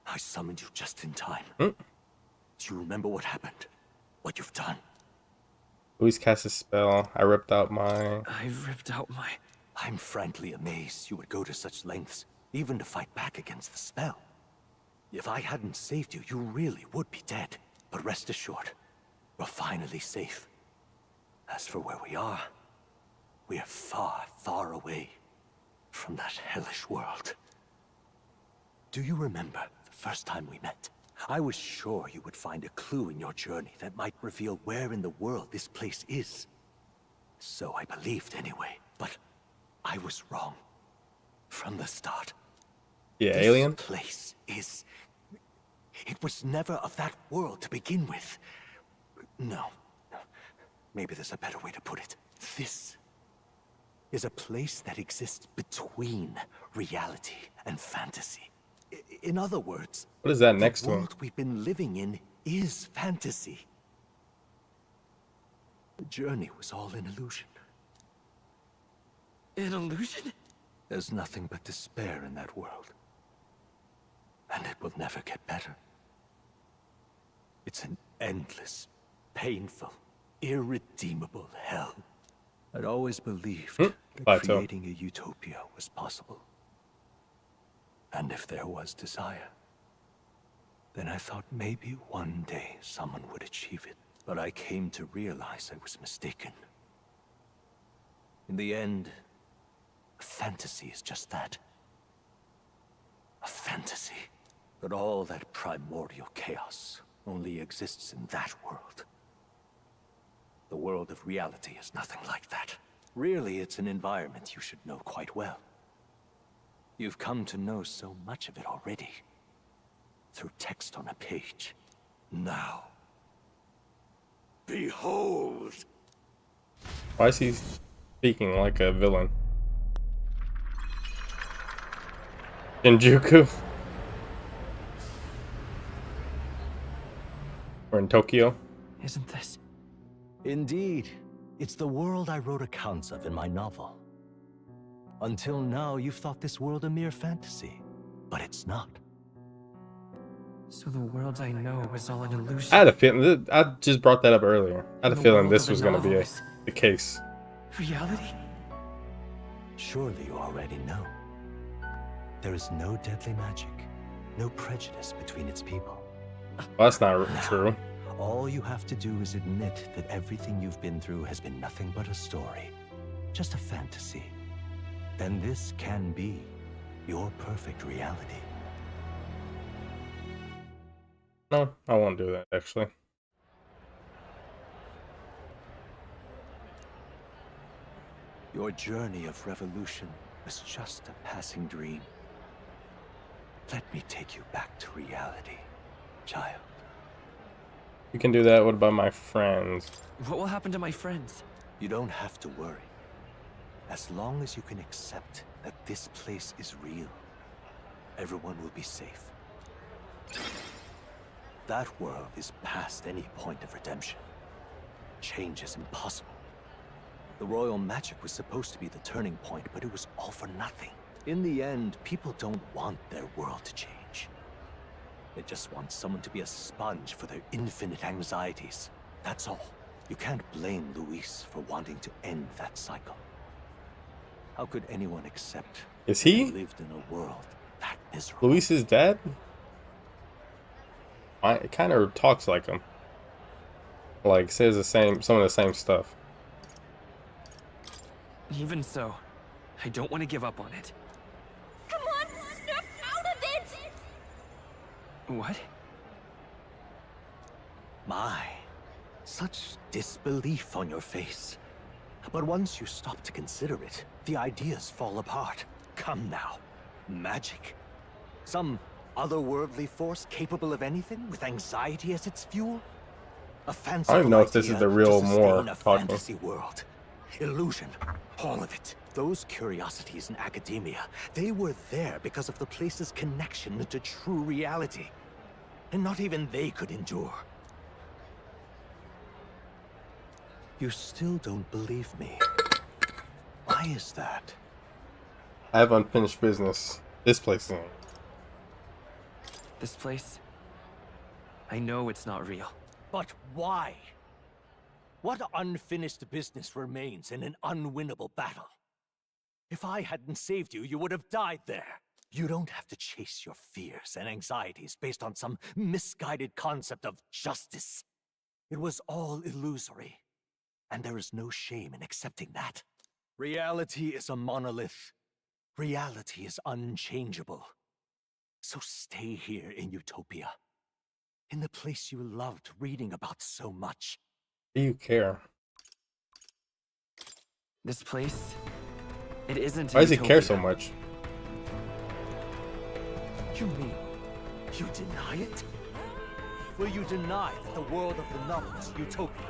I summoned you just in time. Do you remember what happened? What you've done? Luis cast a spell. I ripped out my... I'm frankly amazed you would go to such lengths, even to fight back against the spell. If I hadn't saved you, you really would be dead. But rest assured, we're finally safe. As for where we are far, far away from that hellish world. Do you remember the first time we met? I was sure you would find a clue in your journey that might reveal where in the world this place is. So I believed anyway, but I was wrong. From the start. Yeah, This alien? place is... It was never of that world to begin with. No. Maybe there's a better way to put it. This is a place that exists between reality and fantasy. In other words, what is that next the to him? world we've been living in is fantasy. The journey was all an illusion. An illusion? There's nothing but despair in that world. And it will never get better. It's an endless, painful, irredeemable hell. I'd always believed that creating a utopia was possible. And if there was desire, then I thought maybe one day someone would achieve it. But I came to realize I was mistaken. In the end, fantasy is just that. A fantasy. But all that primordial chaos only exists in that world. The world of reality is nothing like that. Really, it's an environment you should know quite well. You've come to know so much of it already. Through text on a page. Now, behold! Why is he speaking like a villain? Shinjuku? We're in Tokyo? Isn't this? Indeed. It's the world I wrote accounts of in my novel. Until now, you've thought this world a mere fantasy. But it's not. So the world I know was all an illusion. I had a feeling, I just brought that up earlier. I had a feeling this was going to be the case. Reality? Surely you already know. There is no deadly magic, no prejudice between its people. Well, that's not true. All you have to do is admit that everything you've been through has been nothing but a story. Just a fantasy. Then this can be your perfect reality. No, I won't do that, actually. Your journey of revolution was just a passing dream. Let me take you back to reality, child. You can do that. What about my friends? What will happen to my friends? You don't have to worry. As long as you can accept that this place is real, everyone will be safe. That world is past any point of redemption. Change is impossible. The royal magic was supposed to be the turning point, but it was all for nothing. In the end, people don't want their world to change. They just want someone to be a sponge for their infinite anxieties. That's all. You can't blame Luis for wanting to end that cycle. How could anyone accept Is he? they lived in a world that miserable? Luis's dad? It kind of talks like him. Like, says some of the same stuff. Even so, I don't want to give up on it. Come on, snap out of it! What? My, such disbelief on your face. But once you stop to consider it, the ideas fall apart. Come now. Magic? Some otherworldly force capable of anything, with anxiety as its fuel? A fanciful I don't even know if this is idea the real to sustain Moore a talking. fantasy world. Illusion. All of it. Those curiosities in academia, they were there because of the place's connection to true reality. And not even they could endure. You still don't believe me. Why is that? I have unfinished business. This place is. This place? I know it's not real. But why? What unfinished business remains in an unwinnable battle? If I hadn't saved you, you would have died there. You don't have to chase your fears and anxieties based on some misguided concept of justice. It was all illusory, and there is no shame in accepting that. Reality is a monolith. Reality is unchangeable. So stay here in Utopia, in the place you loved reading about so much. Do you care? This place It isn't. Why does he care so much? You mean you deny it? Will you deny that the world of the novel is utopia?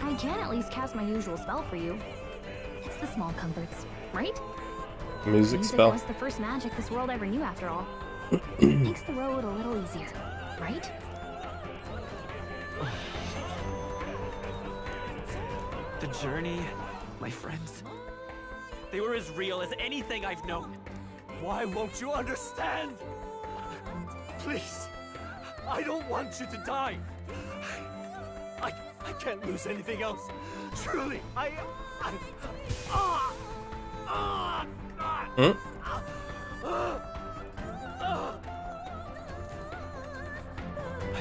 I can at least cast my usual spell for you. It's the small comforts, right? Music spell. Was the first magic this world ever knew, after all. Makes the road a little easier, right? The journey, my friends, they were as real as anything I've known. Why won't you understand? Please, I don't want you to die. I can't lose anything else. Truly, I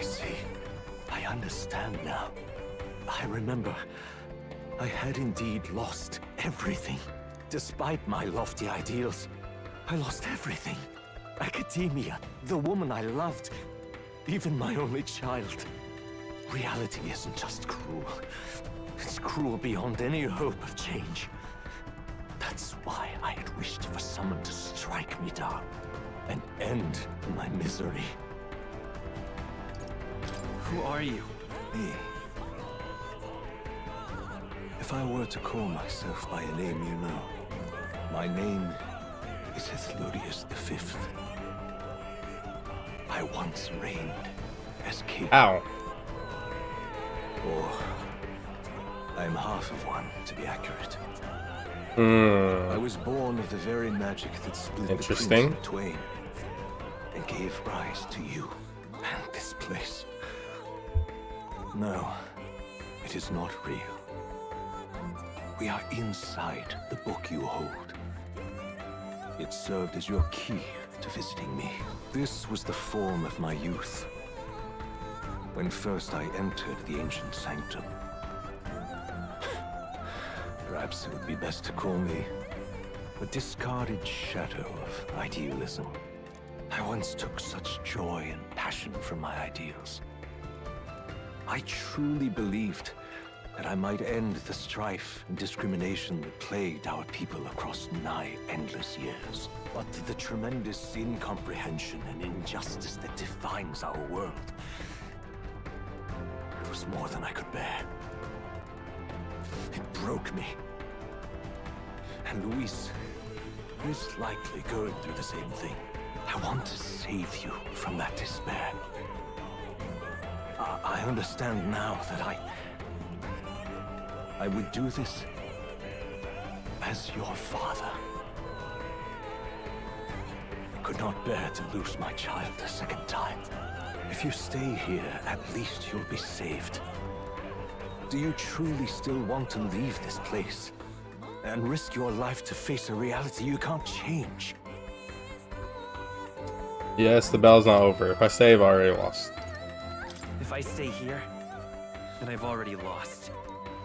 see. I understand now. I remember. I had indeed lost everything. Despite my lofty ideals, I lost everything. Academia, the woman I loved, even my only child. Reality isn't just cruel. It's cruel beyond any hope of change. That's why I had wished for someone to strike me down and end my misery. Who are you? Me. If I were to call myself by a name you know, my name is Hethlodius V. I once reigned as king. Ow. Or I'm half of one, to be accurate. I was born of the very magic that split the prince in twain and gave rise to you and this place. No, it is not real. We are inside the book you hold. It served as your key to visiting me. This was the form of my youth, when first I entered the ancient sanctum. Perhaps it would be best to call me a discarded shadow of idealism. I once took such joy and passion from my ideals. I truly believed that I might end the strife and discrimination that plagued our people across nigh endless years. But the tremendous incomprehension and injustice that defines our world, it was more than I could bear. It broke me. And Luis is likely going through the same thing. I want to save you from that despair. I understand now that I would do this as your father. I could not bear to lose my child a second time. If you stay here, at least you'll be saved. Do you truly still want to leave this place and risk your life to face a reality you can't change? Yes, the battle's not over. If I save, I already lost. If I stay here, then I've already lost.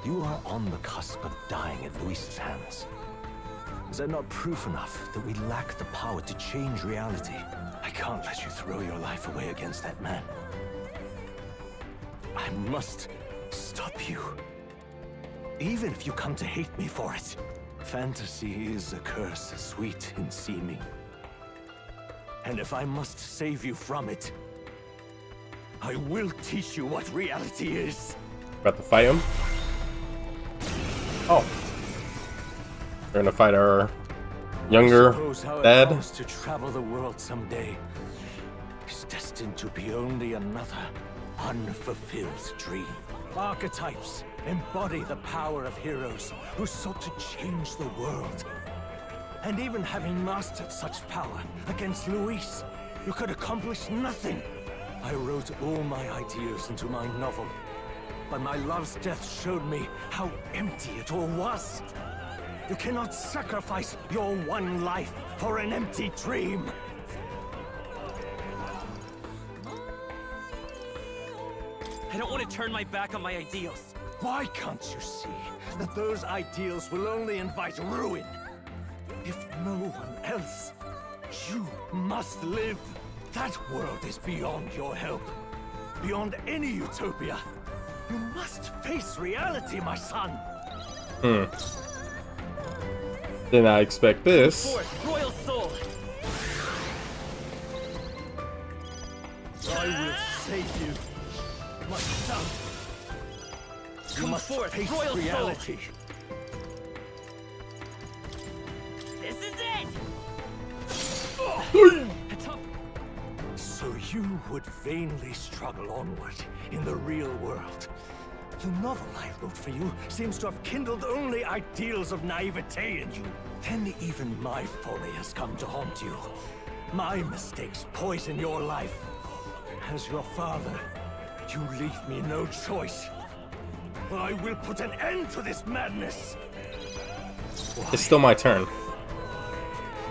You are on the cusp of dying at Luis's hands. Is that not proof enough that we lack the power to change reality? I can't let you throw your life away against that man. I must stop you. Even if you come to hate me for it. Fantasy is a curse, sweet in seeming. And if I must save you from it, I will teach you what reality is. About to fight him? Oh. We're gonna fight our younger dad. To travel the world someday is destined to be only another unfulfilled dream. Archetypes embody the power of heroes who sought to change the world. And even having mastered such power against Luis, you could accomplish nothing. I wrote all my ideas into my novel, but my love's death showed me how empty it all was. You cannot sacrifice your one life for an empty dream. I don't want to turn my back on my ideals. Why can't you see that those ideals will only invite ruin? If no one else, you must live. That world is beyond your help, beyond any utopia. You must face reality, my son. Did not expect this. Forth, royal soul. I will save you, my son. You Come must forth, face royal reality. This is it. So you would vainly struggle onward in the real world. The novel I wrote for you seems to have kindled only ideals of naivete in you. Then even my folly has come to haunt you. My mistakes poison your life. As your father, you leave me no choice. I will put an end to this madness. It's still my turn.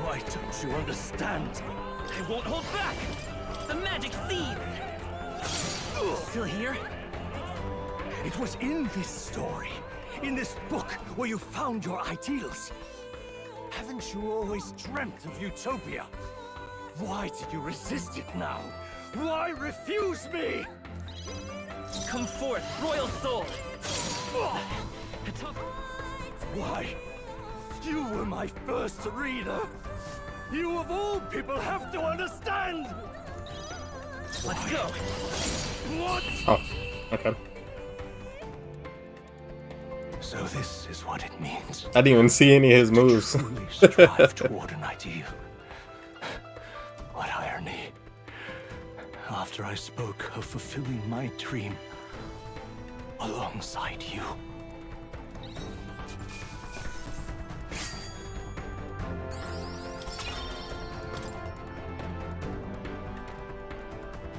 Why don't you understand? I won't hold back. The magic seed. Still here? It was in this story, in this book, where you found your ideals. Haven't you always dreamt of utopia? Why did you resist it now? Why refuse me? Come forth, royal soul. Why? You were my first reader. You of all people have to understand. Let's go. What? Oh, okay. So this is what it means. I didn't even see any of his moves. Truly strive toward an ideal. What irony. After I spoke of fulfilling my dream alongside you.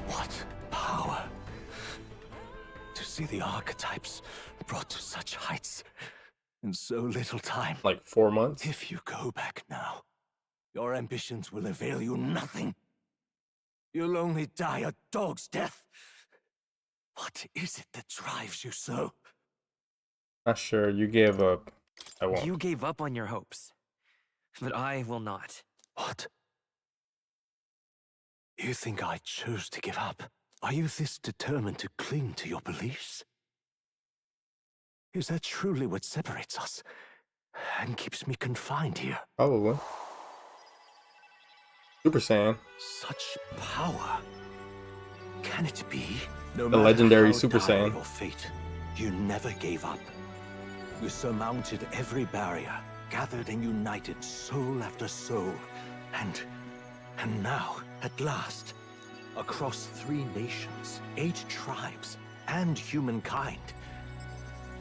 What power to see the archetypes brought to such heights in so little time. Like 4 months? If you go back now, your ambitions will avail you nothing. You'll only die a dog's death. What is it that drives you so? Not sure. You gave up. I won't. You gave up on your hopes, but I will not. What? You think I chose to give up? Are you this determined to cling to your beliefs? Is that truly what separates us and keeps me confined here? Probably. Super Saiyan. Such power. Can it be? No The matter legendary how Super dire Saiyan. Your fate, you never gave up. You surmounted every barrier, gathered and united soul after soul, and now, at last, across 3 nations, 8 tribes, and humankind.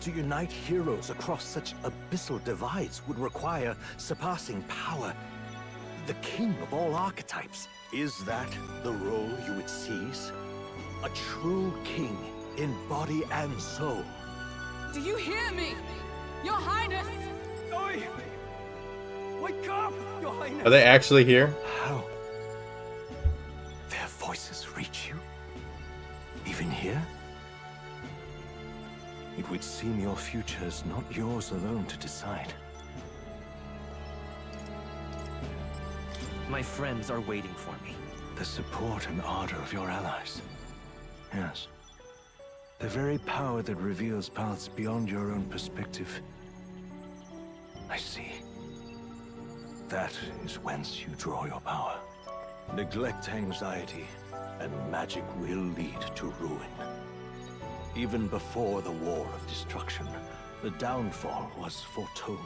To unite heroes across such abyssal divides would require surpassing power. The king of all archetypes. Is that the role you would seize? A true king in body and soul. Do you hear me? Your Highness! Oi! Wake up, Your Highness! Are they actually here? How? Their voices reach you? Even here? It would seem your future is not yours alone to decide. My friends are waiting for me. The support and ardor of your allies. Yes. The very power that reveals paths beyond your own perspective. I see. That is whence you draw your power. Neglect anxiety, and magic will lead to ruin. Even before the War of Destruction, the downfall was foretold.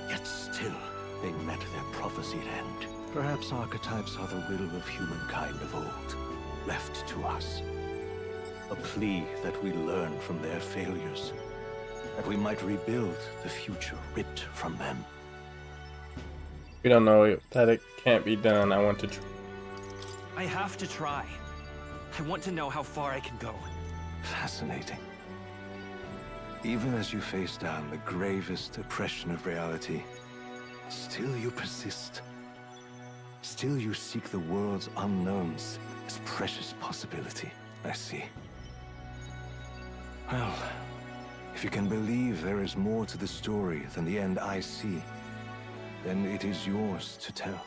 Yet still, they met their prophesied end. Perhaps archetypes are the will of humankind of old, left to us. A plea that we learn from their failures, that we might rebuild the future ripped from them. We don't know that it can't be done. I want to try. I have to try. I want to know how far I can go. Fascinating. Even as you face down the gravest oppression of reality, still you persist. Still you seek the world's unknowns as precious possibility. I see. Well, if you can believe there is more to the story than the end I see, then it is yours to tell.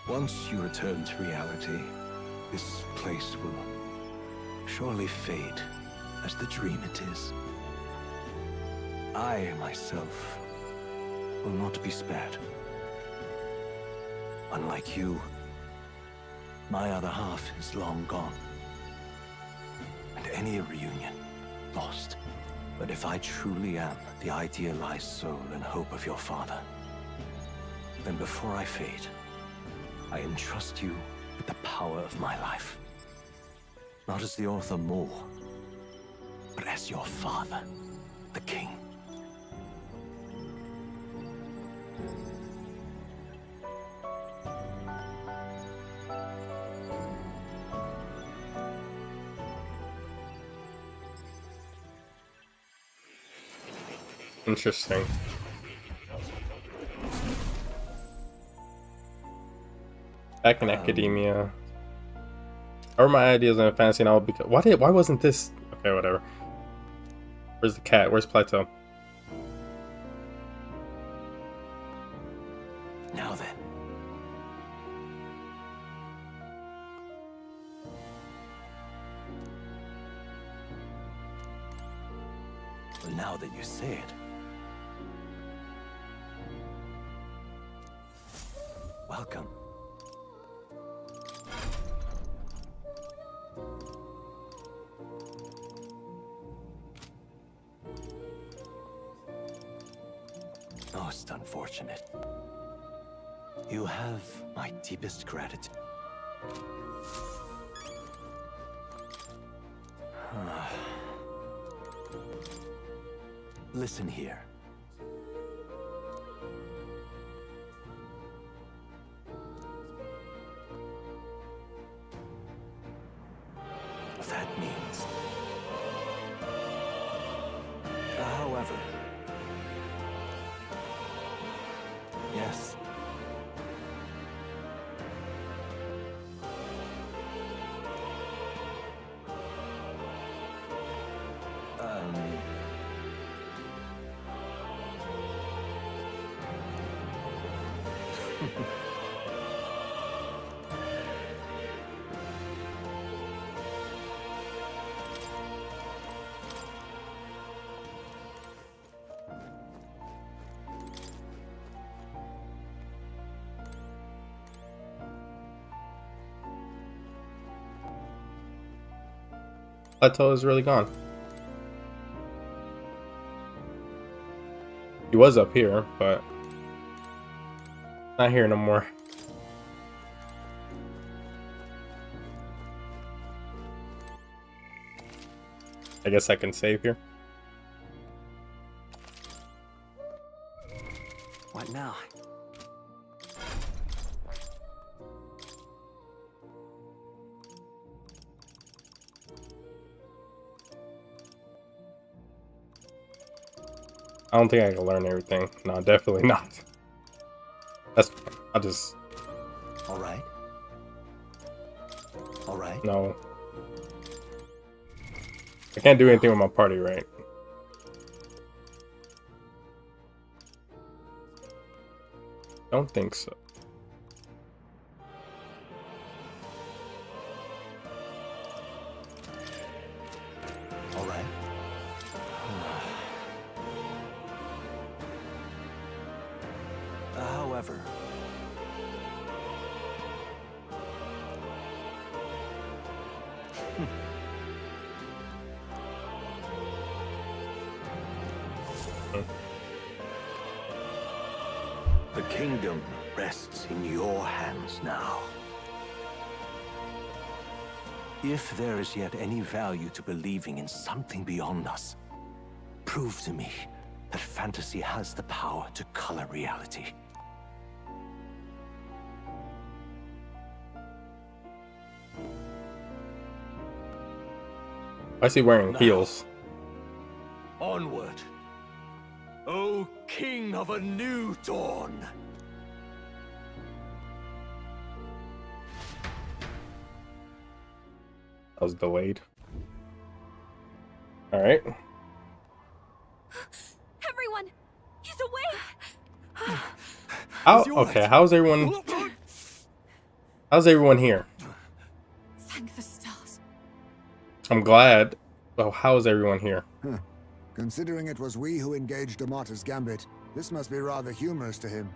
Once you return to reality, this place will surely fade as the dream it is. I, myself, will not be spared. Unlike you, my other half is long gone. And any reunion, lost. But if I truly am the idealized soul and hope of your father, then before I fade, I entrust you with the power of my life. Not as the author more, but as your father, the king. Interesting. Back in academia. Or my ideas on fantasy now because why wasn't this okay, whatever. Where's the cat? Where's Plateau? Now then. Well, now that you say it. Welcome. Most unfortunate. You have my deepest gratitude. Listen here. That means. However. Yes. Plateau is really gone. He was up here, but not here no more. I guess I can save here. What now? I don't think I can learn everything. No, definitely not. That's fine. I'll just... Alright. Alright. No. I can't do anything with my party, right? Don't think so. Alright. However. The kingdom rests in your hands now. If there is yet any value to believing in something beyond us, prove to me that fantasy has the power to color reality. Why is he wearing heels? Onward, O King of a new dawn! That was delayed. Alright. Everyone! He's awake! How? Okay, how's everyone... How's everyone here? Thank the stars. I'm glad, Well, how is everyone here? Huh. Considering it was we who engaged Amata's gambit, this must be rather humorous to him.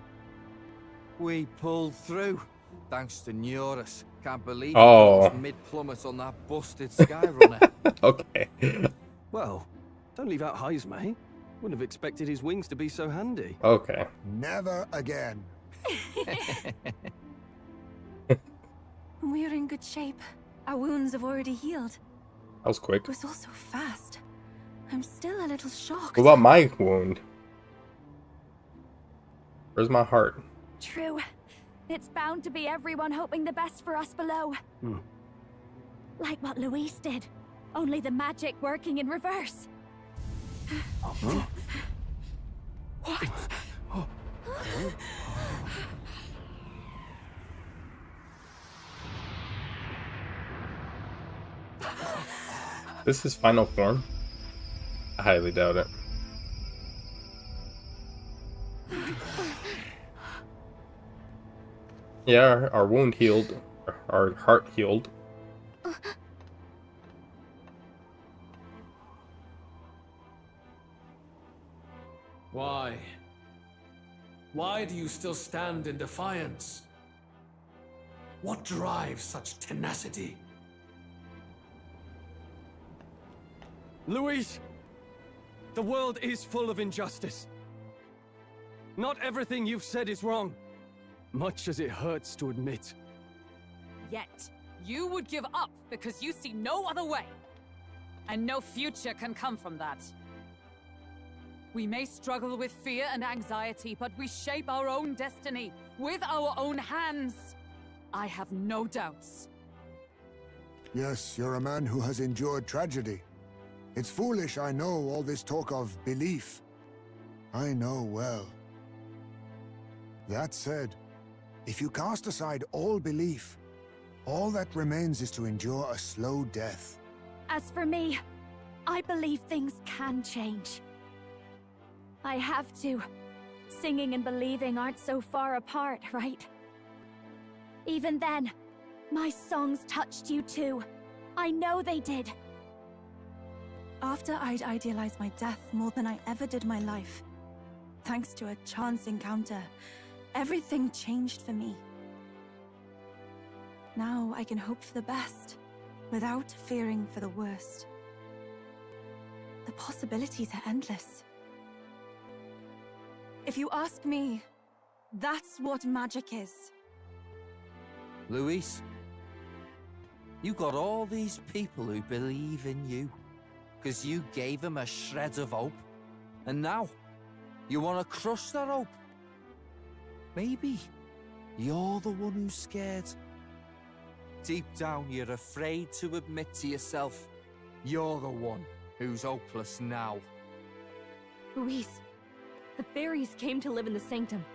We pulled through, thanks to Neurus. Can't believe Oh. he mid-plummet on that busted Skyrunner. Okay. Well, don't leave out Heise, mate. Wouldn't have expected his wings to be so handy. Okay. Never again. We're in good shape. Our wounds have already healed. That was quick. It was all so fast. I'm still a little shocked. What about my wound? Where's my heart? True. It's bound to be everyone hoping the best for us below. Like what Luis did. Only the magic working in reverse. What? This is final form? I highly doubt it. Yeah, our wound healed. Our heart healed. Why? Why do you still stand in defiance? What drives such tenacity? Luis! The world is full of injustice. Not everything you've said is wrong, much as it hurts to admit. Yet, you would give up because you see no other way. And no future can come from that. We may struggle with fear and anxiety, but we shape our own destiny with our own hands. I have no doubts. Yes, you're a man who has endured tragedy. It's foolish, I know, all this talk of belief. I know well. That said, if you cast aside all belief, all that remains is to endure a slow death. As for me, I believe things can change. I have to. Singing and believing aren't so far apart, right? Even then, my songs touched you too. I know they did. After I'd idealized my death more than I ever did my life, thanks to a chance encounter, everything changed for me. Now I can hope for the best, without fearing for the worst. The possibilities are endless. If you ask me, that's what magic is. Luis, you got all these people who believe in you, because you gave them a shred of hope. And now, you want to crush their hope. Maybe you're the one who's scared. Deep down, you're afraid to admit to yourself, you're the one who's hopeless now. Luis, the fairies came to live in the Sanctum.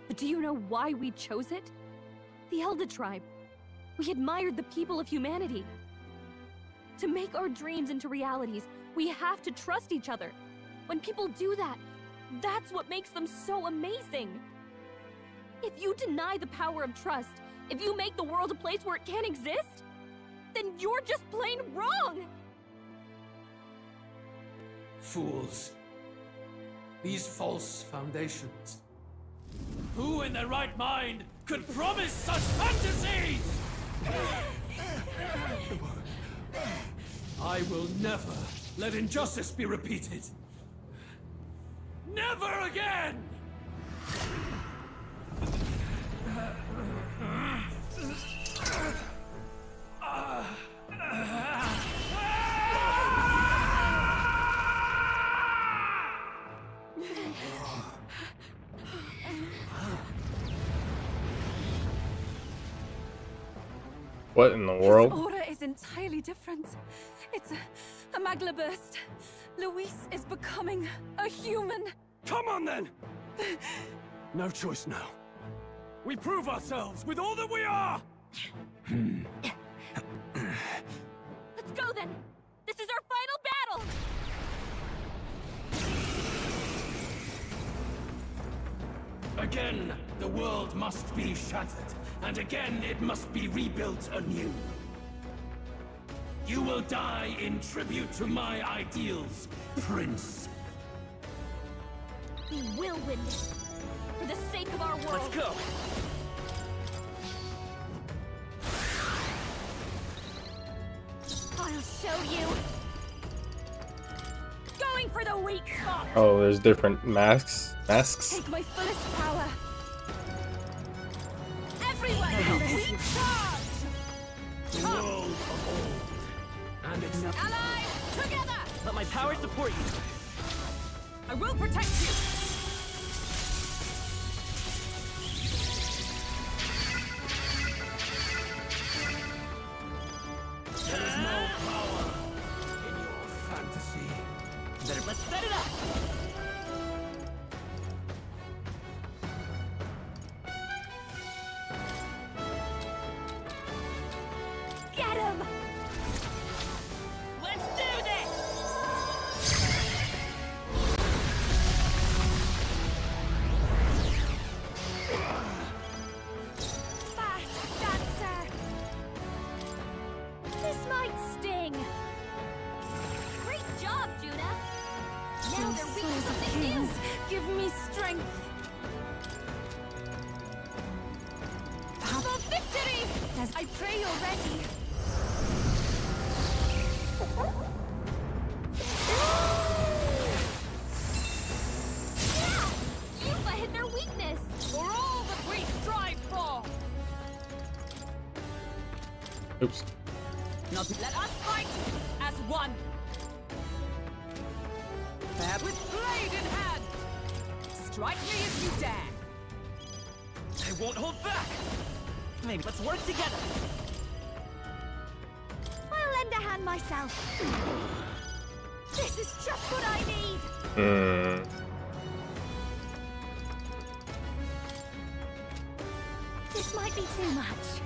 But do you know why we chose it? The Elder Tribe. We admired the people of humanity. To make our dreams into realities, we have to trust each other. When people do that, that's what makes them so amazing. If you deny the power of trust, if you make the world a place where it can't exist, then you're just plain wrong! Fools. These false foundations. Who in their right mind could promise such fantasies? I will never let injustice be repeated. Never again! What in the world? His aura is entirely different. It's a magla burst. Luis is becoming a human. Come on then! No choice now. We prove ourselves with all that we are! Let's go then! This is our final battle! Again, the world must be shattered, and again it must be rebuilt anew. You will die in tribute to my ideals, Prince. We will win this. For the sake of our world. Let's go. I'll show you. Going for the weak spot. Oh, there's different masks. Take my fullest power. Everyone, weak charge. World of old. And it's Allies, together. Let my power support you. I will protect you. There is no power in your fantasy. Better let's set it up. Get him. Let's do this. Fast dancer. This might sting. Great job, Juna. Now they're weak to something new. Give me strength. For victory! I pray you're ready. Yeah! Yufa hit their weakness. For all that we strive for. Oops. Now let us fight as one. With blade in hand. Strike me if you dare. I won't hold back. Maybe let's work together. I'll lend a hand myself. This is just what I need. This might be too much.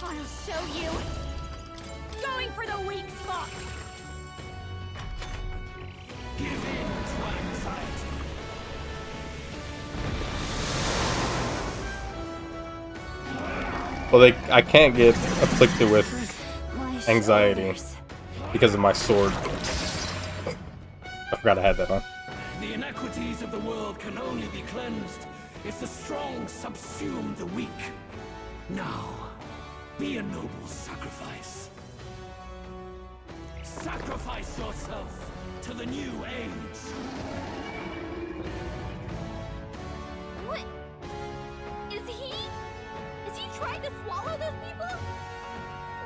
I'll show you. Going for the weak spot. Give in to anxiety. Well, I can't get afflicted with anxiety because of my sword. I forgot I had that on. The inequities of the world can only be cleansed if the strong subsume the weak. Now, be a noble sacrifice. Sacrifice yourself to the new age. What? Is he trying to swallow those people?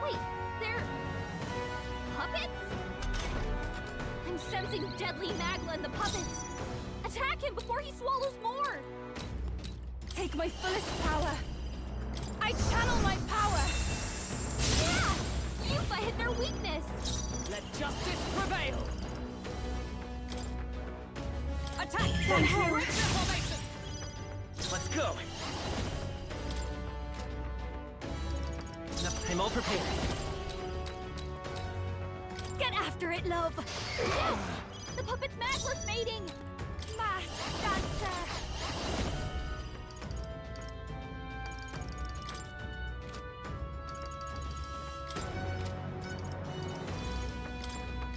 Wait, they're puppets? I'm sensing deadly magma in the puppets. Attack him before he swallows more. Take my fullest power. I channel my power. Yeah! Yufa hit their weakness. Let justice prevail. Attack! Formation! Let's go. I'm all prepared. Get after it, love. Yes! The puppet's magma's mating. Mass dancer.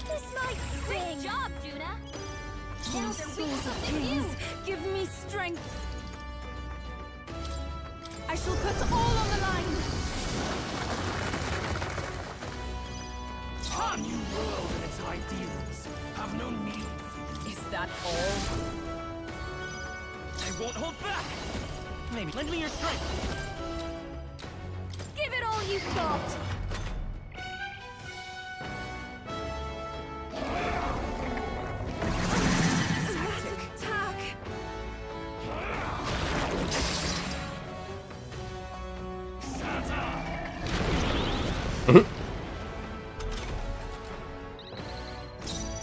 This might sting. Great job, Juna. Now they're weak to something new. Give me strength. I shall put all on the line. Our new world and its ideals have no need for you. Is that all? I won't hold back. Maybe lend me your strength. Give it all you've got.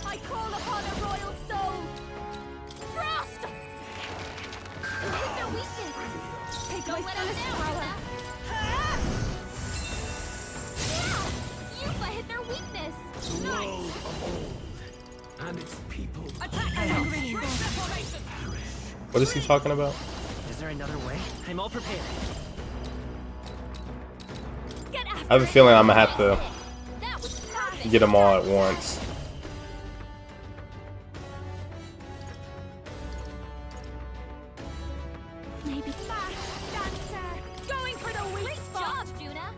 I call upon a royal soul. Frost! Hit their weakness. Take Don't my let us fullest down, power. Yeah! Yufa hit their weakness. The world of old and its people Attack! Formation! What is he talking about? Is there another way? I'm all prepared. Get after I have a feeling I'm gonna have to get them all at once. Maybe dancer. Going for the weak spot, Juna.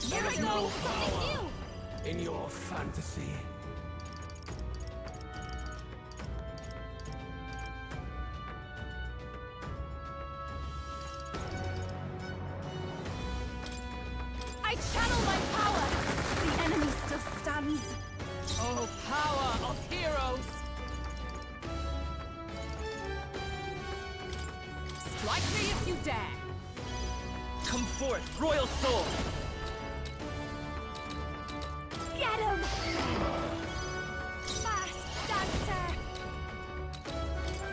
There is no power in your fantasy. I channel my power. The enemy still stands. Oh, power of heroes. Strike me if you dare. Come forth, royal soul. Get him! Fast dancer.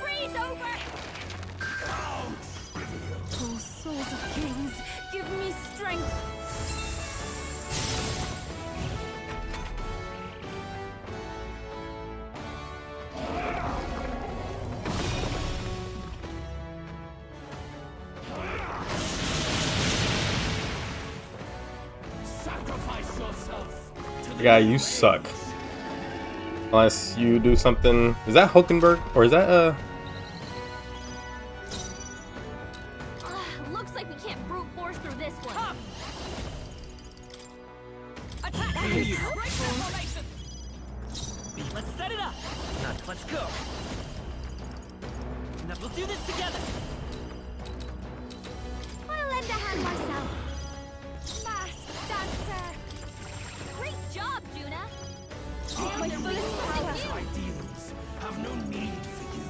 Freeze over. Oh, souls of kings, give me strength. Sacrifice yourself to the Yeah, you suck. Unless you do something. Is that Hulkenberg? Or is that Looks like we can't brute force through this one. Come. Attack! You. Break the formation. Let's set it up. Now, let's go. Now we'll do this together. I'll lend a hand myself. Fast dancer. Great job, Juna. Our My fullest power. ideals have no need for you.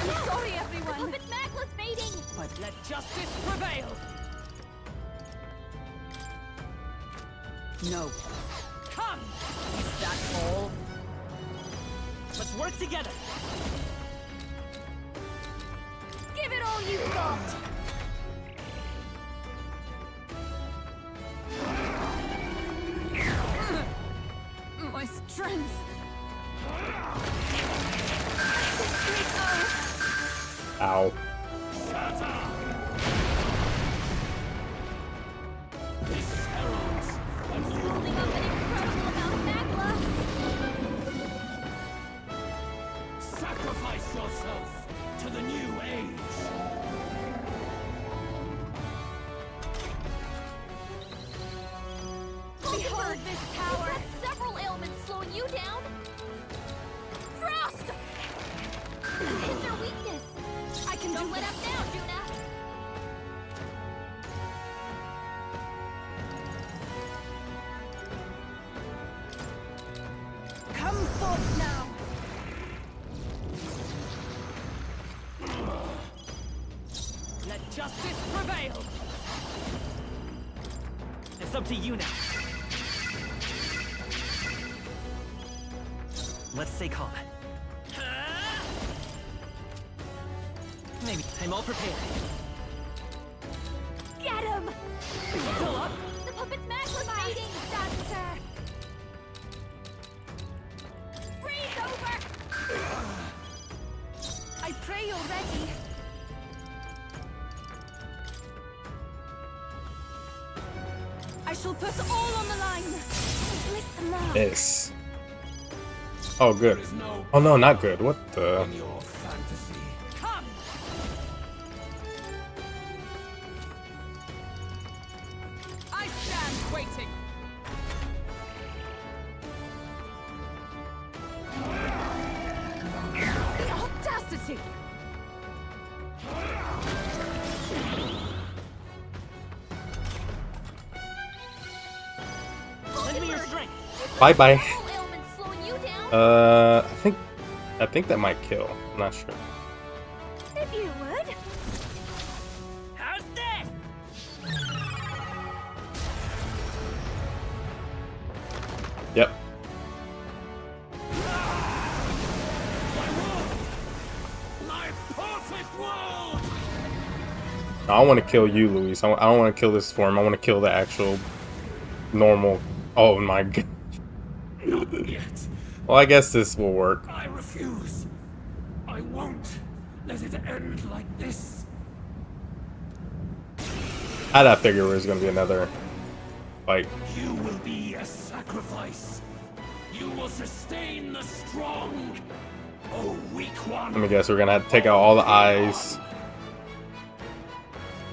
I'm sorry, everyone. The puppet's Magla's fading. But let justice prevail. No. Come. Is that all? Let's work together. Give it all you've got. My strength. ow? Holding up an incredible amount of Magla. Sacrifice yourself to the new age. Behold this power. You've got several ailments slowing you down. Frost! Hit their weakness. I can Don't do let this. up now, Juna. Come forth now. Let justice prevail. It's up to you now. Let's stay calm. Maybe I'm all prepared. Get him! Still up? The puppet's Magla's fading. Dancer. Freeze over! I pray you're ready. I shall put all on the line. Listen now. This. Oh, good. Oh no, not good. What the? Your fantasy. Come. I stand waiting. The audacity. Lend me your strength. Bye bye. Several ailments slowing you down. I think that might kill. I'm not sure. If you would. How's this? Yep. My perfect world. I want to kill you, Luis. I don't want to kill this form. I want to kill the actual normal. Oh my god. Not yet. Well, I guess this will work. I refuse. I won't let it end like this. I figured it was gonna be another fight. You will be a sacrifice. You will sustain the strong. Oh, weak one. Let me guess, we're gonna have to take out all the eyes.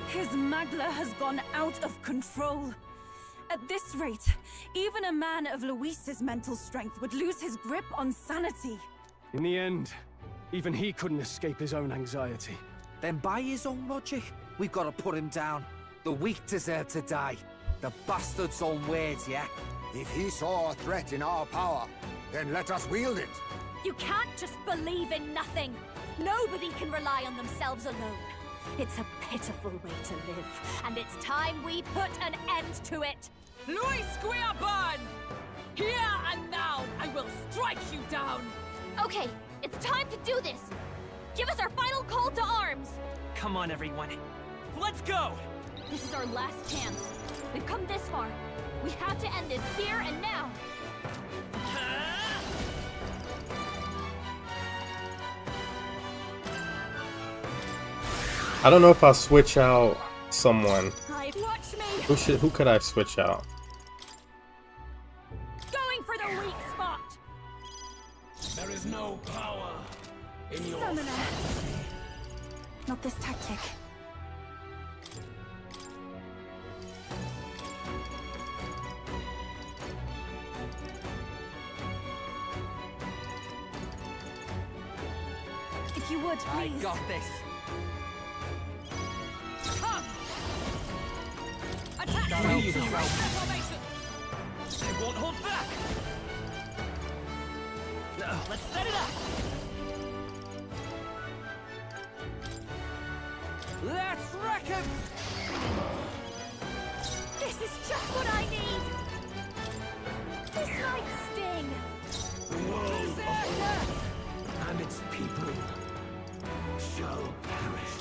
His Magla has gone out of control. At this rate, even a man of Luis's mental strength would lose his grip on sanity. In the end, even he couldn't escape his own anxiety. Then by his own logic, we've got to put him down. The weak deserve to die. The bastard's own words, yeah? If he saw a threat in our power, then let us wield it. You can't just believe in nothing. Nobody can rely on themselves alone. It's a pitiful way to live, and it's time we put an end to it. Luis Guiaban! Here and now, I will strike you down! Okay, it's time to do this. Give us our final call to arms. Come on, everyone. Let's go! This is our last chance. We've come this far. We have to end this here and now. I don't know if I'll switch out someone. Watch me. Who could I switch out? Going for the weak spot. There is no power in your Summoner. Not this tactic. If you would, please. I got this. Come! Attack! Got you, bro. Formation! I won't hold back. Let's set it up. Let's wreck him! This is just what I need. This might sting. The world and its people shall perish.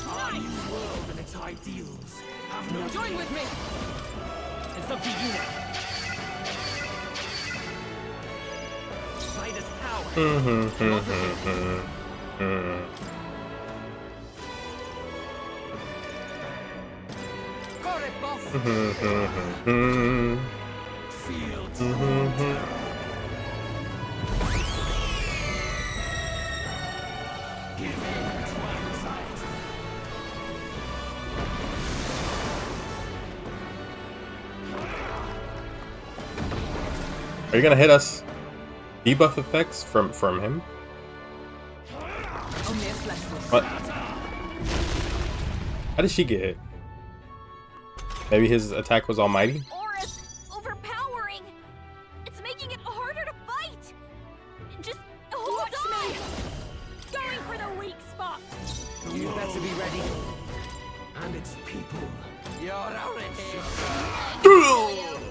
Our new world and its ideals have no. Join with me! It's up to you now. Fight is power. Got it, boss! Feel terror. Give in to anxiety. Are you gonna hit us? Debuff effects from him? What? How did she get hit? Maybe his attack was almighty? Aura's overpowering. It's making it harder to fight. Just hold on. Going for the weak spot. You better be ready. And its people. You're out of here.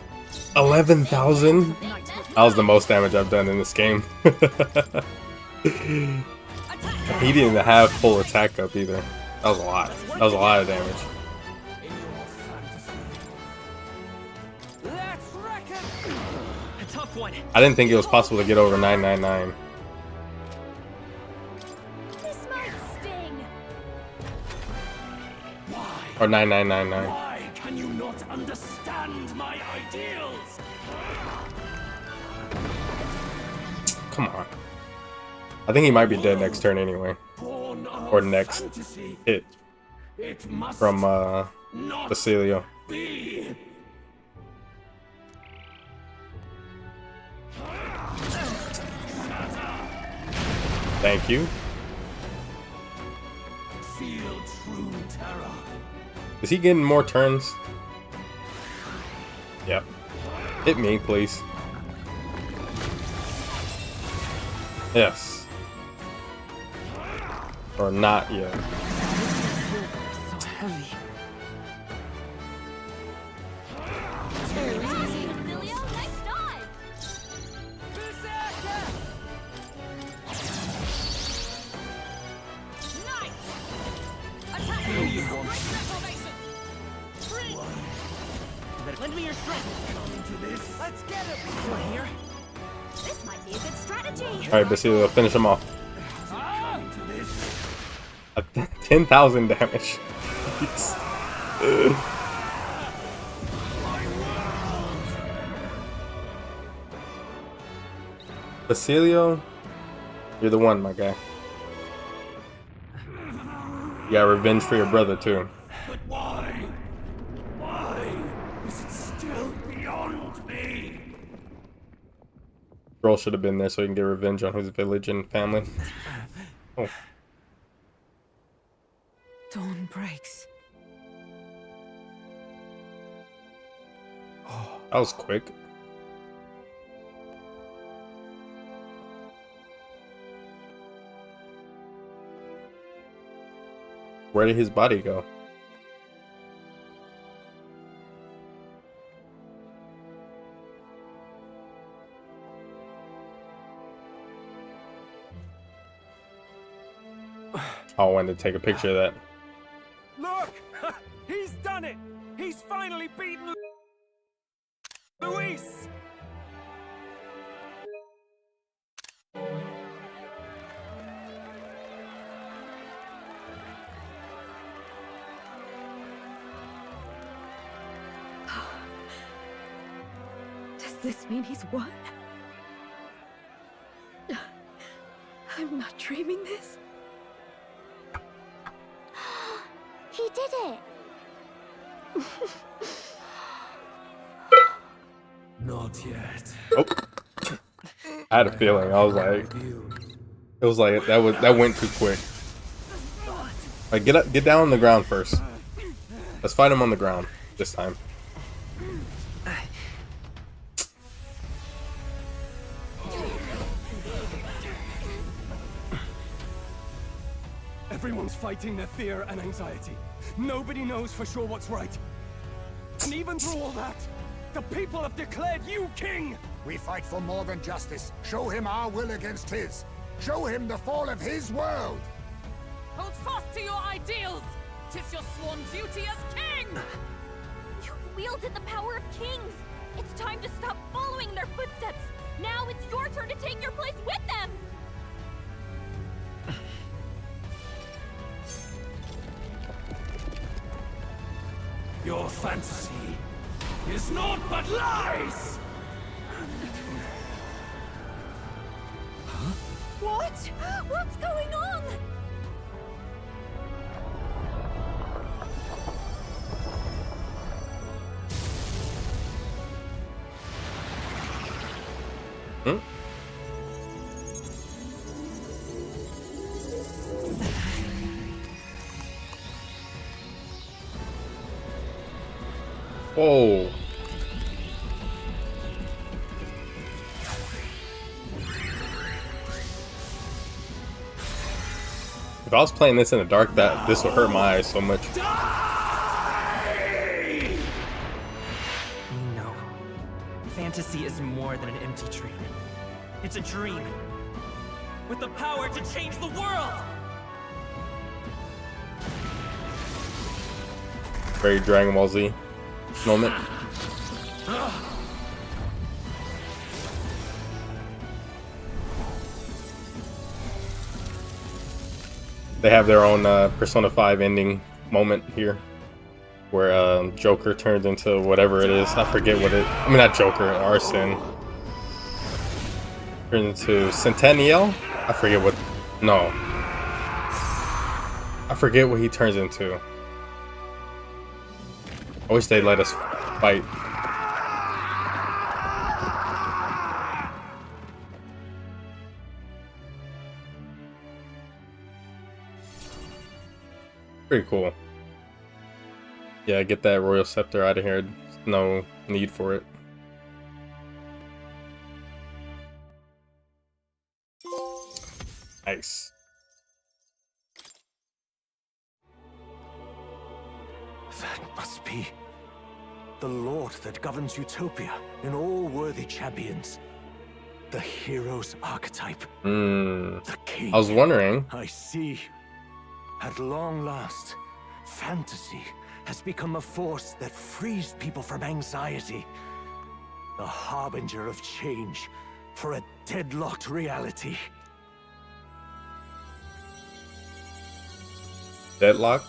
11,000? That was the most damage I've done in this game. He didn't have full attack up either. That was a lot. That was a lot of damage. Let's wreck him. A tough one. I didn't think it was possible to get over 999. This might sting. Or 9999. Why can you not understand my ideals? Come on. I think he might be dead next turn anyway. Or next hit from Basilio. Be. Thank you. Feel true terror. Is he getting more turns? Yep. Hit me, please. Yes. Or not yet. So heavy. Basilio, nice dive. Nice! Attack! Lend me your strength. Let's get him. We're here. This might be a good strategy. Alright, Basilio, finish him off. 10,000 damage. Basilio, you're the one, my guy. You got revenge for your brother too. But why? Why is it still beyond me? Girl should have been there so he can get revenge on his village and family. Oh. Dawn breaks. That was quick. Where did his body go? I wanted to take a picture of that. Look! He's done it! He's finally beaten Luis! Does this mean he's won? I'm not dreaming this. He did it! Not yet. Oh. I had a feeling. I was like, it was like that went too quick. Like get down on the ground first. Let's fight him on the ground this time. Everyone's fighting their fear and anxiety. Nobody knows for sure what's right. And even through all that, the people have declared you king! We fight for more than justice. Show him our will against his. Show him the fall of his world. Hold fast to your ideals! 'Tis your sworn duty as king! You wielded the power of kings! It's time to stop following in their footsteps! Now it's your turn to take your place with them! Your fantasy is naught but lies! What? What's going on? Hmm? Whoa. If I was playing this in the dark, this would hurt my eyes so much. No. Fantasy is more than an empty dream. It's a dream with the power to change the world! Very Dragon Ball Z moment. They have their own Persona 5 ending moment here, where Joker turns into whatever it is. I forget what it. I mean, not Joker, Arsene. Turns into Centennial. I forget what. No. I forget what he turns into. I wish they'd let us fight. Pretty cool. Yeah, get that Royal Scepter out of here. There's no need for it. Nice. That must be the Lord that governs Utopia in all worthy champions. The hero's archetype. The king. I was wondering. I see. At long last, fantasy has become a force that frees people from anxiety. A harbinger of change for a deadlocked reality. Deadlock.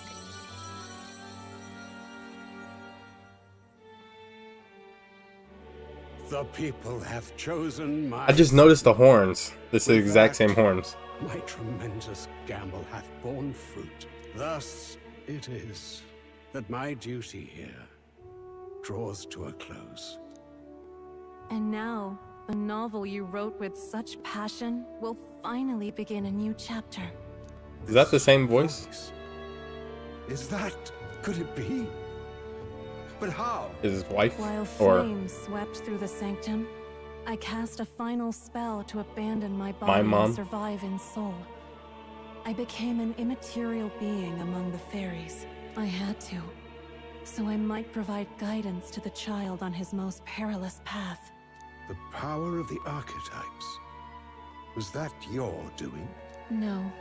The people have chosen my... I just noticed the horns. This is the exact same horns. My tremendous gamble hath borne fruit. Thus it is that my duty here draws to a close. And now, the novel you wrote with such passion will finally begin a new chapter. Is that the same voice? Is that... could it be? But how? Is his wife? While Or flames swept through the sanctum, I cast a final spell to abandon my My body mom? and survive in soul. I became an immaterial being among the fairies. I had to, so I might provide guidance to the child on his most perilous path. The power of the archetypes. Was that your doing? No.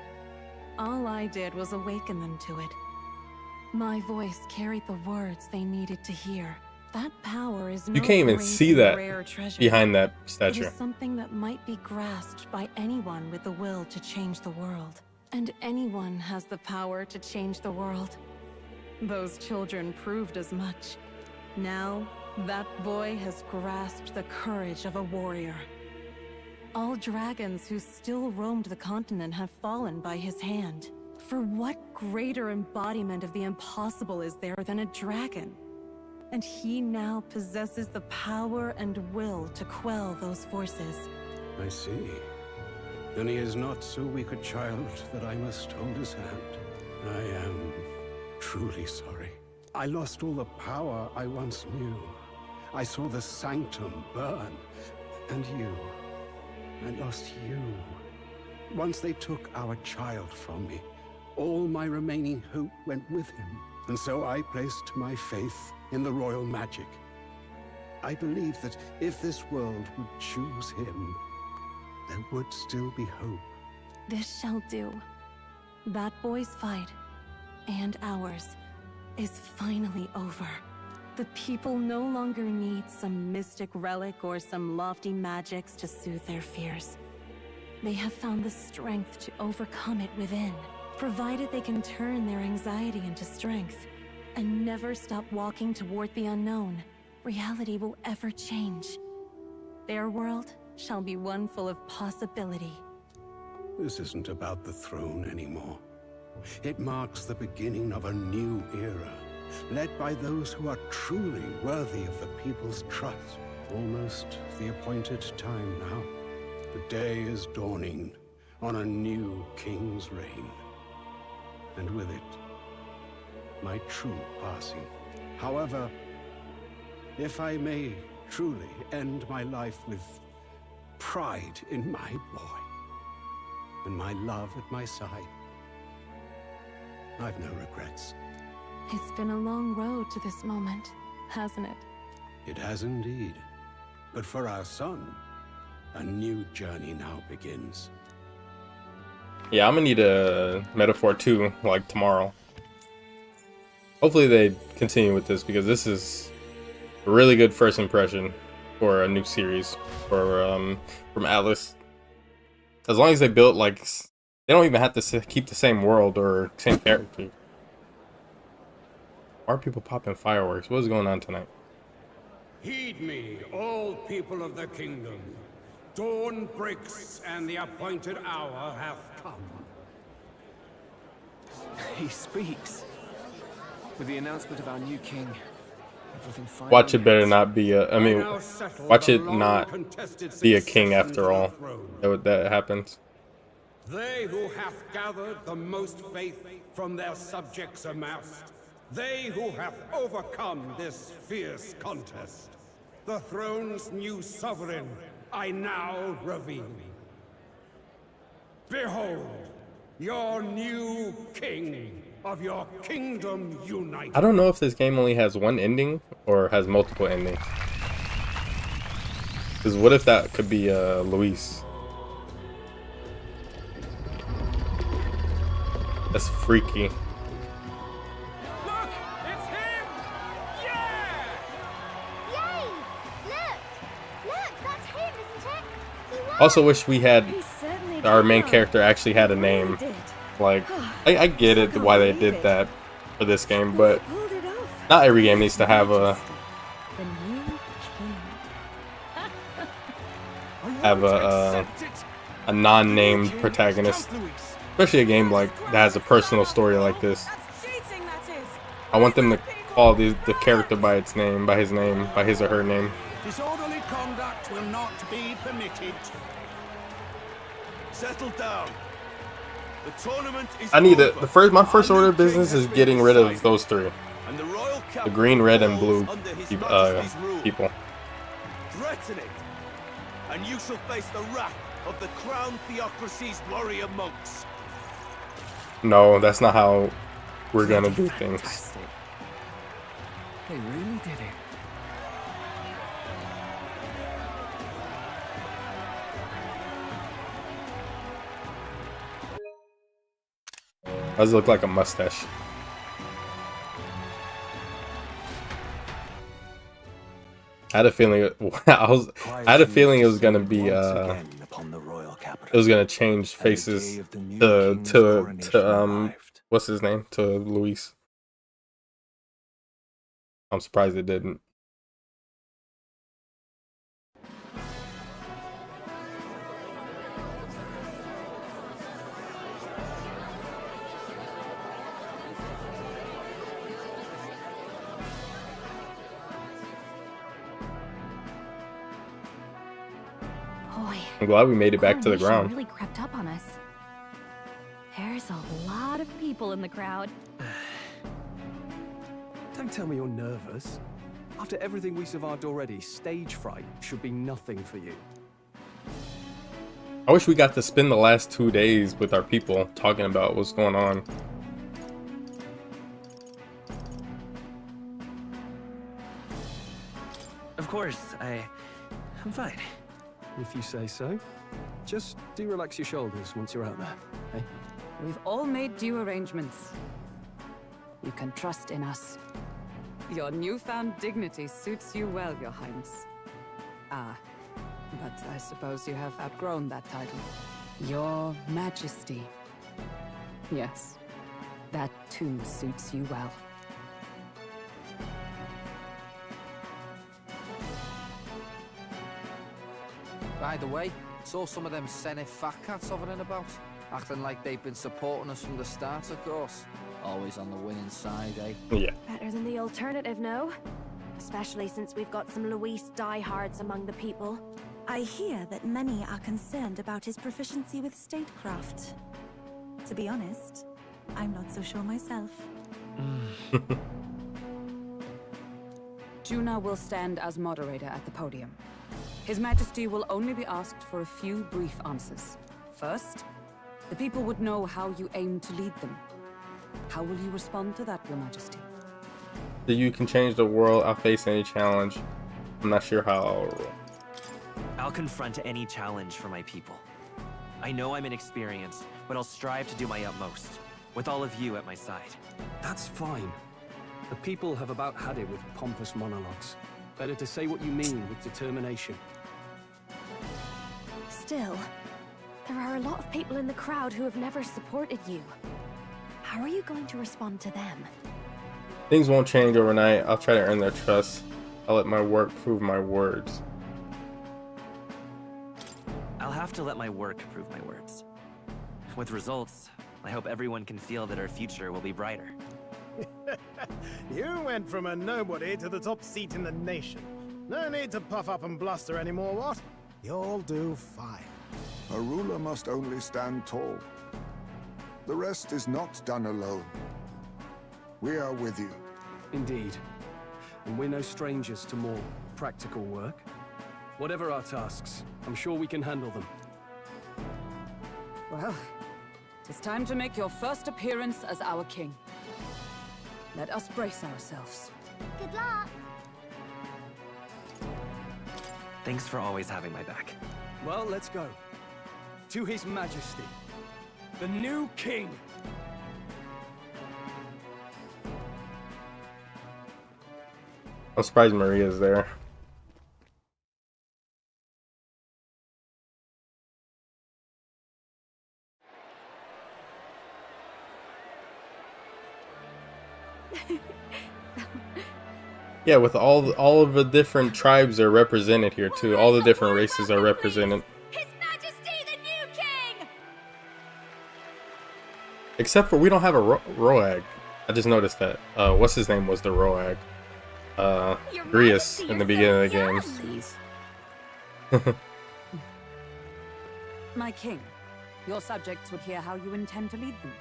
All I did was awaken them to it. My voice carried the words they needed to hear. That power is no you can't even great see and that rare treasure. behind that It statue. is something that might be grasped by anyone with the will to change the world. And anyone has the power to change the world. Those children proved as much. Now, that boy has grasped the courage of a warrior. All dragons who still roamed the continent have fallen by his hand. For what greater embodiment of the impossible is there than a dragon? And he now possesses the power and will to quell those forces. I see. Then he is not so weak a child that I must hold his hand. I am truly sorry. I lost all the power I once knew. I saw the sanctum burn. And you. I lost you. Once they took our child from me, all my remaining hope went with him. And so I placed my faith in the royal magic. I believed that if this world would choose him, there would still be hope. This shall do. That boy's fight, and ours, is finally over. The people no longer need some mystic relic or some lofty magics to soothe their fears. They have found the strength to overcome it within. Provided they can turn their anxiety into strength and never stop walking toward the unknown, reality will ever change. Their world shall be one full of possibility. This isn't about the throne anymore. It marks the beginning of a new era, led by those who are truly worthy of the people's trust. Almost the appointed time now. The day is dawning on a new king's reign. And with it, my true passing. However, if I may truly end my life with pride in my boy, and my love at my side, I've no regrets. It's been a long road to this moment, hasn't it? It has indeed. But for our son, a new journey now begins. Yeah, I'm gonna need a Metaphor 2 like tomorrow. Hopefully they continue with this because this is a really good first impression for a new series for from Atlas. As long as they built like they don't even have to keep the same world or same characters. Why are people popping fireworks? What is going on tonight? Heed me, all people of the kingdom. Dawn breaks, and the appointed hour hath come. He speaks. With the announcement of our new king, everything finally Watch it better ends. not be a. I mean, watch it not be a king after all. That happens. They who have gathered the most faith from their subjects amassed. They who have overcome this fierce contest. The throne's new sovereign, I now reveal. Behold, your new king of your kingdom united. I don't know if this game only has one ending or has multiple endings. Because what if that could be Luis? That's freaky. Look! It's him! Yeah! Yay! Look, that's him, isn't it? He won. Also wish we had He certainly our did main well. character actually had a name. He did. Like, I get it why they did that for this game, but not every game needs to have a non-named protagonist, especially a game like that has a personal story like this. I want them to call the character by its name, by his or her name. Disorderly conduct will not be permitted. Settle down. The tournament is I need over. my first order of business is getting rid of those three. And the royal The green, red, and blue people. Threaten it, and you shall face the wrath of the crown theocracy's warrior monks. No, that's not how we're gonna do things. They really did it. Does look like a mustache. I had a feeling I had a feeling it was gonna be it was gonna change faces to what's his name, to Luis. I'm surprised it didn't. Boy, I'm glad we made it back to the ground. Really crept up on us. There's a lot of people in the crowd. Don't tell me you're nervous. After everything we survived already, stage fright should be nothing for you. I wish we got to spend the last 2 days with our people talking about what's going on. Of course, I'm fine. If you say so. Just do relax your shoulders once you're out there, eh? We've all made due arrangements. You can trust in us. Your newfound dignity suits you well, Your Highness. Ah, but I suppose you have outgrown that title. Your Majesty. Yes, that too suits you well. By the way, saw some of them Senate fat cats hovering about, acting like they've been supporting us from the start, of course. Always on the winning side, eh? Yeah. Better than the alternative, no? Especially since we've got some Luis diehards among the people. I hear that many are concerned about his proficiency with statecraft. To be honest, I'm not so sure myself. Juna will stand as moderator at the podium. His Majesty will only be asked for a few brief answers. First, the people would know how you aim to lead them. How will you respond to that, Your Majesty? That you can change the world, I'll face any challenge. I'm not sure how I'll confront any challenge for my people. I know I'm inexperienced, but I'll strive to do my utmost, with all of you at my side. That's fine. The people have about had it with pompous monologues. Better to say what you mean with determination. Still, there are a lot of people in the crowd who have never supported you. How are you going to respond to them? Things won't change overnight. I'll try to earn their trust. I'll let my work prove my words. I'll have to let my work prove my words. With results, I hope everyone can feel that our future will be brighter. You went from a nobody to the top seat in the nation. No need to puff up and bluster anymore, what? You'll do fine. A ruler must only stand tall. The rest is not done alone. We are with you. Indeed. And we're no strangers to more practical work. Whatever our tasks, I'm sure we can handle them. Well, it's time to make your first appearance as our king. Let us brace ourselves. Good luck. Thanks for always having my back. Well, let's go. To His Majesty, the new king. I'm surprised Maria's there. Yeah, with all of the different tribes are represented here too. All the different races are represented. His Majesty, the new king! Except for we don't have a Roag. I just noticed that. What's his name was the Roag? Grius in the beginning of the game. My king, your subjects would hear how you intend to lead them.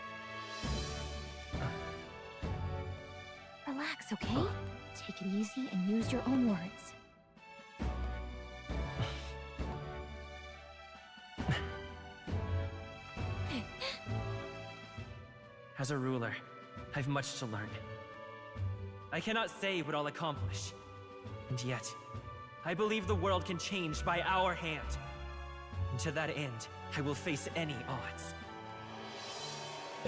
Relax, okay? Take it easy and use your own words. As a ruler, I've much to learn. I cannot say what I'll accomplish. And yet, I believe the world can change by our hand. And to that end, I will face any odds.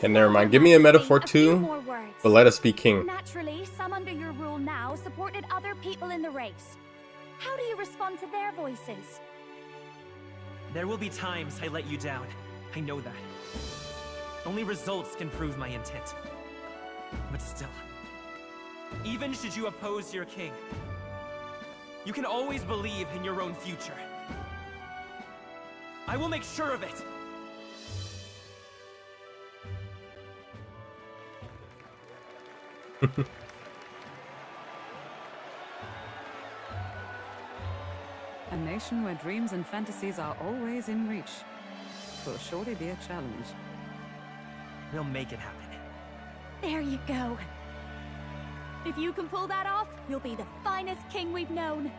And never mind, give me a metaphor too, but let us be king. Naturally, some under your rule now supported other people in the race. How do you respond to their voices? There will be times I let you down. I know that. Only results can prove my intent. But still, even should you oppose your king, you can always believe in your own future. I will make sure of it. A nation where dreams and fantasies are always in reach. Will surely be a challenge. We'll make it happen. There you go. If you can pull that off, you'll be the finest king we've known.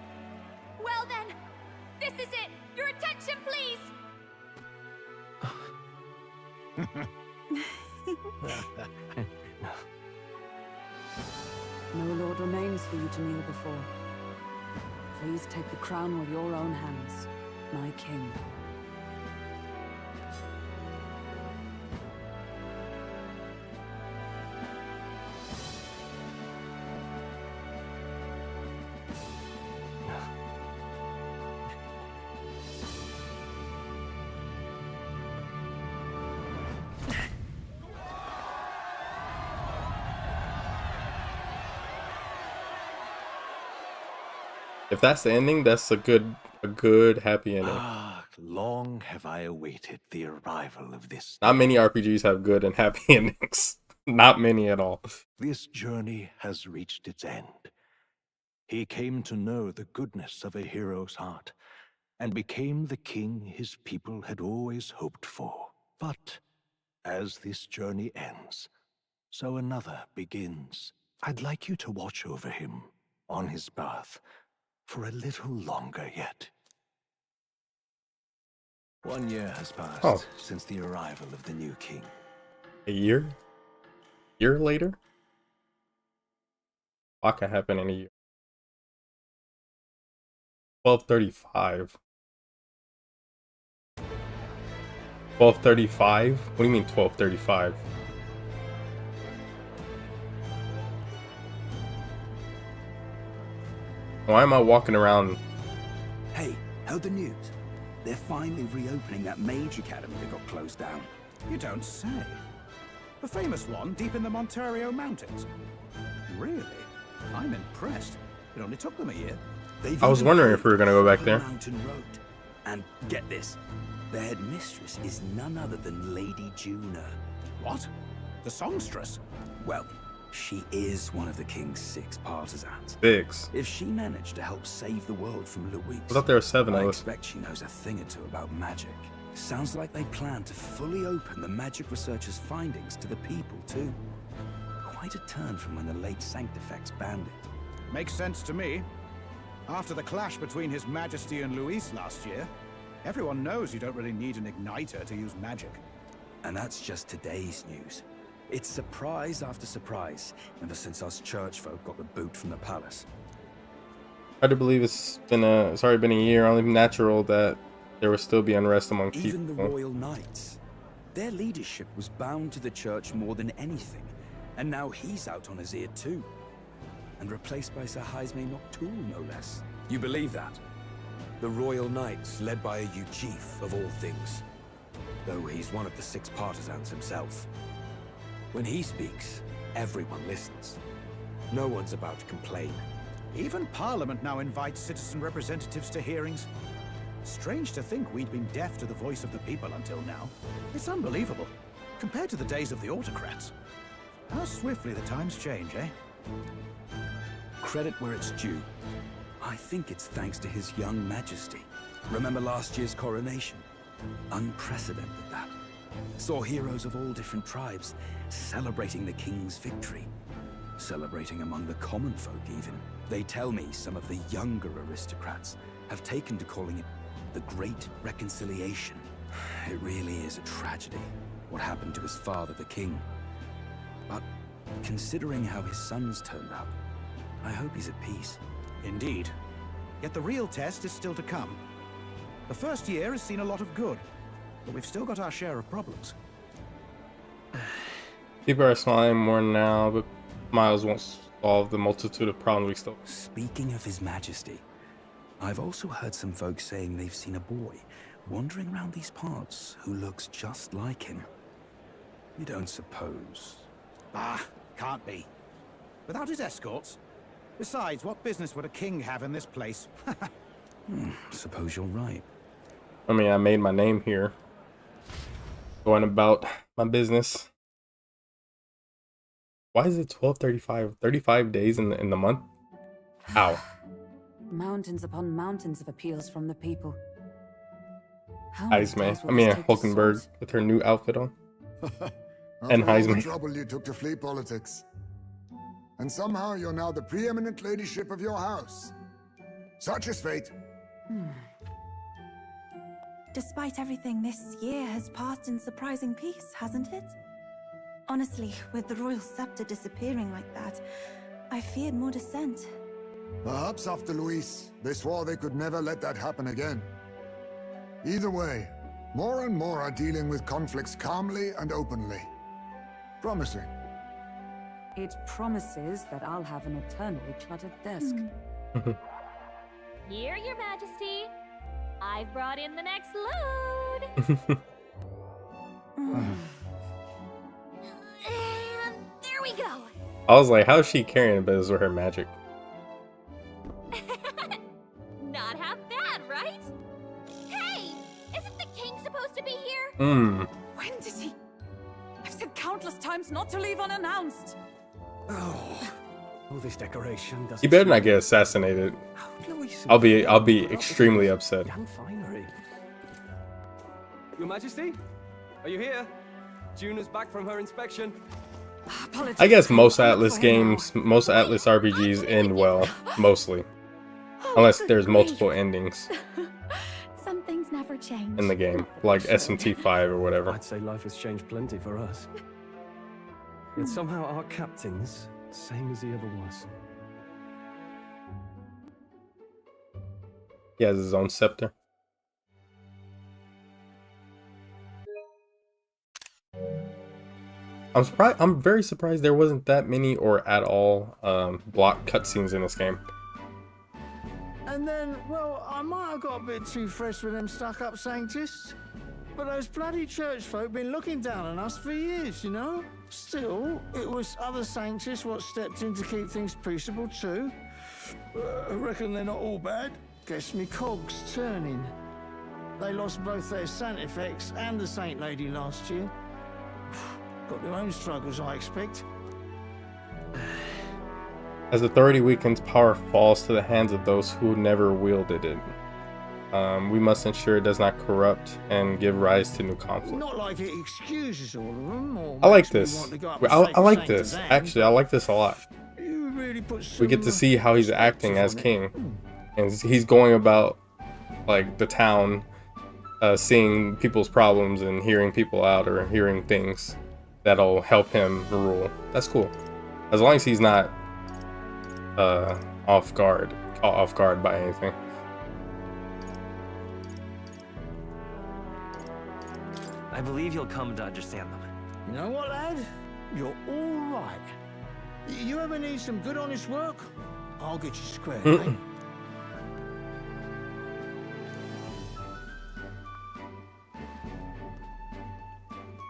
Well then, this is it. Your attention, please. No lord remains for you to kneel before. Please take the crown with your own hands, my king. If that's the ending, that's a good happy ending. Ah, long have I awaited the arrival of this. Not many RPGs have good and happy endings. Not many at all. This journey has reached its end. He came to know the goodness of a hero's heart, and became the king his people had always hoped for. But as this journey ends, so another begins. I'd like you to watch over him on his path for a little longer yet. 1 year has passed since the arrival of the new king. A year? Year later? What could happen in a year? 1235. 1235? What do you mean 1235? Why am I walking around? Hey, heard the news? They're finally reopening that mage academy that got closed down. You don't say. The famous one deep in the Monterio Mountains. Really? I'm impressed. It only took them a year. I was wondering if we were gonna go back there. Mountain Road. And get this, the headmistress is none other than Lady Juna. What? The songstress? Well, she is one of the king's 6 partisans. 6. If she managed to help save the world from Luis, I thought there were 7 of I us. expect she knows a thing or two about magic. Sounds like they plan to fully open the magic researchers' findings to the people too. Quite a turn from when the late Sanctifex banned it. Makes sense to me. After the clash between His Majesty and Luis last year, everyone knows you don't really need an igniter to use magic. And that's just today's news. It's surprise after surprise, ever since us church folk got the boot from the palace. Hard to believe it's already been a year. Only natural that there will still be unrest among people. Even the royal knights. Their leadership was bound to the church more than anything, and now he's out on his ear too. And replaced by Sir Jaime Noctul, no less. You believe that? The royal knights, led by a Uchief of all things. Though he's one of the 6 partisans himself. When he speaks, everyone listens. No one's about to complain. Even Parliament now invites citizen representatives to hearings. Strange to think we'd been deaf to the voice of the people until now. It's unbelievable, compared to the days of the autocrats. How swiftly the times change, eh? Credit where it's due. I think it's thanks to His young majesty. Remember last year's coronation? Unprecedented, that. Saw heroes of all different tribes celebrating the king's victory. Celebrating among the common folk, even. They tell me some of the younger aristocrats have taken to calling it the Great Reconciliation. It really is a tragedy, what happened to his father, the king. But considering how his sons turned out, I hope he's at peace. Indeed. Yet the real test is still to come. The first year has seen a lot of good, but we've still got our share of problems. People are smiling more now, but smiles won't solve the multitude of problems we still. Speaking of His Majesty, I've also heard some folks saying they've seen a boy wandering around these parts who looks just like him. You don't suppose? Ah, can't be. Without his escorts? Besides, what business would a king have in this place? Suppose you're right. I mean, I made my name here. Going about my business. Why is it 12:35? 35 days in the month? How? Mountains upon mountains of appeals from the people. Heisman. I mean, Hulkenberg with her new outfit on. And After all the Heisman. trouble you took to flee politics. And somehow you're now the preeminent ladyship of your house. Such is fate. Despite everything, this year has passed in surprising peace, hasn't it? Honestly, with the royal scepter disappearing like that, I feared more dissent. Perhaps after Luis, they swore they could never let that happen again. Either way, more and more are dealing with conflicts calmly and openly. Promising. It promises that I'll have an eternally cluttered desk. Here, Your Majesty. I've brought in the next load. And there we go. I was like, how's she carrying a business with her magic? Not half bad, right? Hey, isn't the king supposed to be here? Hmm. When did he? I've said countless times not to leave unannounced. Oh, this decoration doesn't. He better not get assassinated. I'll be extremely upset. Finery. Your Majesty, are you here? Juna's back from her inspection. I guess most Atlas games, most Atlas RPGs end well, mostly. Unless there's multiple endings Some things never change. in the game, like SMT5 or whatever. I'd say life has changed plenty for us. Yet somehow our captain's same as he ever was. He has his own scepter. I'm very surprised there wasn't that many or at all block cutscenes in this game. And then, well, I might have got a bit too fresh with them stuck-up sanctists. But those bloody church folk been looking down on us for years, you know? Still, it was other sanctists what stepped in to keep things peaceable too. I reckon they're not all bad. Guess me cogs turning. They lost both their Sanctifex and the Saint Lady last year. Got their own struggles, I expect. As authority weakens, power falls to the hands of those who never wielded it. We must ensure it does not corrupt and give rise to new conflict. Not like it excuses all of them, or I like makes me this. want to go up I and shake like the this. Saint's hand. Actually, I like this a lot. You really put We get to some, see how he's acting as king, and he's going about like the town, seeing people's problems and hearing people out or hearing things that'll help him rule. That's cool, as long as he's not caught off guard by anything. I believe you'll come to understand them. You know what, lad? You're all right. You ever need some good, honest work? I'll get you squared, mate.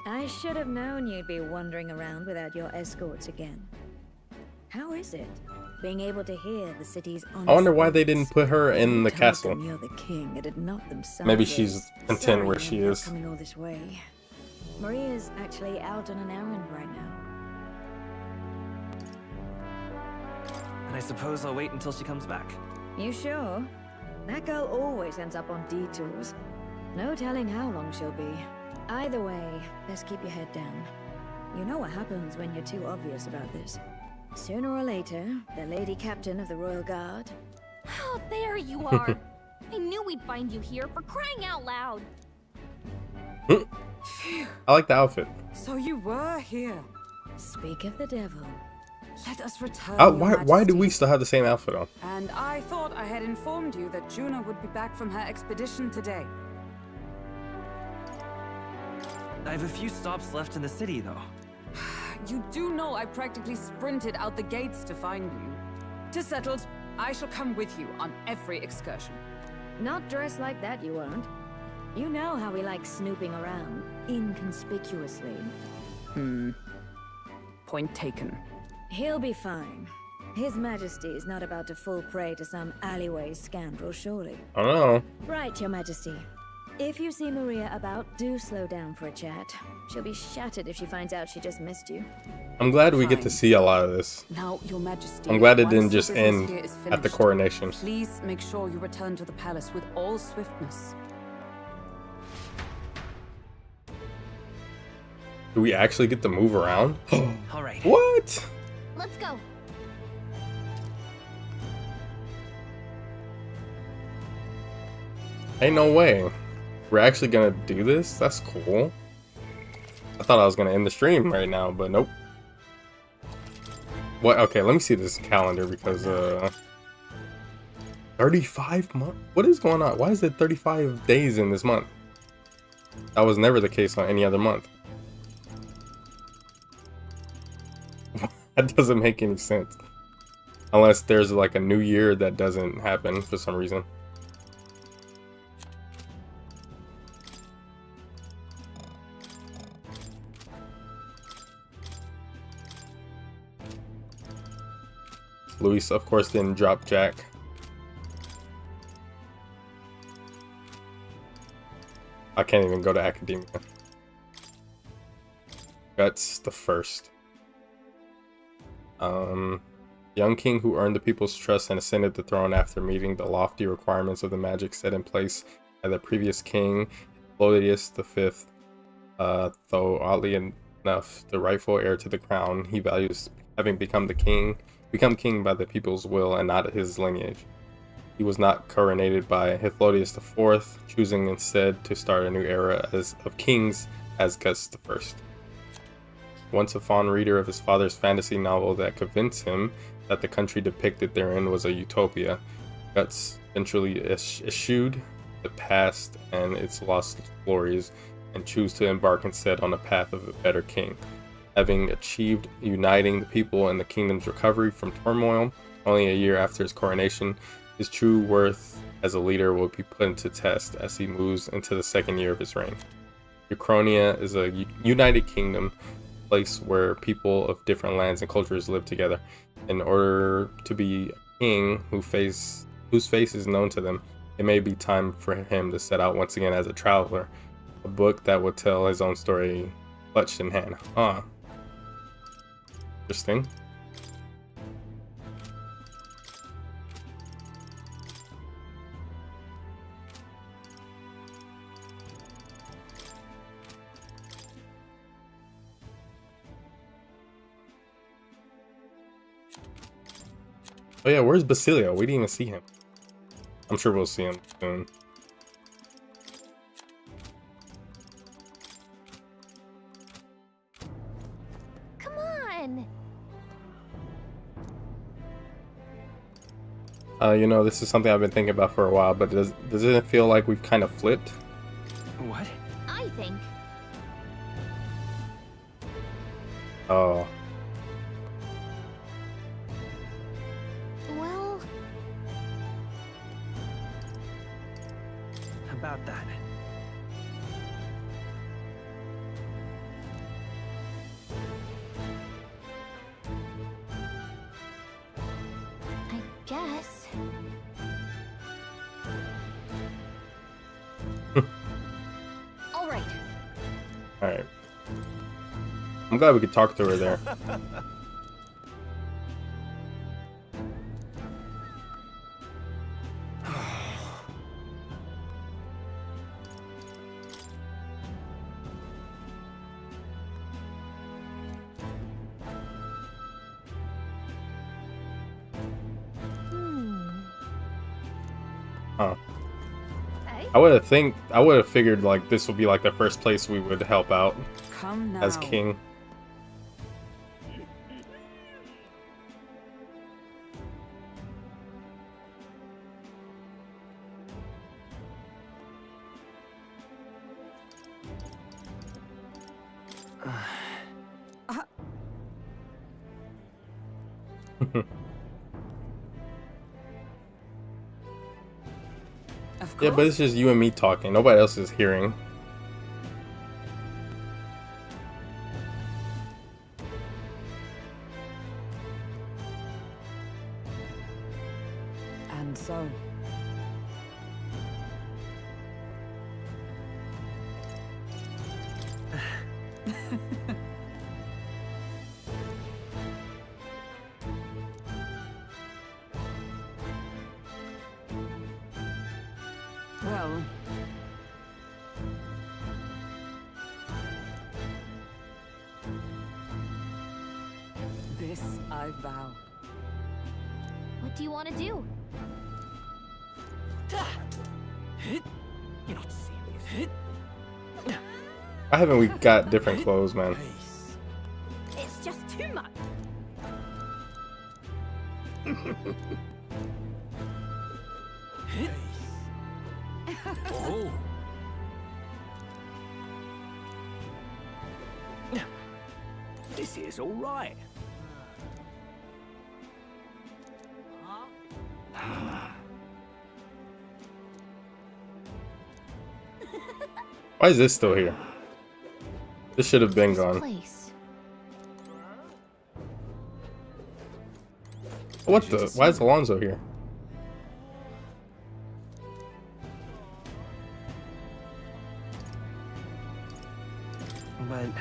I should have known you'd be wandering around without your escorts again. How is it, being able to hear the city's honest I wonder why they voice? didn't put her in the Told castle. them you're the king. It'd knock them Maybe sideways. she's content Sorry where you she ended up is. coming all this way. Maria's actually out on an errand right now. And I suppose I'll wait until she comes back. You sure? That girl always ends up on detours. No telling how long she'll be. Either way, best keep your head down. You know what happens when you're too obvious about this. Sooner or later, the lady captain of the Royal Guard. Oh, there you are. I knew we'd find you here, for crying out loud. I like the outfit. So you were here. Speak of the devil. Let us return. Why do we still have the same outfit on? And I thought I had informed you that Juno would be back from her expedition today. I have a few stops left in the city, though. You do know I practically sprinted out the gates to find you. 'Tis settled. I shall come with you on every excursion. Not dressed like that, you won't. You know how we like snooping around, inconspicuously. Point taken. He'll be fine. His Majesty is not about to fall prey to some alleyway scandal, surely. I don't know. Right, Your Majesty. If you see Maria about, do slow down for a chat. She'll be shattered if she finds out she just missed you. I'm glad we get to see a lot of this. Now, Your Majesty, I'm glad it once didn't the just business end here is at the finished, coronation. Please make sure you return to the palace with all swiftness. Do we actually get to move around? All right. What? Let's go. Ain't no way. We're actually gonna do this? That's cool. I thought I was gonna end the stream right now, but nope. What? Okay, let me see this calendar because 35 months? What is going on? Why is it 35 days in this month? That was never the case on any other month. That doesn't make any sense. Unless there's like a new year that doesn't happen for some reason. Luis, of course, didn't drop Jack. I can't even go to academia. Guts the first. Young king who earned the people's trust and ascended the throne after meeting the lofty requirements of the magic set in place by the previous king, Claudius V. Though oddly enough, the rightful heir to the crown, he values having become king by the people's will and not his lineage. He was not coronated by Claudius IV, choosing instead to start a new era of kings as Guts I. Once a fond reader of his father's fantasy novel that convinced him that the country depicted therein was a utopia, Guts eventually eschewed the past and its lost glories and chose to embark instead on the path of a better king. Having achieved uniting the people and the kingdom's recovery from turmoil only a year after his coronation, his true worth as a leader will be put into test as he moves into the second year of his reign. Uchronia is a united kingdom, a place where people of different lands and cultures live together. In order to be a king whose face is known to them, it may be time for him to set out once again as a traveler, a book that will tell his own story clutched in hand. Interesting. Oh yeah, where's Basilio? We didn't even see him. I'm sure we'll see him soon. Come on. You know, this is something I've been thinking about for a while, but does it feel like we've kind of flipped? What? I think. Oh. Well, About that. I'm glad we could talk to her there. Huh. I would have figured like this would be like the first place we would help out Come as now. king. Yeah, but it's just you and me talking. Nobody else is hearing. And so. Well. This I vow. What do you want to do? You're not serious. Why haven't we got different clothes, man? It's just too much. Oh. This is all right. Why is this still here? This should have been gone. Place. What the? Why is Alonso here? Man.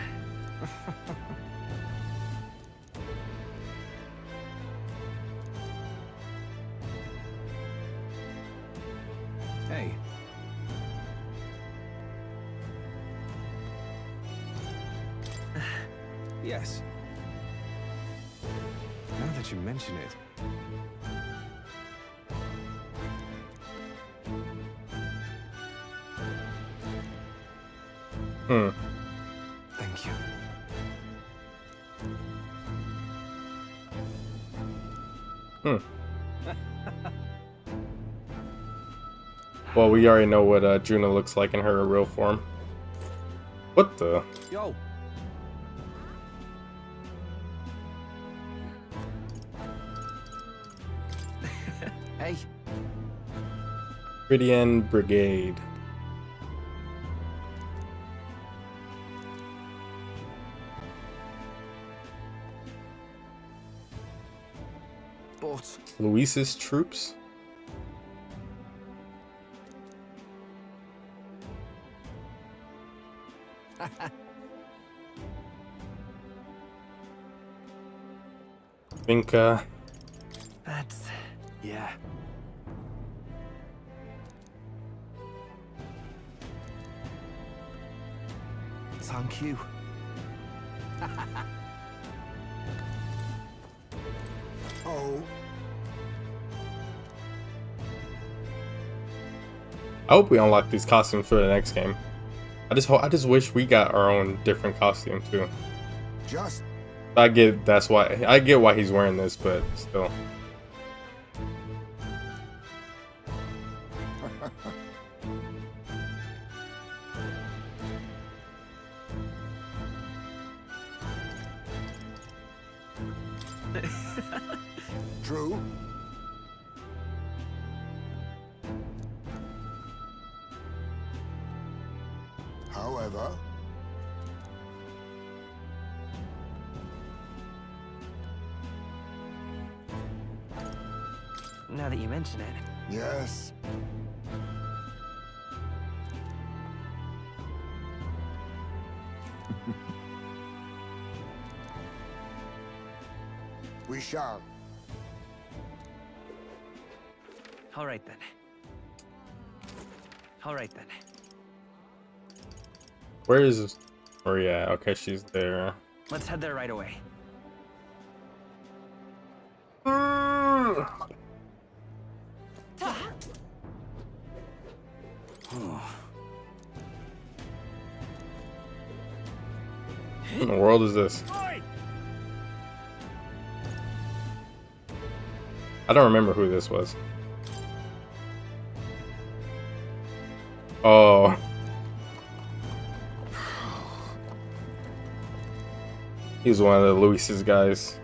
Hey. Yes. Now that you mention it. Thank you. Well, we already know what Juna looks like in her real form. What the? Yo. Hey. Bridian Brigade. But Luis's troops? Vinca. that's yeah. Thank you. Oh. I hope we unlock these costumes for the next game. I just wish we got our own different costume too. Just I get why he's wearing this, but still. true. However, Now that you mention it. yes. We shall. All right then. All right then. Where is this? Oh yeah, okay, she's there. Let's head there right away. What in the world is this? I don't remember who this was. Oh. He's one of the Luis's guys.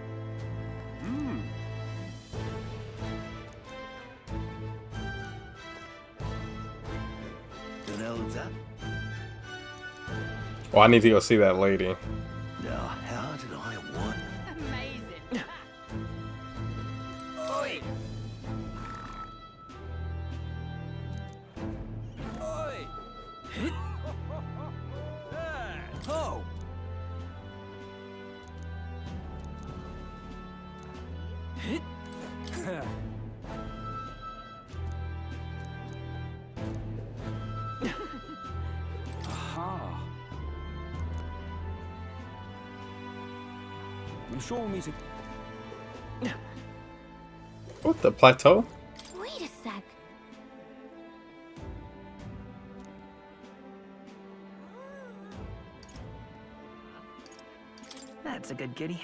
Well, I need to go see that lady. Now, how did I want? Amazing. Oi! Oi! Oh! Aha. I'm sure we'll meet again. What, the plateau? Wait a sec. That's a good kitty.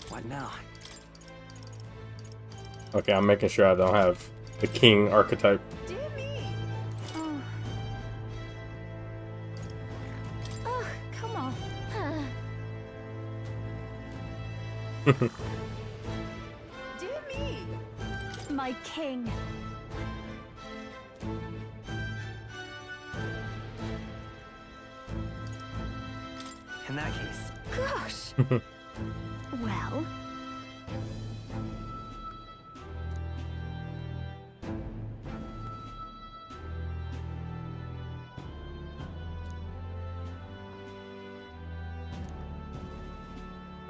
What now? Okay, I'm making sure I don't have the king archetype. Oh, come on. Dear me. My king. In that case. Gosh. Well.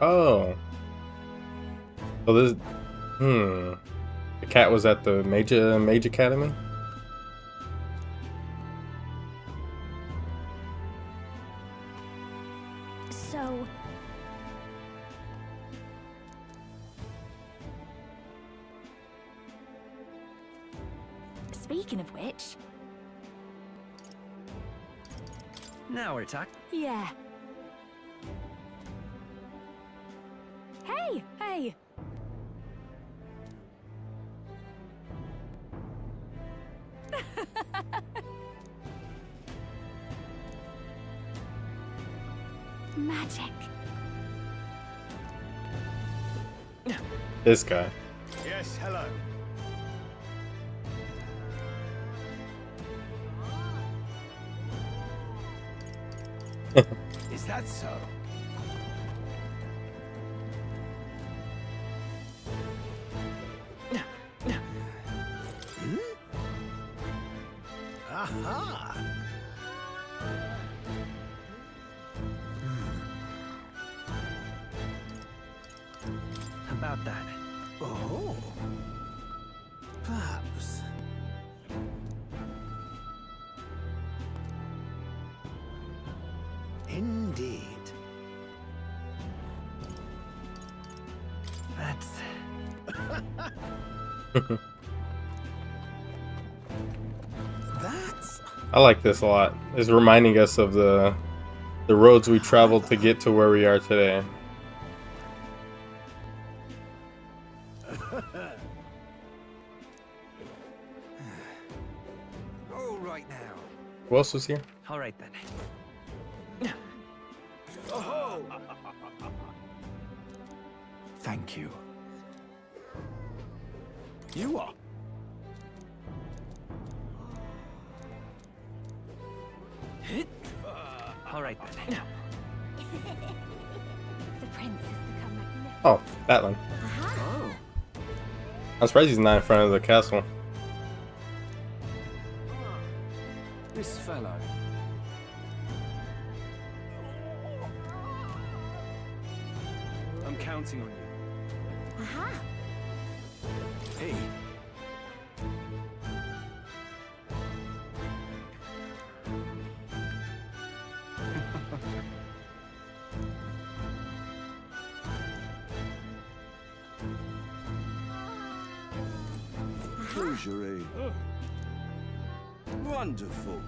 Oh. So this, the cat was at the Mage Academy? So. Speaking of which. Now we're talking. Yeah. Hey, hey. Magic. This guy. Yes, hello. Is that so? Aha! About that. Oh. Perhaps. Indeed. That's... That's... I like this a lot. It's reminding us of the roads we traveled to get to where we are today. All right now. Who else was here? All right then. Oh! Thank you. You are. All right then. Oh, that one. Oh. I'm surprised he's not in front of the castle. This fellow. I'm counting on you. Aha! Hey. Closure. Wonderful.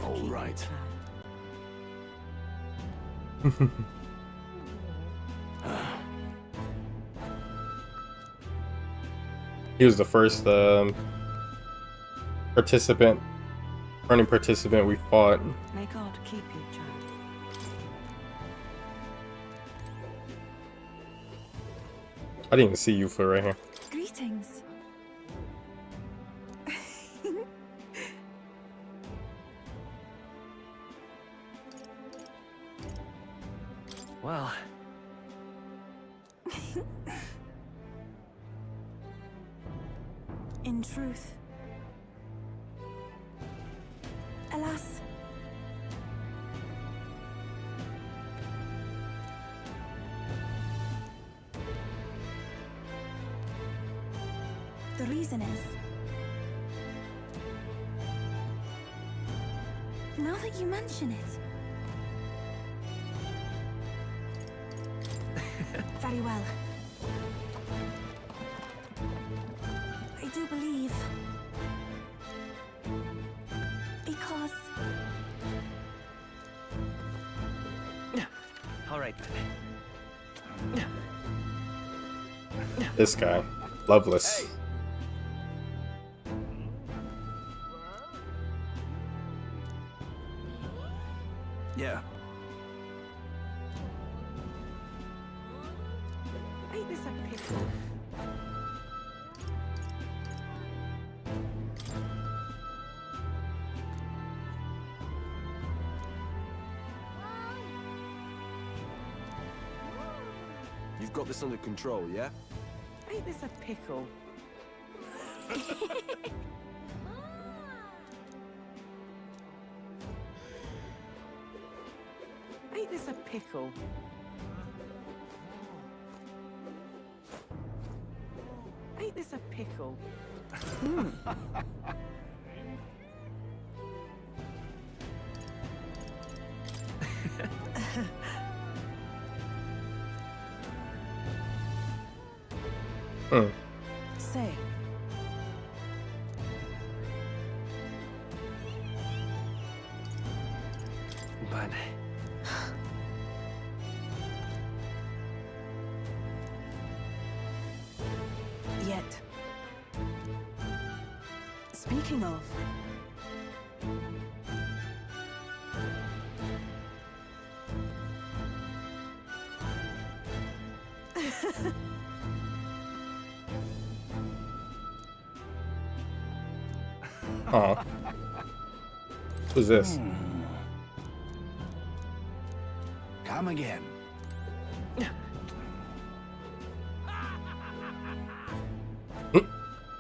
All right. He was the first participant, running participant we fought. May God keep you, child. I didn't even see you for right here. Greetings. Well. In truth, alas, the reason is, now that you mention it. Very well. I do believe. Because... All right then. This guy, Loveless. Yeah. Ain't this a pickle? You've got this under control, yeah? Ain't this a pickle? Ain't this a pickle? Ain't this a pickle? Say. But Yet. Speaking of... Oh. Who's this? Come again.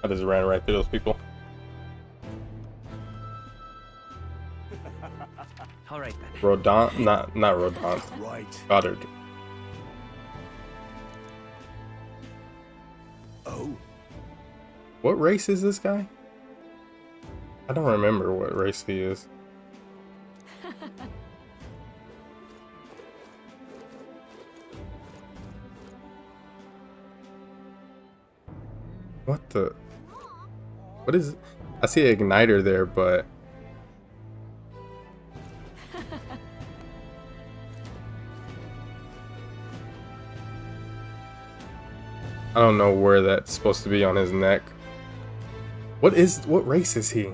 I just ran right through those people. all right then. Rodon? Not Rodon. Right. Goddard. Oh. What race is this guy? I don't remember what race he is. What the? What is? I see an igniter there, but I don't know where that's supposed to be on his neck. What race is he?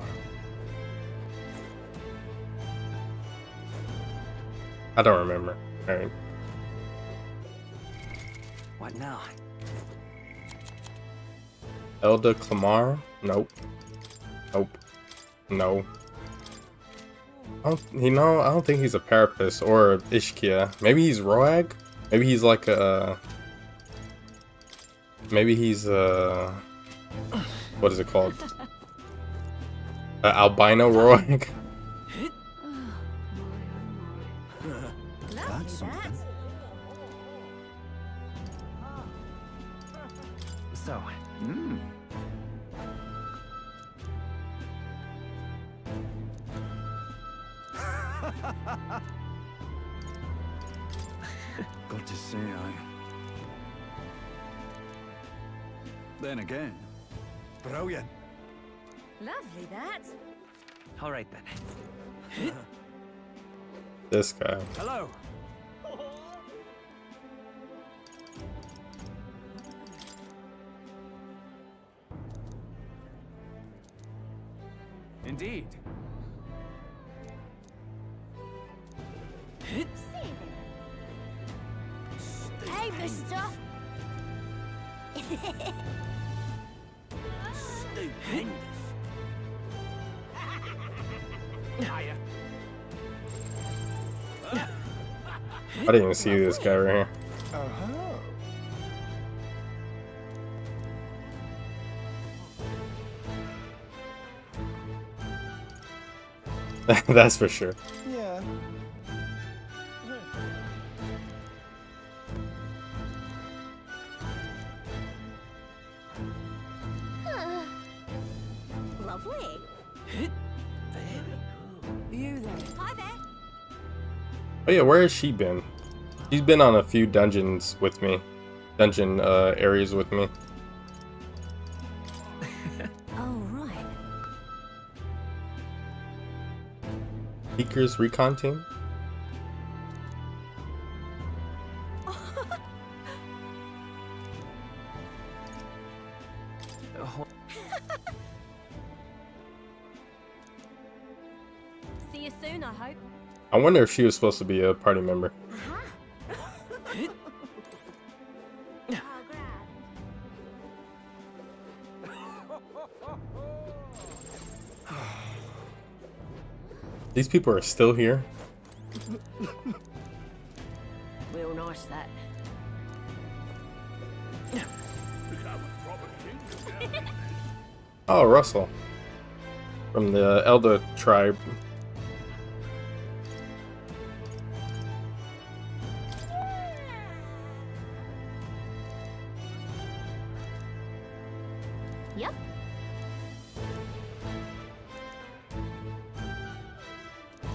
I don't remember. All right. What now? Elda Clamar? Nope. Nope. No. I don't think he's a Parapus or Ishkia. Maybe he's Roag? Maybe he's like a... Maybe he's what is it called? Albino Roag? That's something. So, Got to say, Then again, brilliant. Lovely, that. all right then. This guy. Hello. Indeed. Hey, mister. Stupendous. I didn't even see this guy right here. That's for sure. Yeah. Lovely. You there? Hi there. Oh yeah, where has she been? She's been on a few dungeons with me. Dungeon areas with me. Oh, right. Seekers Recon Team? See you soon, I hope. I wonder if she was supposed to be a party member. These people are still here? Real nice, that. Oh, Russell. From the Elder tribe. Yep.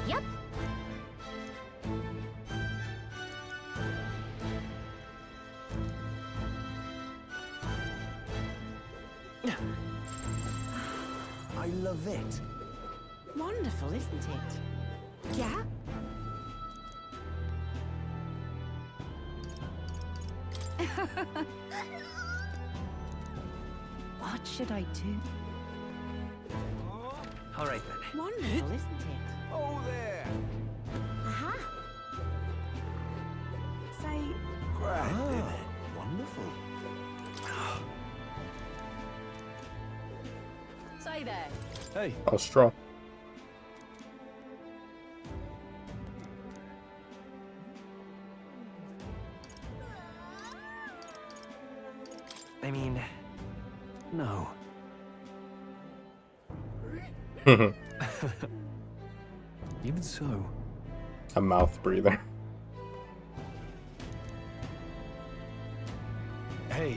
Yep. I love it. Wonderful, isn't it? Yeah? What should I do? All right then. Wonderful, isn't it? Oh there. Aha. Say, Grand, isn't it? Wonderful. Say there. Hey. Oh, strong. I mean, No. Even so. A mouth breather. Hey.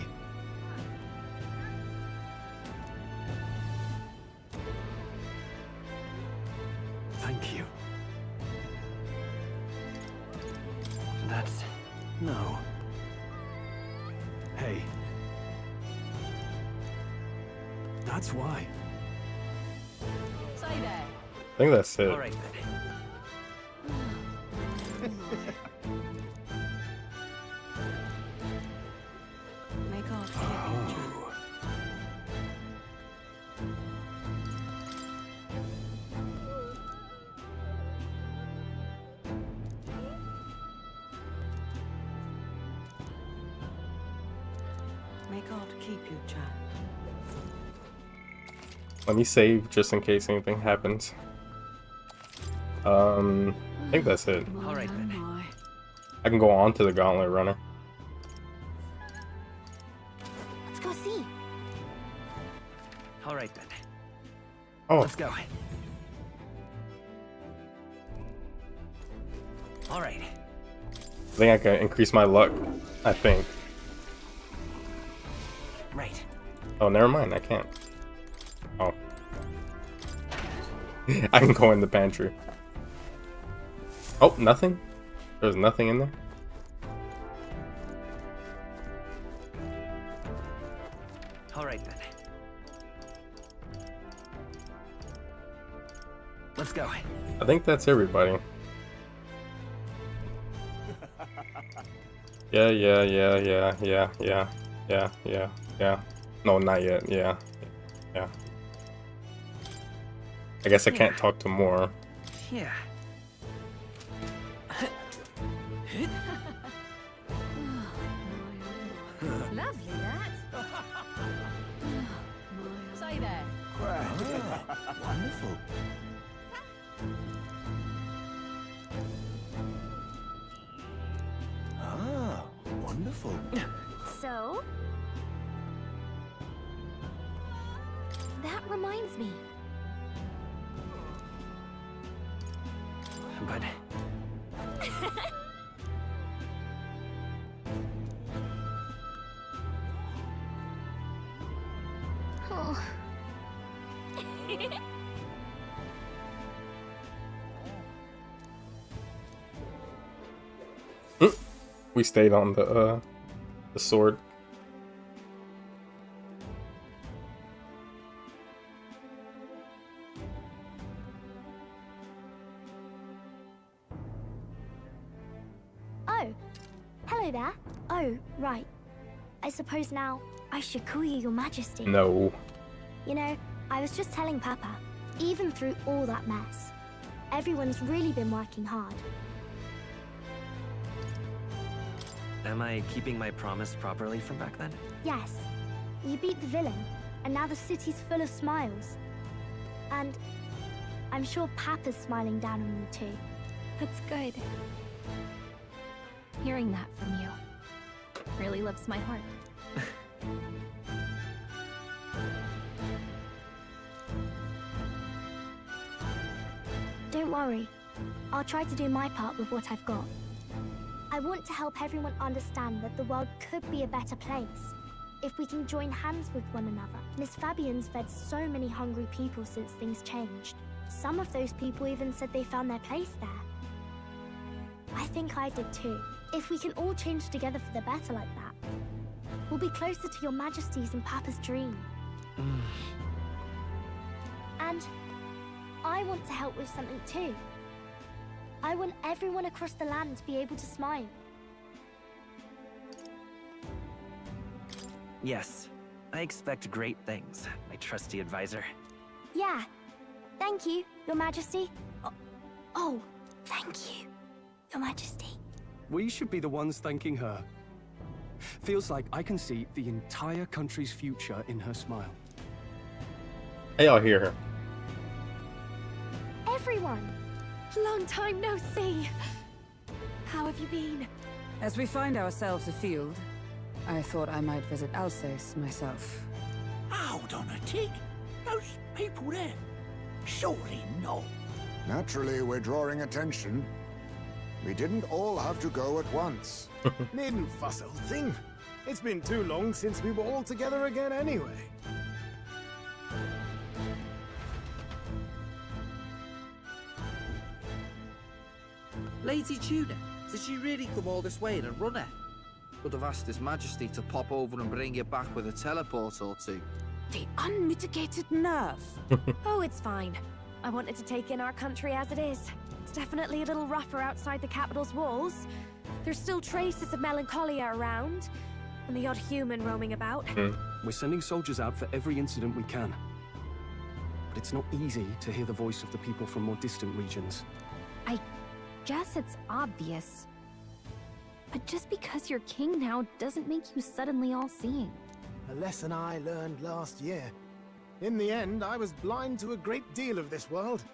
Thank you. that's... No. Hey. That's why. Say there. I think that's it. All right then. may God keep you true. May God keep you, child. Let me save just in case anything happens. I think that's it. Alright then. I can go on to the Gauntlet Runner. Let's go see. Alright then. Oh. Let's go. Alright. I think I can increase my luck. I think. Right. Oh, never mind. I can't. Oh. I can go in the pantry. Oh, nothing? There's nothing in there? Alright then. Let's go. I think that's everybody. Yeah. No, not yet. Yeah. I guess I can't talk to more. Yeah. Lovely, that. Say there. Wonderful. Ah, wonderful. So? That reminds me. But Oh. We stayed on the sword. Oh, hello there. Oh, right. I suppose now I should call you Your Majesty. No. You know, I was just telling Papa, even through all that mess, everyone's really been working hard. am I keeping my promise properly from back then? Yes, you beat the villain, and now the city's full of smiles. And I'm sure Papa's smiling down on you too. That's good. Hearing that from you really lifts my heart. Don't worry. I'll try to do my part with what I've got. I want to help everyone understand that the world could be a better place if we can join hands with one another. Miss Fabian's fed so many hungry people since things changed. Some of those people even said they found their place there. I think I did too. If we can all change together for the better like that, we'll be closer to Your Majesty's and Papa's dream. And I want to help with something too. I want everyone across the land to be able to smile. Yes, I expect great things, my trusty advisor. Yeah. Thank you, Your Majesty. Oh, thank you, Your Majesty. We should be the ones thanking her. Feels like I can see the entire country's future in her smile. Hey, I'll hear her. Everyone! Long time no see. How have you been? As we find ourselves afield, I thought I might visit Alsace myself. Hold on a tick. Those people there. Surely not. Naturally, we're drawing attention. We didn't all have to go at once. Needn't fuss, old thing. It's been too long since we were all together again anyway. Lady Tuna, did she really come all this way in a runner? Could have asked His Majesty to pop over and bring you back with a teleport or two. The unmitigated nerve. Oh, it's fine. I wanted to take in our country as it is. It's definitely a little rougher outside the capital's walls. There's still traces of melancholia around, and the odd human roaming about. We're sending soldiers out for every incident we can. But it's not easy to hear the voice of the people from more distant regions. I guess it's obvious. But just because you're king now doesn't make you suddenly all-seeing. A lesson I learned last year. In the end, I was blind to a great deal of this world.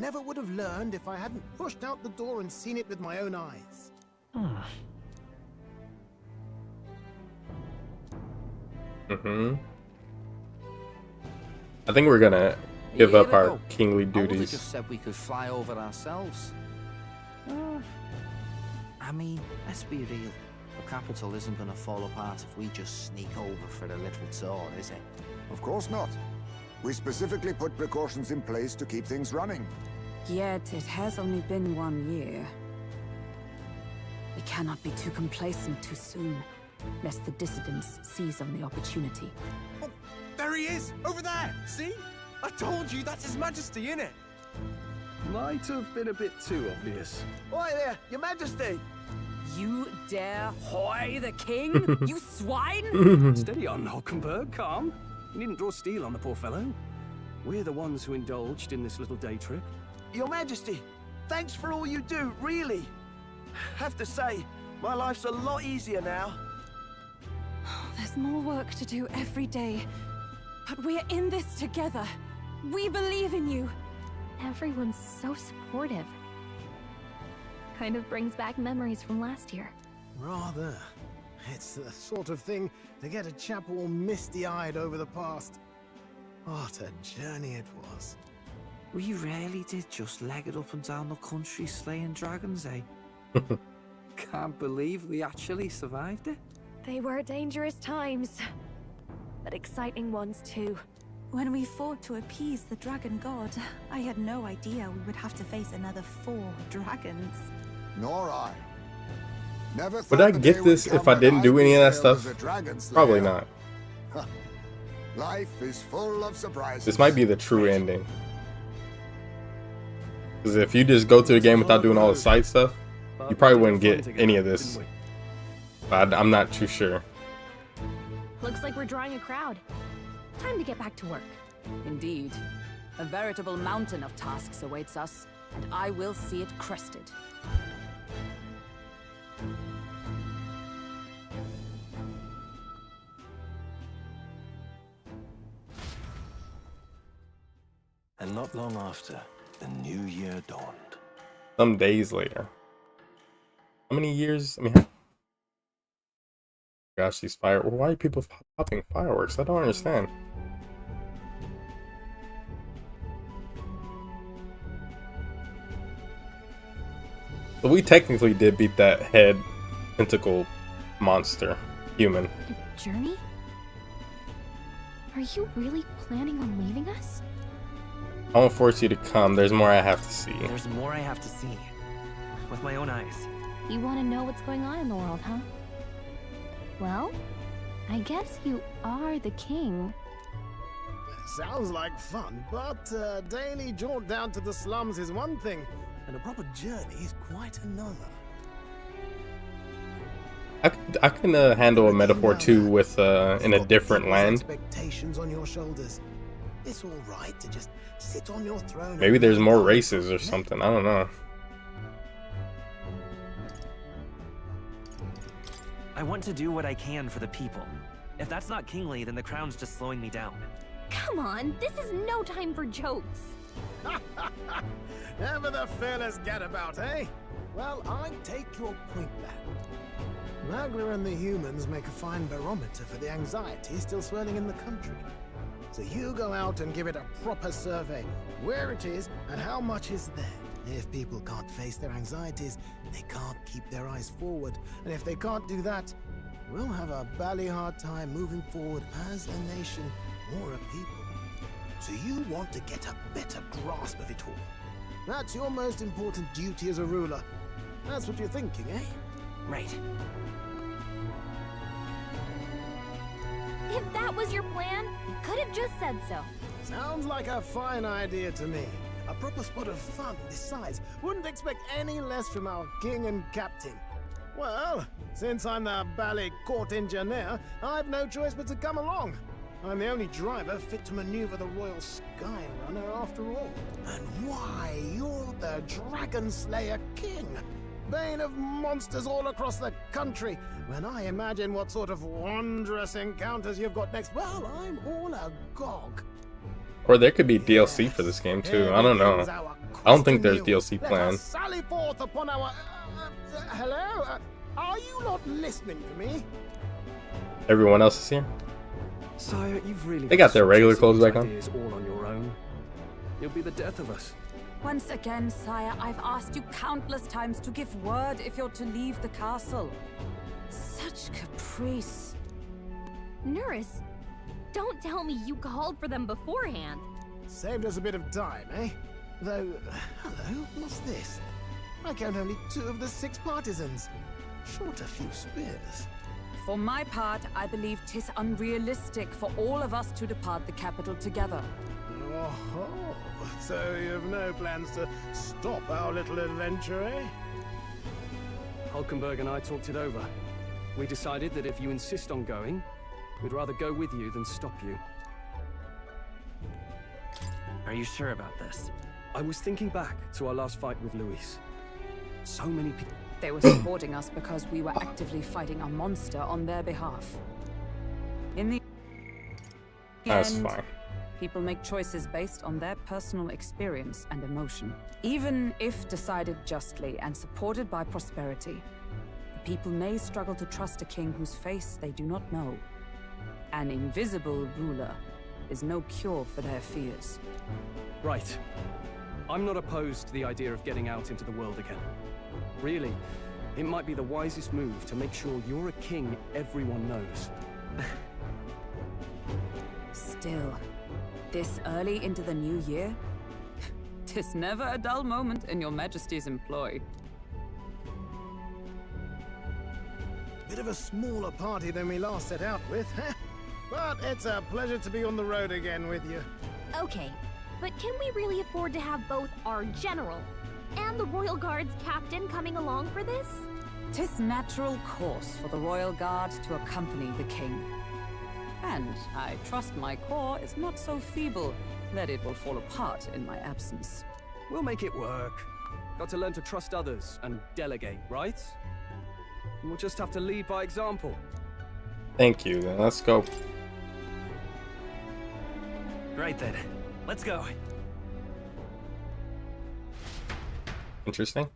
never would have learned if I hadn't pushed out the door and seen it with my own eyes. I think we're gonna give up our ago, kingly I would've duties. just said we could fly over ourselves. I mean, let's be real. The capital isn't going to fall apart if we just sneak over for a little tour, is it? Of course not. We specifically put precautions in place to keep things running. Yet it has only been 1 year. We cannot be too complacent too soon, lest the dissidents seize on the opportunity. Oh, there he is! Over there! See? I told you, that's His Majesty, innit? Might have been a bit too obvious. Oi there, Your Majesty! You dare hoy the king? You swine! Steady on, Hulkenberg, calm. You needn't draw steel on the poor fellow. We're the ones who indulged in this little day trip. Your Majesty, thanks for all you do, really. Have to say, my life's a lot easier now. There's more work to do every day, but we're in this together. We believe in you. Everyone's so supportive. Kind of brings back memories from last year. Rather. It's the sort of thing to get a chap all misty-eyed over the past. What a journey it was. We really did just leg it up and down the country slaying dragons, eh? Can't believe we actually survived it. They were dangerous times, but exciting ones too. When we fought to appease the dragon god, I had no idea we would have to face another 4 dragons. Nor I. Never Would thought I the get day this would if come I didn't when do I'd any be of that hailed as stuff? a dragon slayer. Probably not. Life is full of surprises. This might be the true ending. Because if you just go through the game without doing all the side stuff, you probably wouldn't get any of this. But I'm not too sure. Looks like we're drawing a crowd. Time to get back to work. Indeed. A veritable mountain of tasks awaits us, and I will see it crested. And not long after, the new year dawned. Some days later. How many years? I mean, gosh, these why are people popping fireworks? I don't understand. So we technically did beat that head tentacle monster human. Journey? Are you really planning on leaving us? I won't force you to come. There's more I have to see. There's more I have to see. With my own eyes. You want to know what's going on in the world, huh? Well, I guess you are the king. Sounds like fun, but a daily jaunt down to the slums is one thing, and a proper journey is quite another. I can handle a metaphor too with in a different land. Expectations on your shoulders. It's all right to just sit on your throne. Maybe there's more races or something. I don't know. I want to do what I can for the people. If that's not kingly, then the crown's just slowing me down. Come on, this is no time for jokes. Never the fearless gadabout, eh? Well, I take your point back. Magla and the humans make a fine barometer for the anxiety still swirling in the country. So you go out and give it a proper survey, where it is and how much is there. If people can't face their anxieties, they can't keep their eyes forward. And if they can't do that, we'll have a bally hard time moving forward as a nation or a people. So you want to get a better grasp of it all. That's your most important duty as a ruler. That's what you're thinking, eh? Right. If that was your plan, you could have just said so. Sounds like a fine idea to me. A proper spot of fun besides. Wouldn't expect any less from our king and captain. Well, since I'm the bally court engineer, I've no choice but to come along. I'm the only driver fit to maneuver the Royal Skyrunner after all. And why, you're the Dragon Slayer King, bane of monsters all across the country. When I imagine what sort of wondrous encounters you've got next, well, I'm all agog. Or there could be DLC for this game too. I don't know. I don't think there's DLC Let planned. us sally forth upon our... hello? Are you not listening to me? Everyone else is here. Sire, you've really They got their regular chasing clothes these back on. ideas all on your own. You'll be the death of us. Once again, sire, I've asked you countless times to give word if you're to leave the castle. Such caprice. Nurse, don't tell me you called for them beforehand. Saved us a bit of time, eh? Though, hello, what's this? I count only 2 of the 6 partisans. Short a few spears. For my part, I believe 'tis unrealistic for all of us to depart the capital together. Oh, so you have no plans to stop our little adventure, eh? Hulkenberg and I talked it over. We decided that if you insist on going, we'd rather go with you than stop you. Are you sure about this? I was thinking back to our last fight with Luis. So many people... They were supporting us because we were actively fighting a monster on their behalf. In the That's end, fine. people make choices based on their personal experience and emotion. Even if decided justly and supported by prosperity, the people may struggle to trust a king whose face they do not know. An invisible ruler is no cure for their fears. Right. I'm not opposed to the idea of getting out into the world again. Really, it might be the wisest move to make sure you're a king everyone knows. Still, this early into the new year? 'Tis never a dull moment in your majesty's employ. Bit of a smaller party than we last set out with, huh? But it's a pleasure to be on the road again with you. Okay, but can we really afford to have both our general and the Royal Guard's captain coming along for this? 'Tis natural course for the Royal Guard to accompany the king. And I trust my corps is not so feeble that it will fall apart in my absence. We'll make it work. Got to learn to trust others and delegate, right? We'll just have to lead by example. Thank you. Then let's go. Right then, let's go. Interesting.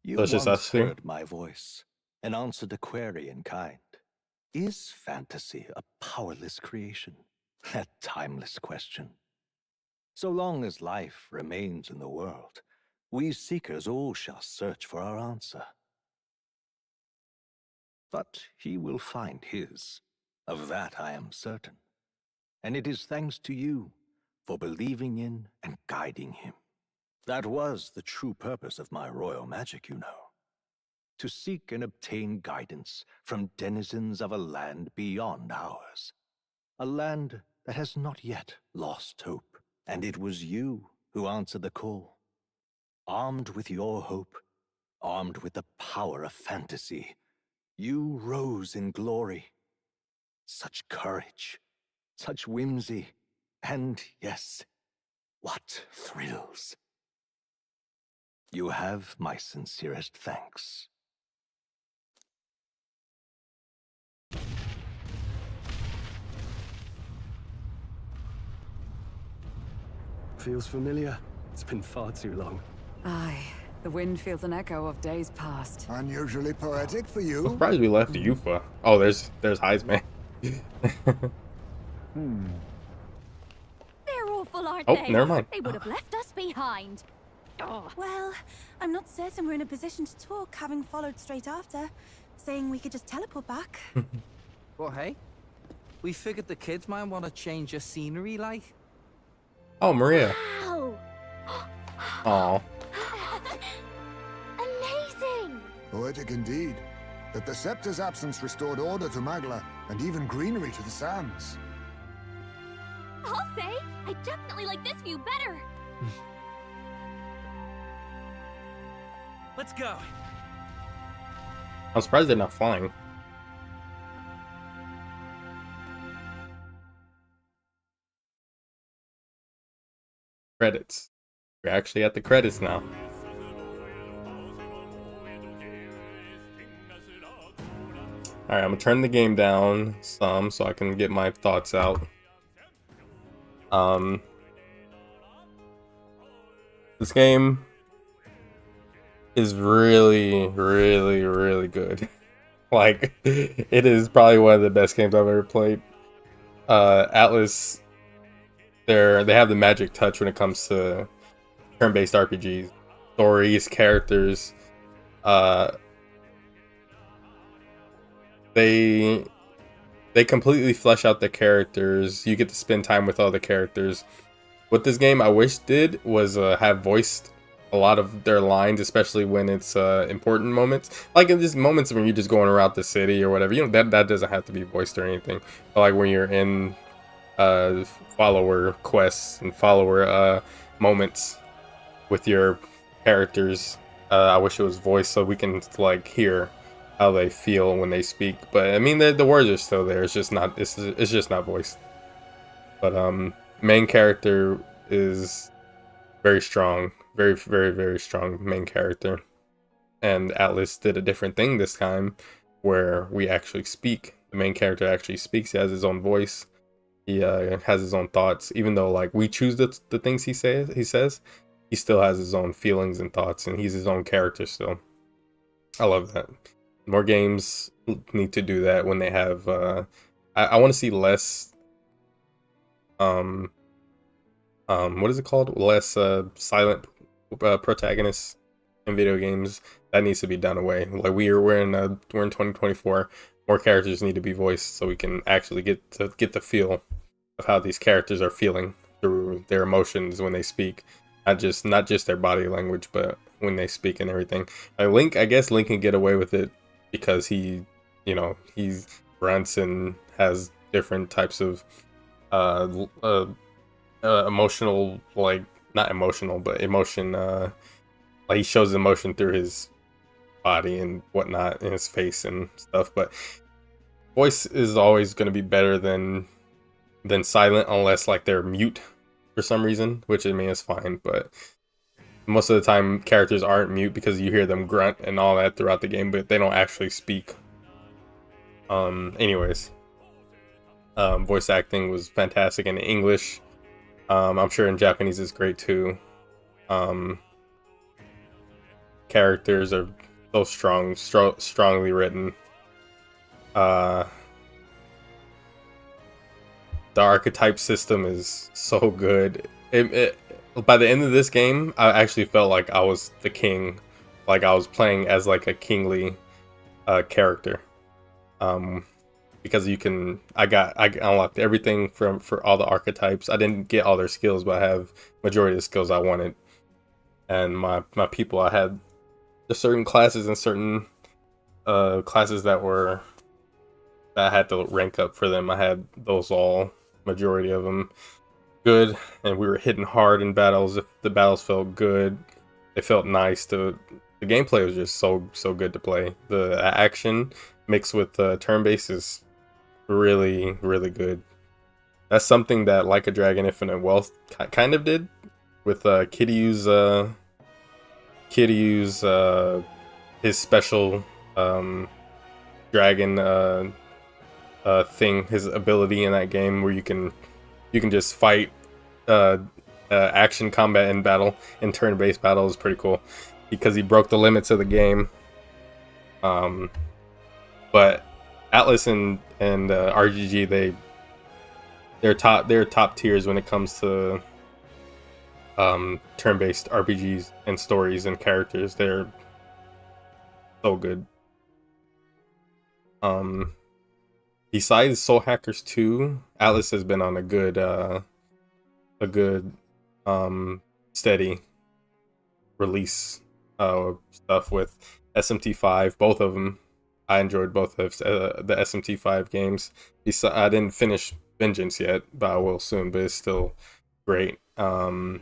You So it's just once us two? heard my voice and answered a query in kind. Is fantasy a powerless creation? That timeless question. So long as life remains in the world, we seekers all shall search for our answer. But he will find his. Of that I am certain. And it is thanks to you for believing in and guiding him. That was the true purpose of my royal magic, you know. To seek and obtain guidance from denizens of a land beyond ours. A land that has not yet lost hope. And it was you who answered the call. Armed with your hope, armed with the power of fantasy, you rose in glory. Such courage, such whimsy, and yes, what thrills. You have my sincerest thanks. Feels familiar. It's been far too long. Aye, the wind feels an echo of days past. Unusually poetic for you. I'm surprised we left Yufa. Oh, there's Heisman. They're awful, aren't Oh, they? never mind. They would have left us behind. Well, I'm not certain we're in a position to talk, having followed straight after, saying we could just teleport back. Well, hey, we figured the kids might want to change your scenery, like. Oh, Maria. Wow! Oh. Amazing! Poetic indeed. That the scepter's absence restored order to Magla, and even greenery to the sands. I'll say, I definitely like this view better. Let's go. I'm surprised they're not flying. Credits. We're actually at the credits now. Alright, I'm gonna turn the game down some so I can get my thoughts out. This game is really, really, really good. Like, it is probably one of the best games I've ever played. Atlas, they have the magic touch when it comes to turn-based RPGs, stories, characters. They completely flesh out the characters. You get to spend time with all the characters. What this game I wish did was have voiced a lot of their lines, especially when it's important moments. Like in just moments when you're just going around the city or whatever. You know, that doesn't have to be voiced or anything. But like when you're in follower quests and follower moments with your characters, I wish it was voiced so we can like hear how they feel when they speak. But I mean, the words are still there. It's just not. It's just not voiced. But main character is very strong, very, very, very strong main character. And Atlas did a different thing this time, where we actually speak. The main character actually speaks. He has his own voice. He has his own thoughts. Even though like we choose the things he says, he still has his own feelings and thoughts, and he's his own character still. I love that. More games need to do that when they have. I want to see less. What is it called? Less silent protagonists in video games. That needs to be done away. Like we're in 2024. More characters need to be voiced so we can actually get the feel of how these characters are feeling through their emotions when they speak. Not just their body language, but when they speak and everything. Link, I guess Link can get away with it because he grunts and has different types of emotional, like not emotional, but emotion. Like he shows emotion through his body and whatnot, in his face and stuff. But voice is always going to be better than silent, unless like they're mute for some reason, which I mean is fine. But most of the time, characters aren't mute because you hear them grunt and all that throughout the game, but they don't actually speak. Anyways, voice acting was fantastic in English. I'm sure in Japanese is great too. Characters are so strongly written. The archetype system is so good. By the end of this game, I actually felt like I was the king, like I was playing as like a kingly character. Because I unlocked everything for all the archetypes. I didn't get all their skills, but I have majority of the skills I wanted. And my people, I had the certain classes and certain classes that I had to rank up for them. I had those all, majority of them good, and we were hitting hard in battles. The battles felt good. They felt nice. The gameplay was just so good to play. The action mixed with turn-based is really, really good. That's something that Like a Dragon Infinite Wealth kind of did with Kiryu's his special dragon thing, his ability in that game where you can just fight action combat in battle, in turn-based battle is pretty cool because he broke the limits of the game. But Atlas and RGG, they're top tiers when it comes to turn-based RPGs and stories and characters. They're so good. Besides Soul Hackers 2, Atlas has been on a good steady release stuff with SMT5, both of them. I enjoyed both of the SMT5 games. I didn't finish Vengeance yet, but I will soon, but it's still great. Soul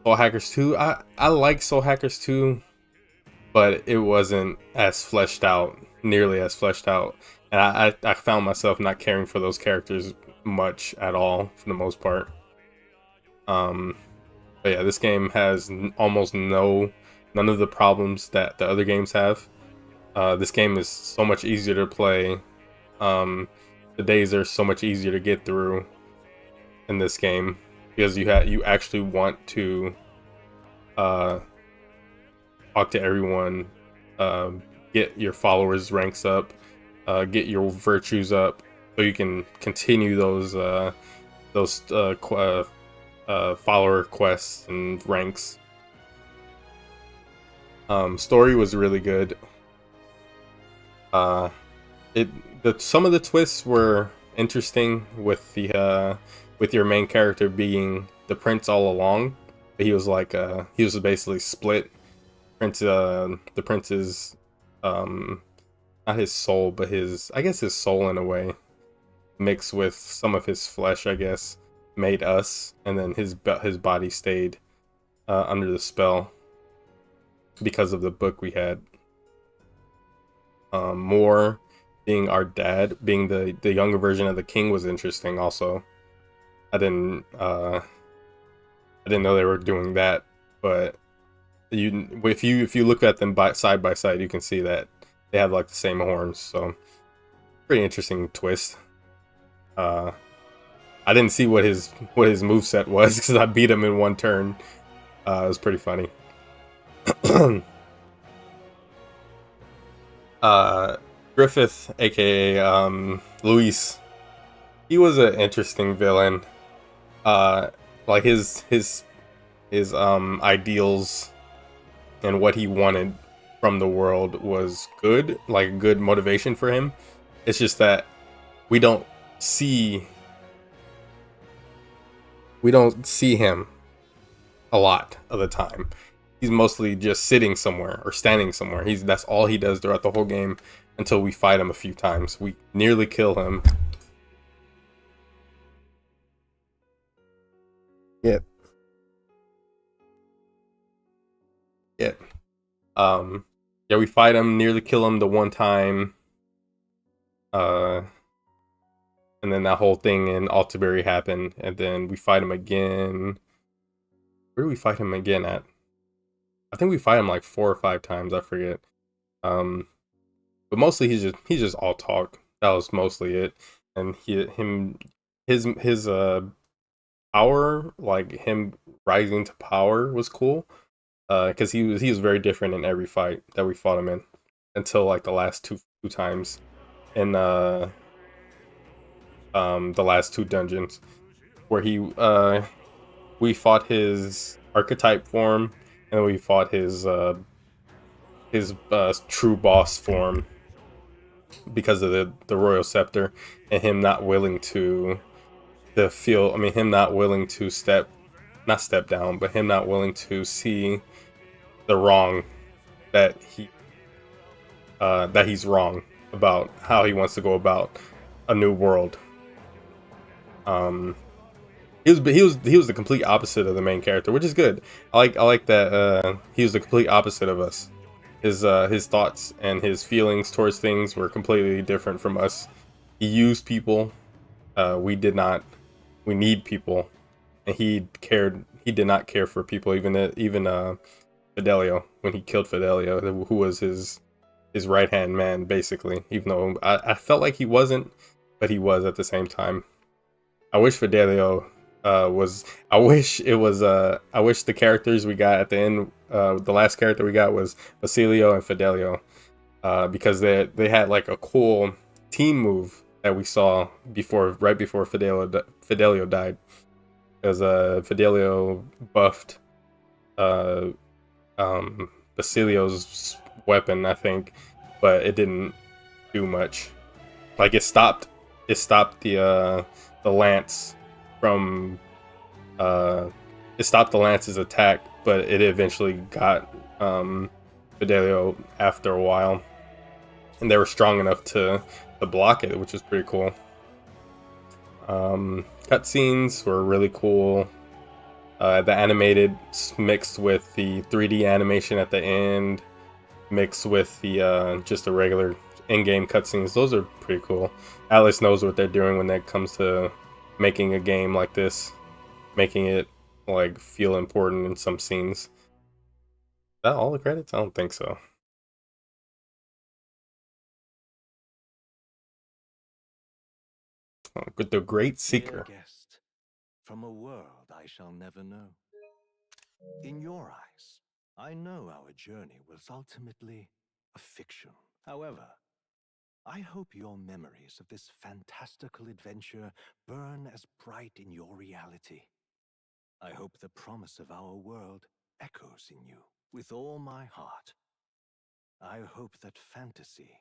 Hackers 2, I like Soul Hackers 2, but it wasn't as fleshed out, nearly as fleshed out. And I found myself not caring for those characters much at all, for the most part. But yeah, this game has almost none of the problems that the other games have. This game is so much easier to play. The days are so much easier to get through in this game because you actually want to uh, talk to everyone, get your followers ranks up, get your virtues up, so you can continue those follower quests and ranks. Story was really good. Some of the twists were interesting with your main character being the prince all along. He was like he was basically split. The prince's not his soul, but I guess his soul in a way, mixed with some of his flesh, I guess, made us, and then his body stayed under the spell because of the book we had. More being our dad, being the younger version of the king was interesting. Also, I didn't know they were doing that, but if you look at them side by side, you can see that they have like the same horns. So pretty interesting twist. I didn't see what his moveset was because I beat him in one turn. It was pretty funny. Griffith, aka Luis, he was an interesting villain. Like his ideals and what he wanted from the world was good, like a good motivation for him. It's just that we don't see him a lot of the time. He's mostly just sitting somewhere or standing somewhere. That's all he does throughout the whole game until we fight him a few times. We nearly kill him. Yep. Yep. Yeah, we fight him, nearly kill him the one time. And then that whole thing in Altabury happened, and then we fight him again. Where do we fight him again at? I think we fight him like 4 or 5 times, I forget. But mostly he's just all talk. That was mostly it. And his power, like him rising to power, was cool. Because he was very different in every fight that we fought him in, until like the last two times in the last 2 dungeons, where we fought his archetype form, and we fought his true boss form because of the royal scepter, and him not willing to him not willing to not step down, but him not willing to see the wrong that he's wrong about how he wants to go about a new world. He was the complete opposite of the main character, which is good. I like that he was the complete opposite of us. His thoughts and his feelings towards things were completely different from us. He used people. We did not. We need people, and he did not care for people. Even Fidelio, when he killed Fidelio, who was his right hand man, basically. Even though I felt like he wasn't, but he was at the same time. I wish Fidelio was. I wish the characters we got at the end. The last character we got was Basilio and Fidelio, because they had like a cool team move that we saw right before Fidelio died, because Fidelio buffed Basilio's weapon, I think, but it didn't do much. Like it stopped the lance from it stopped the lance's attack, but it eventually got Fidelio after a while, and they were strong enough to block it, which was pretty cool. Cutscenes were really cool. The animated mixed with the 3D animation at the end, mixed with the just the regular in-game cutscenes. Those are pretty cool. Atlas knows what they're doing when it comes to making a game like this, making it like feel important in some scenes. Is that all the credits? I don't think so. The Great Seeker. Dear guest, from a world I shall never know. In your eyes, I know our journey was ultimately a fiction. However, I hope your memories of this fantastical adventure burn as bright in your reality. I hope the promise of our world echoes in you with all my heart. I hope that fantasy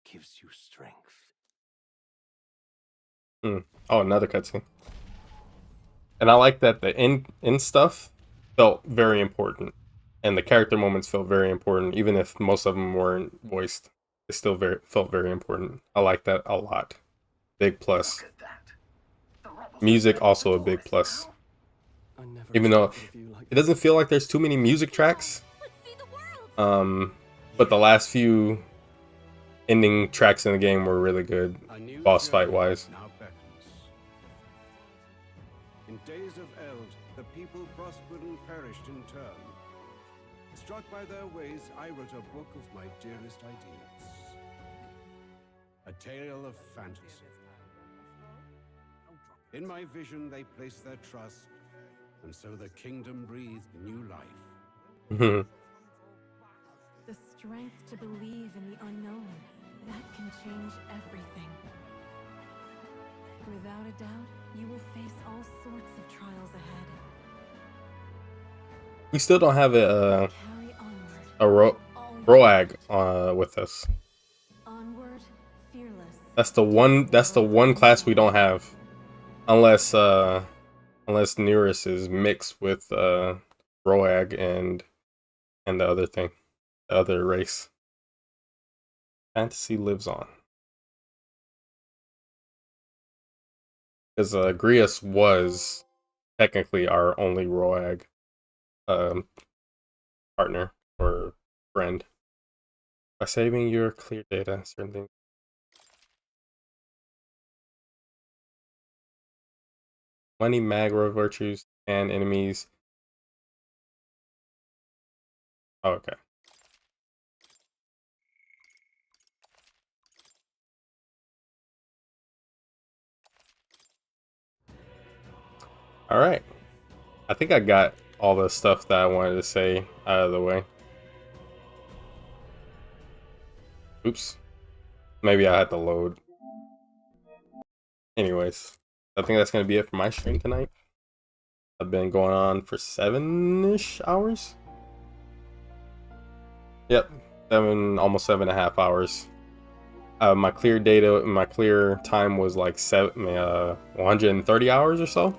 gives you strength. Oh, another cutscene. And I like that the in stuff felt very important, and the character moments felt very important, even if most of them weren't voiced. It still felt very important. I like that a lot. Big plus. Music also a big plus. Even though it doesn't feel like there's too many music tracks. But the last few ending tracks in the game were really good, boss fight wise. In days of eld, the people prospered and perished in turn. Struck by their ways, I wrote a book of my dearest ideas. A tale of fantasy. In my vision, they placed their trust, and so the kingdom breathed new life. The strength to believe in the unknown, that can change everything. Without a doubt, you will face all sorts of trials ahead. We still don't have a Roag with us. Onward, fearless. That's the one class we don't have, unless Nereus is mixed with Roag and the other thing, the other race. Fantasy lives on. Because Grius was technically our only Roag partner or friend. By saving your clear data, certain things. Money, Magro virtues, and enemies. Oh, okay. All right. I think I got all the stuff that I wanted to say out of the way. Oops. Maybe I had to load. Anyways, I think that's going to be it for my stream tonight. I've been going on for 7-ish hours. Yep, almost 7.5 hours. My clear data, my clear time was like 130 hours or so.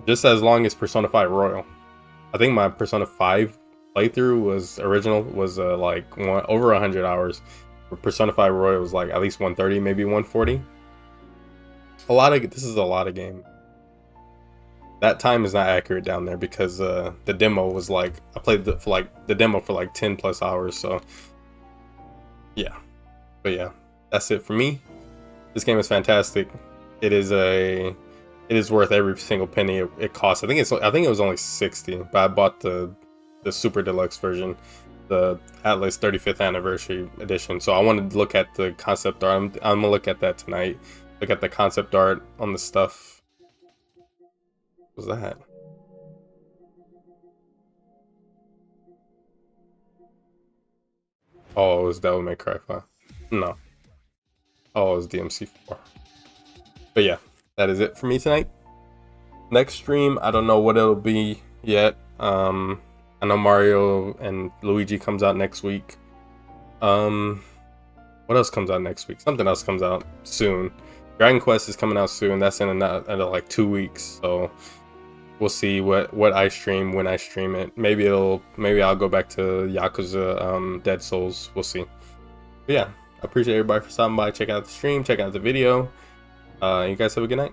Just as long as Persona 5 Royal. I think my Persona 5 playthrough was over 100 hours. Persona 5 Royal was like at least 130, maybe 140. This is a lot of game. That time is not accurate down there because the demo was like, I played the demo for like 10 plus hours, so yeah. But yeah, that's it for me. This game is fantastic. It is worth every single penny it costs. I think it was only 60, but I bought the super deluxe version, the Atlas 35th anniversary edition. So I wanted to look at the concept art. I'm gonna look at that tonight. Look at the concept art on the stuff. What was that? Oh, it was Devil May Cry 5. No. Oh, it was DMC4. But yeah, that is it for me tonight. Next stream, I don't know what it'll be yet. I know Mario and Luigi comes out next week. What else comes out next week? Something else comes out soon. Dragon Quest is coming out soon. That's in like 2 weeks. So we'll see what I stream when I stream it. Maybe I'll go back to Yakuza, Dead Souls. We'll see. But yeah, I appreciate everybody for stopping by. Check out the stream. Check out the video. You guys have a good night.